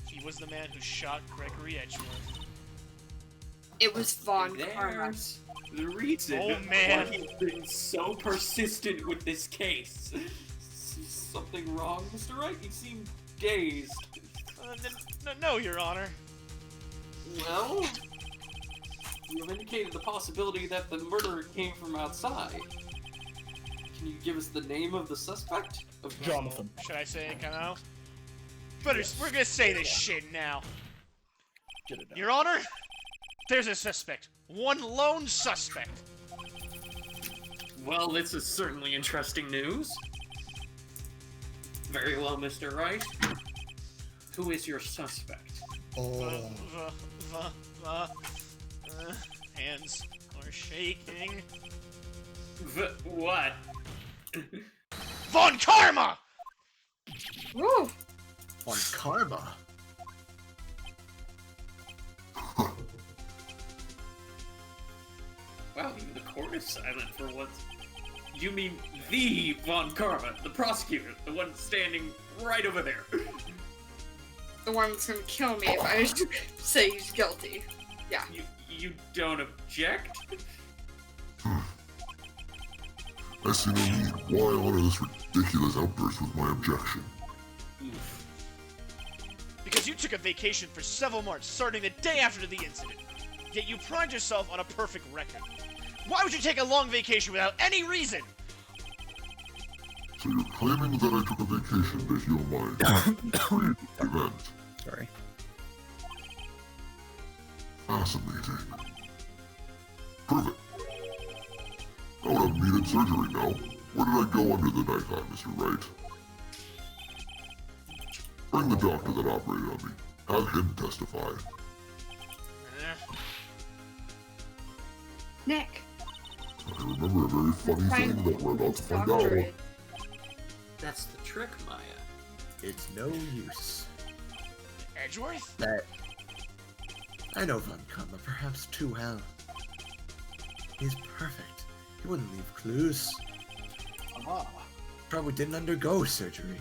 He was the man who shot Gregory Edgeworth. It was Von Karma. There's the reason Oh, man. why he's been so persistent with this case. Something wrong, Mr. Wright? You seem dazed. No, Your Honor. Well, you have indicated the possibility that the murderer came from outside. Can you give us the name of the suspect? Jonathan. Should I say it now? Better, we're gonna say this shit now. Get it out. Your Honor, there's a suspect. One lone suspect. Well, this is certainly interesting news. Very well, Mr. Wright. Who is your suspect? Oh. Hands are shaking. What? Von Karma! Woo! On Karma. Wow, even the court is silent for once. You mean the Von Karma, the prosecutor, the one standing right over there. The one that's gonna kill me if I say he's guilty. Yeah. You don't object? I see no need. Why honor this ridiculous outburst with my objection? Oof. Because you took a vacation for several months, starting the day after the incident. Yet you pride yourself on a perfect record. Why would you take a long vacation without any reason? So you're claiming that I took a vacation to heal my event. Sorry. Fascinating. Prove it. I would have needed surgery now. Where did I go under the nighttime, Mr. Wright? Bring the doctor that operated on me. Have him testify. Nick. I remember a very funny thing that we're about to find out. Doctorate. That's the trick, Maya. It's no use. Edgeworth? That I know Von Karma perhaps too well. He's perfect. He wouldn't leave clues. Ah. Probably didn't undergo surgery.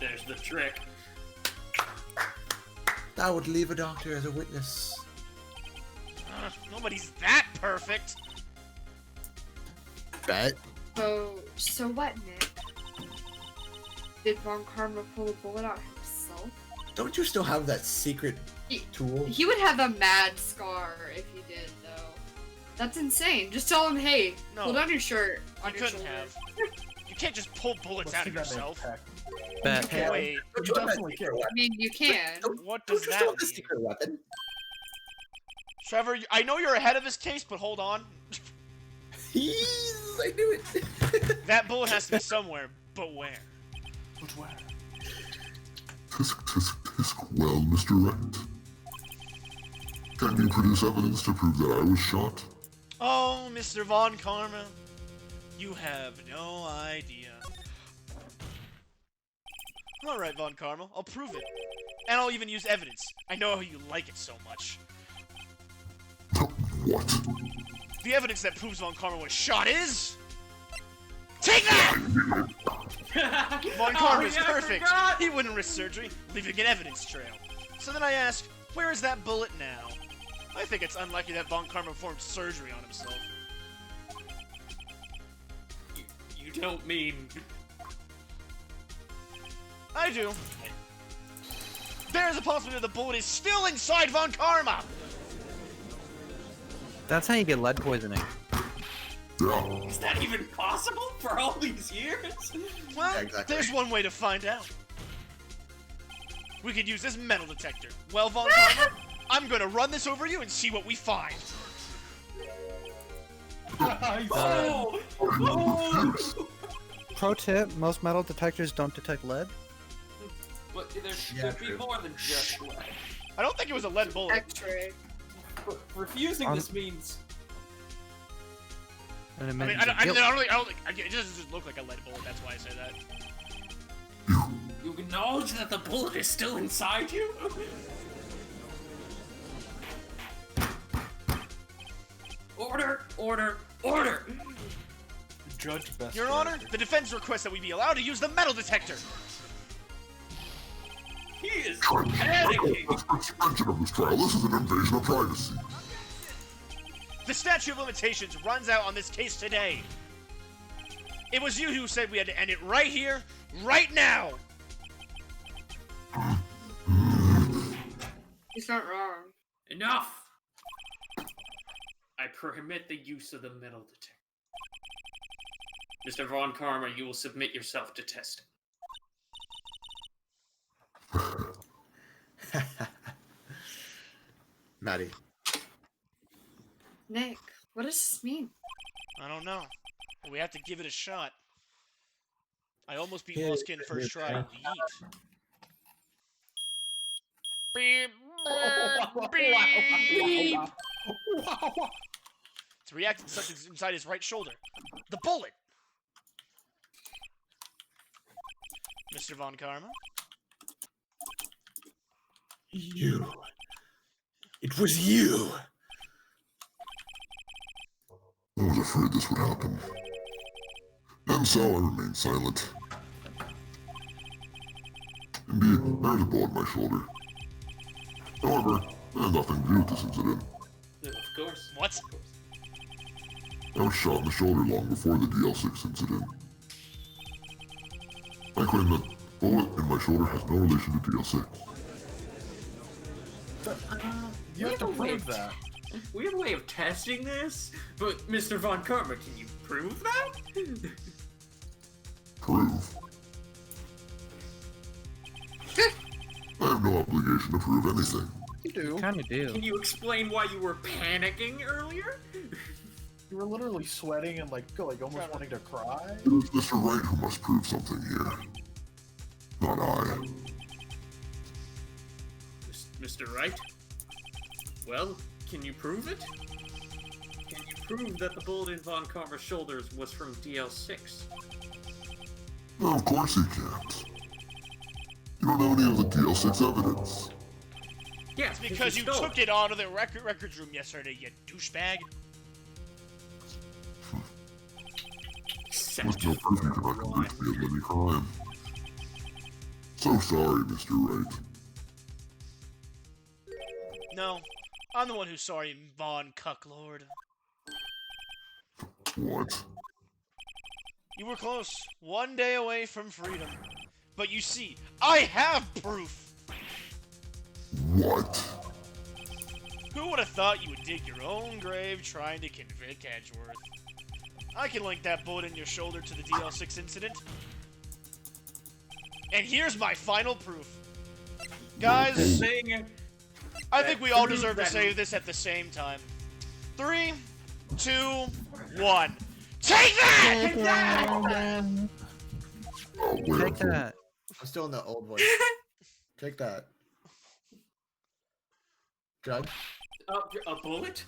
There's the trick. That would leave a doctor as a witness. Nobody's that perfect. Bet. So what, Nick? Did Von Karma pull a bullet out himself? Don't you still have that secret tool? He would have a mad scar if he did, though. That's insane. Just tell him, hey, No. pull down your shirt. You On your couldn't shoulder. have. You can't just pull bullets Let's out see of that name yourself. tag. Bet. Yeah. Wait, Don't You you have that definitely secret can. weapon? I mean, you can. what Don't does you that still have the mean? secret weapon? Trevor, I know you're ahead of this case, but hold on. I knew it. That bullet has to be somewhere, but where? But where? Tisk, tisk, tisk. Well, Mr. Wright. Can you produce evidence to prove that I was shot? Oh, Mr. Von Karma, you have no idea. All right, Von Karma, I'll prove it. And I'll even use evidence. I know how you like it so much. What? The evidence that proves Von Karma was shot is... Take that! Von Karma's yeah, I perfect. forgot. He wouldn't risk surgery, leaving an evidence trail. So then I ask, where is that bullet now? I think it's unlikely that Von Karma performed surgery on himself. You don't mean... I do. There's a possibility that the bullet is still inside Von Karma! That's how you get lead poisoning. Yeah. Is that even possible for all these years? Well, Yeah, exactly. there's one way to find out. We could use this metal detector. Well, Von Karma, I'm gonna run this over you and see what we find. Oh! Oh! Pro tip, most metal detectors don't detect lead. But there Yeah, should be true. more than just lead. I don't think it was a lead bullet. X-ray. Refusing this means... And it I meant mean, he's a I guilt- don't think, it doesn't just look like a lead bullet, that's why I say that. You acknowledge that the bullet is still inside you? Order! Order! Order! Judge best. Your Honor, the defense requests that we be allowed to use the metal detector. He is Trying to panicking! suspension of this trial. This is an invasion of privacy. The statute of limitations runs out on this case today. It was you who said we had to end it right here, right now. He's not wrong. Enough! I permit the use of the metal detector. Mr. Von Karma, you will submit yourself to testing. Maddie. Nick, what does this mean? I don't know, but we have to give it a shot. I almost beat Yeah, Luskin first try. yeah. Yeet. Beep, beep. It's reacting to something inside his right shoulder. The bullet! Mr. Von Karma? You. It was you. I was afraid this would happen. And so I remained silent. Indeed, there's a bullet in my shoulder. However, it had nothing to do with this incident. Of course. What? I was shot in the shoulder long before the DL6 incident. I claim that the bullet in my shoulder has no relation to DL6. You have to Wait. prove that. We have a way of testing this, but Mr. Von Karma, can you prove that? Prove? I have no obligation to prove anything. You do. Kinda do. Can you explain why you were panicking earlier? You were literally sweating and like almost wanting to cry. It is Mr. Wright who must prove something here. Not I. Mr. Wright? Well, can you prove it? Can you prove that the bullet in Von Karma's shoulders was from DL6? No, of course he can't. You don't have any of the DL6 evidence. Yeah, It's because you took it out of the records room yesterday, you douchebag. With no proof you cannot convict me of any crime. So sorry, Mr. Wright. No, I'm the one who's sorry, Von Cucklord. What? You were close, one day away from freedom. But you see, I have proof! What? Who would have thought you would dig your own grave trying to convict Edgeworth? I can link that bullet in your shoulder to the DL6 incident. And here's my final proof. Guys, I think we all deserve to say this at the same time. 3, 2, 1. Take that! Oh, wait, Take that. I'm still in the old voice. Take that. Judge? A bullet?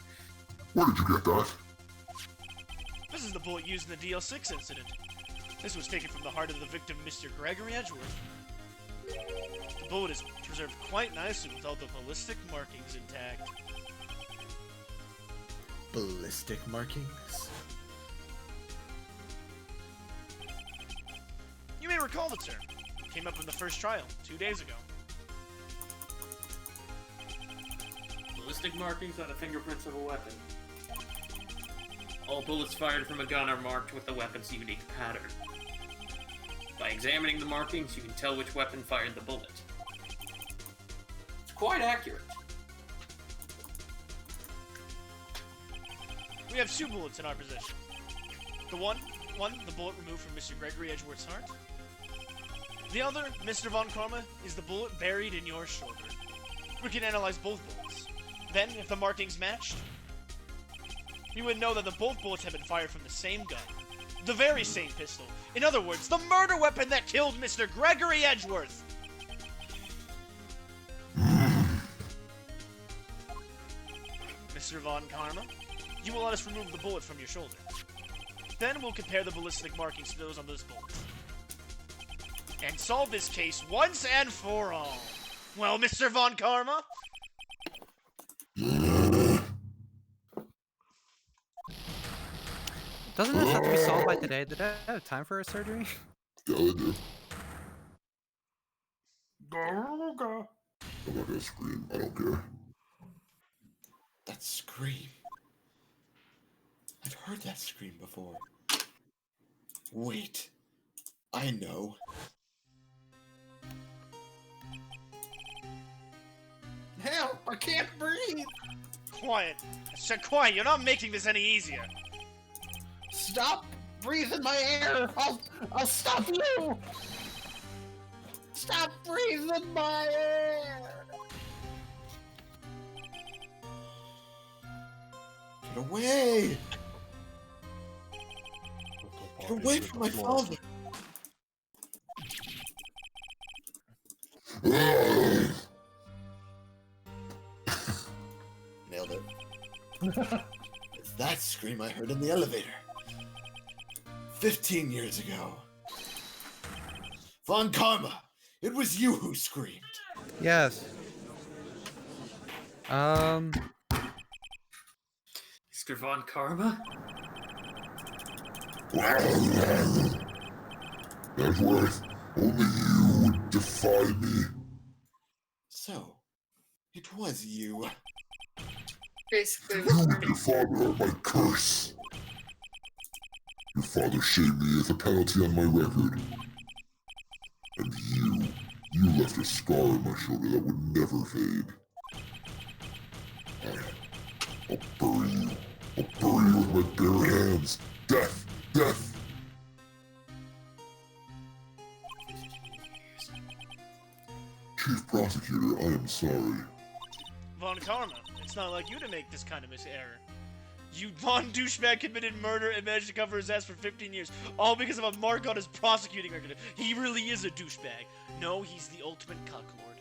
Where did you get that? This is the bullet used in the DL6 incident. This was taken from the heart of the victim, Mr. Gregory Edgeworth. The bullet is preserved quite nicely with all the ballistic markings intact. Ballistic markings? You may recall the term. It came up in the first trial, 2 days ago. Ballistic markings are the fingerprints of a weapon. All bullets fired from a gun are marked with the weapon's unique pattern. By examining the markings, you can tell which weapon fired the bullet. It's quite accurate. We have 2 bullets in our possession. The one, the bullet removed from Mr. Gregory Edgeworth's heart. The other, Mr. Von Karma, is the bullet buried in your shoulder. We can analyze both bullets. Then, if the markings matched, we would know that both bullets have been fired from the same gun. The very same pistol. In other words, the murder weapon that killed Mr. Gregory Edgeworth! Mr. Von Karma, you will let us remove the bullet from your shoulder. Then we'll compare the ballistic markings to those on this bullet. And solve this case once and for all. Well, Mr. Von Karma? Doesn't this have to be solved by today? Did I have time for a surgery? Yeah, I do. Go. I'm not gonna scream. I don't care. That scream. I've heard that scream before. Wait. I know. Help! I can't breathe! Quiet. I said quiet. You're not making this any easier. Stop breathing my air! I'll stop you! Stop breathing my air! Get away! Get away from my father! Nailed it. It's that scream I heard in the elevator. 15 years ago. Von Karma, it was you who screamed. Yes. Mr. Von Karma? Edgeworth, only you would defy me. So, it was you. Basically, You and your father are my curse. Your father shamed me as a penalty on my record. And you left a scar on my shoulder that would never fade. I'll bury you. I'll bury you with my bare hands. Death! Death! Chief Prosecutor, I am sorry. Von Karma, it's not like you to make this kind of error. You Von douchebag committed murder and managed to cover his ass for 15 years, all because of a mark on his prosecuting record. He really is a douchebag. No, he's the ultimate cucklord.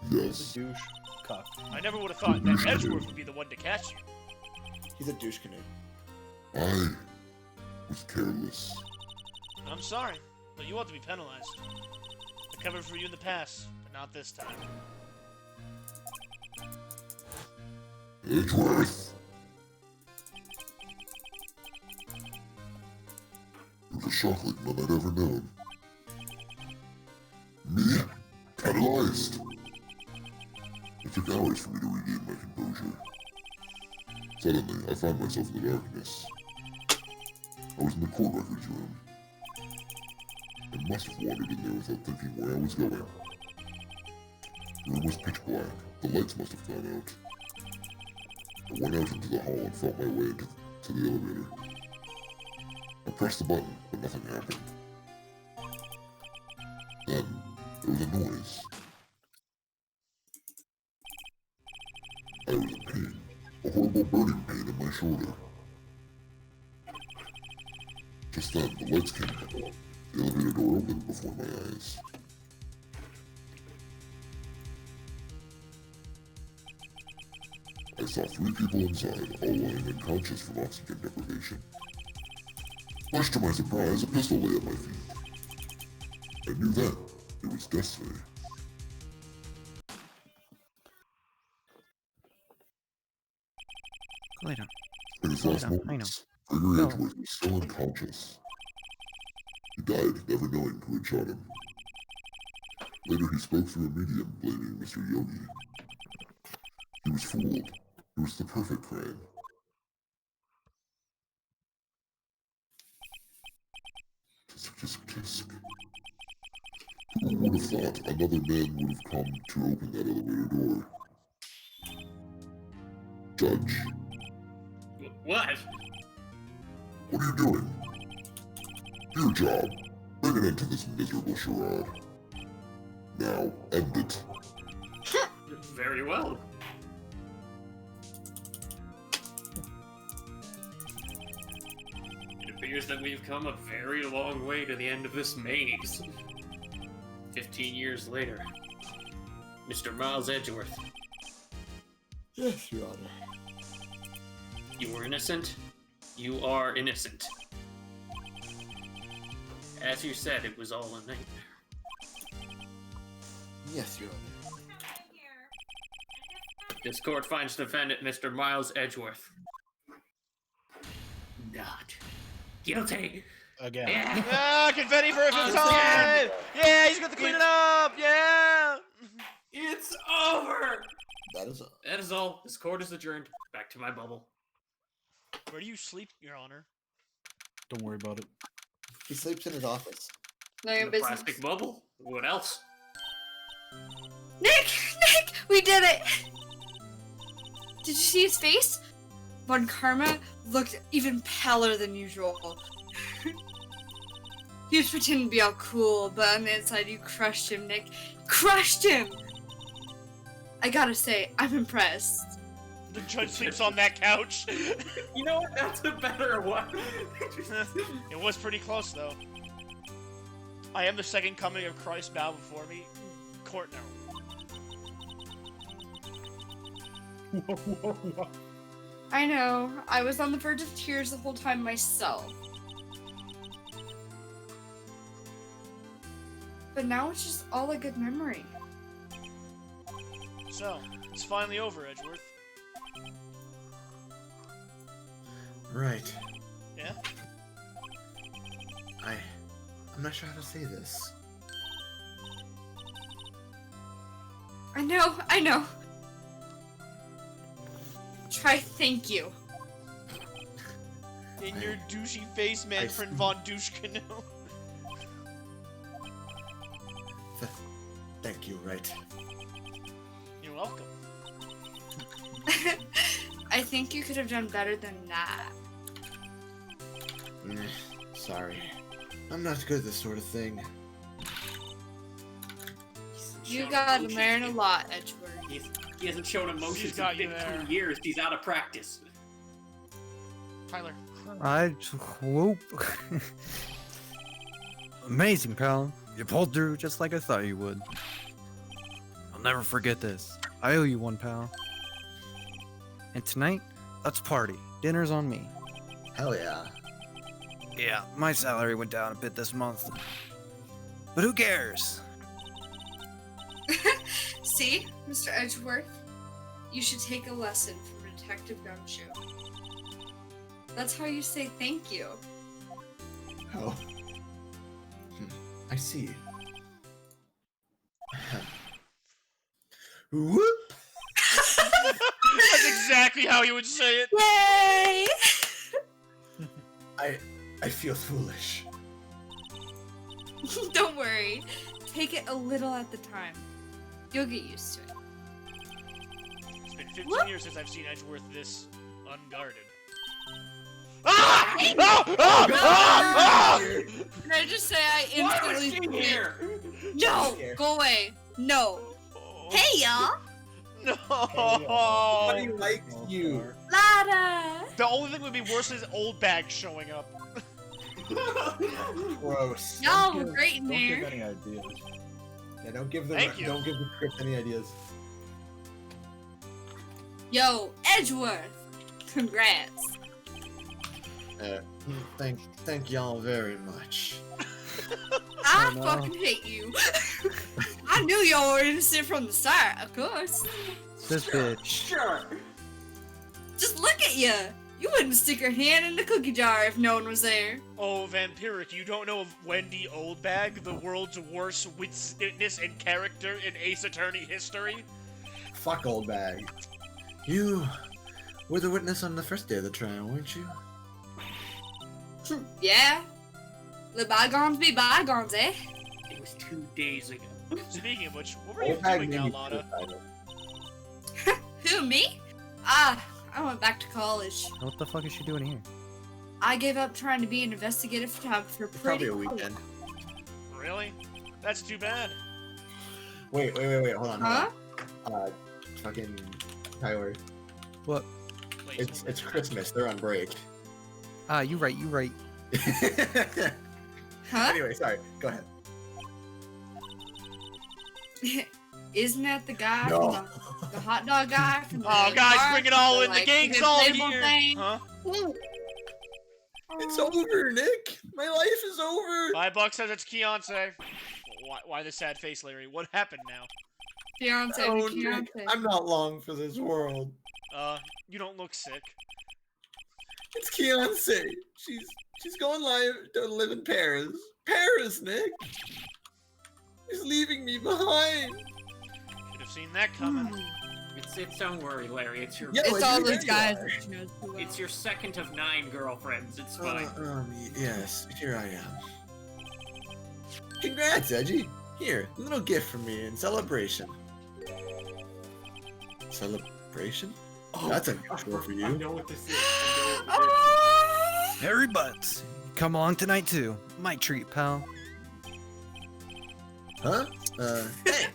Yes. Douche. Cuck. I never would have thought that Edgeworth would be the one to catch you. He's a douche canoe. I was careless. I'm sorry, but you ought to be penalized. I covered for you in the past, but not this time. Edgeworth! It was a shock like none I'd ever known. Me? Penalized? It took hours for me to regain my composure. Suddenly, I found myself in the darkness. I was in the court records room. I must have wandered in there without thinking where I was going. The room was pitch black. The lights must have gone out. I went out into the hall and felt my way to the elevator. I pressed the button, but nothing happened. Then, there was a noise. I was in pain. A horrible burning pain in my shoulder. Just then, the lights came on. The elevator door opened before my eyes. I saw 3 people inside, all lying unconscious from oxygen deprivation. Much to my surprise, a pistol lay at my feet. I knew then it was destiny. Lay down. In his Slow last down, I know. moments, Gregory No. Edgeworth was still unconscious. He died, never knowing who had shot him. Later, he spoke through a medium, blaming Mr. Yogi. He was fooled. It was the perfect crime. Tisk, tisk, tisk. Who would have thought another man would have come to open that elevator door? Judge, What? what are you doing? Do your job. Bring an end to this miserable charade. Now, end it. Very well. It appears that we've come a very long way to the end of this maze. 15 years later. Mr. Miles Edgeworth, Yes, Your Honor. you were innocent. You are innocent. As you said, it was all a nightmare. Yes, Your Honor. This court finds defendant Mr. Miles Edgeworth not guilty. Again. Yeah. Ah, confetti for a fifth Oh, time! Yeah, he's got to clean it up! Yeah! It's over. That is That is all. This court is adjourned. Back to my bubble. Where do you sleep, Your Honor? Don't worry about it. he sleeps in his office. None of In your a business. plastic bubble. What else? Nick! Nick! We did it! Did you see his face? Von Karma looked even paler than usual. He was pretending to be all cool, but on the inside you crushed him, Nick. Crushed him! I gotta say, I'm impressed. The judge sleeps on that couch. You know what? That's a better one. It was pretty close, though. I am the second coming of Christ. Bow before me. Court now. Whoa, whoa, whoa. I know, I was on the verge of tears the whole time myself. But now it's just all a good memory. So, it's finally over, Edgeworth. Right. Yeah? I'm not sure how to say this. I know. Try thank you. In your douchey face, Manfred von Douchekanu. Thank you, right. You're welcome. I think you could have done better than that. Sorry. I'm not good at this sort of thing. You gotta learn a lot, Edgeworth. He hasn't shown emotions She's got in you 15 there. years. He's out of practice. Tyler. Whoop. Amazing, pal. You pulled through just like I thought you would. I'll never forget this. I owe you one, pal. And tonight, let's party. Dinner's on me. Hell yeah. Yeah, my salary went down a bit this month. But who cares? See, Mr. Edgeworth? You should take a lesson from Detective Gumshoe. That's how you say thank you. Oh. I see. Whoop! That's exactly how you would say it. Yay! I feel foolish. Don't worry. Take it a little at the time. You'll get used to it. It's been 15 years since I've seen Edgeworth this unguarded. Ah! Oh! Oh! Oh! Oh! Can I just say I Why was instantly... she here? No! Go away! No! Hey, y'all! No! Nobody likes you. Lada! The only thing would be worse is old bags showing up. Gross. Y'all were great in Don't give there. any ideas. Yeah, don't give the Thank you. don't give the script any ideas. Yo, Edgeworth! Congrats. Thank y'all very much. I no. fucking hate you. I knew y'all were innocent from the start, of course. This bitch. Sure. Just look at you. You wouldn't stick your hand in the cookie jar if no one was there. Oh, Vampiric, you don't know of Wendy Oldbag, the world's worst witness and character in Ace Attorney history? Fuck old bag. You were the witness on the first day of the trial, weren't you? Yeah. Let bygones be bygones, eh? It was 2 days ago. Speaking of which, what were you Old bag doing made now, me Lotta? suicidal. Who, me? I went back to college. What the fuck is she doing here? I gave up trying to be an investigative photographer Probably pretty a quick. weekend. Really? That's too bad. Wait, hold on. Huh? Fucking Tyler. What? Wait, It's Christmas. They're on break. Ah, you right. Huh? Anyway, sorry. Go ahead. Isn't that the guy No. from the hot dog guy from the Oh, guys, bar? bring it all in. The Like, gang's the all table here. thing? Huh? It's over, Nick. My life is over. $5 says it's Keonce. Why the sad face, Larry? What happened now? Fiance, Oh, fiance. Nick, I'm not long for this world. You don't look sick. It's Keonce. She's going live to live in Paris. Paris, Nick. She's leaving me behind. Should have seen that coming. It's don't worry, Larry. It's your Yeah, It's like, all you those know guys you are. that she knows too well. it's your second of 9 girlfriends. It's fine. Yes, here I am. Congrats, Edgy. Here, a little gift from me in celebration. Celebration? That's unusual for I you. know what this is. Ah! Harry Butts, come along tonight too. My treat, pal. Huh? Hey,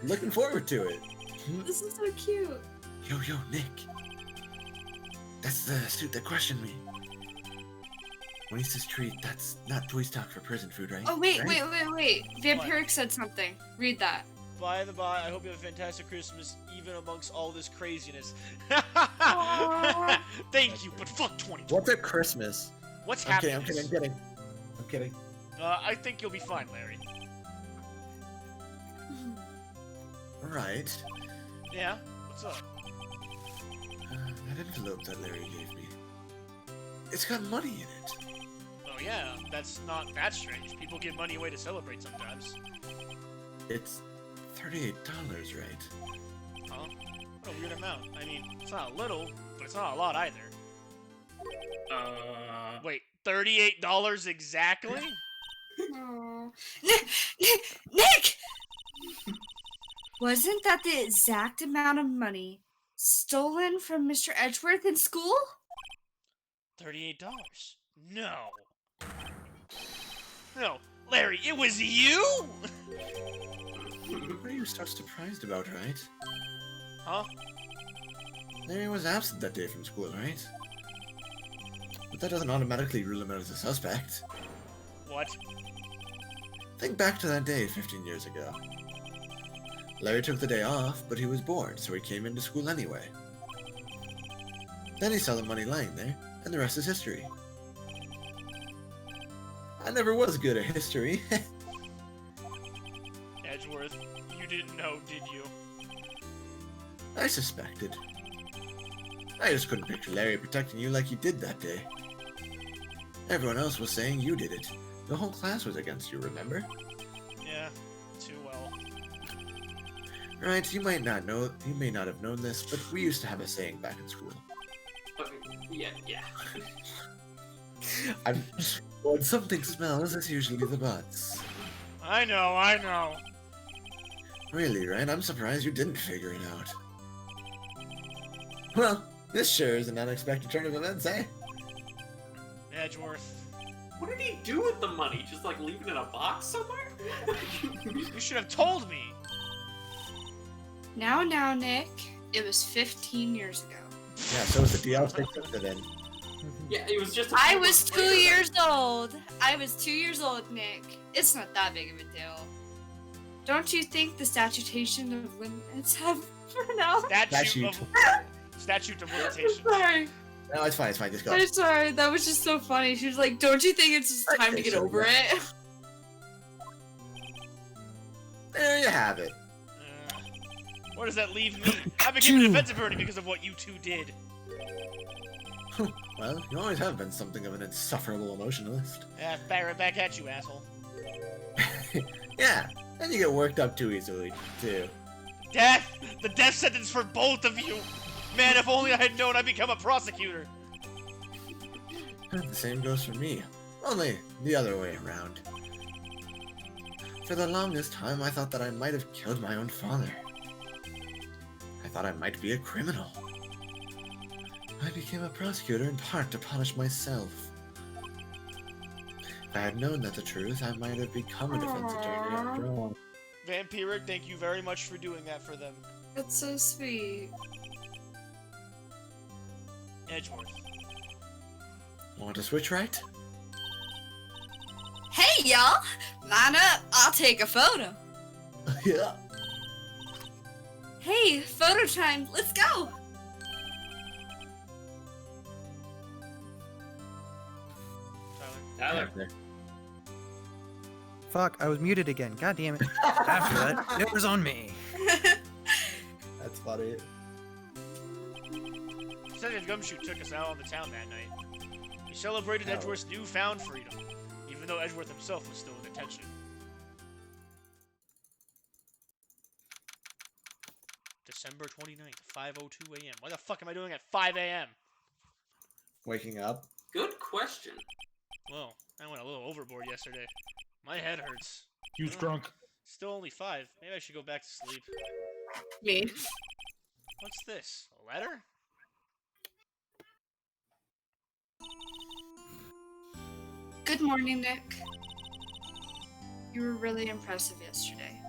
looking forward to it. This is so cute. Yo, Nick. That's the suit that questioned me. When he says treat, that's not toys talk for prison food, right? Oh, wait. Right? Vampiric said something. Read that. By the by, I hope you have a fantastic Christmas, even amongst all this craziness. Aw. Thank you, but fuck 20. What's at Christmas? What's I'm happening? kidding. I'm kidding. I think you'll be fine, Larry. Right. Yeah? What's up? That envelope that Larry gave me. It's got money in it. Oh yeah, that's not that strange. People give money away to celebrate sometimes. It's $38, right? Huh? What a weird amount. I mean, it's not a little, but it's not a lot either. Wait, $38 exactly? Aw. Nick! Wasn't that the exact amount of money stolen from Mr. Edgeworth in school? $38. No. No, Larry, it was you? What are you so surprised about, right? Huh? Larry was absent that day from school, right? But that doesn't automatically rule him out as a suspect. What? Think back to that day 15 years ago. Larry took the day off, but he was bored, so he came into school anyway. Then he saw the money lying there, and the rest is history. I never was good at history. Edgeworth, you didn't know, did you? I suspected. I just couldn't picture Larry protecting you like he did that day. Everyone else was saying you did it. The whole class was against you, remember? Yeah, too well. Right, you may not have known this, but we used to have a saying back in school. Yeah. When something smells, it's usually the butts. I know. Really, right? I'm surprised you didn't figure it out. Well, this sure is an unexpected turn of events, eh? Edgeworth, What did he do with the money? Just like leave it in a box somewhere? you should have told me. Now, Nick. It was 15 years ago. Yeah, so was the DLC took it in. Yeah, it was just. I was 2 years old. I was 2 years old, Nick. It's not that big of a deal. Don't you think the statute of limits have run out? Statute of limitation. Sorry. No, it's fine, just go. I'm sorry. That was just so funny. She was like, don't you think it's just time to get over it? There you have it. Where does that leave me? I've been given a defensive verdict because of what you two did. Well, you always have been something of an insufferable emotionalist. Yeah, right back at you, asshole. Yeah, and you get worked up too easily, too. Death! The death sentence for both of you! Man, if only I had known I'd become a prosecutor! The same goes for me, only the other way around. For the longest time, I thought that I might have killed my own father. I thought I might be a criminal. I became a prosecutor in part to punish myself. If I had known that the truth, I might have become a defense attorney after all. Vampiric, thank you very much for doing that for them. That's so sweet. Edgeworth. Want to switch right? Hey, y'all! Line up, I'll take a photo. Yeah. Hey, photo time, let's go! Tyler. Tyler. Fuck, I was muted again. God damn it. After that, it was on me. That's funny. Detective Gumshoe took us out on the town that night. We celebrated Edgeworth's newfound freedom, even though Edgeworth himself was still in detention. December 29th, 5:02 a.m. Why the fuck am I doing at 5 a.m.? Waking up. Good question. Well, I went a little overboard yesterday. My head hurts. He was drunk. Still only 5. Maybe I should go back to sleep. Me. What's this? A letter? Good morning, Nick. You were really impressive yesterday.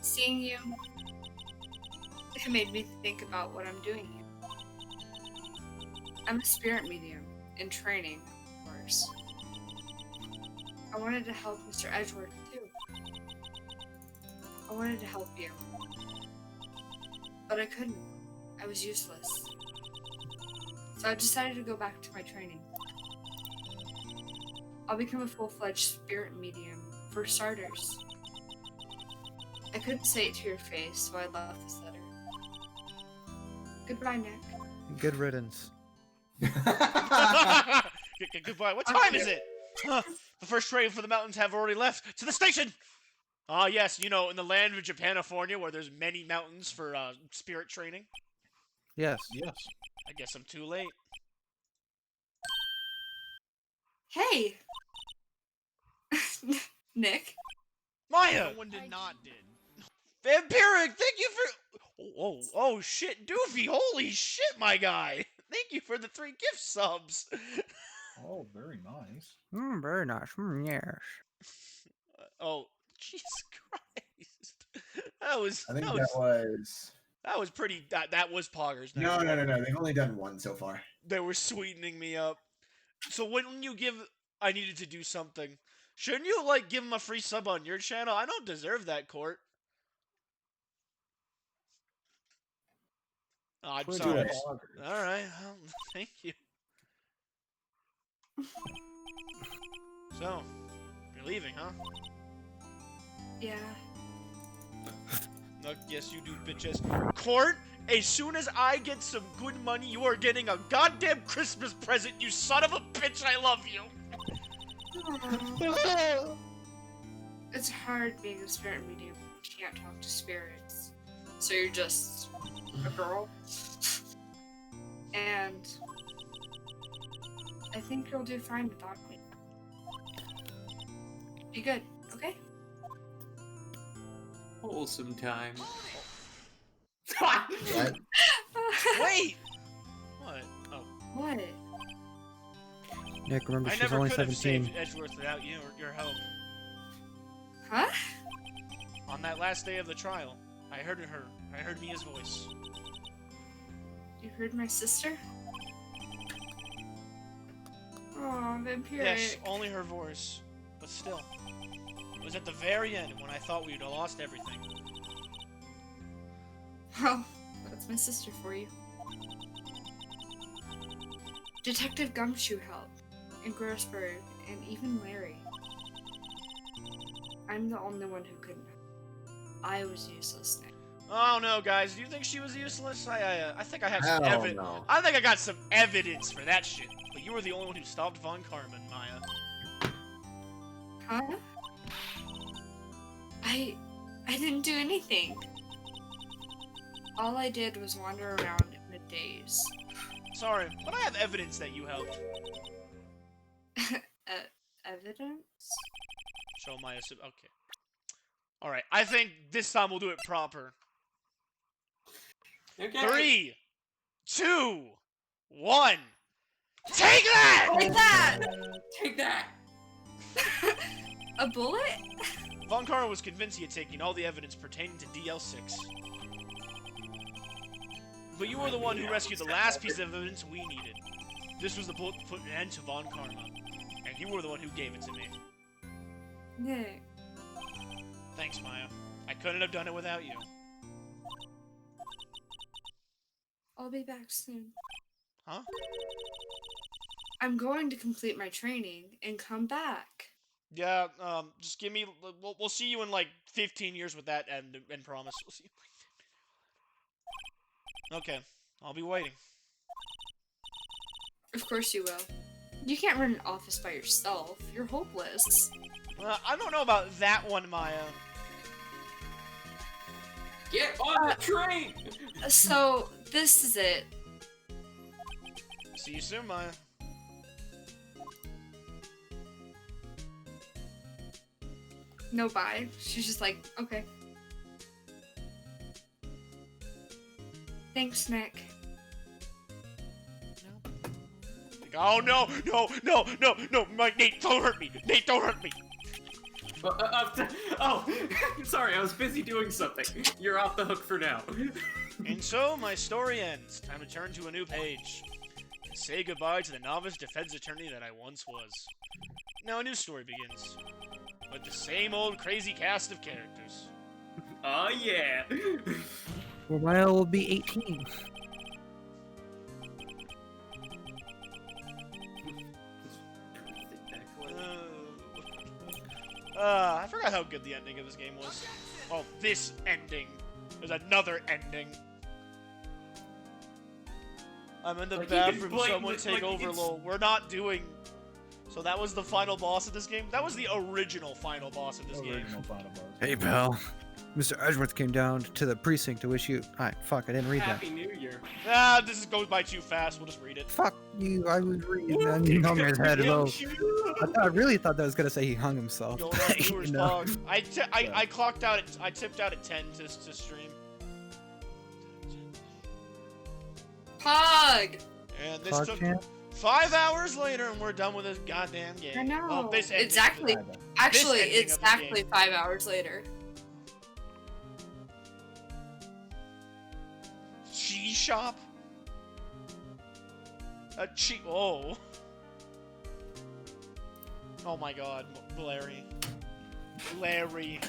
Seeing you, it made me think about what I'm doing here. I'm a spirit medium in training, of course. I wanted to help Mr. Edgeworth too. I wanted to help you. But I couldn't. I was useless. So I decided to go back to my training. I'll become a full-fledged spirit medium, for starters. I couldn't say it to your face, so I left this letter. Goodbye, Nick. Good riddance. Goodbye. What time is it? Huh. The first train for the mountains have already left. To the station! Ah, yes, you know, in the land of Japanifornia, where there's many mountains for spirit training. Yes. Yes. I guess I'm too late. Hey! Nick? Maya! No one did not did. Vampiric, thank you for... Oh, shit, Doofy, holy shit, my guy! Thank you for the 3 gift subs! Oh, very nice. Very nice. Yes. Oh, Jesus Christ. That was... I think that was pretty... That was Poggers. No. They've only done one so far. They were sweetening me up. So when you give... I needed to do something. Shouldn't you, like, give him a free sub on your channel? I don't deserve that, Court. Oh, I'm We're sorry. doing Alright, well, thank you. So, you're leaving, huh? Yeah. Yes, you do, bitches. Court, as soon as I get some good money, you are getting a goddamn Christmas present, you son of a bitch, I love you! It's hard being a spirit medium. You can't talk to spirits. So you're just a girl. And I think you'll do fine without me. Be good, okay? Wholesome time. What? Wait! What? Oh. What? Nick, remember I she's never only could have 17. saved Edgeworth without you or your help. Huh? On that last day of the trial, I heard her. I heard Mia's voice. You heard my sister? Oh, Vampiric. Yes, only her voice. But still. It was at the very end when I thought we'd lost everything. Well, that's my sister for you. Detective Gumshoe helped, and Grossberg, and even Larry. I'm the only one who couldn't. I was useless, Nick. Oh no, guys. Do you think she was useless? I think I have some Hell evidence. no. I think I got some evidence for that shit. But you were the only one who stopped Von Carmen, Maya. Huh? I didn't do anything. All I did was wander around in the daze. Sorry, but I have evidence that you helped. Evidence? Show Maya. Okay. All right. I think this time we'll do it proper. Okay. 3, 2, 1. Take that! Like that! Take that! A bullet? Von Carmen was convinced he had taken all the evidence pertaining to DL6. But you were the one who rescued the last piece of evidence we needed. This was the bullet that put an end to Von Karma. And you were the one who gave it to me. Nick. Thanks, Maya. I couldn't have done it without you. I'll be back soon. Huh? I'm going to complete my training and come back. Yeah, just give me... We'll see you in, like, 15 years with that and promise. We'll see you. Okay, I'll be waiting. Of course you will. You can't run an office by yourself. You're hopeless. I don't know about that one, Maya. Get on the train! So, this is it. See you soon, Maya. No bye. She's just like, okay. Thanks, Nick. Oh, no, Mike, Nate, don't hurt me. Nate, don't hurt me. Oh, sorry, I was busy doing something. You're off the hook for now. And so, my story ends. Time to turn to a new page. And say goodbye to the novice defense attorney that I once was. Now a new story begins. With the same old crazy cast of characters. Oh, yeah. Well, Maya will be 18. I forgot how good the ending of this game was. Well, this ending. There's another ending. I'm in the Like, bathroom, like, someone like, take over, it's- lol. We're not doing... So that was the final boss of this game? That was the original final boss of this game. Original final boss. Hey, pal. Mr. Edgeworth came down to the precinct to wish you. Fuck, I didn't read that. Happy New Year. Ah, this goes by too fast. We'll just read it. Fuck you, I was reading and he hung his head low. I really thought that was gonna say he hung himself. Yo, but, you viewers know. log. I clocked out at... I tipped out at 10 to stream. Pog! And this Fuck took him. 5 hours later, and we're done with this goddamn game. I know. Well, this ending of Exactly. the- Actually, ending it's of the actually game. 5 hours later. Cheese shop? A cheap. Oh. Oh my god. Larry. Larry.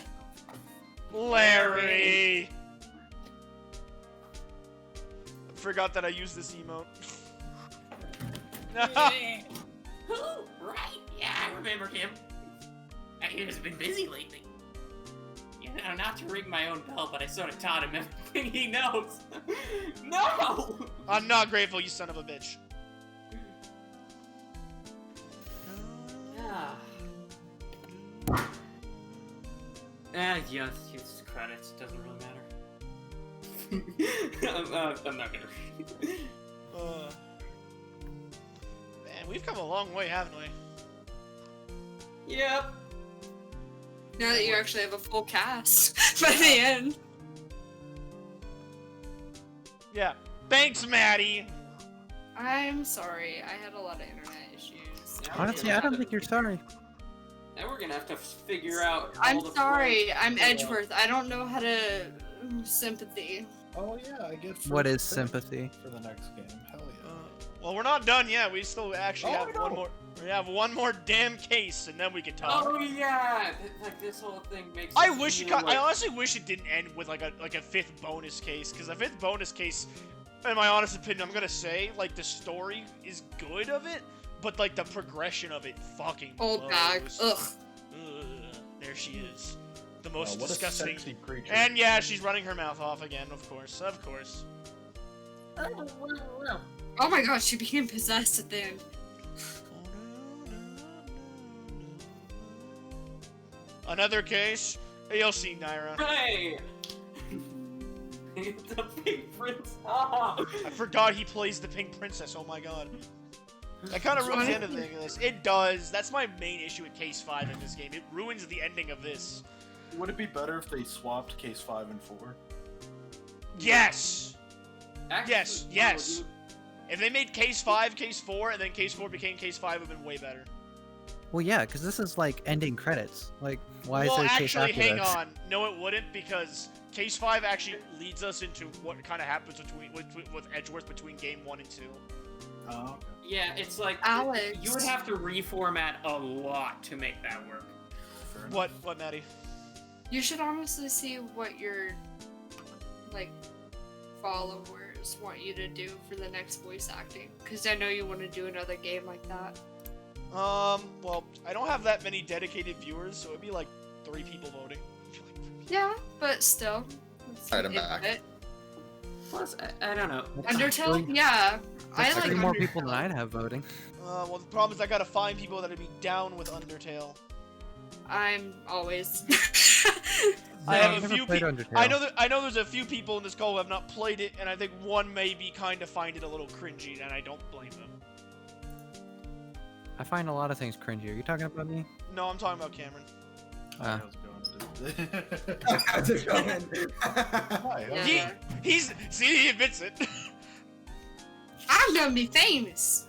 Larry! I forgot that I used this emote. Who? Right? Yeah, I remember him. He has been busy lately. You know, not to ring my own bell, but I sort of taught him everything he knows. No! I'm not grateful, you son of a bitch. Ah. Yes, use credits. Doesn't really matter. I'm not gonna read. Man, we've come a long way, haven't we? Yep. Now that you actually have a full cast by the end. Yeah. Thanks, Maddie! I'm sorry, I had a lot of internet issues. Now we're Honestly, gonna I don't have think to- you're sorry. Now we're gonna have to figure out. I'm all the sorry, flows. I'm Edgeworth. I don't know how to sympathy. Oh yeah, I get. What first is pick sympathy? for the next game? Hell yeah. Well, we're not done yet. We still actually Oh, have I one know. more. We have one more damn case, and then we can talk. Oh yeah, like this whole thing makes. I me wish it feel got, I like- honestly wish it didn't end with like a fifth bonus case, because a fifth bonus case, in my honest opinion, I'm gonna say like the story is good of it, but like the progression of it fucking Old bag. blows. Ugh. Ugh, there she is. The most What a disgusting. sexy creature. And yeah, she's running her mouth off again. Of course, of course. Oh my god, she became possessed at the end. Another case. You'll see, Naira. Hey! The pink prince. Ah! I forgot he plays the Pink Princess. Oh my god. That kind of ruins the end of this. It does. That's my main issue with Case 5 in this game. It ruins the ending of this. Would it be better if they swapped Case 5 and 4? Yes! Actually, Yes, no, yes. dude. If they made Case 5 Case 4, and then Case 4 became Case 5, it would have been way better. Well, yeah, because this is like ending credits. Like, why well, is there a case actually, after hang this? on. No, it wouldn't, because Case 5 actually leads us into what kind of happens with Edgeworth between Game 1 and 2. Oh, Yeah, it's like Alex. you would have to reformat a lot to make that work. What, Maddie? You should honestly see what your, like, followers want you to do for the next voice acting. Because I know you want to do another game like that. Well, I don't have that many dedicated viewers, so it'd be like 3 people voting. Yeah, but still. it's Alright, I'm input. back. Plus, I don't know. Undertale? Yeah. I That's like 3 more Undertale. people than I'd have voting. Well, the problem is I gotta find people that'd be down with Undertale. I'm always. I have I've a never few played people. Undertale. I know there's a few people in this call who have not played it, and I think one maybe kind of find it a little cringy, and I don't blame them. I find a lot of things cringy. Are you talking about me? No, I'm talking about Cameron. Uh, How's it going? Hi, how's Yeah. He admits it. I'm gonna be famous.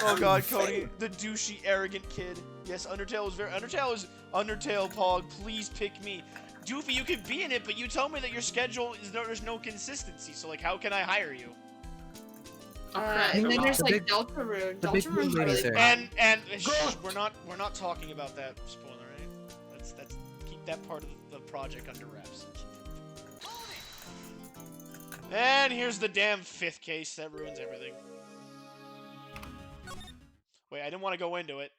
Oh god, Cody, the douchey, arrogant kid. Yes, Undertale is Undertale, Pog, please pick me. Doofy, you could be in it, but you tell me that your schedule is there's no consistency, so like how can I hire you? And then there's The like big- Deltarune. the big Deltarune's blue lady's really there. fun. And shh, we're not talking about that spoiler, right? That's keep that part of the project under wraps. And here's the damn 5th case that ruins everything. Wait, I didn't want to go into it.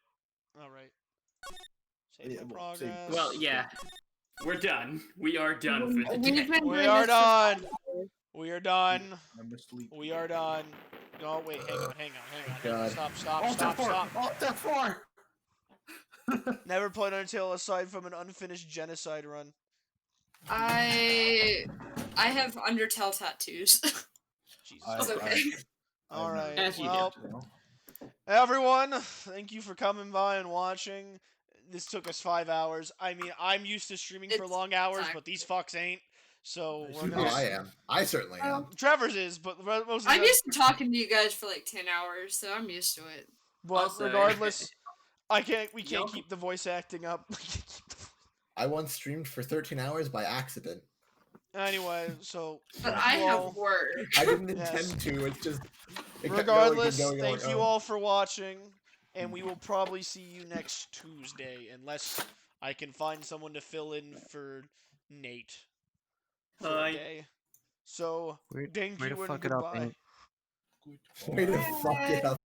Alright. Save Yeah, the well, save- progress. Well, yeah, we're done. We are done for the We've day. been We doing are this for done. We are done. I'm asleep. We are done. No, wait, hang on. God. Stop. Alt F4! Alt F4! Never played Undertale aside from an unfinished genocide run. I have Undertale tattoos. Jesus. I- It's okay. Alright, As you well, everyone, thank you for coming by and watching. This took us 5 hours. I mean, I'm used to streaming for It's long hours, time. but these fucks ain't. So we're Oh, gonna. I am. I certainly am. Trevor's is, but most of I'm the used to talking to you guys for like 10 hours, so I'm used to it. But Also- regardless, we can't Yo. keep the voice acting up. I once streamed for 13 hours by accident. Anyway, so But thank I you all. have work. I didn't Yes. intend to. It's just. It kept Regardless, going and going, thank you oh. all for watching, and we will probably see you next Tuesday, unless I can find someone to fill in for Nate. For a Bye. day. So, Way- thank way you to and fuck it up, goodbye. Nate. Way to fuck it up.